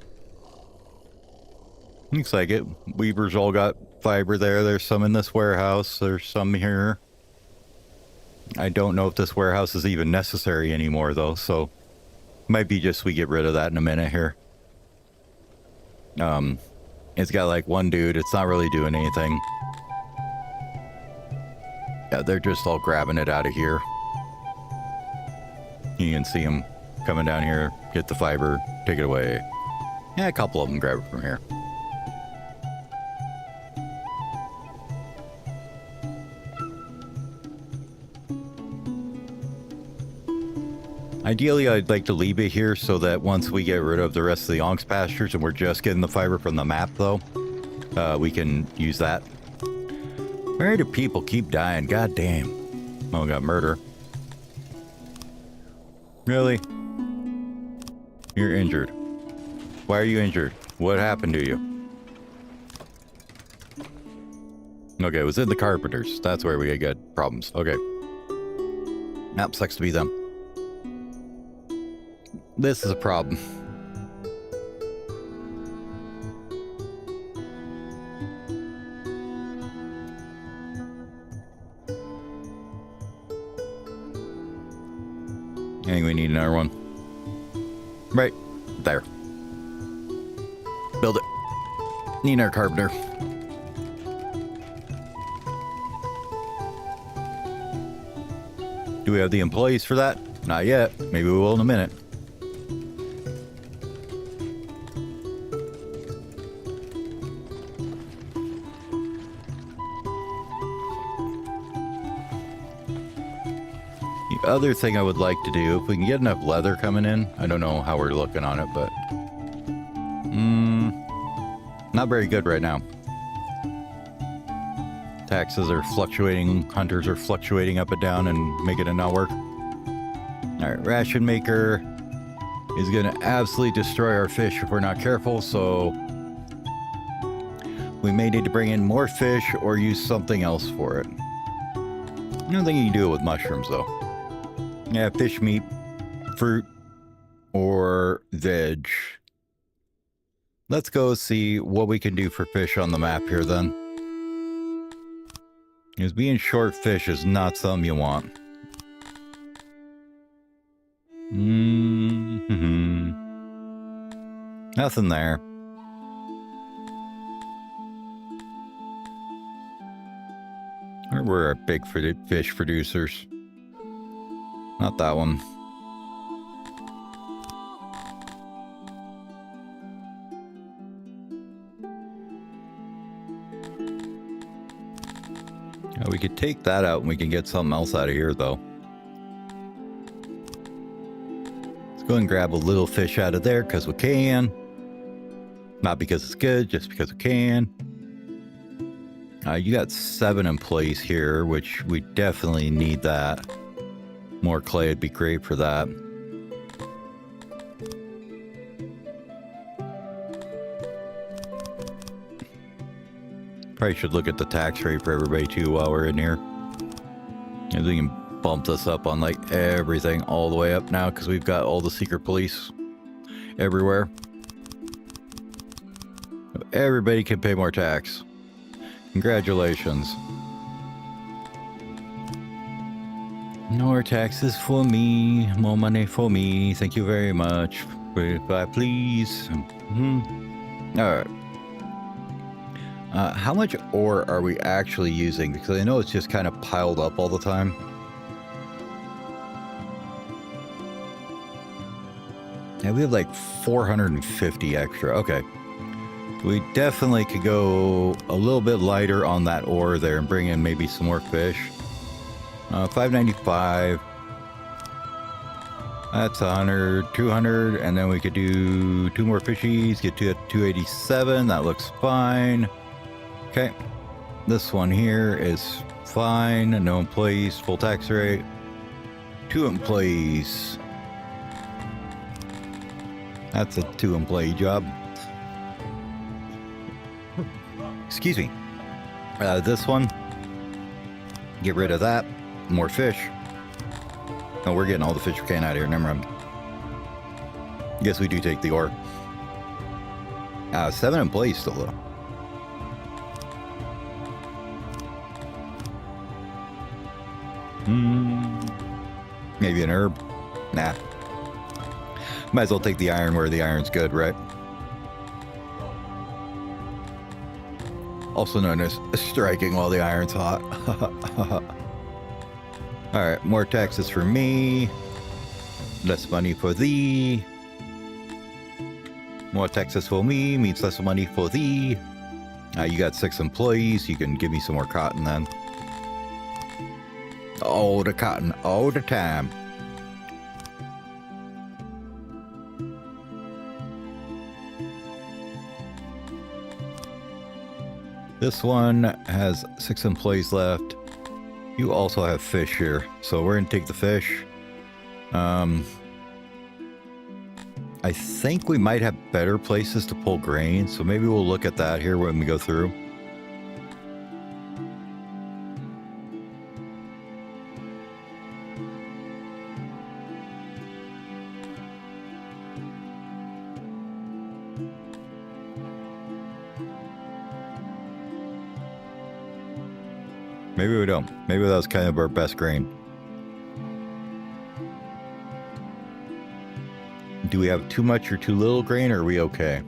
Looks like it. Weaver's all got fiber there. There's some in this warehouse. There's some here. I don't know if this warehouse is even necessary anymore, though, so... Might be just we get rid of that in a minute here. It's got like one dude. It's not really doing anything. Yeah, they're just all grabbing it out of here. You can see them coming down here, get the fiber, take it away. Yeah, a couple of them grab it from here. Ideally, I'd like to leave it here so that once we get rid of the rest of the ox pastures and we're just getting the fiber from the map, though, we can use that. Where do people keep dying? God damn. Oh, we got murder. Really? You're injured. Why are you injured? What happened to you? Okay, it was in the carpenters. That's where we got problems. Okay. That sucks to be them. This is a problem. I think we need another one. Right there. Build it. Need another carpenter. Do we have the employees for that? Not yet. Maybe we will in a minute. Other thing I would like to do, if we can get enough leather coming in, I don't know how we're looking on it, but Not very good right now. Taxes are fluctuating, hunters are fluctuating up and down and making it not work. Alright, ration maker is going to absolutely destroy our fish if we're not careful, so we may need to bring in more fish or use something else for it. I don't think you can do it with mushrooms, though. Yeah, fish, meat, fruit, or veg. Let's go see what we can do for fish on the map here, then. Because being short fish is not something you want. Nothing there. Where were our big fish producers? Not that one. We could take that out and we can get something else out of here, though. Let's go and grab a little fish out of there because we can. Not because it's good, just because we can. You got 7 in place here, which we definitely need that. More clay would be great for that. Probably should look at the tax rate for everybody too while we're in here. And we can bump this up on like everything all the way up now because we've got all the secret police everywhere. Everybody can pay more tax. Congratulations. More taxes for me, more money for me. Thank you very much. Please. Alright. How much ore are we actually using? Because I know it's just kind of piled up all the time. Yeah, we have like 450 extra. Okay. We definitely could go a little bit lighter on that ore there and bring in maybe some more fish. 595. That's 100, 200, and then we could do 2 more fishies, get to 287. That looks fine. Okay, this one here is fine. No employees, full tax rate. 2 employees. That's a 2-employee job. Excuse me. This one, get rid of that. More fish. Oh, we're getting all the fish we can out of here. Never mind. Guess we do take the ore. 7 employees still, though. Maybe an herb? Nah. Might as well take the iron where the iron's good, right? Also known as striking while the iron's hot. Alright, more taxes for me. Less money for thee. More taxes for me means less money for thee. You got 6 employees. You can give me some more cotton then. All the cotton, all the time. This one has 6 employees left. You also have fish here, so we're gonna take the fish. I think we might have better places to pull grain, so maybe we'll look at that here when we go through. Maybe we don't. Maybe that was kind of our best grain. Do we have too much or too little grain, or are we okay?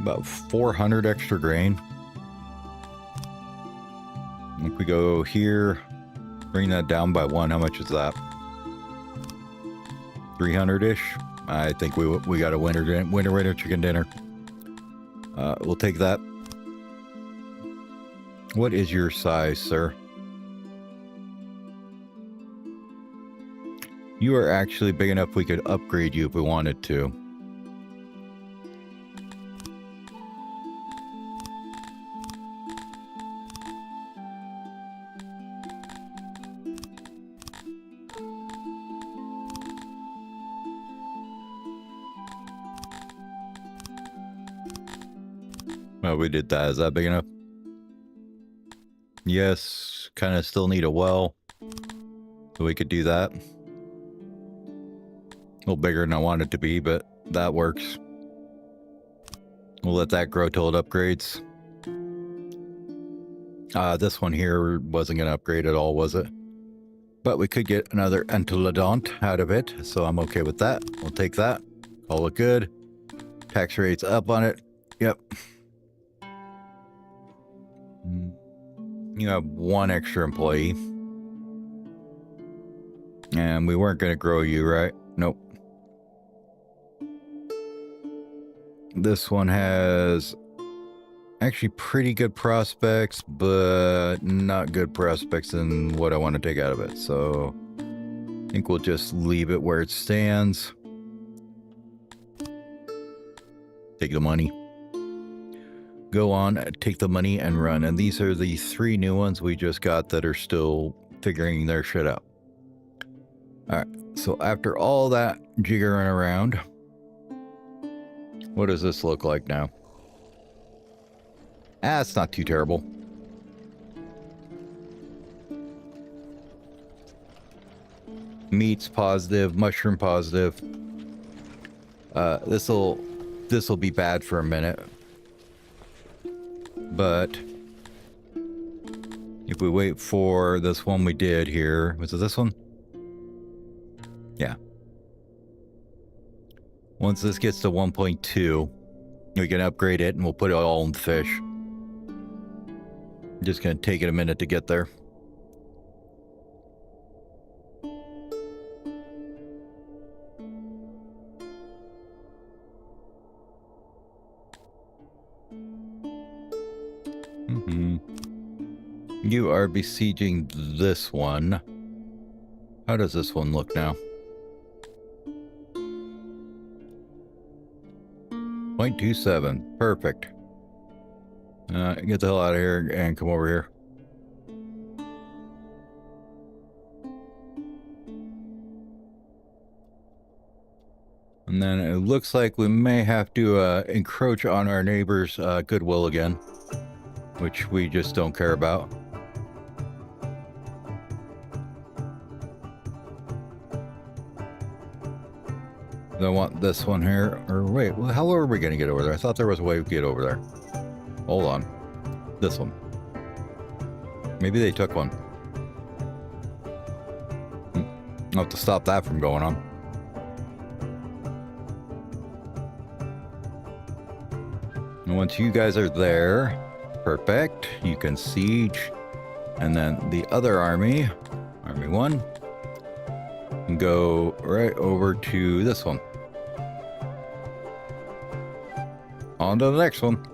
About 400 extra grain. If we go here, bring that down by 1, how much is that? 300-ish? I think we got a winter chicken dinner. We'll take that. What is your size, sir? You are actually big enough we could upgrade you if we wanted to. Oh, we did that. Is that big enough? Yes. Kind of still need a well. So we could do that. A little bigger than I want it to be, but that works. We'll let that grow till it upgrades. This one here wasn't going to upgrade at all, was it? But we could get another entoledont out of it, so I'm okay with that. We'll take that. Call it good. Tax rate's up on it. Yep. You have one extra employee. And we weren't going to grow you, right? Nope. This one has actually pretty good prospects, but not good prospects in what I want to take out of it. So I think we'll just leave it where it stands. Take the money. Go on, take the money and run. And these are the 3 new ones we just got that are still figuring their shit out. All right, so after all that jiggering around, what does this look like now? It's not too terrible. Meat's positive, mushroom positive. This'll be bad for a minute. But if we wait for this one we did here, was it this one? Yeah. Once this gets to 1.2, we can upgrade it and we'll put it all in fish. Just gonna take it a minute to get there. You are besieging this one. How does this one look now? 0.27. Perfect. Get the hell out of here and come over here. And then it looks like we may have to encroach on our neighbor's goodwill again, which we just don't care about. I want this one here. Or wait, well, how are we going to get over there? I thought there was a way to get over there. Hold on. This one. Maybe they took one. I'll have to stop that from going on. And once you guys are there, perfect, you can siege. And then the other army, Army 1, can go right over to this one. On to the next one.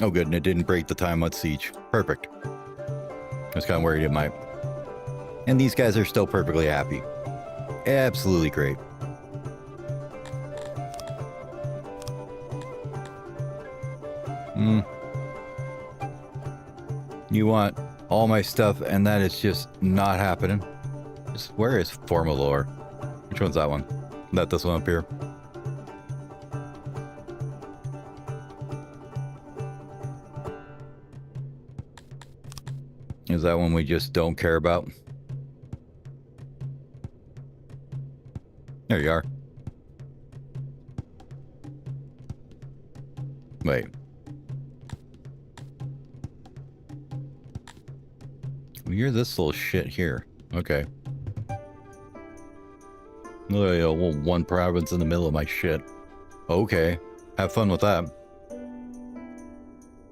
Oh good, and it didn't break the time on siege. Perfect. I was kind of worried it might. And these guys are still perfectly happy. Absolutely great. You want all my stuff, and that is just not happening. Where is Formalore? Which one's that one? Not this one up here. Is that one we just don't care about? There you are. Wait. Well, you're this little shit here. Okay. Literally a little one province in the middle of my shit. Okay. Have fun with that.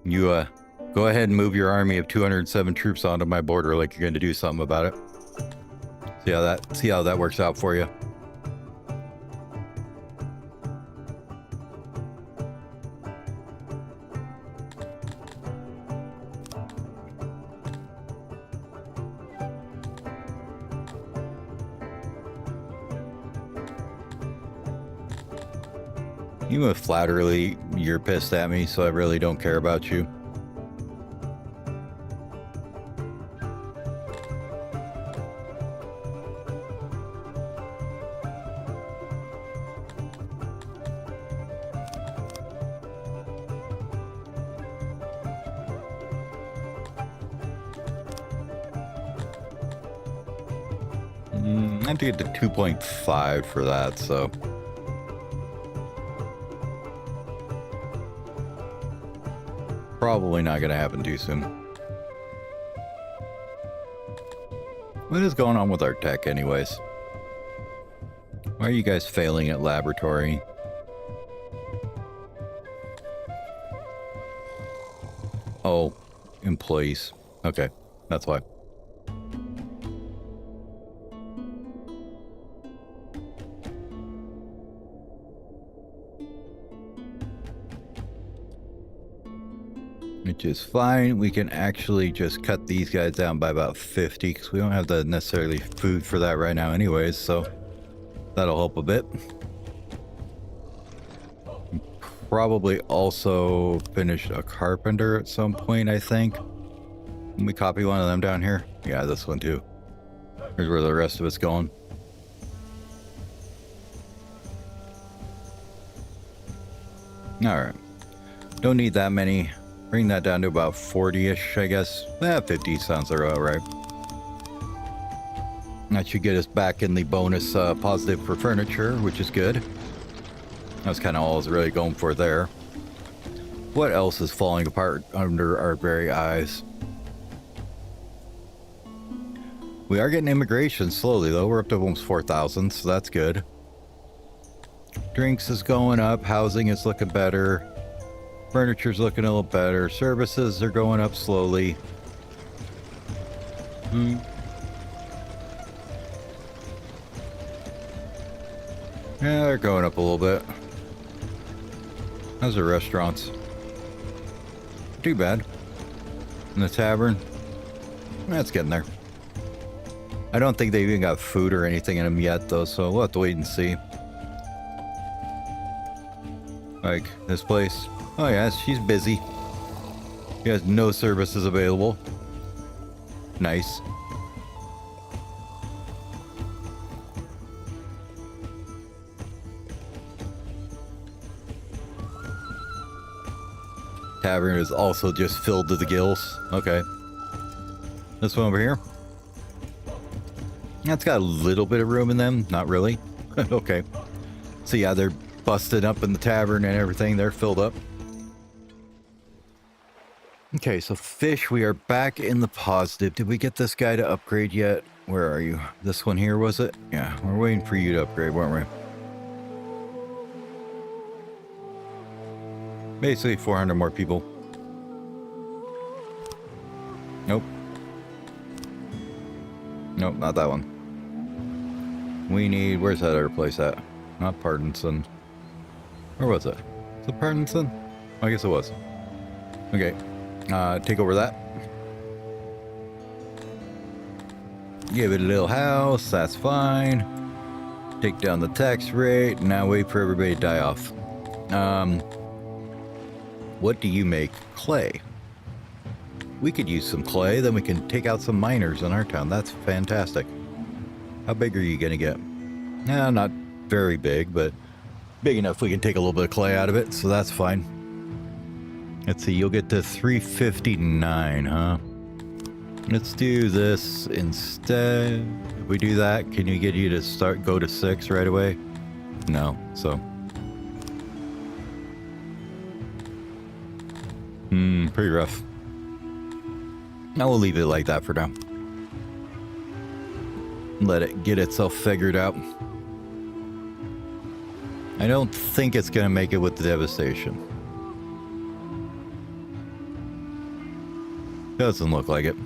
You, go ahead and move your army of 207 troops onto my border like you're going to do something about it. See how that works out for you. You move flatterly, you're pissed at me, so I really don't care about you. I have to get to 2.5 for that, so. Probably not going to happen too soon. What is going on with our tech anyways? Why are you guys failing at laboratory? Oh, employees. Okay, that's why. Which is fine. We can actually just cut these guys down by about 50 because we don't have the necessarily food for that right now anyways, so that'll help a bit. Probably also finish a carpenter at some point, I think. Let me copy one of them down here. Yeah, this one too. Here's where the rest of it's going. Alright. Don't need that many. Bring that down to about 40-ish, I guess. 50 sounds about right. That should get us back in the bonus positive for furniture, which is good. That's kind of all I was really going for there. What else is falling apart under our very eyes? We are getting immigration slowly, though. We're up to almost 4,000, so that's good. Drinks is going up. Housing is looking better. Furniture's looking a little better. Services are going up slowly. Yeah, they're going up a little bit. How's the restaurants? Too bad. And the tavern? That's getting there. I don't think they've even got food or anything in them yet, though, so we'll have to wait and see. Like, this place. Oh, yeah, she's busy. She has no services available. Nice. Tavern is also just filled to the gills. Okay. This one over here. That's got a little bit of room in them. Not really. Okay. So yeah, they're busted up in the tavern and everything. They're filled up. Okay, so fish, we are back in the positive. Did we get this guy to upgrade yet? Where are you? This one here, was it? Yeah, we're waiting for you to upgrade, weren't we? Basically 400 more people. Nope. Nope, not that one. We need... Where's that other place at? Not Partinson. Where was it? Was it Partinson? I guess it was. Okay. Take over that. Give it a little house. That's fine. Take down the tax rate. Now wait for everybody to die off. What do you make? Clay. We could use some clay. Then we can take out some miners in our town. That's fantastic. How big are you going to get? Not very big, but big enough we can take a little bit of clay out of it. So that's fine. Let's see, you'll get to 359, huh? Let's do this instead. If we do that, can you get you to go to 6 right away? No, so. Pretty rough. Now we'll leave it like that for now. Let it get itself figured out. I don't think it's gonna make it with the devastation. Doesn't look like it.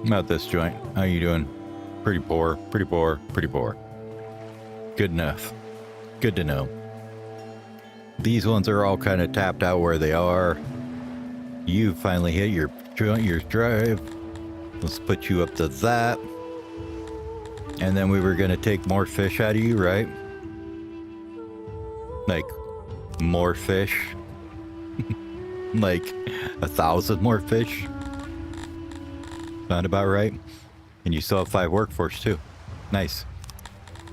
About this joint. How you doing? Pretty poor, pretty poor, pretty poor. Good enough. Good to know. These ones are all kind of tapped out where they are. You finally hit your joint, your drive. Let's put you up to that. And then we were going to take more fish out of you, right? Like, more fish. Like, 1,000 more fish. Sound about right? And you still have 5 workforce, too. Nice.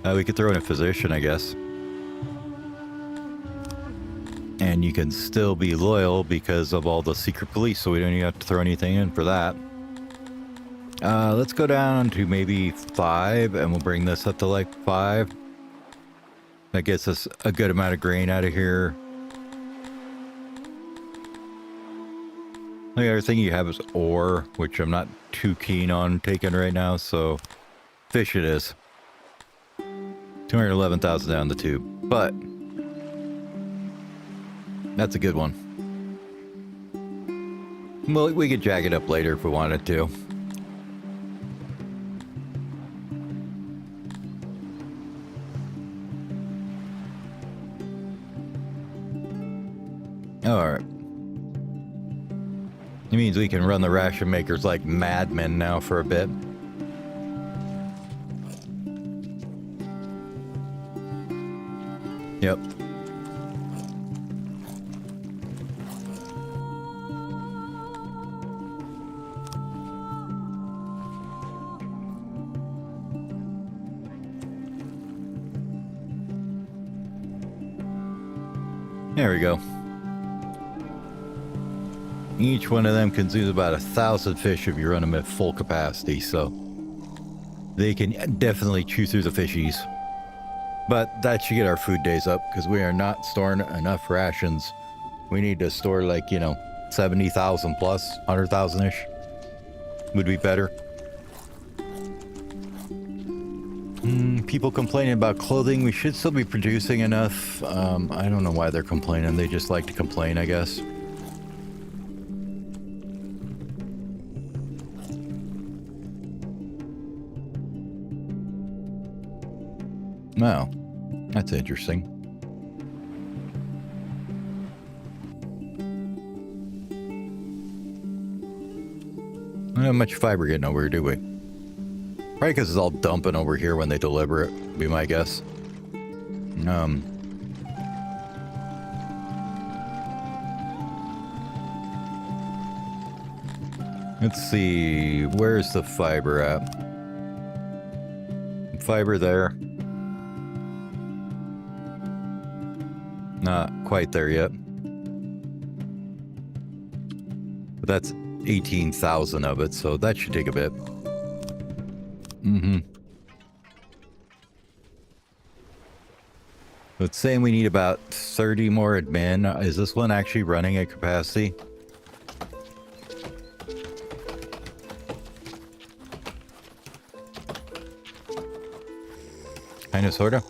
We could throw in a physician, I guess. And you can still be loyal because of all the secret police, so we don't even have to throw anything in for that. Let's go down to maybe 5, and we'll bring this up to like 5. That gets us a good amount of grain out of here. The other thing you have is ore, which I'm not too keen on taking right now, so fish it is. 211,000 down the tube, but that's a good one. Well, we could jack it up later if we wanted to. Alright. It means we can run the ration makers like madmen now for a bit. Yep. There we go. Each one of them consumes about 1,000 fish if you run them at full capacity, so they can definitely chew through the fishies. But that should get our food days up, because we are not storing enough rations. We need to store like, 70,000 plus, 100,000-ish would be better. People complaining about clothing. We should still be producing enough. I don't know why they're complaining. They just like to complain, I guess. Wow, that's interesting. I don't have much fiber getting over here, do we? Probably because it's all dumping over here when they deliver it, would be my guess. Let's see, where's the fiber at? Fiber there. Not quite there yet. But that's 18,000 of it, so that should take a bit. It's saying we need about 30 more admin. Is this one actually running at capacity? Kinda, sorta.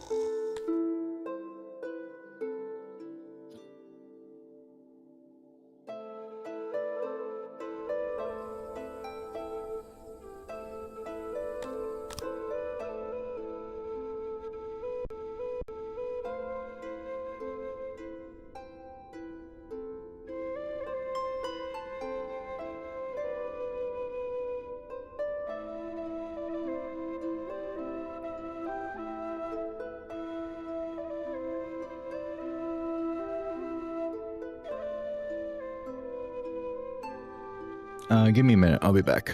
Give me a minute. I'll be back.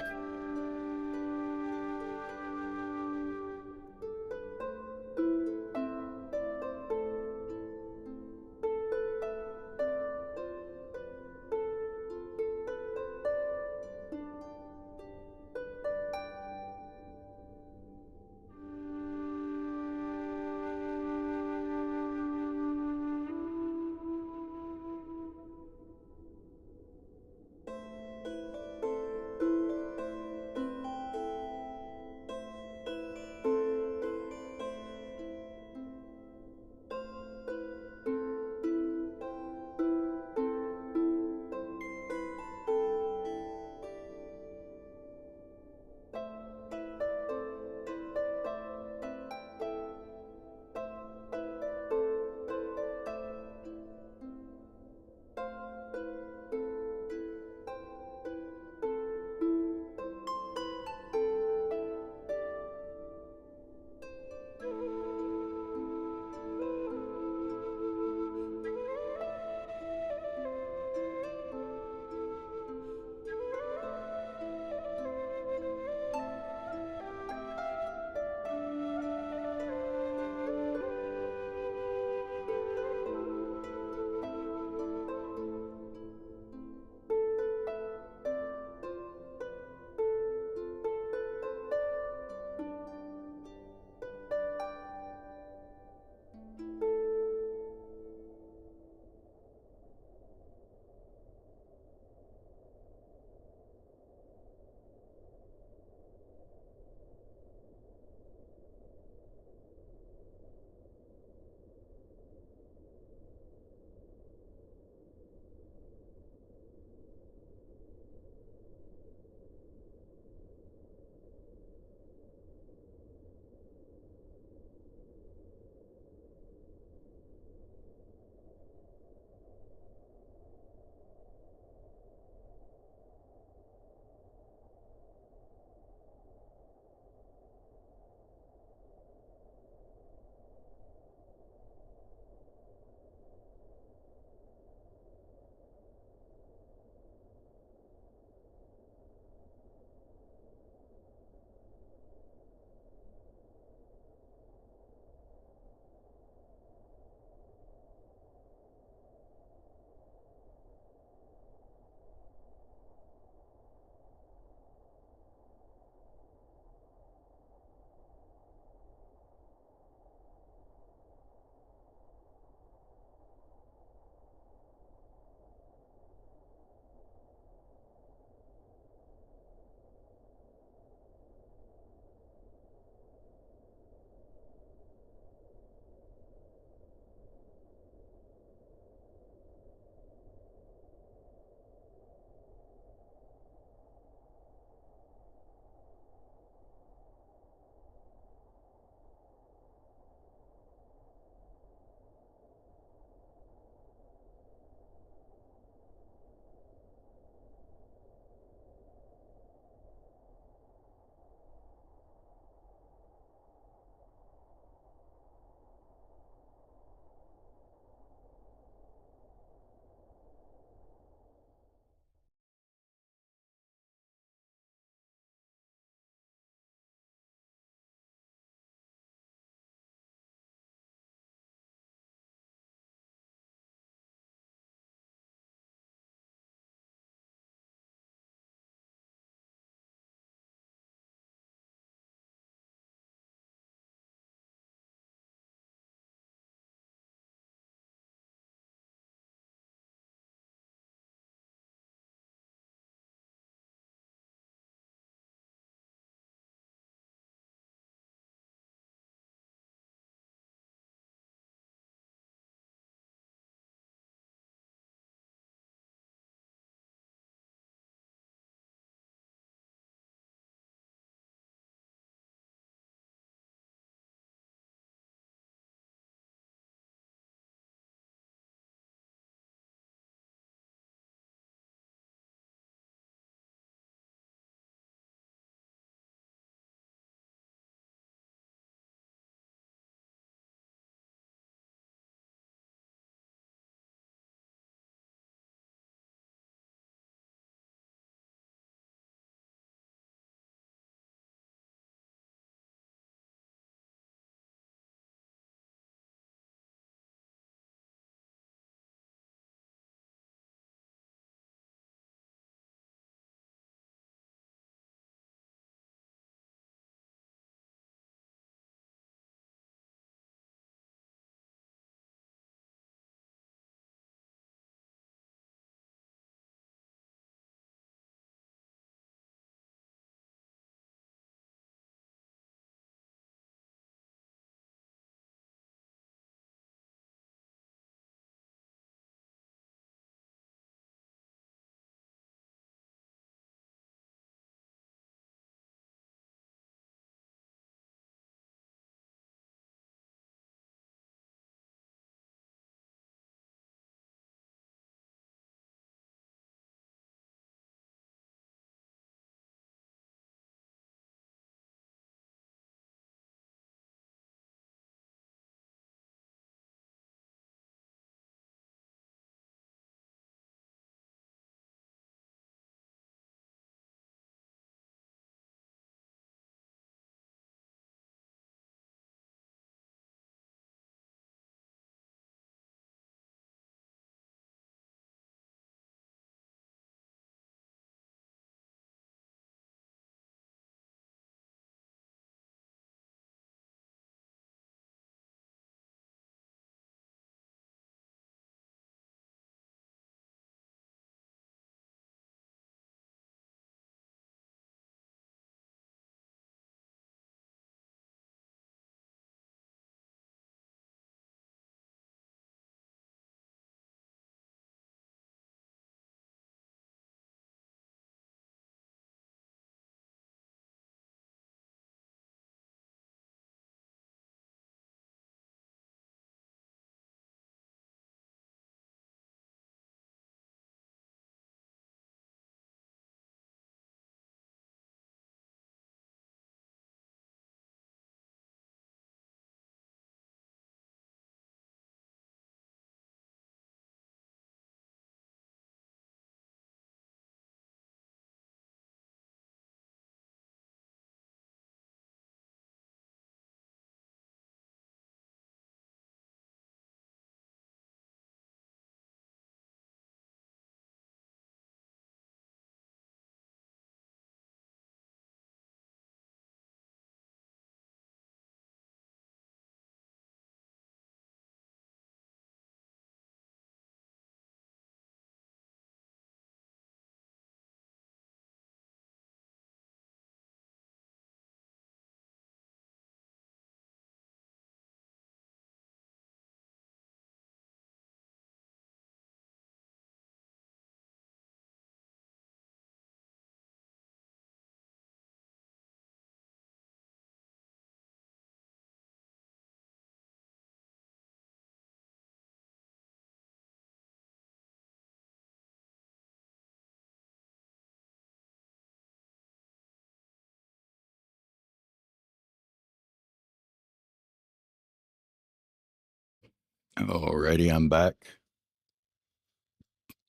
Alrighty, I'm back.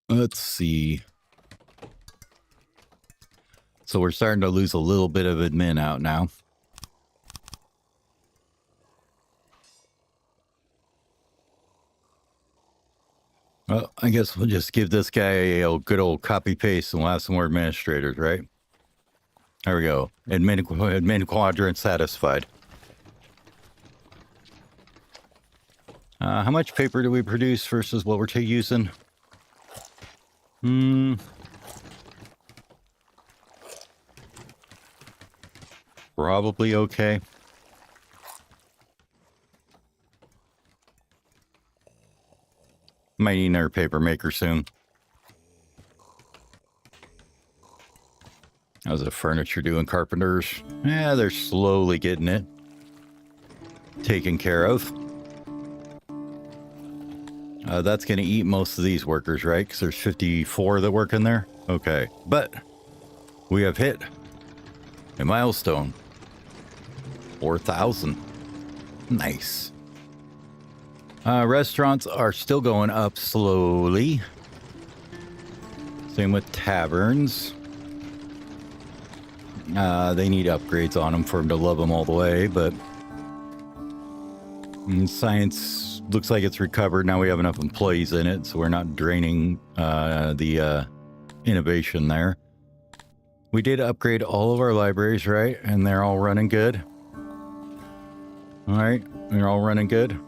Let's see. So we're starting to lose a little bit of admin out now. Well, I guess we'll just give this guy a good old copy paste and we'll have some more administrators, right? There we go. Admin quadrant satisfied. How much paper do we produce versus what we're using? Probably okay. Might need another paper maker soon. How's the furniture doing, carpenters? Yeah, they're slowly getting it taken care of. That's going to eat most of these workers, right? Because there's 54 that work in there. Okay, but we have hit a milestone. 4,000. Nice. Restaurants are still going up slowly. Same with taverns. They need upgrades on them for them to love them all the way, but science looks like it's recovered. Now we have enough employees in it, so we're not draining the innovation there. We did upgrade all of our libraries, right? And they're all running good. All right, they're all running good.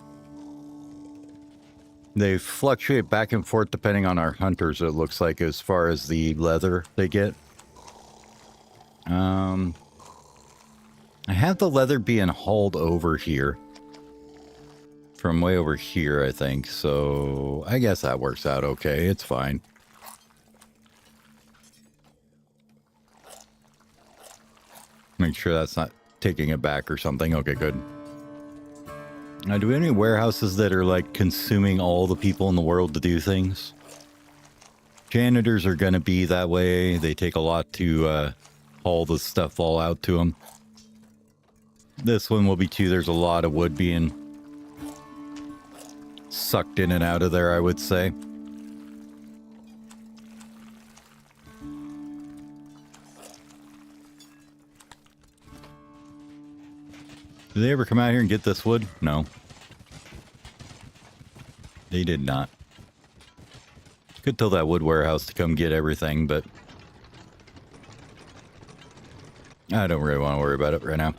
They fluctuate back and forth depending on our hunters, it looks like, as far as the leather they get. I have the leather being hauled over here. From way over here, I think. So I guess that works out okay. It's fine. Make sure that's not taking it back or something. Okay, good. Now, do we have any warehouses that are like consuming all the people in the world to do things? Janitors are going to be that way. They take a lot to haul the stuff all out to them. This one will be too. There's a lot of wood being sucked in and out of there, I would say. Did they ever come out here and get this wood? No. They did not. Could tell that wood warehouse to come get everything, but I don't really want to worry about it right now.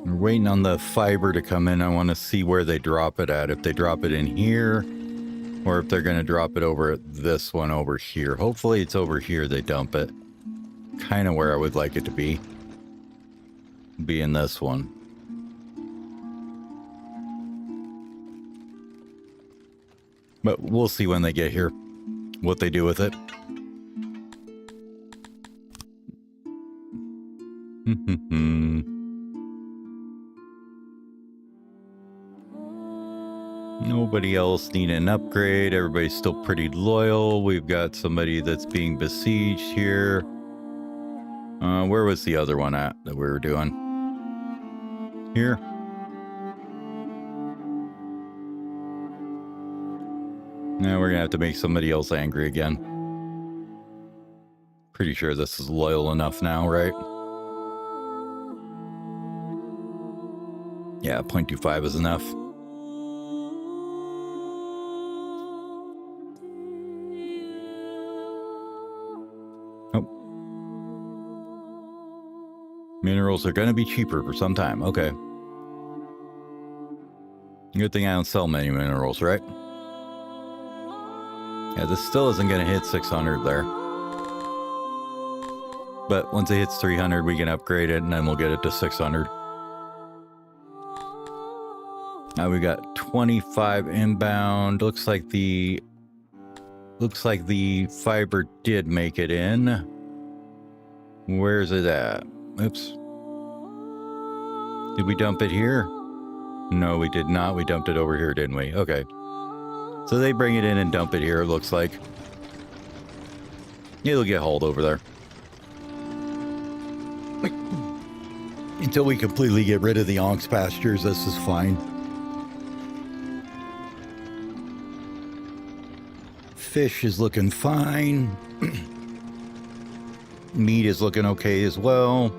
We're waiting on the fiber to come in. I want to see where they drop it at. If they drop it in here, or if they're going to drop it over at this one over here. Hopefully it's over here they dump it. Kind of where I would like it to be. Be in this one. But we'll see when they get here what they do with it. Nobody else need an upgrade. Everybody's still pretty loyal. We've got somebody that's being besieged here. Where was the other one at that we were doing? Here. Now we're gonna have to make somebody else angry again. Pretty sure this is loyal enough now, right? Yeah, 0.25 is enough. Minerals are going to be cheaper for some time. Okay. Good thing I don't sell many minerals, right? Yeah, this still isn't going to hit 600 there. But once it hits 300, we can upgrade it, and then we'll get it to 600. Now we got 25 inbound. Looks like the fiber did make it in. Where's it at? Oops. Did we dump it here? No, we did not. We dumped it over here, didn't we? Okay. So they bring it in and dump it here, it looks like. It'll get hauled over there. Until we completely get rid of the ox pastures, this is fine. Fish is looking fine. Meat is looking okay as well.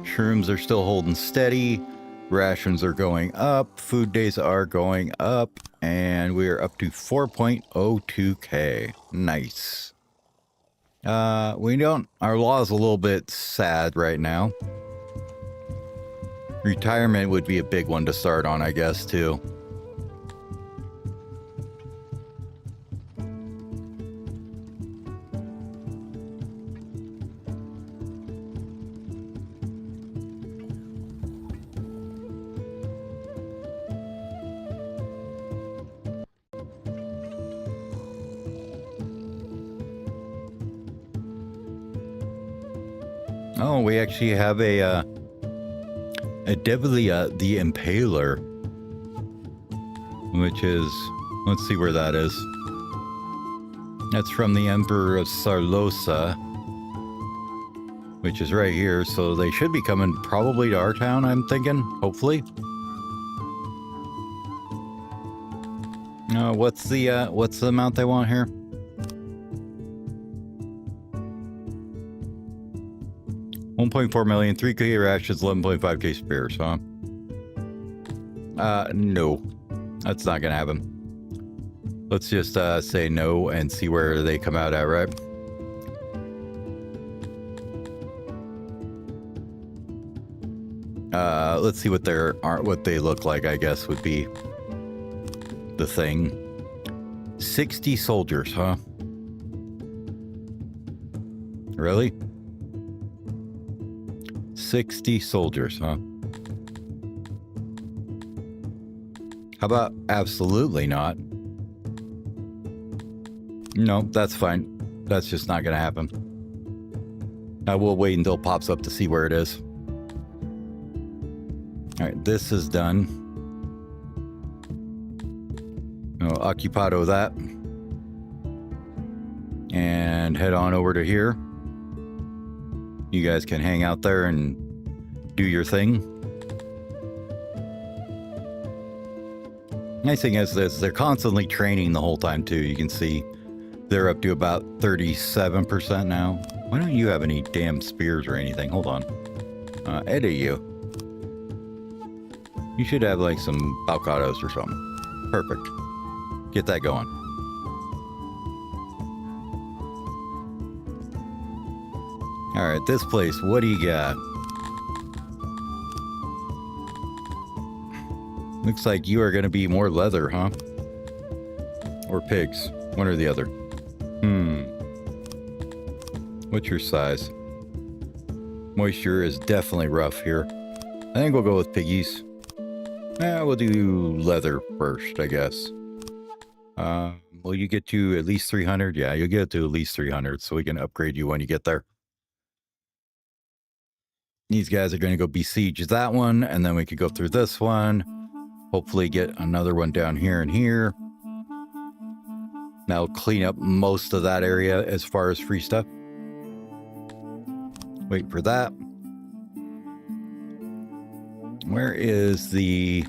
Shrooms are still holding steady. Rations are going up. Food days are going up. And we are up to 4.02k. Nice. Our law is a little bit sad right now. Retirement would be a big one to start on, I guess, too. Oh, we actually have a Deadly the Impaler, which is, let's see where that is. That's from the Emperor of Sarlosa, which is right here. So they should be coming probably to our town, I'm thinking, hopefully. What's the amount they want here? 1.4 million, 3k rations, 11.5k spares, huh? No. That's not gonna happen. Let's just say no and see where they come out at, right? Let's see what they look like, I guess, would be the thing. 60 soldiers, huh? Really? 60 soldiers, huh? How about absolutely not? No, that's fine. That's just not gonna happen. I will wait until it pops up to see where it is. Alright, this is done. I'll occupado that. And head on over to here. You guys can hang out there and do your thing. Nice thing is this, they're constantly training the whole time too. You can see they're up to about 37% now. Why don't you have any damn spears or anything? Hold on. Edit you. You should have like some balcados or something. Perfect. Get that going. All right, this place, what do you got? Looks like you are going to be more leather, huh? Or pigs, one or the other. What's your size? Moisture is definitely rough here. I think we'll go with piggies. We'll do leather first, I guess. Will you get to at least 300? Yeah, you'll get to at least 300, so we can upgrade you when you get there. These guys are going to go besiege that one, and then we could go through this one. Hopefully get another one down here and here. That'll clean up most of that area as far as free stuff. Wait for that. Where is the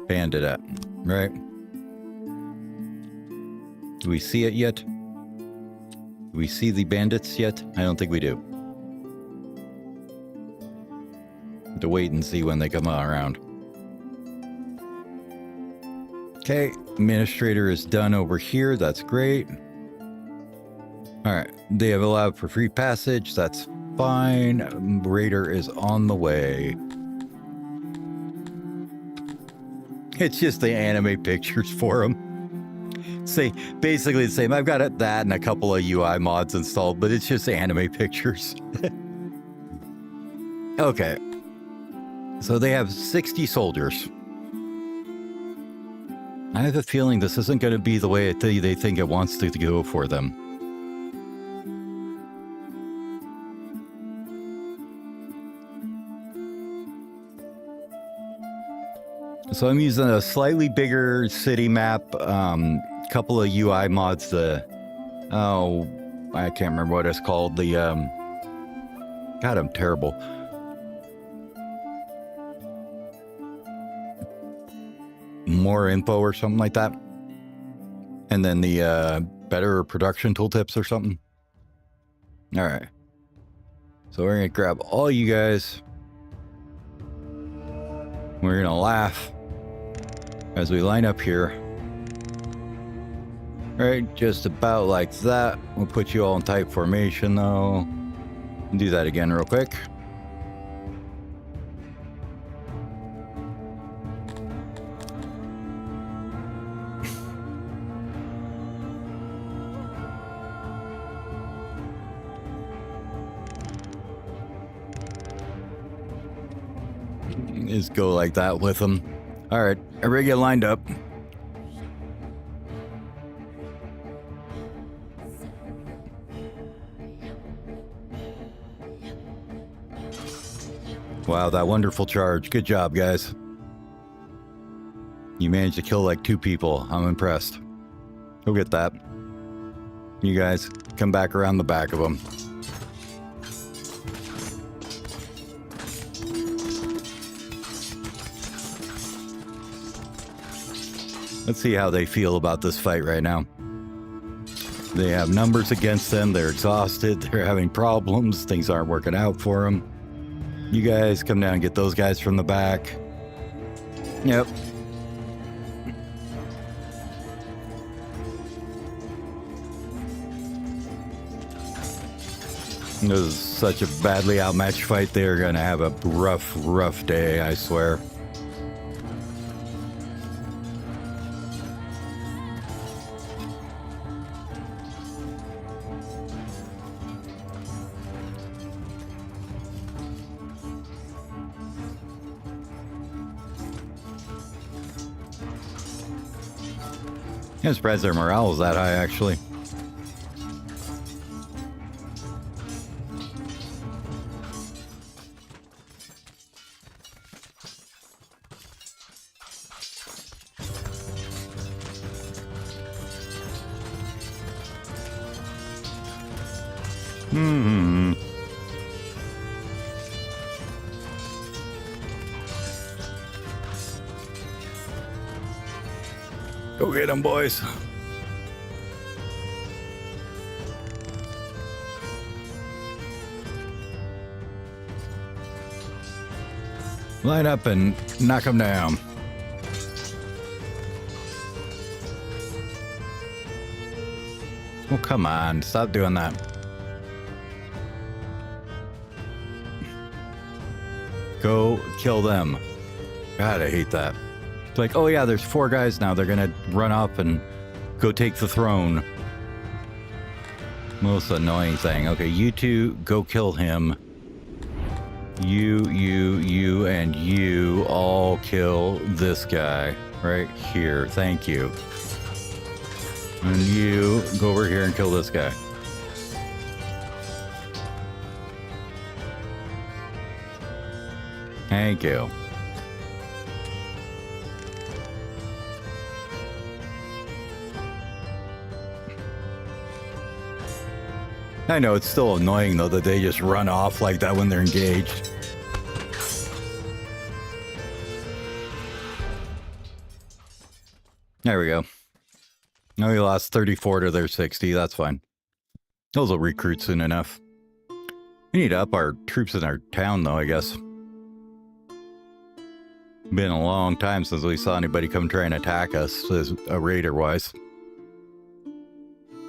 bandit at? Right? Do we see it yet? Do we see the bandits yet? I don't think we do. To wait and see when they come around. Okay, administrator is done over here. That's great. All right, they have allowed for free passage. That's fine. Raider is on the way. It's just the anime pictures for them. Say basically the same. I've got that and a couple of UI mods installed, but it's just anime pictures. Okay. So they have 60 soldiers. I have a feeling this isn't going to be the way they think it wants to go for them. So I'm using a slightly bigger city map, couple of UI mods, oh, I can't remember what it's called, God, I'm terrible. More info or something like that. And then the better production tooltips or something. All right. So we're going to grab all you guys. We're going to laugh as we line up here. All right, just about like that. We'll put you all in tight formation though. Do that again real quick. Just go like that with them. All right, everybody get lined up. Wow, that wonderful charge. Good job, guys. You managed to kill like 2 people. I'm impressed. Go get that. You guys come back around the back of them. Let's see how they feel about this fight right now. They have numbers against them. They're exhausted. They're having problems. Things aren't working out for them. You guys come down and get those guys from the back. Yep. This is such a badly outmatched fight. They're going to have a rough day, I swear. I'm surprised their morale is that high, actually. Go get them, boys. Line up and knock them down. Oh, come on. Stop doing that. Go kill them. God, I hate that. It's like, oh yeah, there's 4 guys now. They're gonna run up and go take the throne. Most annoying thing. Okay, you 2 go kill him. You, and you all kill this guy right here. Thank you. And you go over here and kill this guy. Thank you. I know it's still annoying though that they just run off like that when they're engaged. There we go. Now we lost 34 to their 60. That's fine. Those will recruit soon enough. We need to up our troops in our town though, I guess. Been a long time since we saw anybody come try and attack us as a raider wise.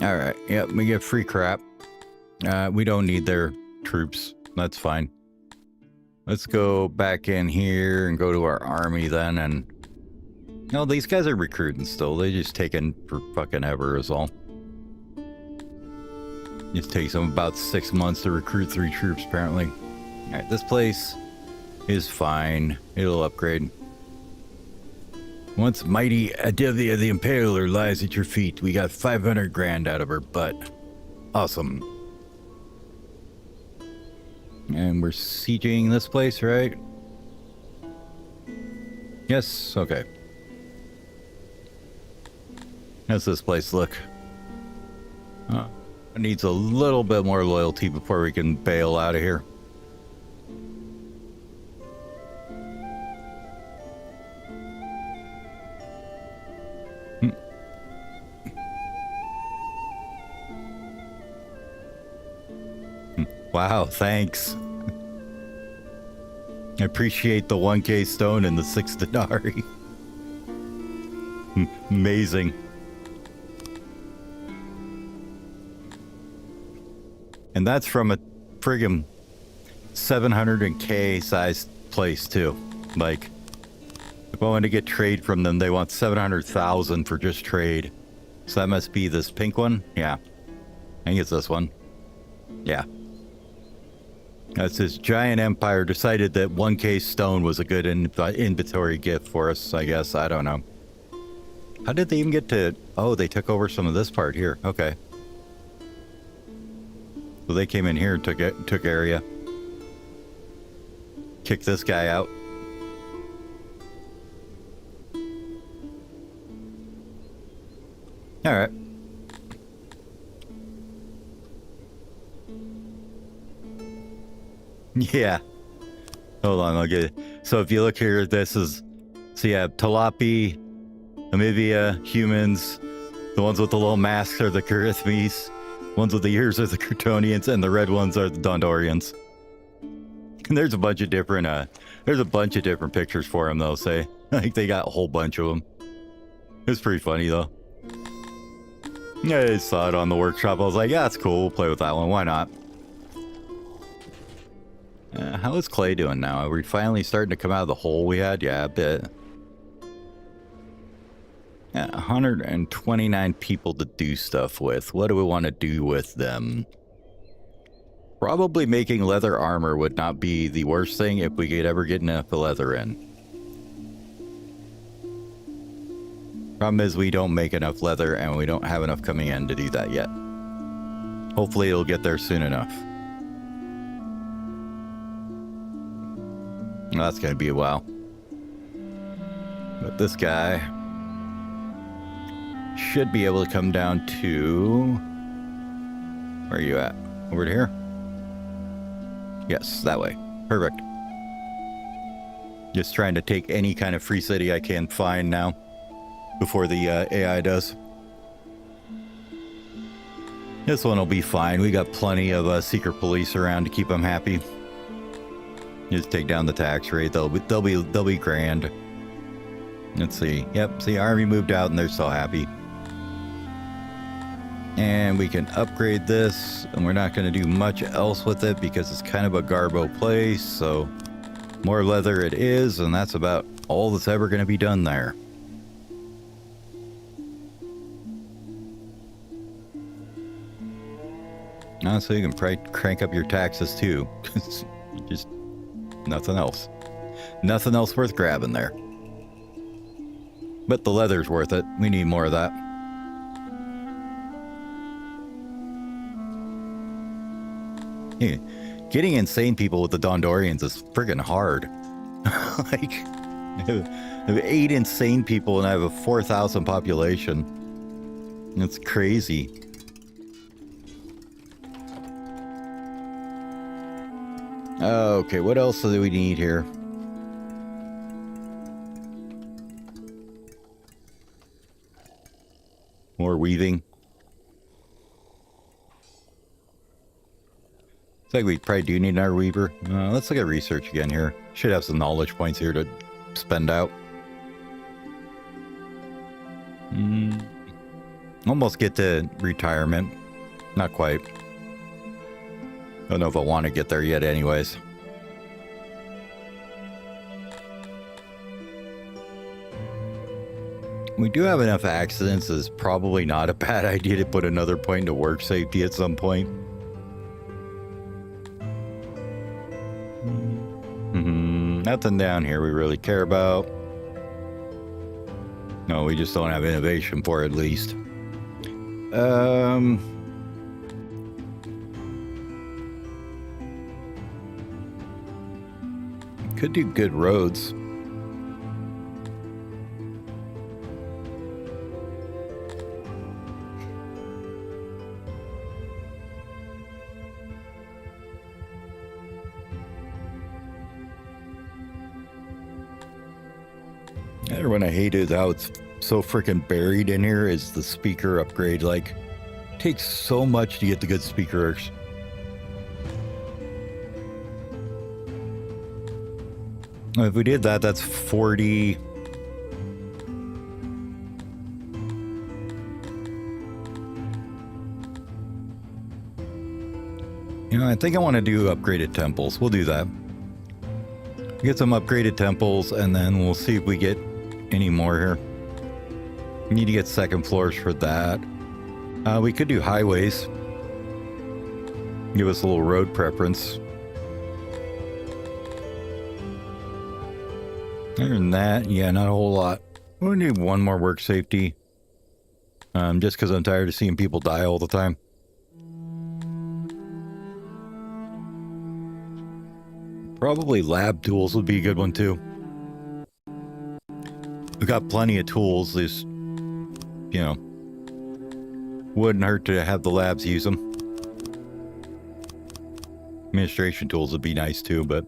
Alright, yep, we get free crap. We don't need their troops. That's fine. Let's go back in here and go to our army then. And no, these guys are recruiting still. They just taking for fucking ever is all. It takes them about 6 months to recruit 3 troops apparently. All right, this place is fine. It'll upgrade. Once mighty Adivia the Impaler lies at your feet, we got 500 grand out of her butt. Awesome. And we're sieging this place, right? Yes, okay. How's this place look? It needs a little bit more loyalty before we can bail out of here. Wow, thanks. I appreciate the 1K stone and the 6 denarii. Amazing. And that's from a friggin' 700K sized place too. Like, if I want to get trade from them, they want 700,000 for just trade. So that must be this pink one. Yeah, I think it's this one. Yeah. That's this giant empire decided that 1K stone was a good inventory gift for us, I guess. I don't know. How did they even get to... Oh, they took over some of this part here. Okay. So they came in here and took area. Kicked this guy out. All right. Yeah. Hold on, I'll get it. So if you look here, this is... So you have Talapi, Amivia, humans. The ones with the little masks are the Karithmes. Ones with the ears are the Crotonians, and the red ones are the Dondorians. And there's a bunch of different pictures for them though, say. Like they got a whole bunch of them. It's pretty funny though. Yeah, I saw it on the workshop. I was like, yeah, that's cool. We'll play with that one. Why not? How is Clay doing now? Are we finally starting to come out of the hole we had? Yeah, a bit. Yeah, 129 people to do stuff with. What do we want to do with them? Probably making leather armor would not be the worst thing if we could ever get enough leather in. Problem is we don't make enough leather and we don't have enough coming in to do that yet. Hopefully it'll get there soon enough. Well, that's going to be a while. But this guy should be able to come down to... Where are you at? Over to here? Yes, that way. Perfect. Just trying to take any kind of free city I can find now before the AI does. This one will be fine. We got plenty of secret police around to keep them happy. Just take down the tax rate. They'll be grand. Let's see. Yep. See, army moved out and they're so happy. And we can upgrade this, and we're not going to do much else with it because it's kind of a garbo place. So more leather it is, and that's about all that's ever going to be done there. So you can probably crank up your taxes too. Just nothing else. Nothing else worth grabbing there. But the leather's worth it. We need more of that. Yeah. Getting insane people with the Dondorians is friggin' hard. Like, I have 8 insane people and I have a 4,000 population. It's crazy. Okay, what else do we need here? More weaving. Looks like we probably do need another weaver. Let's look at research again here. Should have some knowledge points here to spend out. Almost get to retirement. Not quite. Don't know if I want to get there yet anyways. We do have enough accidents. It's probably not a bad idea to put another point into work safety at some point. Nothing down here we really care about. No, we just don't have innovation for it, at least. Could do good roads. And when I hate it how it's so freaking buried in here is the speaker upgrade. Like, takes so much to get the good speakers. If we did that, that's 40. You know, I think I want to do upgraded temples. We'll do that. Get some upgraded temples, and then we'll see if we get any more here. We need to get second floors for that. We could do highways. Give us a little road preference. Other than that, yeah, not a whole lot. We'll need one more work safety. Just because I'm tired of seeing people die all the time. Probably lab tools would be a good one too. We've got plenty of tools. There's, you know, wouldn't hurt to have the labs use them. Administration tools would be nice too, but...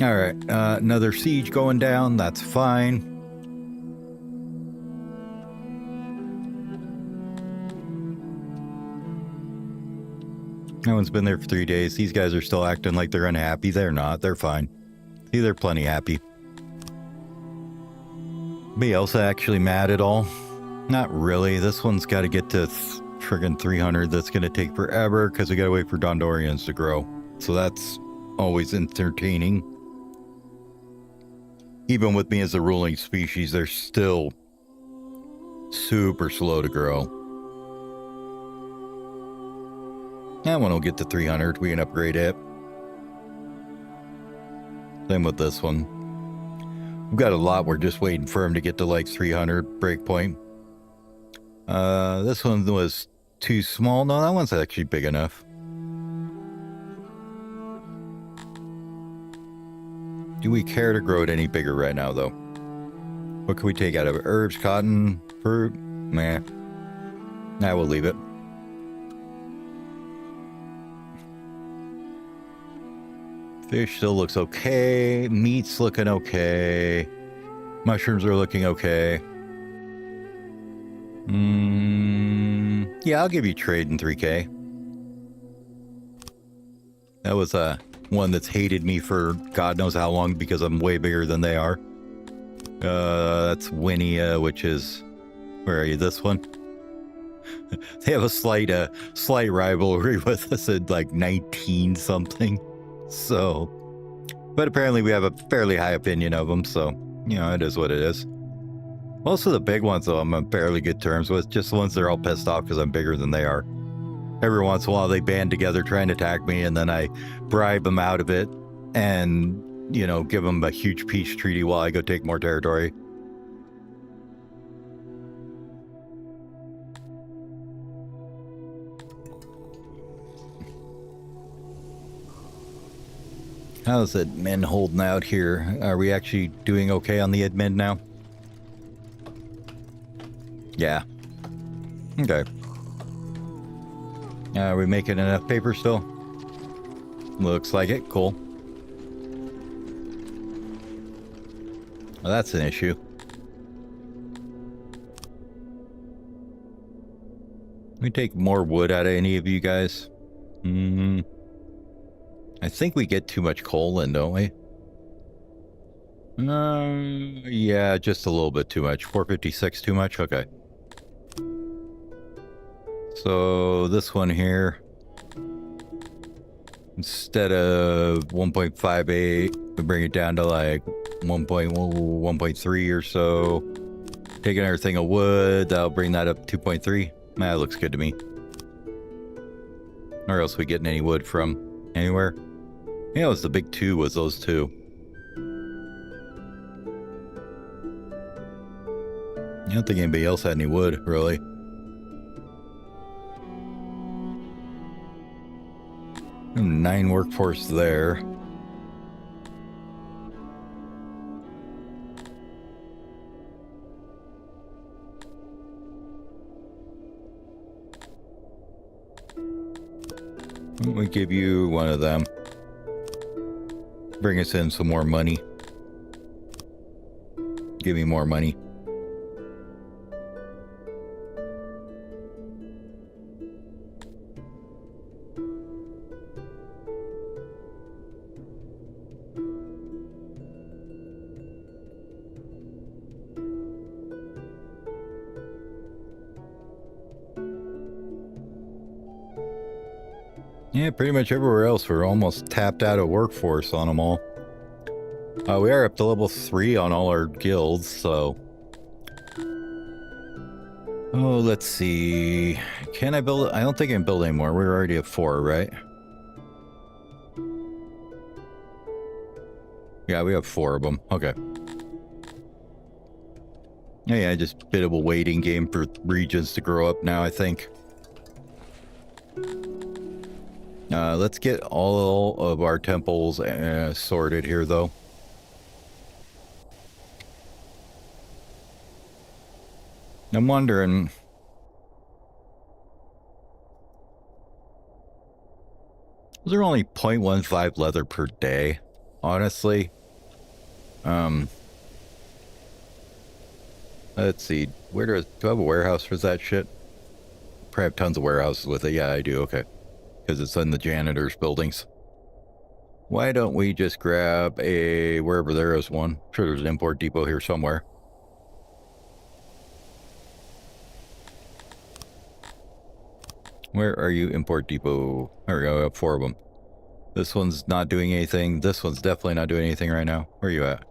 Alright, another siege going down. That's fine. No one's been there for 3 days. These guys are still acting like they're unhappy. They're not. They're fine. See, they're plenty happy. Anybody else actually mad at all? Not really. This one's got to get to friggin' 300. That's going to take forever because we got to wait for dondorians to grow. So that's always entertaining. Even with me as a ruling species, they're still super slow to grow. That one will get to 300. We can upgrade it. Same with this one. We've got a lot. We're just waiting for them to get to like 300 breakpoint. This one was too small. No, that one's actually big enough. Do we care to grow it any bigger right now, though? What can we take out of it? Herbs, cotton, fruit? Nah. Nah, we'll leave it. Fish still looks okay. Meat's looking okay. Mushrooms are looking okay. Yeah, I'll give you trade in 3K. That was one that's hated me for God knows how long because I'm way bigger than they are. That's Winia, which is... Where are you? This one? They have a slight rivalry with us at like 19 something. So, but apparently we have a fairly high opinion of them, so, you know, it is what it is. Most of the big ones, though, I'm on fairly good terms with. Just the ones that are all pissed off because I'm bigger than they are. Every once in a while, they band together trying to attack me, and then I bribe them out of it and, you know, give them a huge peace treaty while I go take more territory. How's admin holding out here? Are we actually doing okay on the admin now? Yeah. Okay. Are we making enough paper still? Looks like it. Cool. Well, that's an issue. Let me take more wood out of any of you guys. I think we get too much coal in, don't we? Yeah, just a little bit too much. 456 too much? Okay. So this one here, instead of 1.58, we bring it down to like 1.3 or so. Take another thing of wood, that'll bring that up 2.3. That looks good to me. Or else we getting any wood from anywhere. Yeah, it was the big two, was those two. I don't think anybody else had any wood, really. And 9 workforce there. We give you one of them. Bring us in some more money. Give me more money. Yeah, pretty much everywhere else we're almost tapped out of workforce on them all. We are up to level 3 on all our guilds, so... Oh, let's see... Can I build... I don't think I can build anymore. We're already at 4, right? Yeah, we have 4 of them. Okay. Yeah, just a bit of a waiting game for regions to grow up now, I think. Let's get all of our temples sorted here, though. I'm wondering... Was there only 0.15 leather per day? Honestly. Let's see. Do I have a warehouse for that shit? Probably have tons of warehouses with it. Yeah, I do. Okay. Because it's in the janitor's buildings. Why don't we just grab a... wherever there is one. I'm sure there's an import depot here somewhere. Where are you, import depot? There we go, we have 4 of them. This one's not doing anything. This one's definitely not doing anything right now. Where are you at?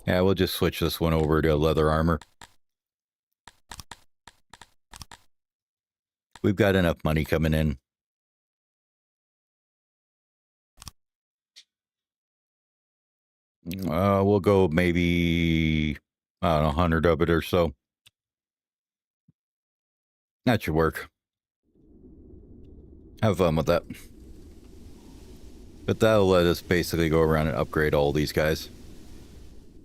Yeah, we'll just switch this one over to leather armor. We've got enough money coming in. We'll go maybe, I don't know, 100 of it or so. That should work. Have fun with that. But that'll let us basically go around and upgrade all these guys.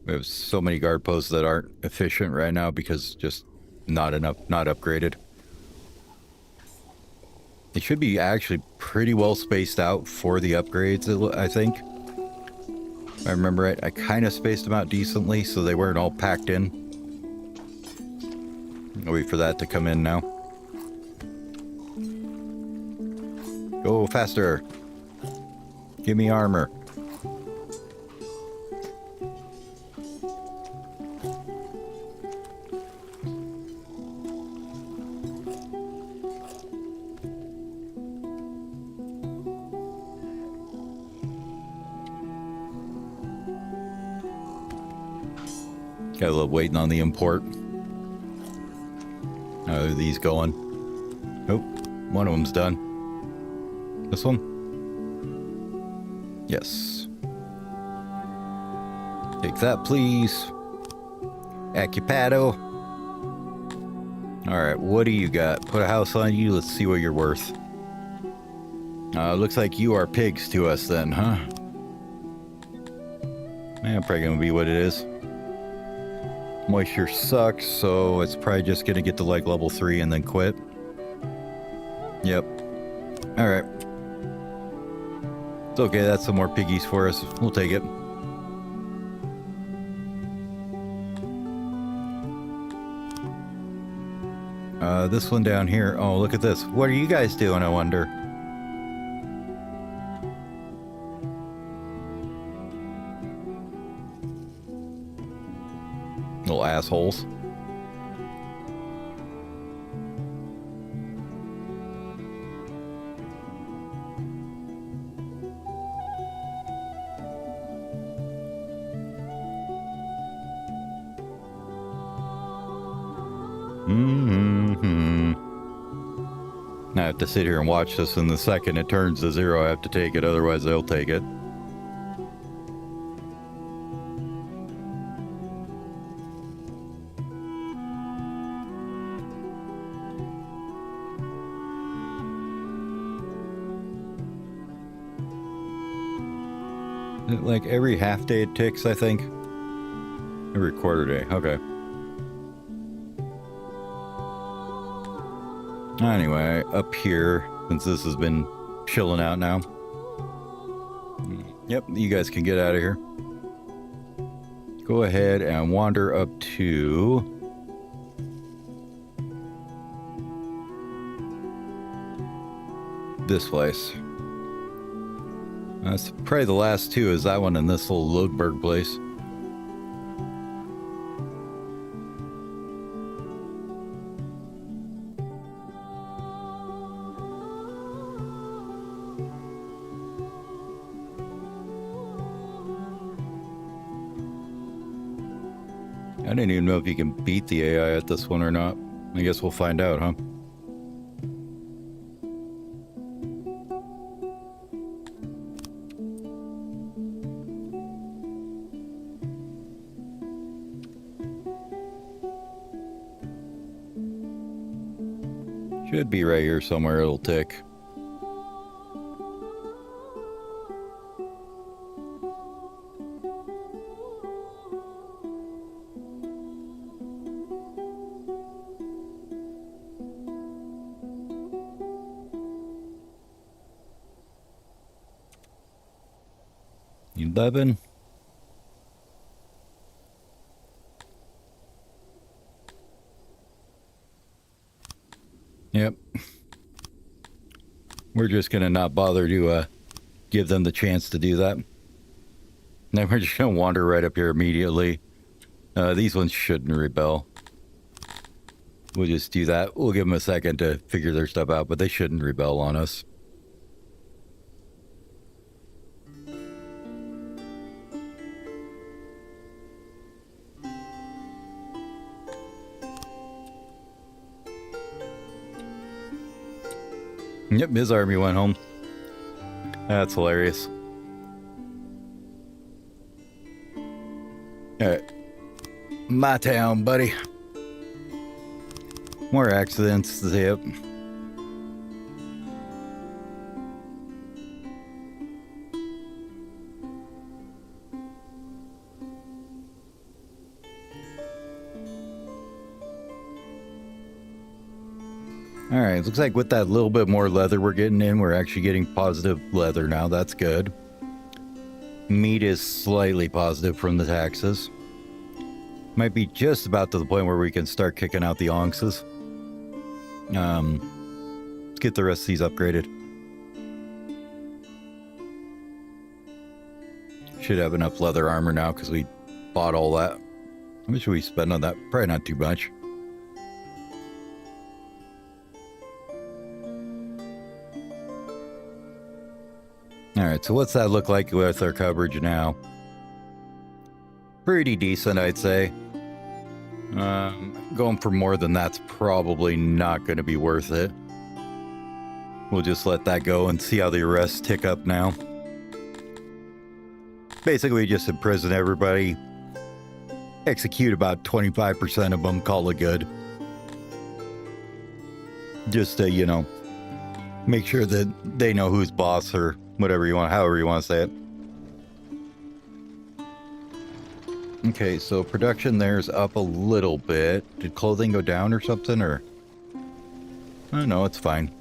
We have so many guard posts that aren't efficient right now because just not enough, not upgraded. They should be actually pretty well spaced out for the upgrades, I think. If I remember right, I kind of spaced them out decently so they weren't all packed in. I'll wait for that to come in now. Go faster. Give me armor. Got a little waiting on the import. How are these going? Nope. One of them's done. This one? Yes. Take that, please. Accupado. Alright, what do you got? Put a house on you, let's see what you're worth. Looks like you are pigs to us then, huh? Yeah, probably gonna be what it is. Moisture sucks, so it's probably just gonna get to like level 3 and then quit. Yep. Alright. It's okay, that's some more piggies for us. We'll take it. This one down here. Oh, look at this. What are you guys doing, I wonder? Little assholes. I have to sit here and watch this, and the second it turns to 0, I have to take it, otherwise they'll take it. Like every half day it ticks, I think. Every quarter day, okay. Anyway, up here, since this has been chilling out now, Yep, you guys can get out of here. Go ahead and wander up to this place. That's probably the last two is that one and this little Lodberg place. I didn't even know if you can beat the AI at this one or not. I guess we'll find out, huh? Should be right here somewhere, it'll tick. $11. Yep. We're just gonna not bother to give them the chance to do that. Then we're just gonna wander right up here immediately. These ones shouldn't rebel. We'll just do that. We'll give them a second to figure their stuff out, but they shouldn't rebel on us. Yep, his army went home. That's hilarious. Alright. My town, buddy. More accidents, yep. Alright, looks like with that little bit more leather we're getting in, we're actually getting positive leather now. That's good. Meat is slightly positive from the taxes. Might be just about to the point where we can start kicking out the onxes. Let's get the rest of these upgraded. Should have enough leather armor now because we bought all that. How much should we spend on that? Probably not too much. Alright, so what's that look like with our coverage now? Pretty decent, I'd say. Going for more than that's probably not going to be worth it. We'll just let that go and see how the arrests tick up now. Basically, just imprison everybody. Execute about 25% of them, call it good. Just to, you know, make sure that they know who's boss or whatever you want, however you want to say it. Okay, so production there's up a little bit. Did clothing go down or something, or? I don't know, it's fine.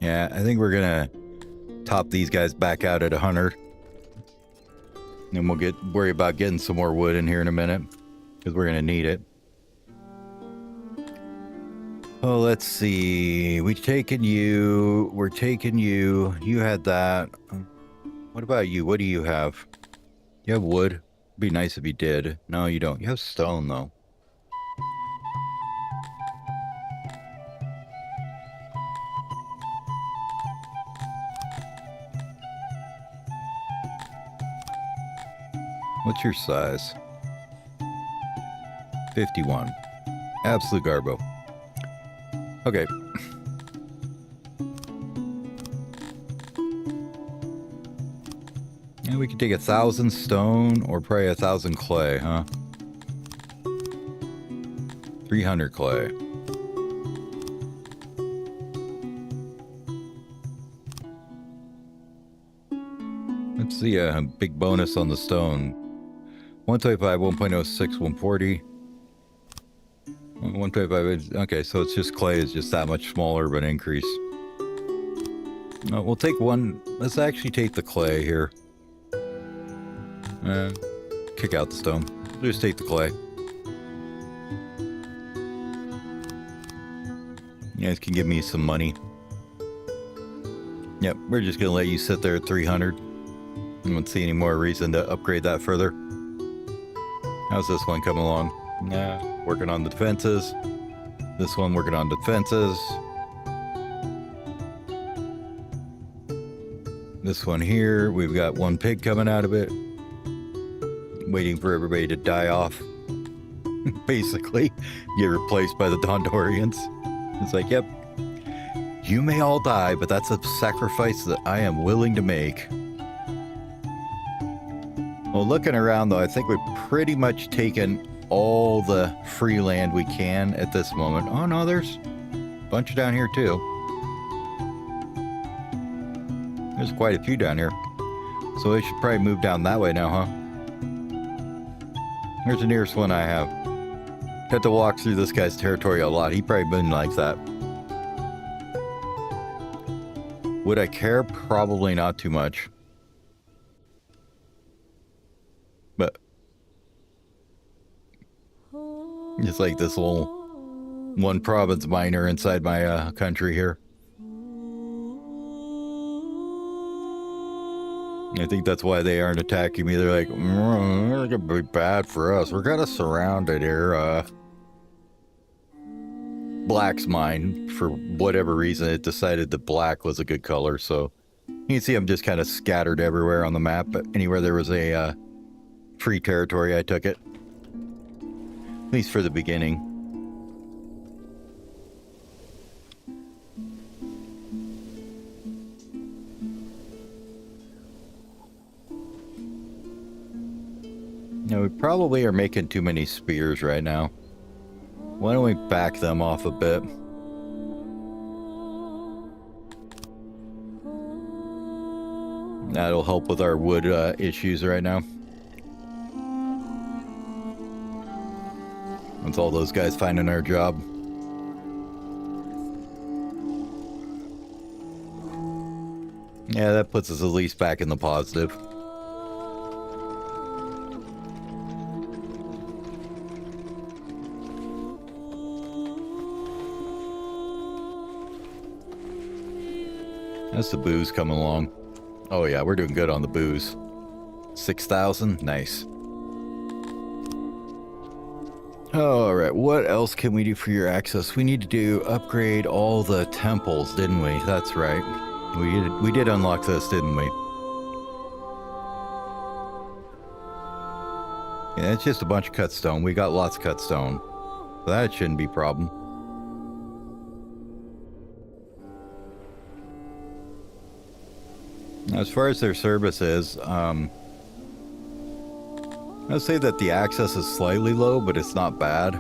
Yeah, I think we're gonna top these guys back out at 100. And we'll worry about getting some more wood in here in a minute, because we're gonna need it. Oh, let's see. We're taking you. You had that. What about you? What do you have? You have wood? It'd be nice if you did. No, you don't. You have stone, though. What's your size? 51. Absolute garbo. Okay. Yeah, we could take 1,000 stone or probably 1,000 clay, huh? 300 clay. Let's see a big bonus on the stone. 125, 1.06, 140. 125. Okay, so it's just clay is just that much smaller of an increase. We'll take one. Let's actually take the clay here. Kick out the stone. Just take the clay. You guys can give me some money. Yep, we're just gonna let you sit there at 300. I don't see any more reason to upgrade that further. How's this one coming along? Nah, working on the defenses. This one working on defenses. This one here, we've got one pig coming out of it. Waiting for everybody to die off. Basically, get replaced by the Dondorians. It's like, yep, you may all die, but that's a sacrifice that I am willing to make. Well, looking around though, I think we've pretty much taken all the free land we can at this moment. Oh no, there's a bunch down here too. There's quite a few down here. So we should probably move down that way now, huh? Here's the nearest one I have. Had to walk through this guy's territory a lot. He probably wouldn't like that. Would I care? Probably not too much. But it's like this little one province minor inside my country here. I think that's why they aren't attacking me. They're like, it's gonna be bad for us. We're kind of surrounded here. Black's mine. For whatever reason, it decided that black was a good color. So you can see I'm just kind of scattered everywhere on the map. But anywhere there was a free territory, I took it. At least for the beginning. Now, we probably are making too many spears right now. Why don't we back them off a bit? That'll help with our wood issues right now. Once all those guys finding our job. Yeah, that puts us at least back in the positive. That's the booze coming along. Oh yeah, we're doing good on the booze. 6,000, nice. All right, what else can we do for your access? We need to upgrade all the temples, didn't we? That's right. We did unlock this, didn't we? Yeah, it's just a bunch of cut stone. We got lots of cut stone. So that shouldn't be a problem. As far as their service is, I'll say that the access is slightly low, but it's not bad.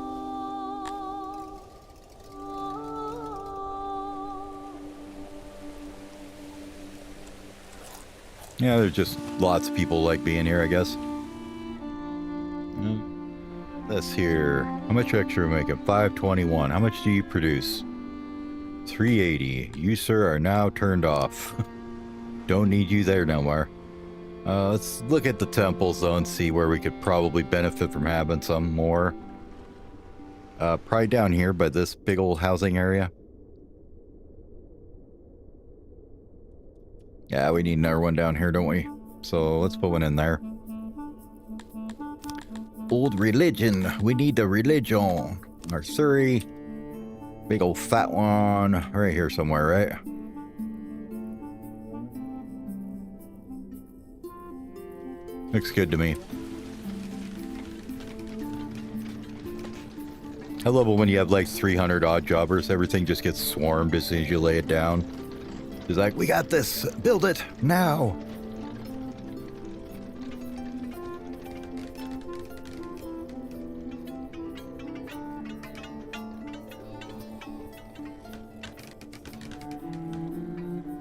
Yeah, there's just lots of people like being here, I guess. This here, how much extra are we making? 521. How much do you produce? 380. You, sir, are now turned off. Don't need you there no more. Let's look at the temples though and see where we could probably benefit from having some more. Probably down here by this big old housing area. Yeah, we need another one down here, don't we? So let's put one in there. Old religion. We need the religion. Nursery. Big old fat one. Right here somewhere, right? Looks good to me. I love it when you have like 300 odd jobbers. Everything just gets swarmed as soon as you lay it down. It's like, we got this. Build it now.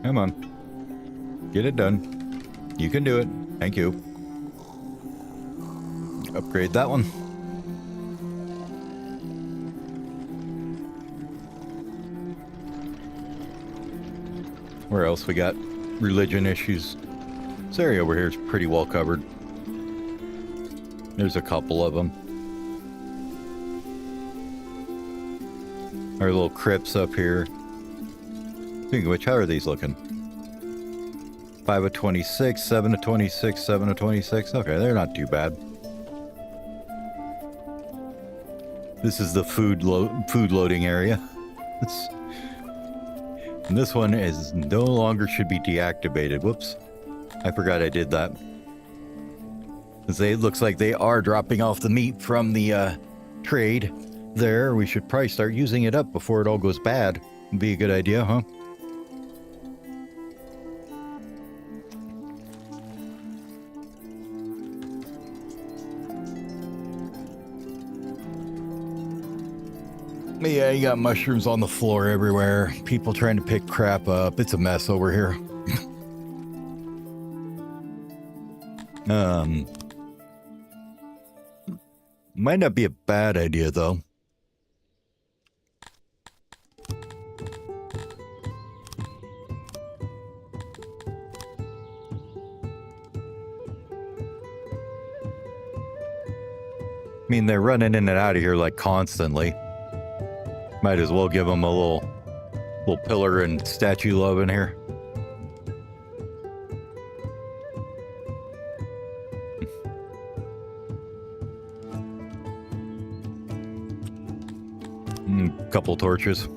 Come on. Get it done. You can do it. Thank you. Upgrade that one. Where else we got religion issues? This area over here is pretty well covered. There's a couple of them. Our little crypts up here. Speaking of which, how are these looking? 5 of 26, 7 of 26, 7 of 26. Okay, they're not too bad. This is the food loading area. And this one is no longer should be deactivated. Whoops. I forgot I did that. It looks like they are dropping off the meat from the trade there. We should probably start using it up before it all goes bad. Would be a good idea, huh? But yeah, you got mushrooms on the floor everywhere. People trying to pick crap up. It's a mess over here. Might not be a bad idea, though. I mean, they're running in and out of here like constantly. Might as well give them a little pillar and statue love in here. Couple torches.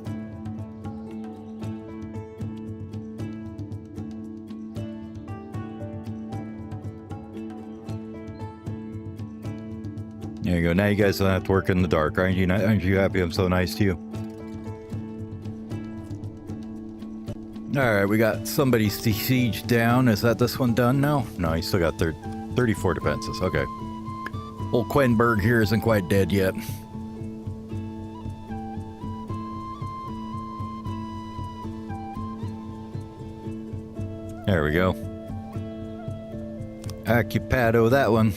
There you go. Now you guys don't have to work in the dark, aren't you? Aren't you happy I'm so nice to you? All right, we got somebody siege down. Is that this one done now? No, he still got 34 defenses. Okay. Old Quenberg here isn't quite dead yet. There we go. Occupado that one.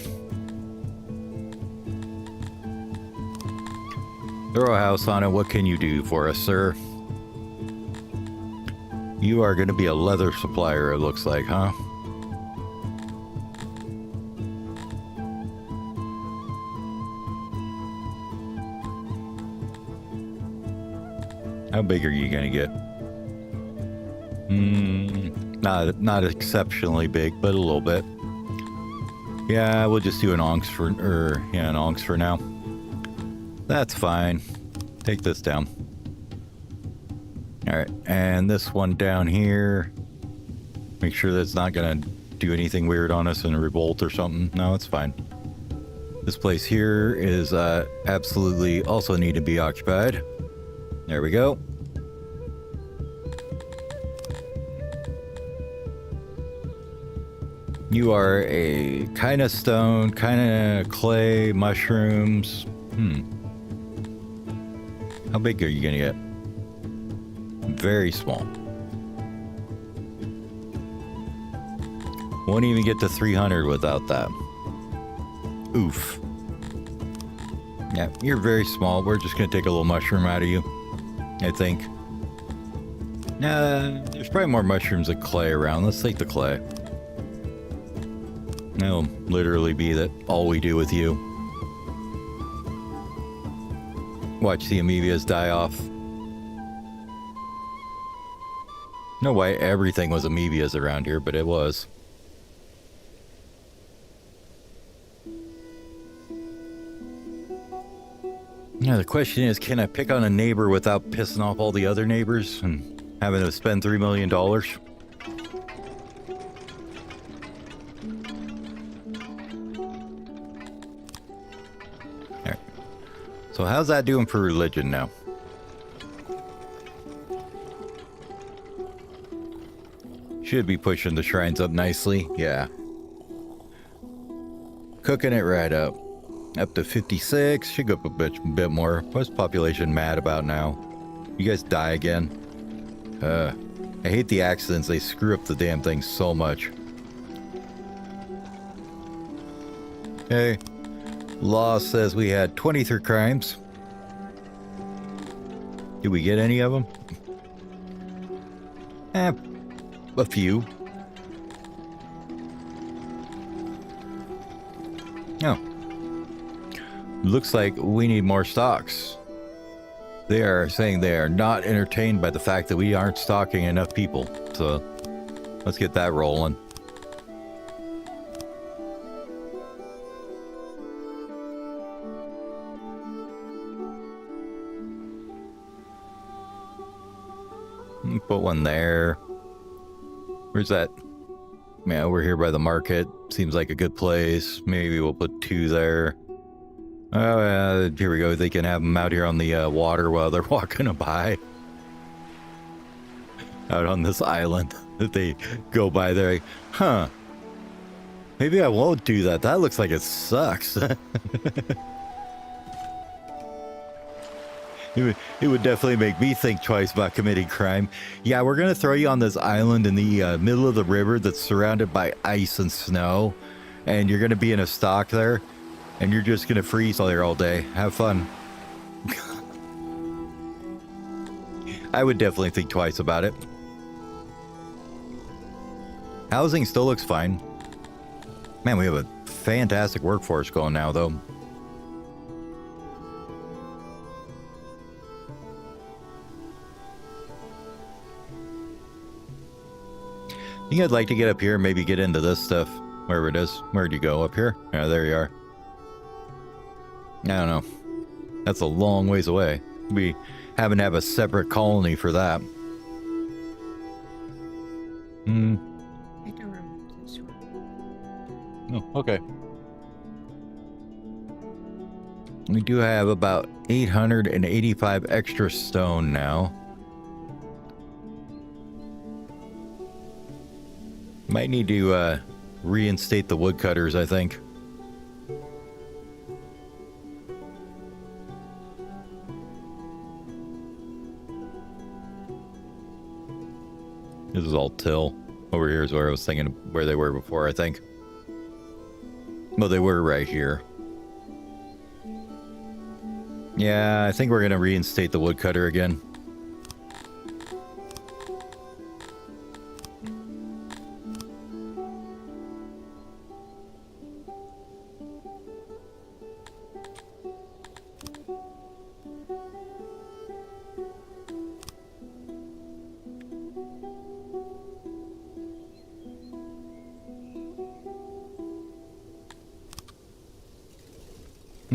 Throw a house on it. What can you do for us, sir? You are going to be a leather supplier, it looks like, huh? How big are you going to get? Not exceptionally big, but a little bit. Yeah, we'll just do an onx for now. That's fine. Take this down. All right, and this one down here. Make sure that's not gonna do anything weird on us and revolt or something. No, it's fine. This place here is absolutely also need to be occupied. There we go. You are a kind of stone, kind of clay, mushrooms. How big are you gonna get? Very small. Won't even get to 300 without that. Oof. Yeah, you're very small. We're just gonna take a little mushroom out of you, I think. There's probably more mushrooms than clay around. Let's take the clay. That'll literally be that all we do with you. Watch the amoebias die off. No way everything was amoebias around here, but it was. Now the question is, can I pick on a neighbor without pissing off all the other neighbors and having to spend $3 million? Alright. So how's that doing for religion now? Should be pushing the shrines up nicely. Yeah. Cooking it right up. Up to 56. Should go up a bit more. What's population mad about now? You guys die again? I hate the accidents. They screw up the damn thing so much. Okay. Law says we had 23 crimes. Did we get any of them? a few. Oh. Looks like we need more stocks. They are saying they are not entertained by the fact that we aren't stocking enough people. So let's get that rolling. Put one there. Where's that? Man, we're here by the market. Seems like a good place. Maybe we'll put 2 there. Oh, here we go. They can have them out here on the water while they're walking by. Out on this island that they go by there. Like, huh. Maybe I won't do that. That looks like it sucks. It would definitely make me think twice about committing crime. Yeah, we're going to throw you on this island in the middle of the river that's surrounded by ice and snow. And you're going to be in a stock there. And you're just going to freeze all there all day. Have fun. I would definitely think twice about it. Housing still looks fine. Man, we have a fantastic workforce going now, though. I think I'd like to get up here and maybe get into this stuff. Wherever it is. Where'd you go? Up here? Yeah, there you are. I don't know. That's a long ways away. We haven't have a separate colony for that. Hmm. I don't remember this one. Oh, okay. We do have about 885 extra stone now. Might need to reinstate the woodcutters, I think. This is all till. Over here is where I was thinking where they were before, I think. Well, they were right here. Yeah, I think we're going to reinstate the woodcutter again.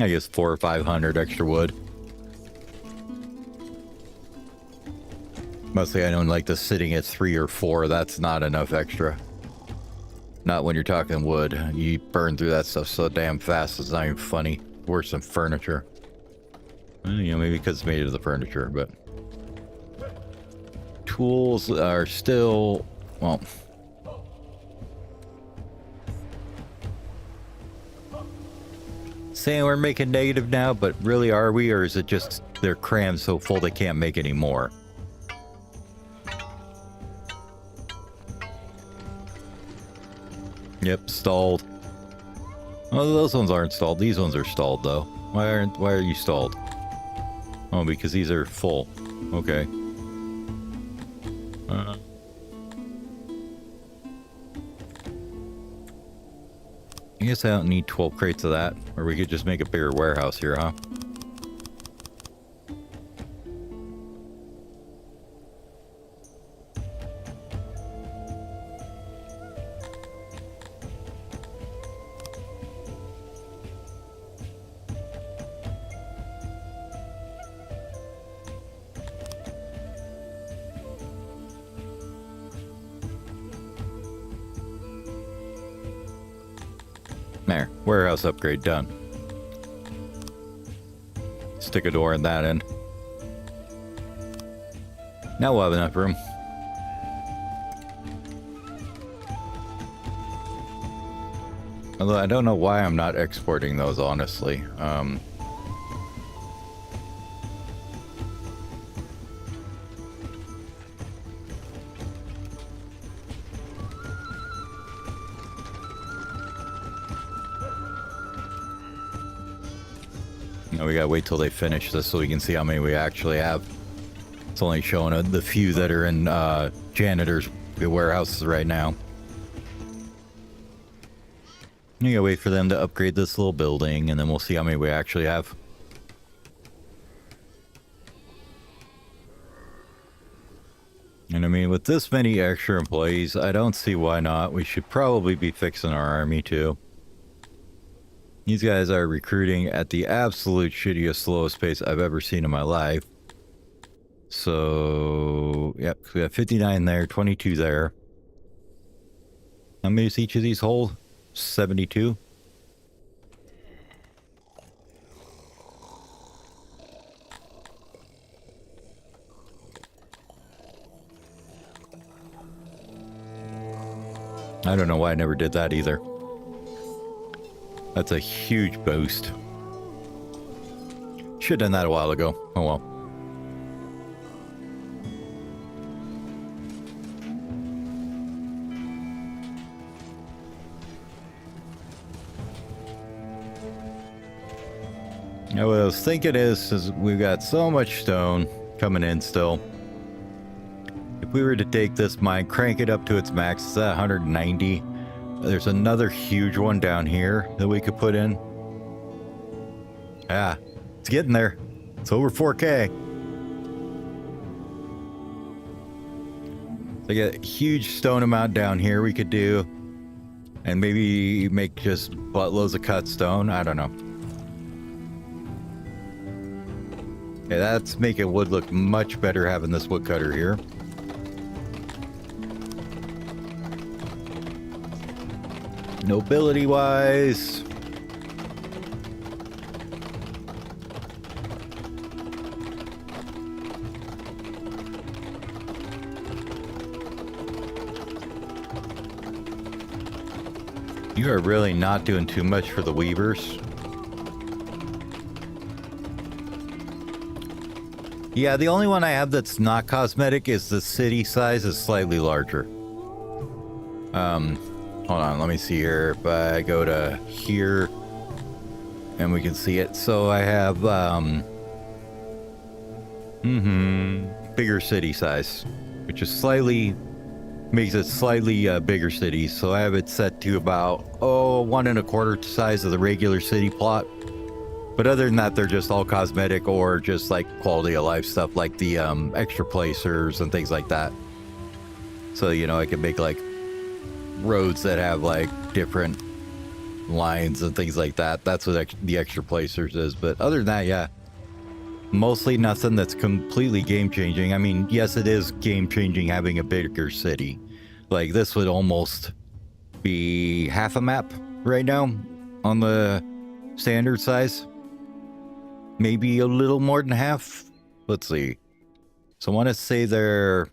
I guess 400 or 500 extra wood. Mostly I don't like the sitting at 3 or 4. That's not enough extra. Not when you're talking wood. You burn through that stuff so damn fast, it's not even funny. Worse than furniture. You know, maybe because it's made of the furniture, but... Tools are still... Well... Saying we're making negative now, but really are we? Or is it just they're crammed so full they can't make any more? Yep, stalled. Oh, those ones aren't stalled. These ones are stalled, though. Why are you stalled? Oh, because these are full. Okay. I guess I don't need 12 crates of that. Or we could just make a bigger warehouse here, huh? There, warehouse upgrade done. Stick a door in that end. Now we'll have enough room. Although I don't know why I'm not exporting those, honestly. We gotta wait till they finish this so we can see how many we actually have. It's only showing the few that are in janitor's the warehouses right now. You gotta wait for them to upgrade this little building, and then we'll see how many we actually have. And I mean, with this many extra employees, I don't see why not. We should probably be fixing our army too. These guys are recruiting at the absolute shittiest, slowest pace I've ever seen in my life. So, yep, we have 59 there, 22 there. How many does each of these hold? 72? I don't know why I never did that either. That's a huge boost. Should have done that a while ago. Oh well. Now, what I was thinking is we've got so much stone coming in still. If we were to take this mine, crank it up to its max, it's at 190. There's another huge one down here that we could put in. Yeah, it's getting there. It's over 4K. Like a huge stone amount down here we could do. And maybe make just buttloads of cut stone. I don't know. Yeah, that's making wood look much better having this woodcutter here. Nobility wise, you are really not doing too much for the weavers. Yeah, the only one I have that's not cosmetic is the city size is slightly larger. Hold on, let me see here. If I go to here, and we can see it. So I have, bigger city size, which is slightly, makes it slightly bigger cities. So I have it set to about, 1 1/4 size of the regular city plot. But other than that, they're just all cosmetic or just like quality of life stuff, like the extra placers and things like that. So, you know, I can make like roads that have like different lines and things like that. That's what the extra placers is. But other than that, yeah, mostly nothing that's completely game changing. I mean, yes, it is game changing having a bigger city. Like this would almost be half a map right now on the standard size. Maybe a little more than half. Let's see. So I want to say they're...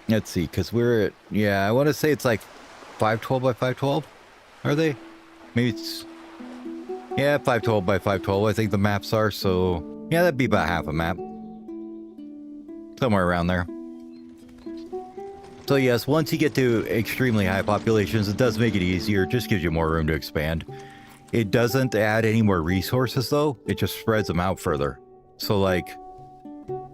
Let's see, because we're at... Yeah, I want to say it's like 512 by 512. Are they? Maybe it's... Yeah, 512 by 512 I think the maps are. So, yeah, that'd be about half a map. Somewhere around there. So yes, once you get to extremely high populations, it does make it easier. It just gives you more room to expand. It doesn't add any more resources though. It just spreads them out further. So like,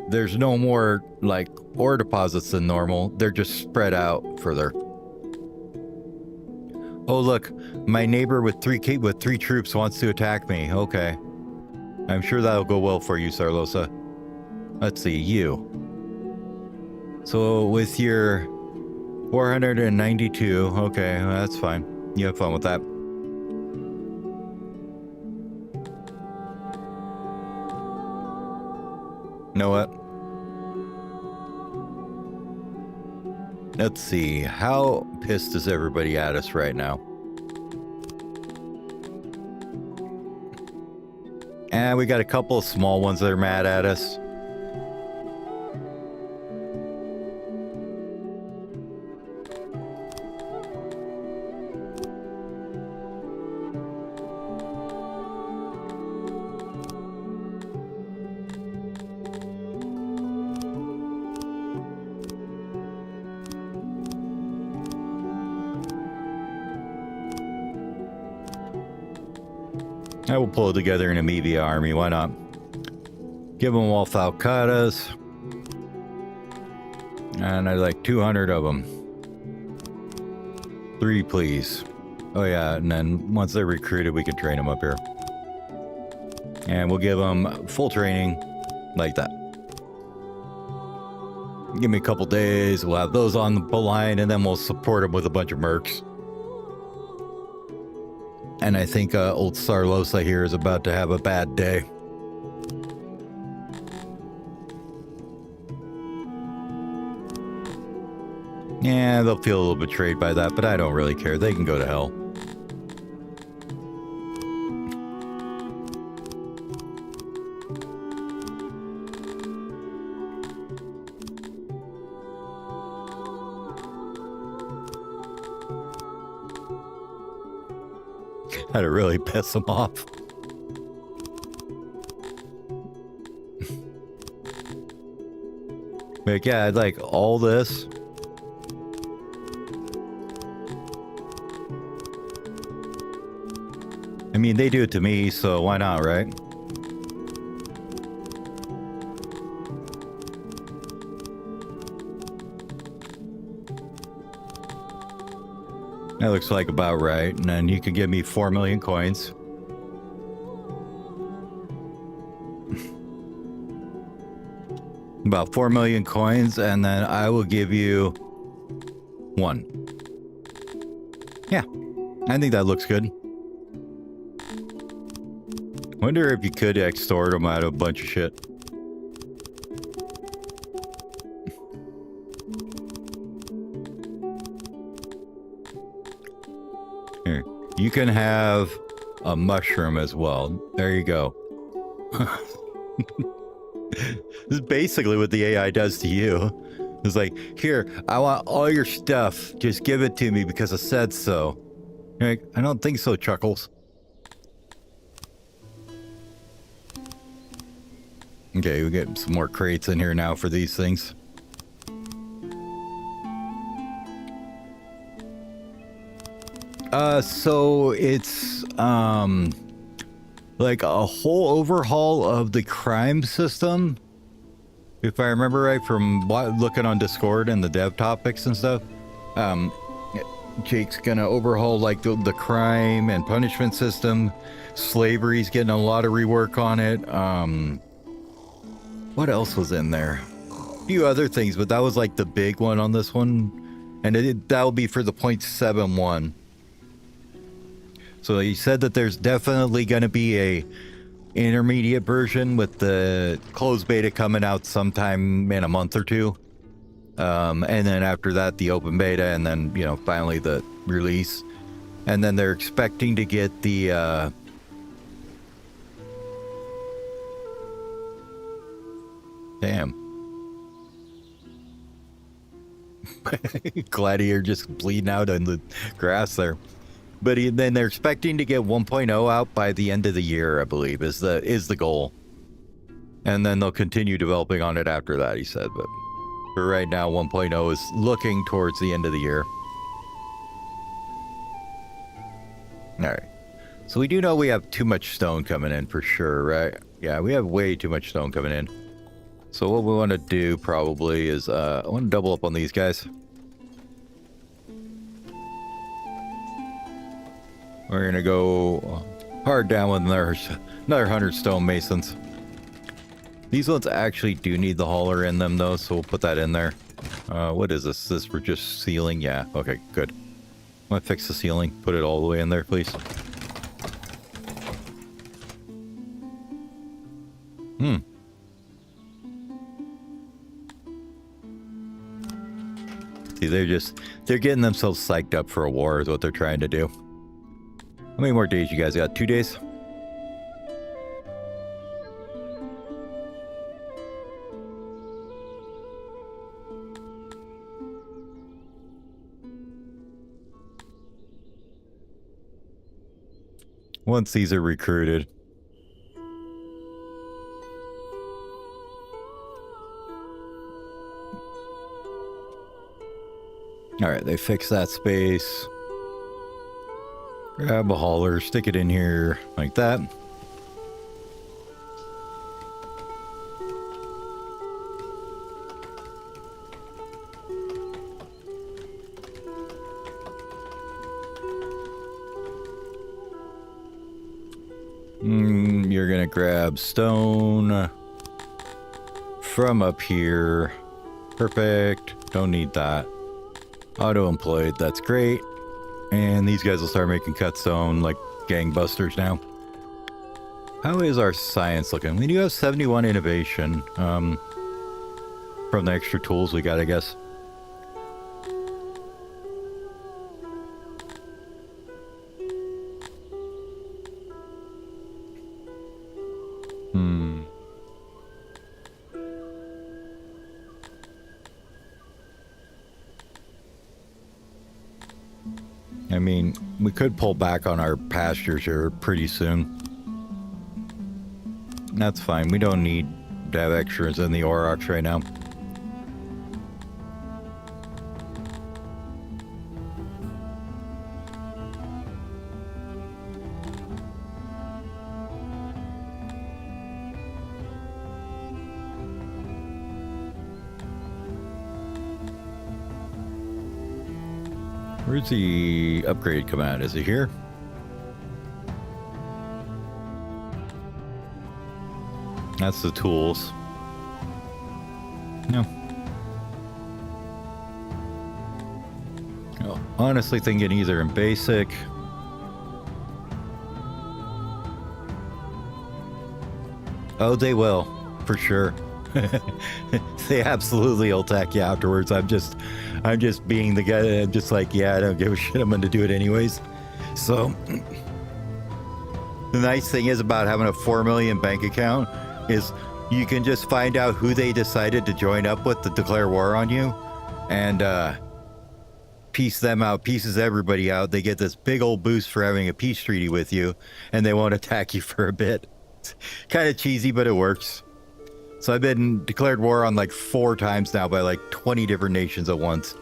there's no more like ore deposits than normal. They're just spread out further. Oh look, my neighbor with three troops wants to attack me. Okay. I'm sure that'll go well for you, Sarlosa. Let's see, you. So with your 492, okay, well, that's fine. You have fun with that. Know what? Let's see, how pissed is everybody at us right now? And we got a couple of small ones that are mad at us. I will pull it together in a Mevia army, why not? Give them all falcatas. And I'd like 200 of them. 3, please. Oh yeah, and then once they're recruited, we can train them up here. And we'll give them full training like that. Give me a couple days, we'll have those on the line, and then we'll support them with a bunch of mercs. And I think old Sarlosa here is about to have a bad day. Yeah, they'll feel a little betrayed by that, but I don't really care. They can go to hell. Had to really piss them off. Like, yeah, I'd like all this. I mean, they do it to me, so why not, right? That looks like about right. And then you can give me 4 million coins. About 4 million coins, and then I will give you 1. Yeah, I think that looks good. Wonder if you could extort them out of a bunch of shit. Here, you can have a mushroom as well. There you go. This is basically what the AI does to you. It's like, here, I want all your stuff. Just give it to me because I said so. You're like, I don't think so, Chuckles. Okay, we get some more crates in here now for these things. So it's like a whole overhaul of the crime system, if I remember right from looking on Discord and the dev topics and stuff. Jake's gonna overhaul like the crime and punishment system. Slavery's getting a lot of rework on it. What else was in there? A few other things, but that was like the big one on this one, and that will be for the 0.71. So he said that there's definitely going to be a intermediate version with the closed beta coming out sometime in a month or two. And then after that, the open beta, and then, you know, finally the release. And then they're expecting to get the, damn. Gladiator just bleeding out in the grass there. But then they're expecting to get 1.0 out by the end of the year, I believe, is the goal. And then they'll continue developing on it after that, he said. But for right now, 1.0 is looking towards the end of the year. All right. So we do know we have too much stone coming in for sure, right? Yeah, we have way too much stone coming in. So what we want to do probably is, I want to double up on these guys. We're going to go hard down with another 100 stone masons. These ones actually do need the hauler in them though, so we'll put that in there. What is this? Is this for just ceiling? Yeah, okay, good. I'm going to fix the ceiling. Put it all the way in there, please. See, they're getting themselves psyched up for a war is what they're trying to do. How many more days you guys got? 2 days? Once these are recruited. Alright, they fixed that space. Grab a hauler, stick it in here like that. You're gonna grab stone from up here. Perfect. Don't need that. Auto-employed, that's great. And these guys will start making cut stone like gangbusters now. How is our science looking? We do have 71 innovation from the extra tools we got, I guess. I mean, we could pull back on our pastures here pretty soon. That's fine. We don't need to have extras in the Aurochs right now. Where's the upgrade come out? Is it here? That's the tools. No. Honestly thinking either in basic. Oh, they will, for sure. They absolutely will attack you afterwards. I'm just being the guy that I'm just like, yeah, I don't give a shit. I'm going to do it anyways. So the nice thing is about having a 4 million bank account is you can just find out who they decided to join up with to declare war on you and piece them out, pieces everybody out. They get this big old boost for having a peace treaty with you and they won't attack you for a bit. It's kind of cheesy, but it works. So I've been declared war on like 4 times now by like 20 different nations at once.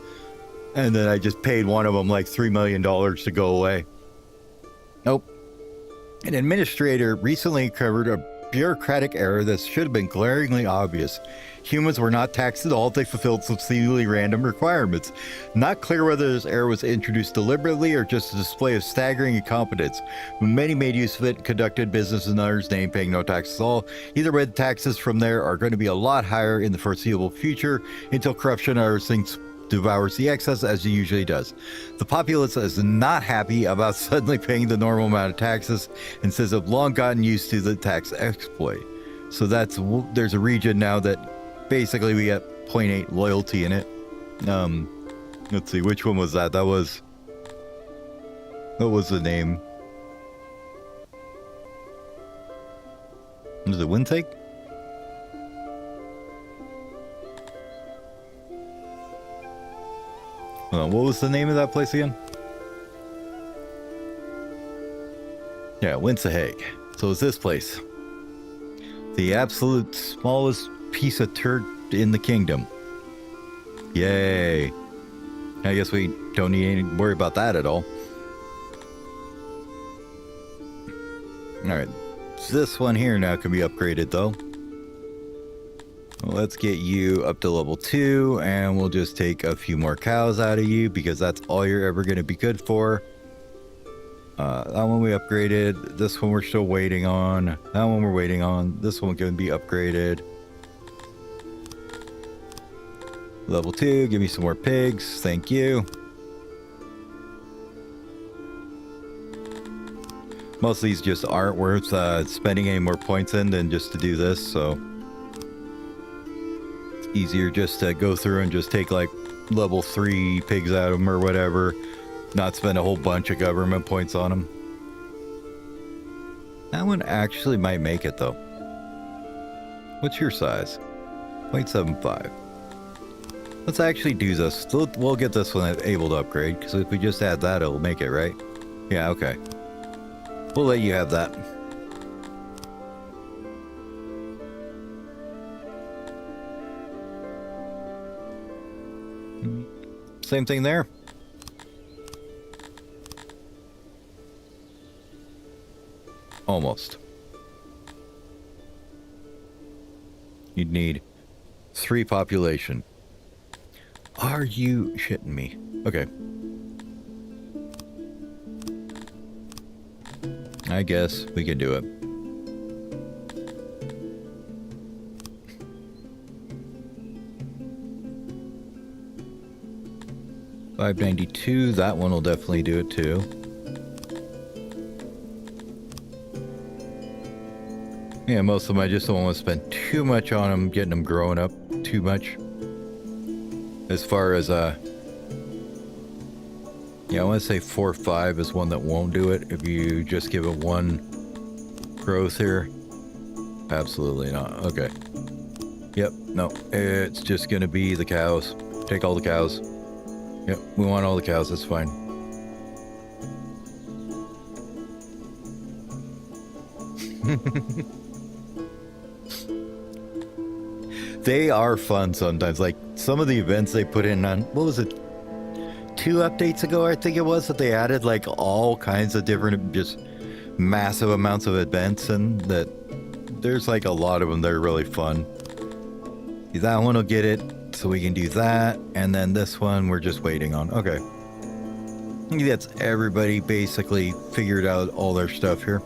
And then I just paid one of them like $3 million to go away. Nope. An administrator recently covered a bureaucratic error that should have been glaringly obvious. Humans were not taxed at all if they fulfilled some seemingly random requirements. Not clear whether this error was introduced deliberately or just a display of staggering incompetence. Many made use of it and conducted business in others' name, paying no taxes at all. Either way, the taxes from there are going to be a lot higher in the foreseeable future until corruption or things devours the excess as it usually does. The populace is not happy about suddenly paying the normal amount of taxes and says they've long gotten used to the tax exploit. So there's a region now that basically we get 0.8 loyalty in it. Let's see, which one was that? What was the name? Was it Wintake? What was the name of that place again? Yeah, Winsaheg. So it's this place. The absolute smallest piece of turd in the kingdom. Yay. I guess we don't need to worry about that at all. Alright. This one here now can be upgraded though. Let's get you up to level 2 and we'll just take a few more cows out of you because that's all you're ever going to be good for. That one we upgraded. This one we're still waiting on. That one we're waiting on. This one can be upgraded. Level 2, give me some more pigs. Thank you. Most of these just aren't worth spending any more points in than just to do this, so it's easier just to go through and just take like level 3 pigs out of them or whatever, not spend a whole bunch of government points on them. That one actually might make it though. What's your size? 0.75. Let's actually do this. We'll get this one able to upgrade because if we just add that, it'll make it, right? Yeah, okay. We'll let you have that. Same thing there. Almost. You'd need 3 population. Are you shitting me? Okay. I guess we can do it. 592, that one will definitely do it too. Yeah, most of them I just don't want to spend too much on them, getting them growing up too much. As far as, yeah, I want to say 4 or 5 is one that won't do it if you just give it one growth here. Absolutely not. Okay. Yep, no, it's just going to be the cows. Take all the cows. Yep, we want all the cows, that's fine. They are fun sometimes. Like some of the events they put in on, what was it, 2 updates ago, I think it was, that they added like all kinds of different, just massive amounts of events, and that there's like a lot of them that are really fun. That one will get it, so we can do that, and then this one we're just waiting on. Okay. I think that's everybody basically figured out all their stuff here.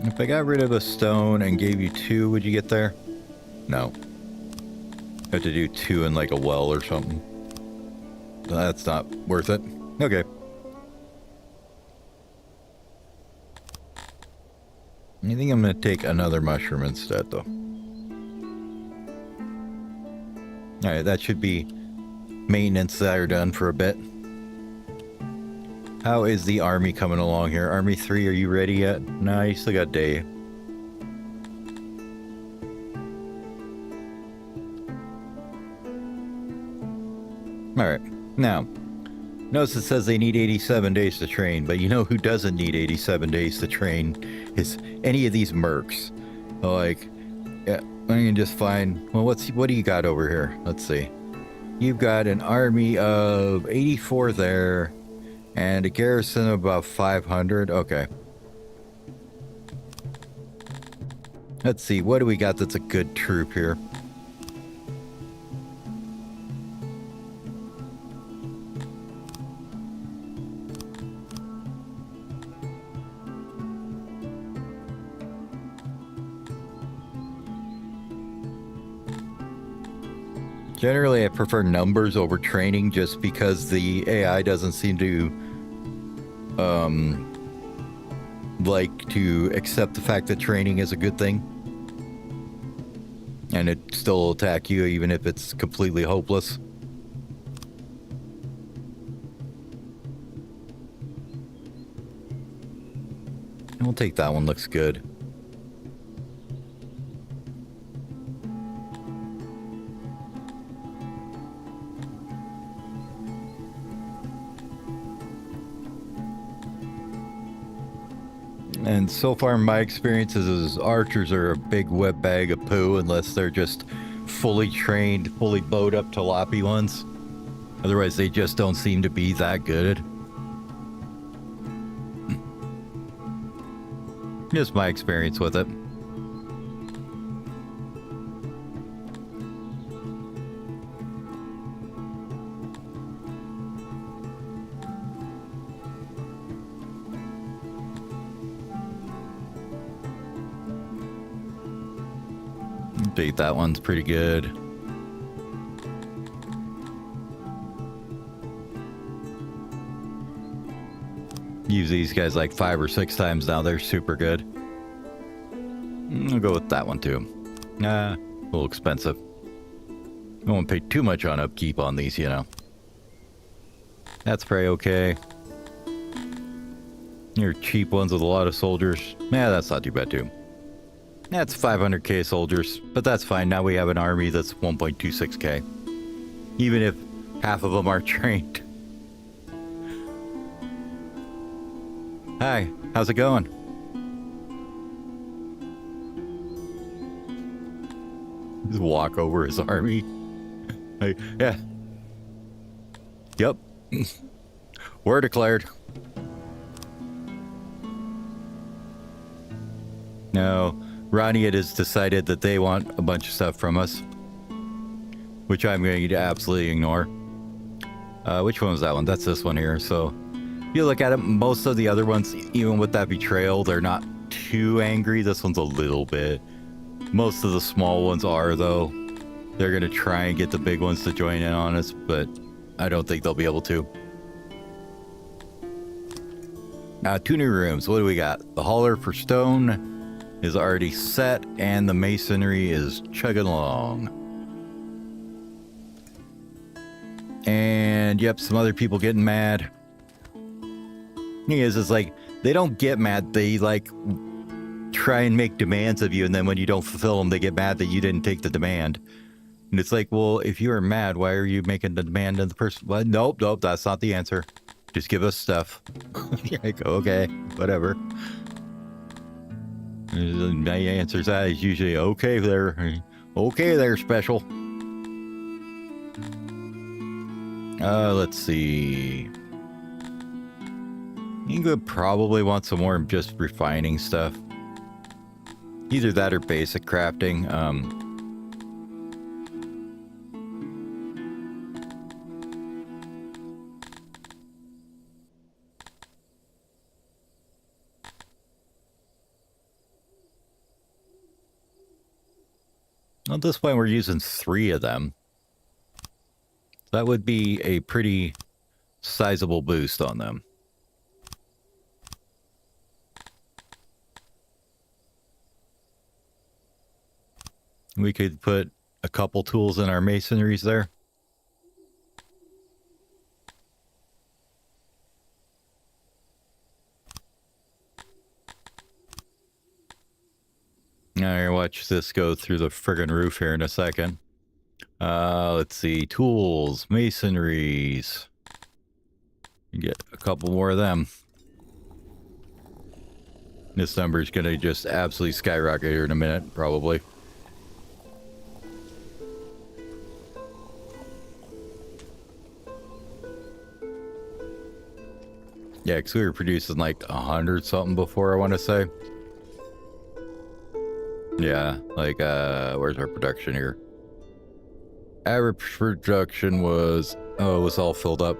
If I got rid of a stone and gave you 2, would you get there? No. I have to do 2 in like a well or something. That's not worth it. Okay. I think I'm going to take another mushroom instead, though. Alright, that should be maintenance that are done for a bit. How is the army coming along here? Army 3, are you ready yet? No, you still got day. Alright, now, notice it says they need 87 days to train, but you know who doesn't need 87 days to train is any of these mercs. Like, yeah, I can just find, well, what do you got over here? Let's see. You've got an army of 84 there, and a garrison of about 500. Okay. Let's see, what do we got that's a good troop here? Generally, I prefer numbers over training just because the AI doesn't seem to like to accept the fact that training is a good thing. And it still will attack you even if it's completely hopeless. And we'll take that one, looks good. And so far, my experiences is archers are a big wet bag of poo unless they're just fully trained, fully bowed up jalopy ones. Otherwise, they just don't seem to be that good. Just my experience with it. Update, that one's pretty good. Use these guys like 5 or 6 times now. They're super good. I'll go with that one too. A little expensive. I won't pay too much on upkeep on these, you know. That's pretty okay. Your cheap ones with a lot of soldiers. Yeah, that's not too bad too. That's 500k soldiers, but that's fine. Now we have an army that's 1.26k. Even if half of them are trained. Hi, how's it going? Just walk over his army. Like, yeah. Yep. We're declared. No. Ronnie has decided that they want a bunch of stuff from us, which I'm going to absolutely ignore. Which one was that one? That's this one here. So if you look at it, most of the other ones, even with that betrayal, they're not too angry. This one's a little bit. Most of the small ones are, though. They're going to try and get the big ones to join in on us, but I don't think they'll be able to. 2 new rooms. What do we got? The hauler for stone is already set, and the masonry is chugging along. And, yep, some other people getting mad. Thing is, it's like, they don't get mad. They, like, try and make demands of you, and then when you don't fulfill them, they get mad that you didn't take the demand. And it's like, well, if you are mad, why are you making the demand of the person? Well, nope, that's not the answer. Just give us stuff. You're like, okay, whatever. My answer to that is usually, okay there, special. Let's see. You could probably want some more just refining stuff. Either that or basic crafting. At this point, we're using 3 of them. That would be a pretty sizable boost on them. We could put a couple tools in our masonries there. Now, watch this go through the friggin' roof here in a second. Let's see. Tools, masonries. Get a couple more of them. This number is going to just absolutely skyrocket here in a minute, probably. Yeah, because we were producing like 100 something before, I want to say. Yeah, like, where's our production here? Average production was, it was all filled up.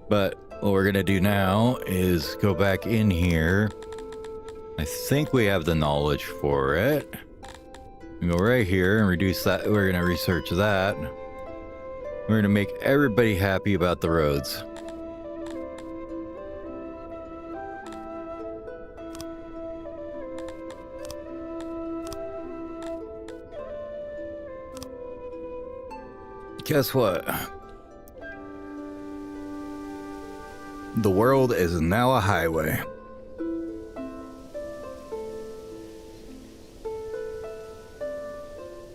But what we're going to do now is go back in here. I think we have the knowledge for it. We go right here and reduce that. We're going to research that. We're going to make everybody happy about the roads. Guess what? The world is now a highway.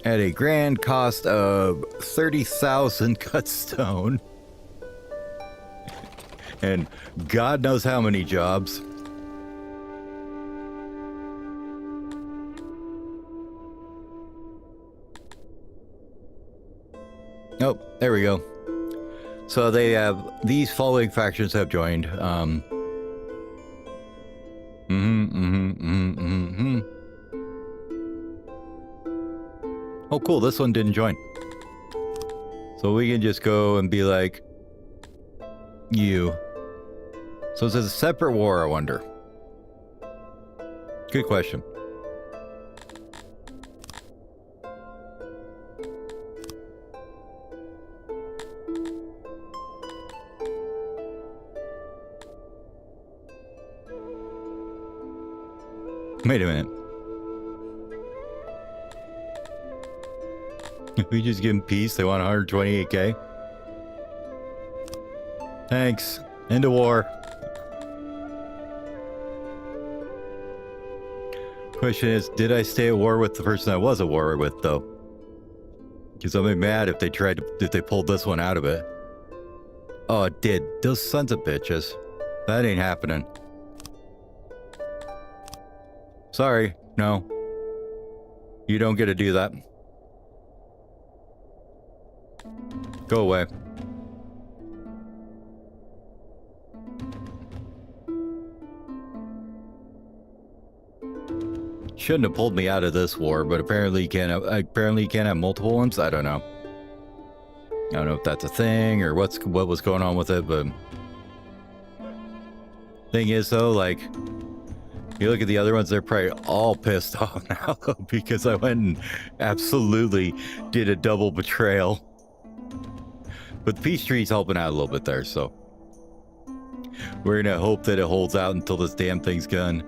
At a grand cost of 30,000 cut stone. And God knows how many jobs. Oh, there we go. So they have, these following factions have joined. Oh, cool. This one didn't join. So we can just go and be like, you. So it's a separate war, I wonder. Good question. Wait a minute. If we just give them peace, they want 128k. Thanks. End of war. Question is, did I stay at war with the person I was at war with, though? Because I'll be mad if they pulled this one out of it. Oh, it did. Those sons of bitches. That ain't happening. Sorry, no. You don't get to do that. Go away. Shouldn't have pulled me out of this war, but apparently you can't have multiple ones. I don't know. I don't know if that's a thing or what was going on with it, but thing is though, like, You look at the other ones, they're probably all pissed off now because I went and absolutely did a double betrayal. But Peachtree's helping out a little bit there, so we're gonna hope that it holds out until this damn thing's gone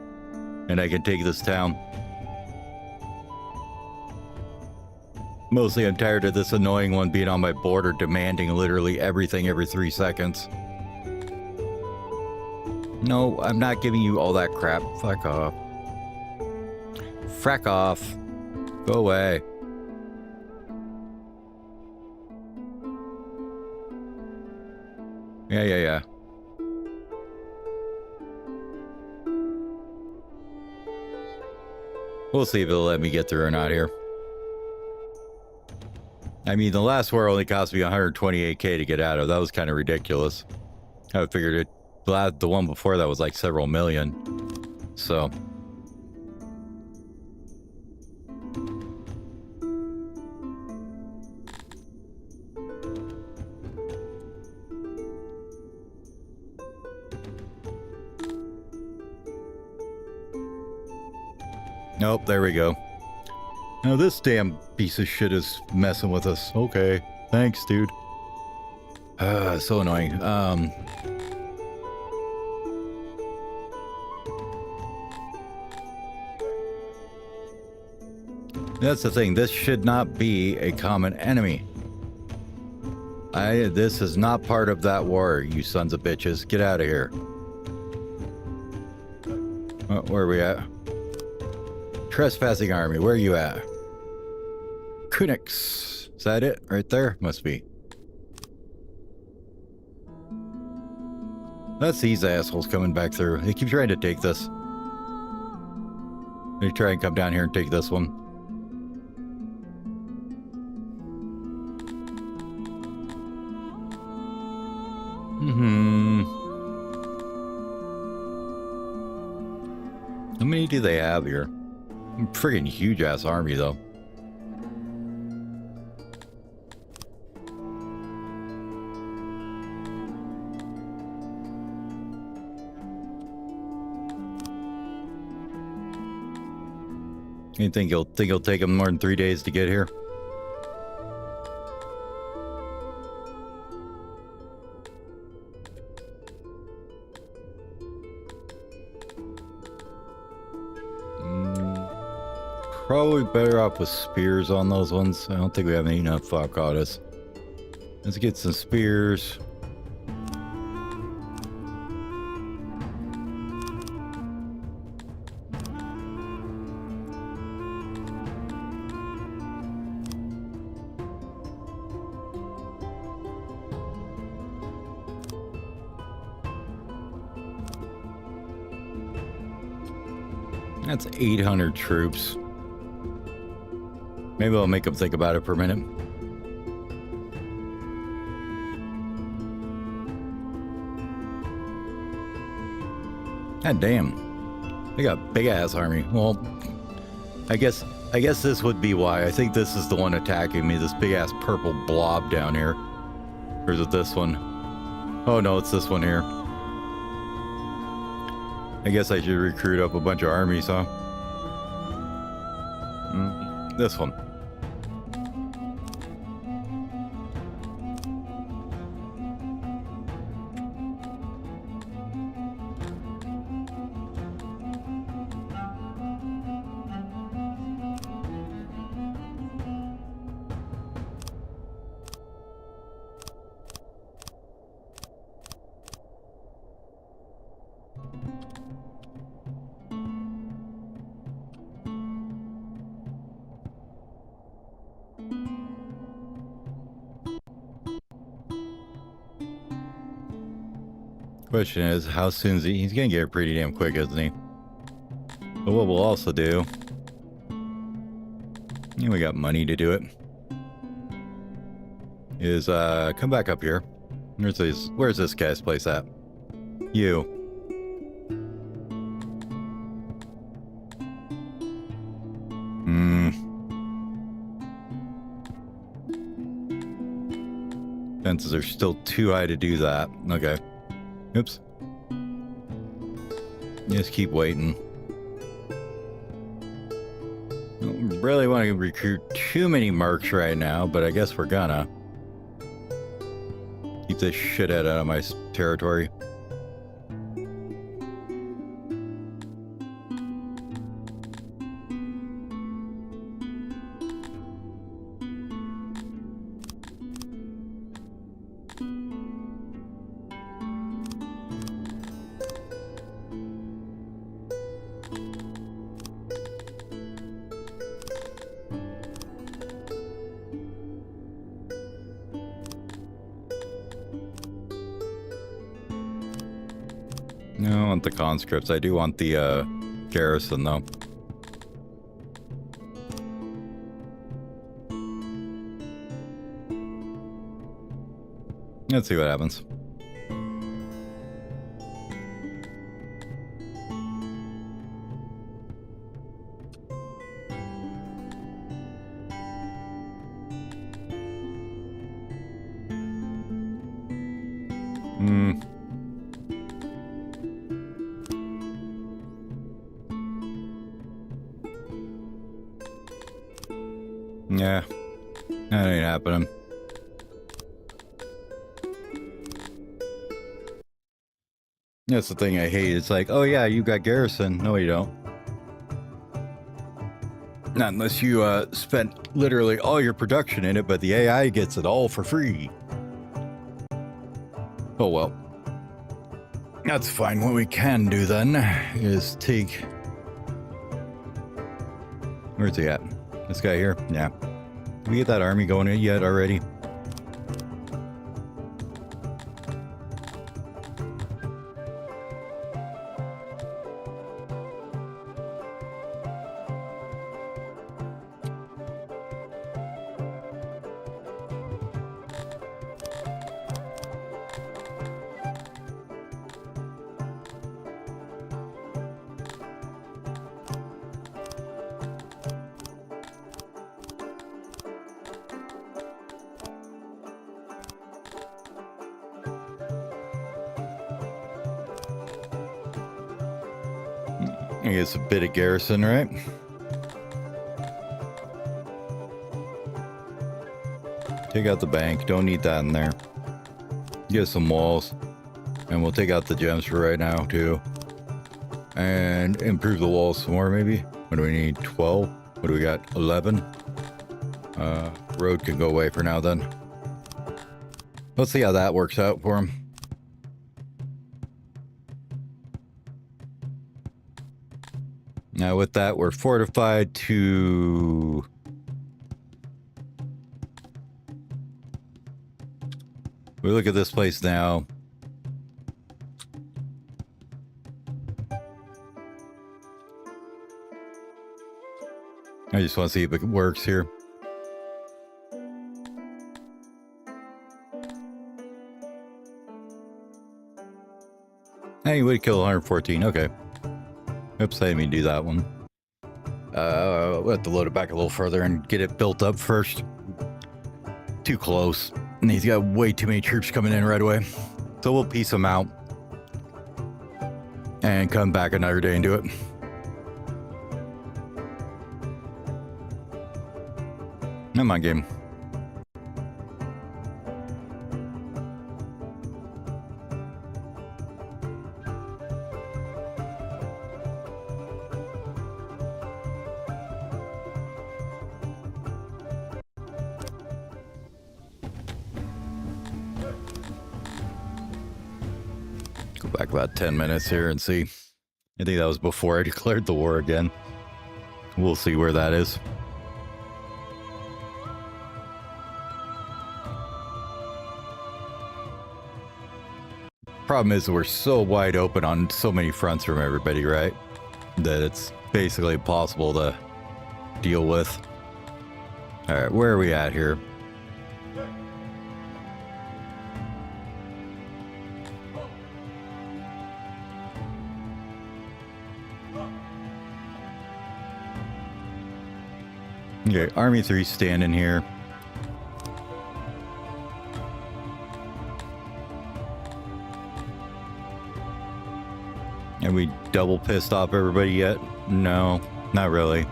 and I can take this town. Mostly I'm tired of this annoying one being on my border demanding literally everything every 3 seconds. No, I'm not giving you all that crap. Fuck off. Frack off. Go away. Yeah. We'll see if it'll let me get through or not here. I mean, the last war only cost me 128k to get out of. That was kind of ridiculous. I figured it. The one before that was like several million. So. Nope, there we go. Now this damn piece of shit is messing with us. Okay, thanks, dude. So annoying. That's the thing. This should not be a common enemy. This is not part of that war, you sons of bitches. Get out of here. Where are we at? Trespassing army. Where are you at? Kunix. Is that it? Right there? Must be. That's these assholes coming back through. They keep trying to take this. They try and come down here and take this one. How many do they have here? Friggin' huge ass army though. You think it'll take them more than 3 days to get here? Probably better off with spears on those ones. I don't think we have any enough avocados. Let's get some spears. That's 800 troops. Maybe I'll make them think about it for a minute. God damn. They got a big ass army. Well, I guess this would be why. I think this is the one attacking me, this big ass purple blob down here. Or is it this one? Oh no, it's this one here. I guess I should recruit up a bunch of armies, huh? This one. Question is, how soon is he? He's gonna get it pretty damn quick, isn't he? But what we'll also do, and we got money to do it, is come back up here. Where's this guy's place at? You. Fences are still too high to do that. Okay. Oops. Just keep waiting. Don't really want to recruit too many mercs right now, but I guess we're gonna. Keep this shithead out of my territory. No, I want the conscripts. I do want the garrison, though. Let's see what happens. Yeah, that ain't happening. That's the thing I hate. It's like, oh yeah, you got garrison. No, you don't. Not unless you spent literally all your production in it, but the AI gets it all for free. Oh well. That's fine. What we can do then is take... Where's he at? This guy here? Yeah. Did we get that army going in yet already? I guess a bit of garrison, right? Take out the bank. Don't need that in there. Get some walls. And we'll take out the gems for right now, too. And improve the walls some more, maybe. What do we need? 12? What do we got? 11? Road can go away for now, then. Let's see how that works out for him. Now with that, we're fortified to... We look at this place now. I just want to see if it works here. Hey, we kill 114. Okay. Oops, I didn't mean to do that one. We'll have to load it back a little further and get it built up first. Too close. And he's got way too many troops coming in right away. So we'll piece them out. And come back another day and do it. Come on, game. Go back about 10 minutes here and see. I think that was before I declared the war again. We'll see where that is. Problem is we're so wide open on so many fronts from everybody, right? That it's basically impossible to deal with. All right, where are we at here? Okay, Army 3 standing here. Have we double pissed off everybody yet? No, not really.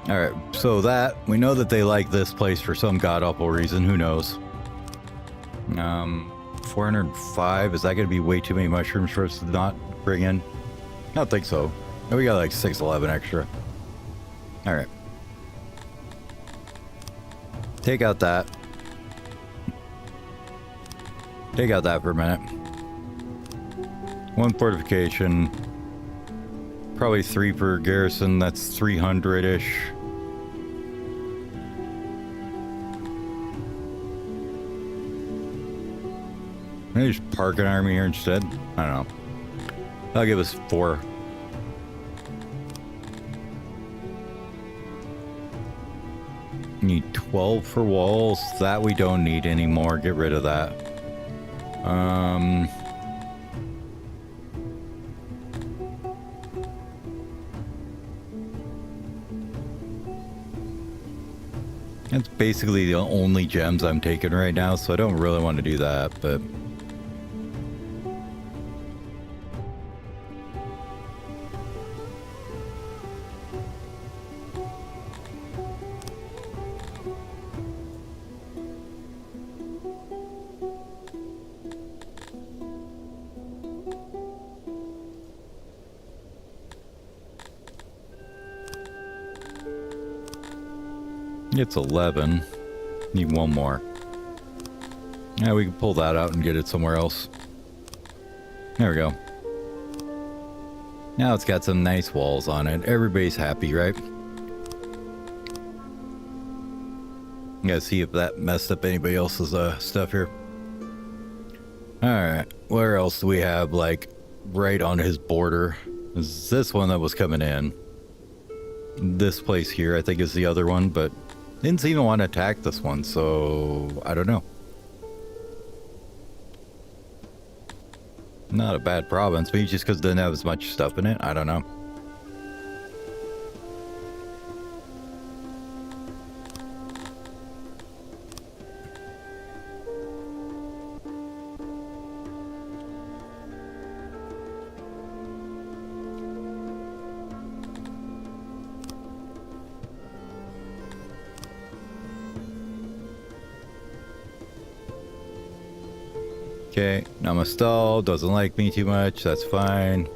All right, so that we know that they like this place for some god awful reason. Who knows? 405. Is that going to be way too many mushrooms for us to not bring in? I don't think so. We got like 611 extra. All right. Take out that. Take out that for a minute. 1 fortification. Probably 3 per garrison. That's 300-ish. Maybe just park an army here instead. I don't know. That'll give us 4. Need 12 for walls. That we don't need anymore. Get rid of that. That's basically the only gems I'm taking right now, so I don't really want to do that, but... It's 11. Need 1 more. Yeah, we can pull that out and get it somewhere else. There we go. Now it's got some nice walls on it. Everybody's happy, right? Gotta see if that messed up anybody else's stuff here. Alright, where else do we have, like, right on his border? Is this one that was coming in? This place here, I think, is the other one, but didn't seem to want to attack this one, so I don't know. Not a bad province, maybe just because it didn't have as much stuff in it. I don't know. Okay, Namastal doesn't like me too much, that's fine.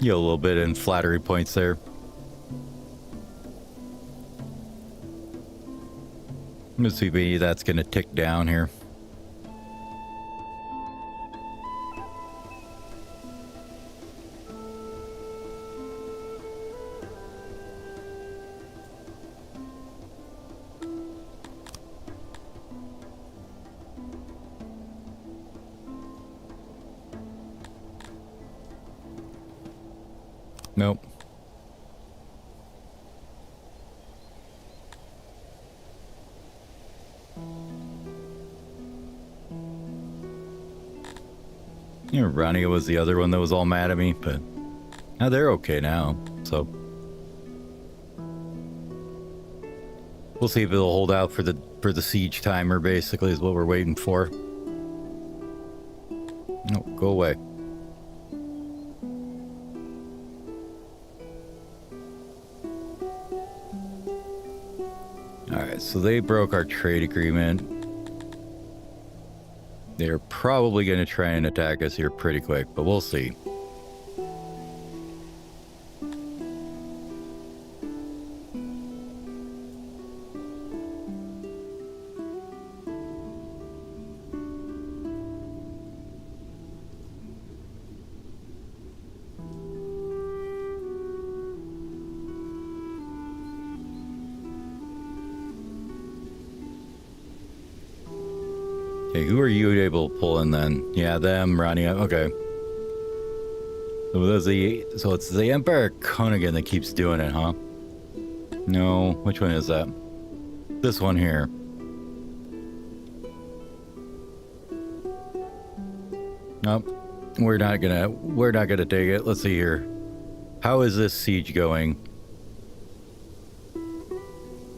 You get a little bit in flattery points there. Let's see if maybe that's going to tick down here. Nope. You know, Rania was the other one that was all mad at me, but now they're okay now, so we'll see if it'll hold out for the siege timer. Basically, is what we're waiting for. No, go away. All right, so they broke our trade agreement. They're probably going to try and attack us here pretty quick, but we'll see. Okay, who are you able to pull in then? Yeah, them, Rania. Okay. So it's the Emperor Koenigan that keeps doing it, huh? No, which one is that? This one here. Nope. We're not gonna take it. Let's see here. How is this siege going?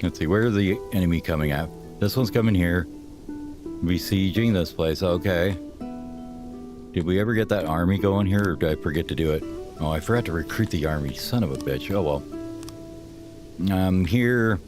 Let's see, where's the enemy coming at? This one's coming here. Besieging this place, okay. Did we ever get that army going here, or did I forget to do it? Oh, I forgot to recruit the army, son of a bitch. Oh well. Here.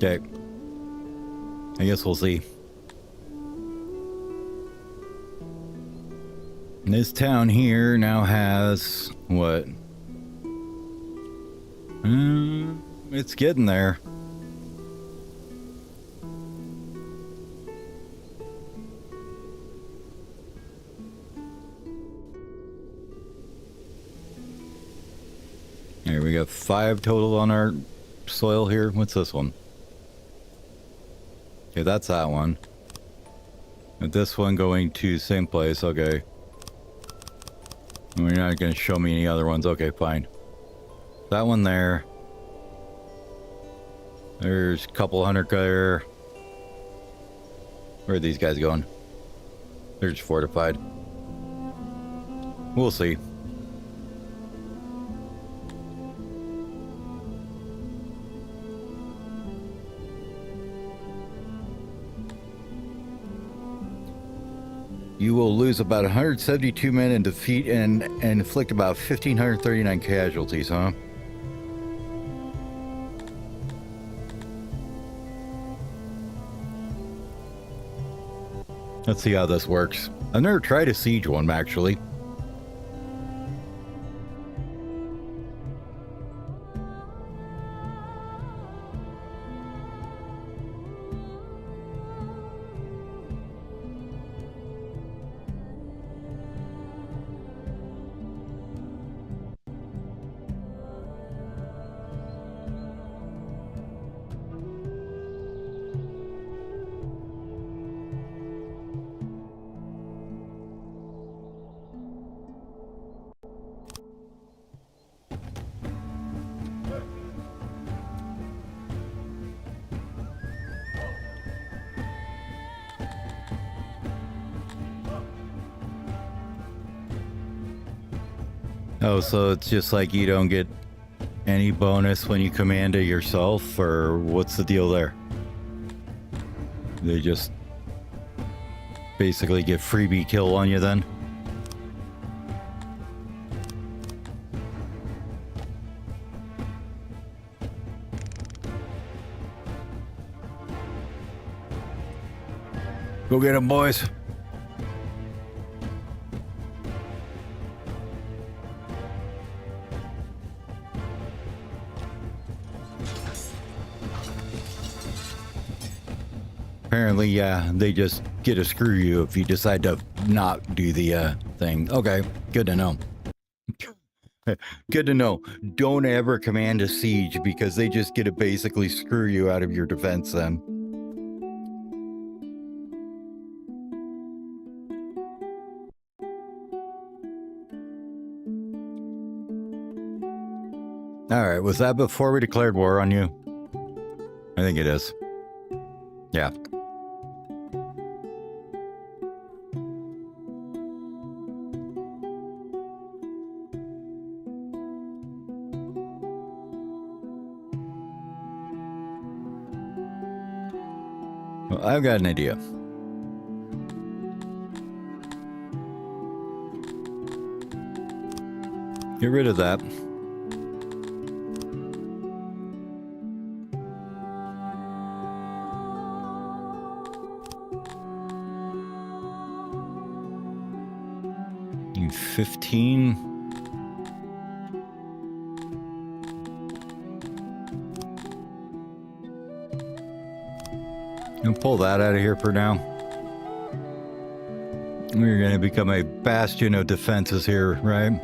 Okay. I guess we'll see. This town here now has what? It's getting there. Here we got 5 total on our soil here. What's this one? Okay, that's that one. And this one going to same place. Okay. You're not going to show me any other ones. Okay, fine. That one there. There's a couple hundred there. Where are these guys going? They're just fortified. We'll see. You will lose about 172 men in defeat and inflict about 1,539 casualties, huh? Let's see how this works. I've never tried a siege one, actually. Oh, so it's just like you don't get any bonus when you command it yourself, or what's the deal there? They just basically get freebie kill on you then? Go get 'em, boys. Apparently, yeah, they just get to screw you if you decide to not do the thing. Okay, good to know. Good to know. Don't ever command a siege because they just get to basically screw you out of your defense then. Alright, was that before we declared war on you? I think it is. Yeah. Well, I've got an idea. Get rid of that. You 15. You pull that out of here for now. We're going to become a bastion of defenses here, right?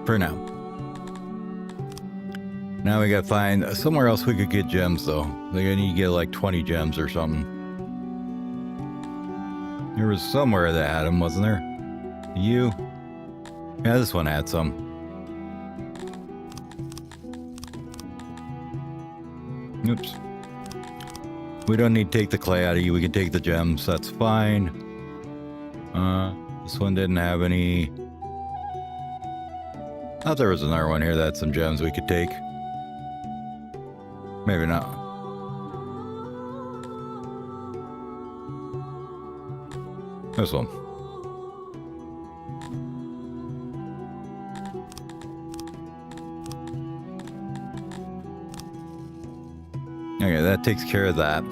For now. Now we gotta find somewhere else we could get gems, though. Like I need to get like 20 gems or something. There was somewhere that had them, wasn't there? You? Yeah, this one had some. Oops. We don't need to take the clay out of you. We can take the gems. That's fine. This one didn't have any. I thought there was another one here that had some gems we could take. Maybe not. This one. Okay, that takes care of that.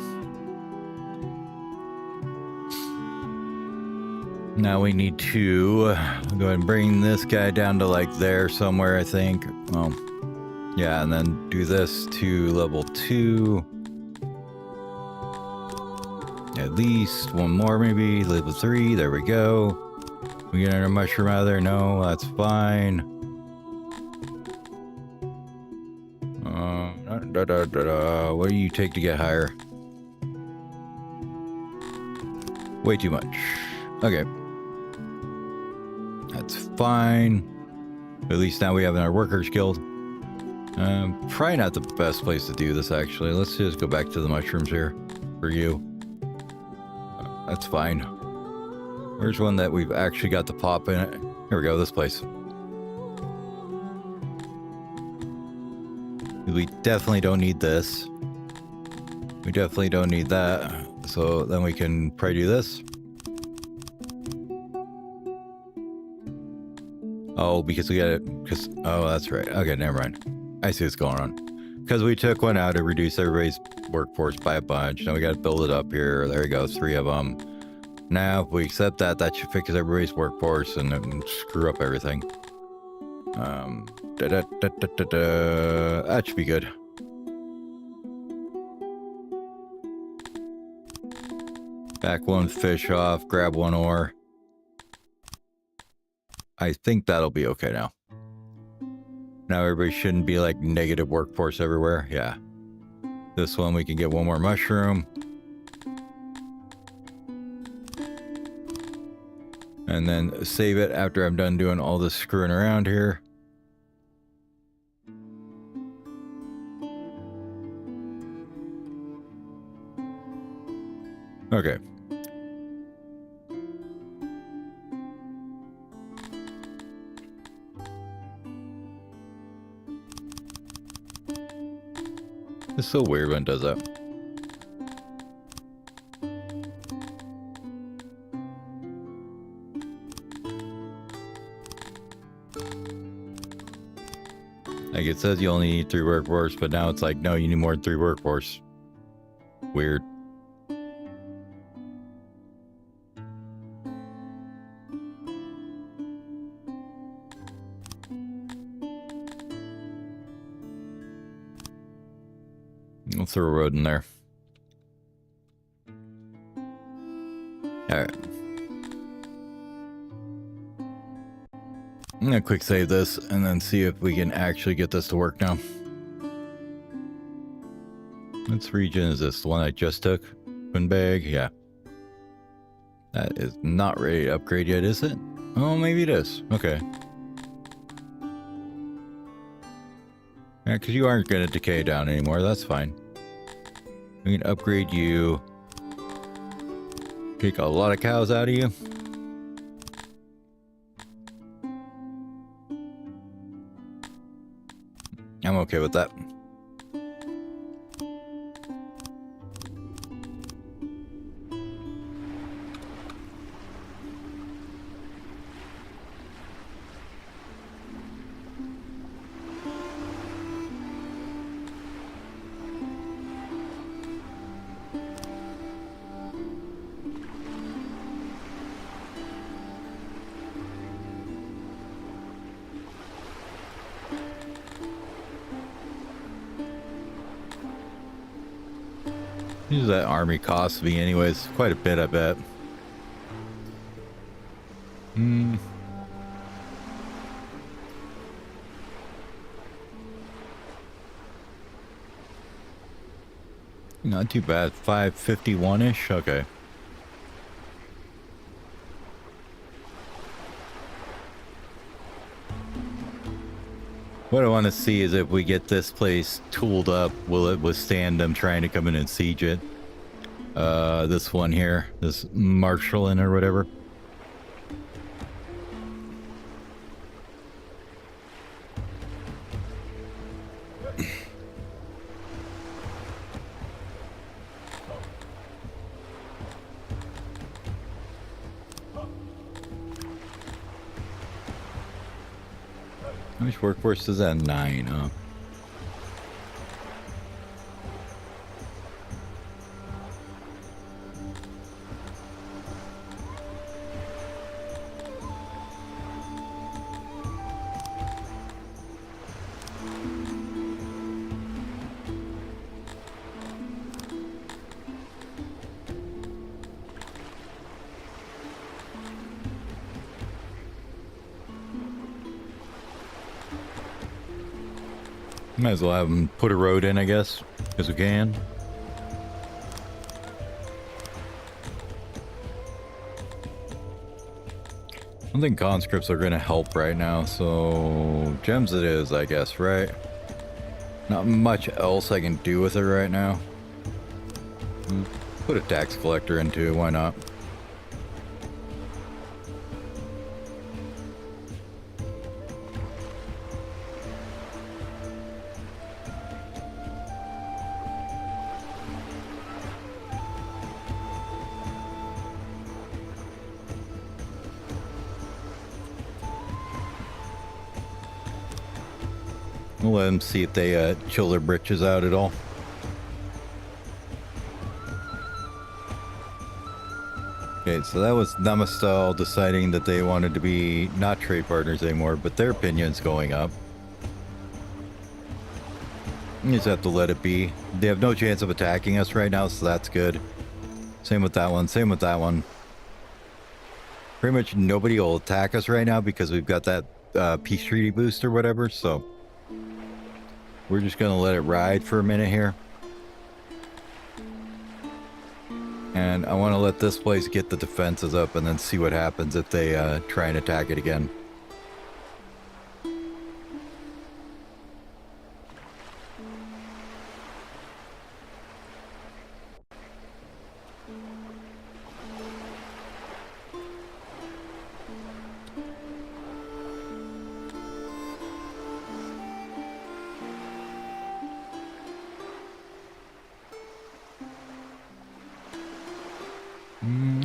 Now we need to go ahead and bring this guy down to like there somewhere, I think. Well, yeah, and then do this to level 2. At least one more, maybe. Level 3. There we go. We get a mushroom out of there? No, that's fine. What do you take to get higher? Way too much. Okay. That's fine. At least now we have our workers guild. Probably not the best place to do this, actually. Let's just go back to the mushrooms here for you. That's fine. Here's one that we've actually got the pop in it. Here we go, this place. We definitely don't need this. We definitely don't need that. So then we can probably do this. Oh, because we got it. Because oh, that's right. Okay, never mind. I see what's going on. Because we took one out to reduce everybody's workforce by a bunch. Now we got to build it up here. There we go, 3 of them. Now, if we accept that, that should fix everybody's workforce and screw up everything. That should be good. Back 1 fish off, grab 1 ore. I think that'll be okay now. Now everybody shouldn't be like negative workforce everywhere. Yeah. This one we can get 1 more mushroom. And then save it after I'm done doing all this screwing around here. Okay. It's so weird when it does that. Like it says you only need 3 workforce, but now it's like, no, you need more than 3 workforce. Weird. We'll throw a road in there. Alright. I'm gonna quick save this and then see if we can actually get this to work now. Which region is this? The one I just took? Bag? Yeah. That is not ready to upgrade yet, is it? Oh, maybe it is. Okay. Yeah, because you aren't going to decay down anymore. That's fine. We can upgrade you. Take a lot of cows out of you. I'm okay with that. Usually that army costs me anyways. Quite a bit, I bet. Not too bad. 551-ish? Okay. What I want to see is if we get this place tooled up, will it withstand them trying to come in and siege it? This one here, this Marshallin or whatever. How much workforce is that? 9, huh? Might as well have them put a road in, I guess, because we can. I don't think conscripts are going to help right now, so gems it is, I guess, right? Not much else I can do with it right now. Put a tax collector into it, why not? We'll let them see if they chill their britches out at all. Okay, so that was Namastal deciding that they wanted to be not trade partners anymore, but their opinion's going up. You just have to let it be. They have no chance of attacking us right now, so that's good. Same with that one, same with that one. Pretty much nobody will attack us right now because we've got that peace treaty boost or whatever, so we're just gonna let it ride for a minute here. And I want to let this place get the defenses up and then see what happens if they try and attack it again.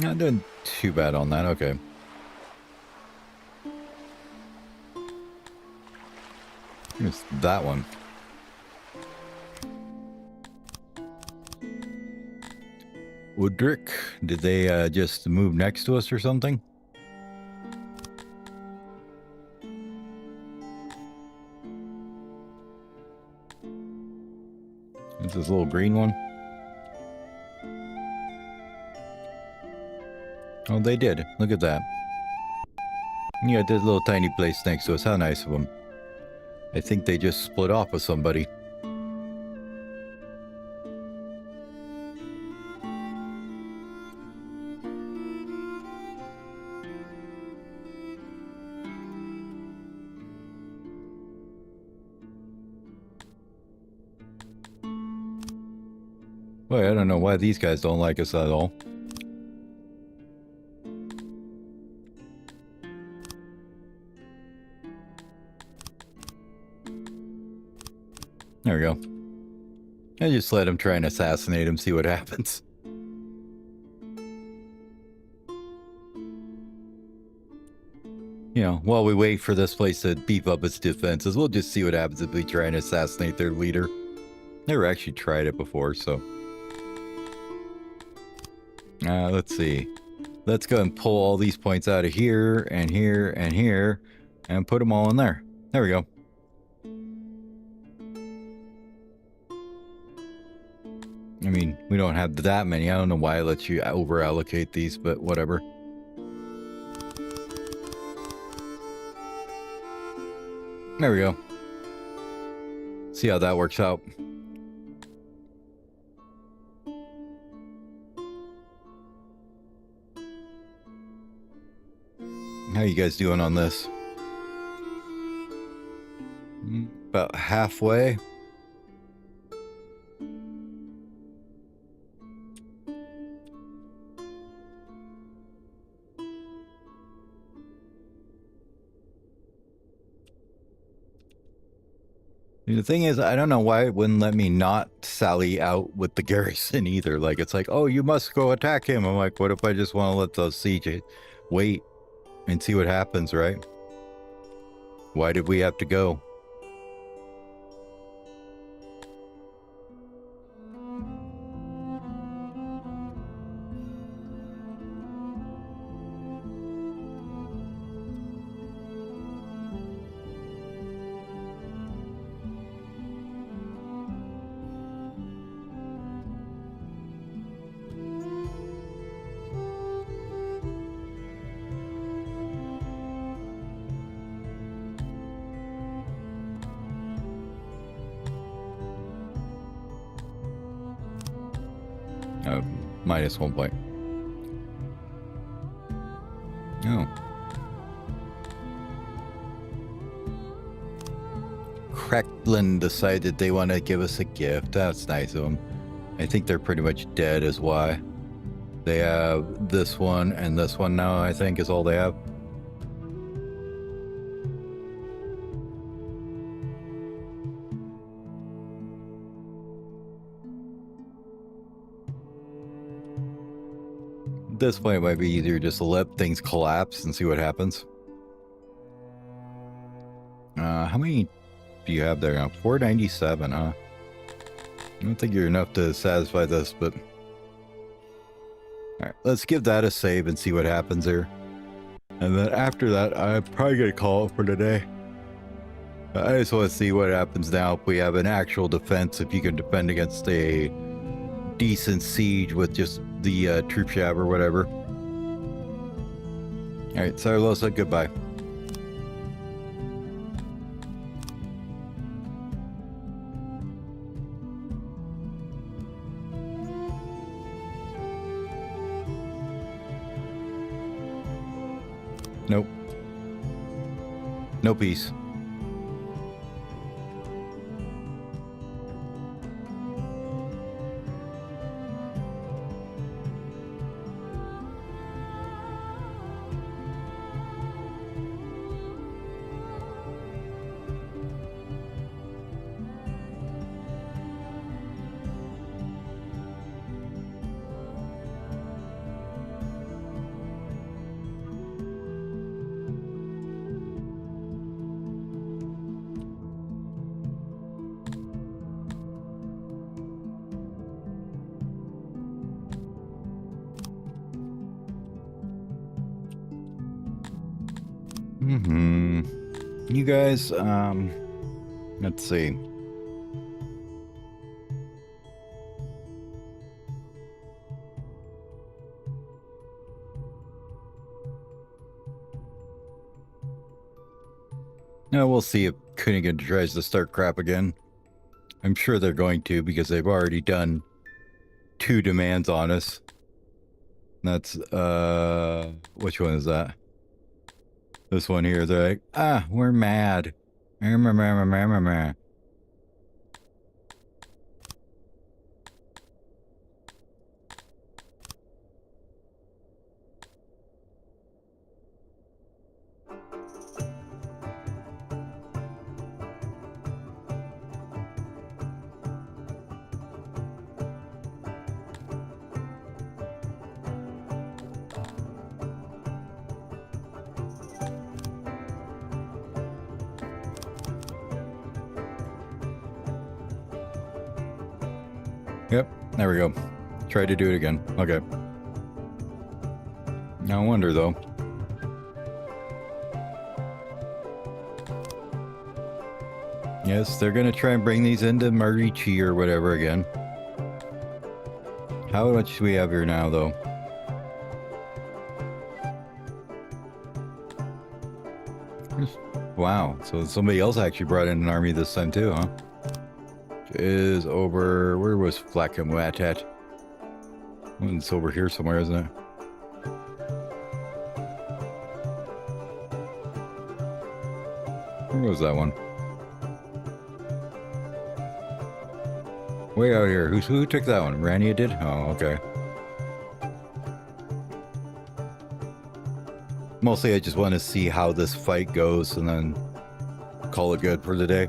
Not doing too bad on that, okay. Here's that one. Woodrick, did they just move next to us or something? It's this little green one. Oh, they did. Look at that. You got this little tiny place next to us. How nice of them. I think they just split off with somebody. Boy, I don't know why these guys don't like us at all. There we go. I just let him try and assassinate him, see what happens. You know, while we wait for this place to beef up its defenses, we'll just see what happens if we try and assassinate their leader. Never actually tried it before, so... let's see. Let's go and pull all these points out of here, and here, and here, and put them all in there. There we go. I mean, we don't have that many. I don't know why it lets you over allocate these, but whatever. There we go. See how that works out. How you guys doing on this? About halfway. The thing is, I don't know why it wouldn't let me not sally out with the garrison either. Like, it's like, oh, you must go attack him. I'm like, what if I just want to let the siege wait and see what happens, right? Why did we have to go? Minus 1 point. Oh. Crackland decided they want to give us a gift. That's nice of them. I think they're pretty much dead is why. They have this one and this one now, I think, is all they have. At this point, it might be easier just to let things collapse and see what happens. How many do you have there now? 497, huh? I don't think you're enough to satisfy this, but... Alright, let's give that a save and see what happens here. And then after that, I'm probably going to call it for today. I just want to see what happens now if we have an actual defense, if you can defend against a decent siege with just the troop shab or whatever. Alright, Saragossa, goodbye. Nope. No peace. You guys, let's see. Now we'll see if Kunigan tries to start crap again. I'm sure they're going to because they've already done 2 demands on us. That's, which one is that? This one here, they're like, ah, we're mad. Yep, there we go. Try to do it again. Okay. No wonder, though. Yes, they're going to try and bring these into Marichi or whatever again. How much do we have here now, though? Wow. So somebody else actually brought in an army this time too, huh? Is over. Where was Flackamwat at? It's over here somewhere, isn't it? Where was that one? Way out here. Who took that one? Rania did? Oh, okay. Mostly I just want to see how this fight goes and then call it good for the day.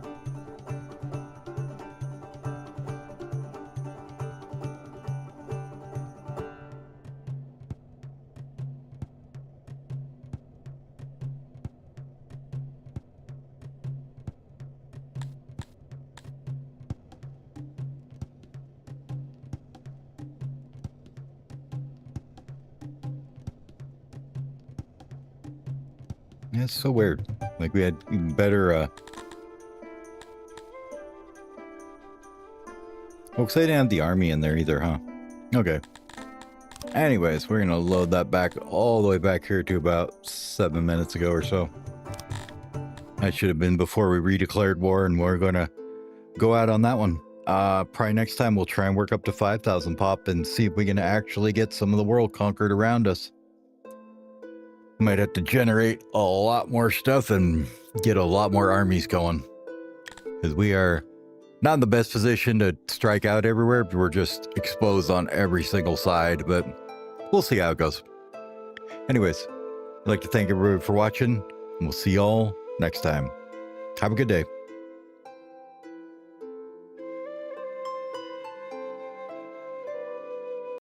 Yeah, it's so weird. Like we had even better well, because they didn't have the army in there either, huh? Okay. Anyways, we're gonna load that back all the way back here to about 7 minutes ago or so. That should have been before we redeclared war, and we're gonna go out on that one. Probably next time we'll try and work up to 5,000 pop and see if we can actually get some of the world conquered around us. Might have to generate a lot more stuff and get a lot more armies going, because we are not in the best position to strike out everywhere. We're just exposed on every single side, but we'll see how it goes. Anyways, I'd like to thank everybody for watching, and we'll see y'all next time. Have a good day.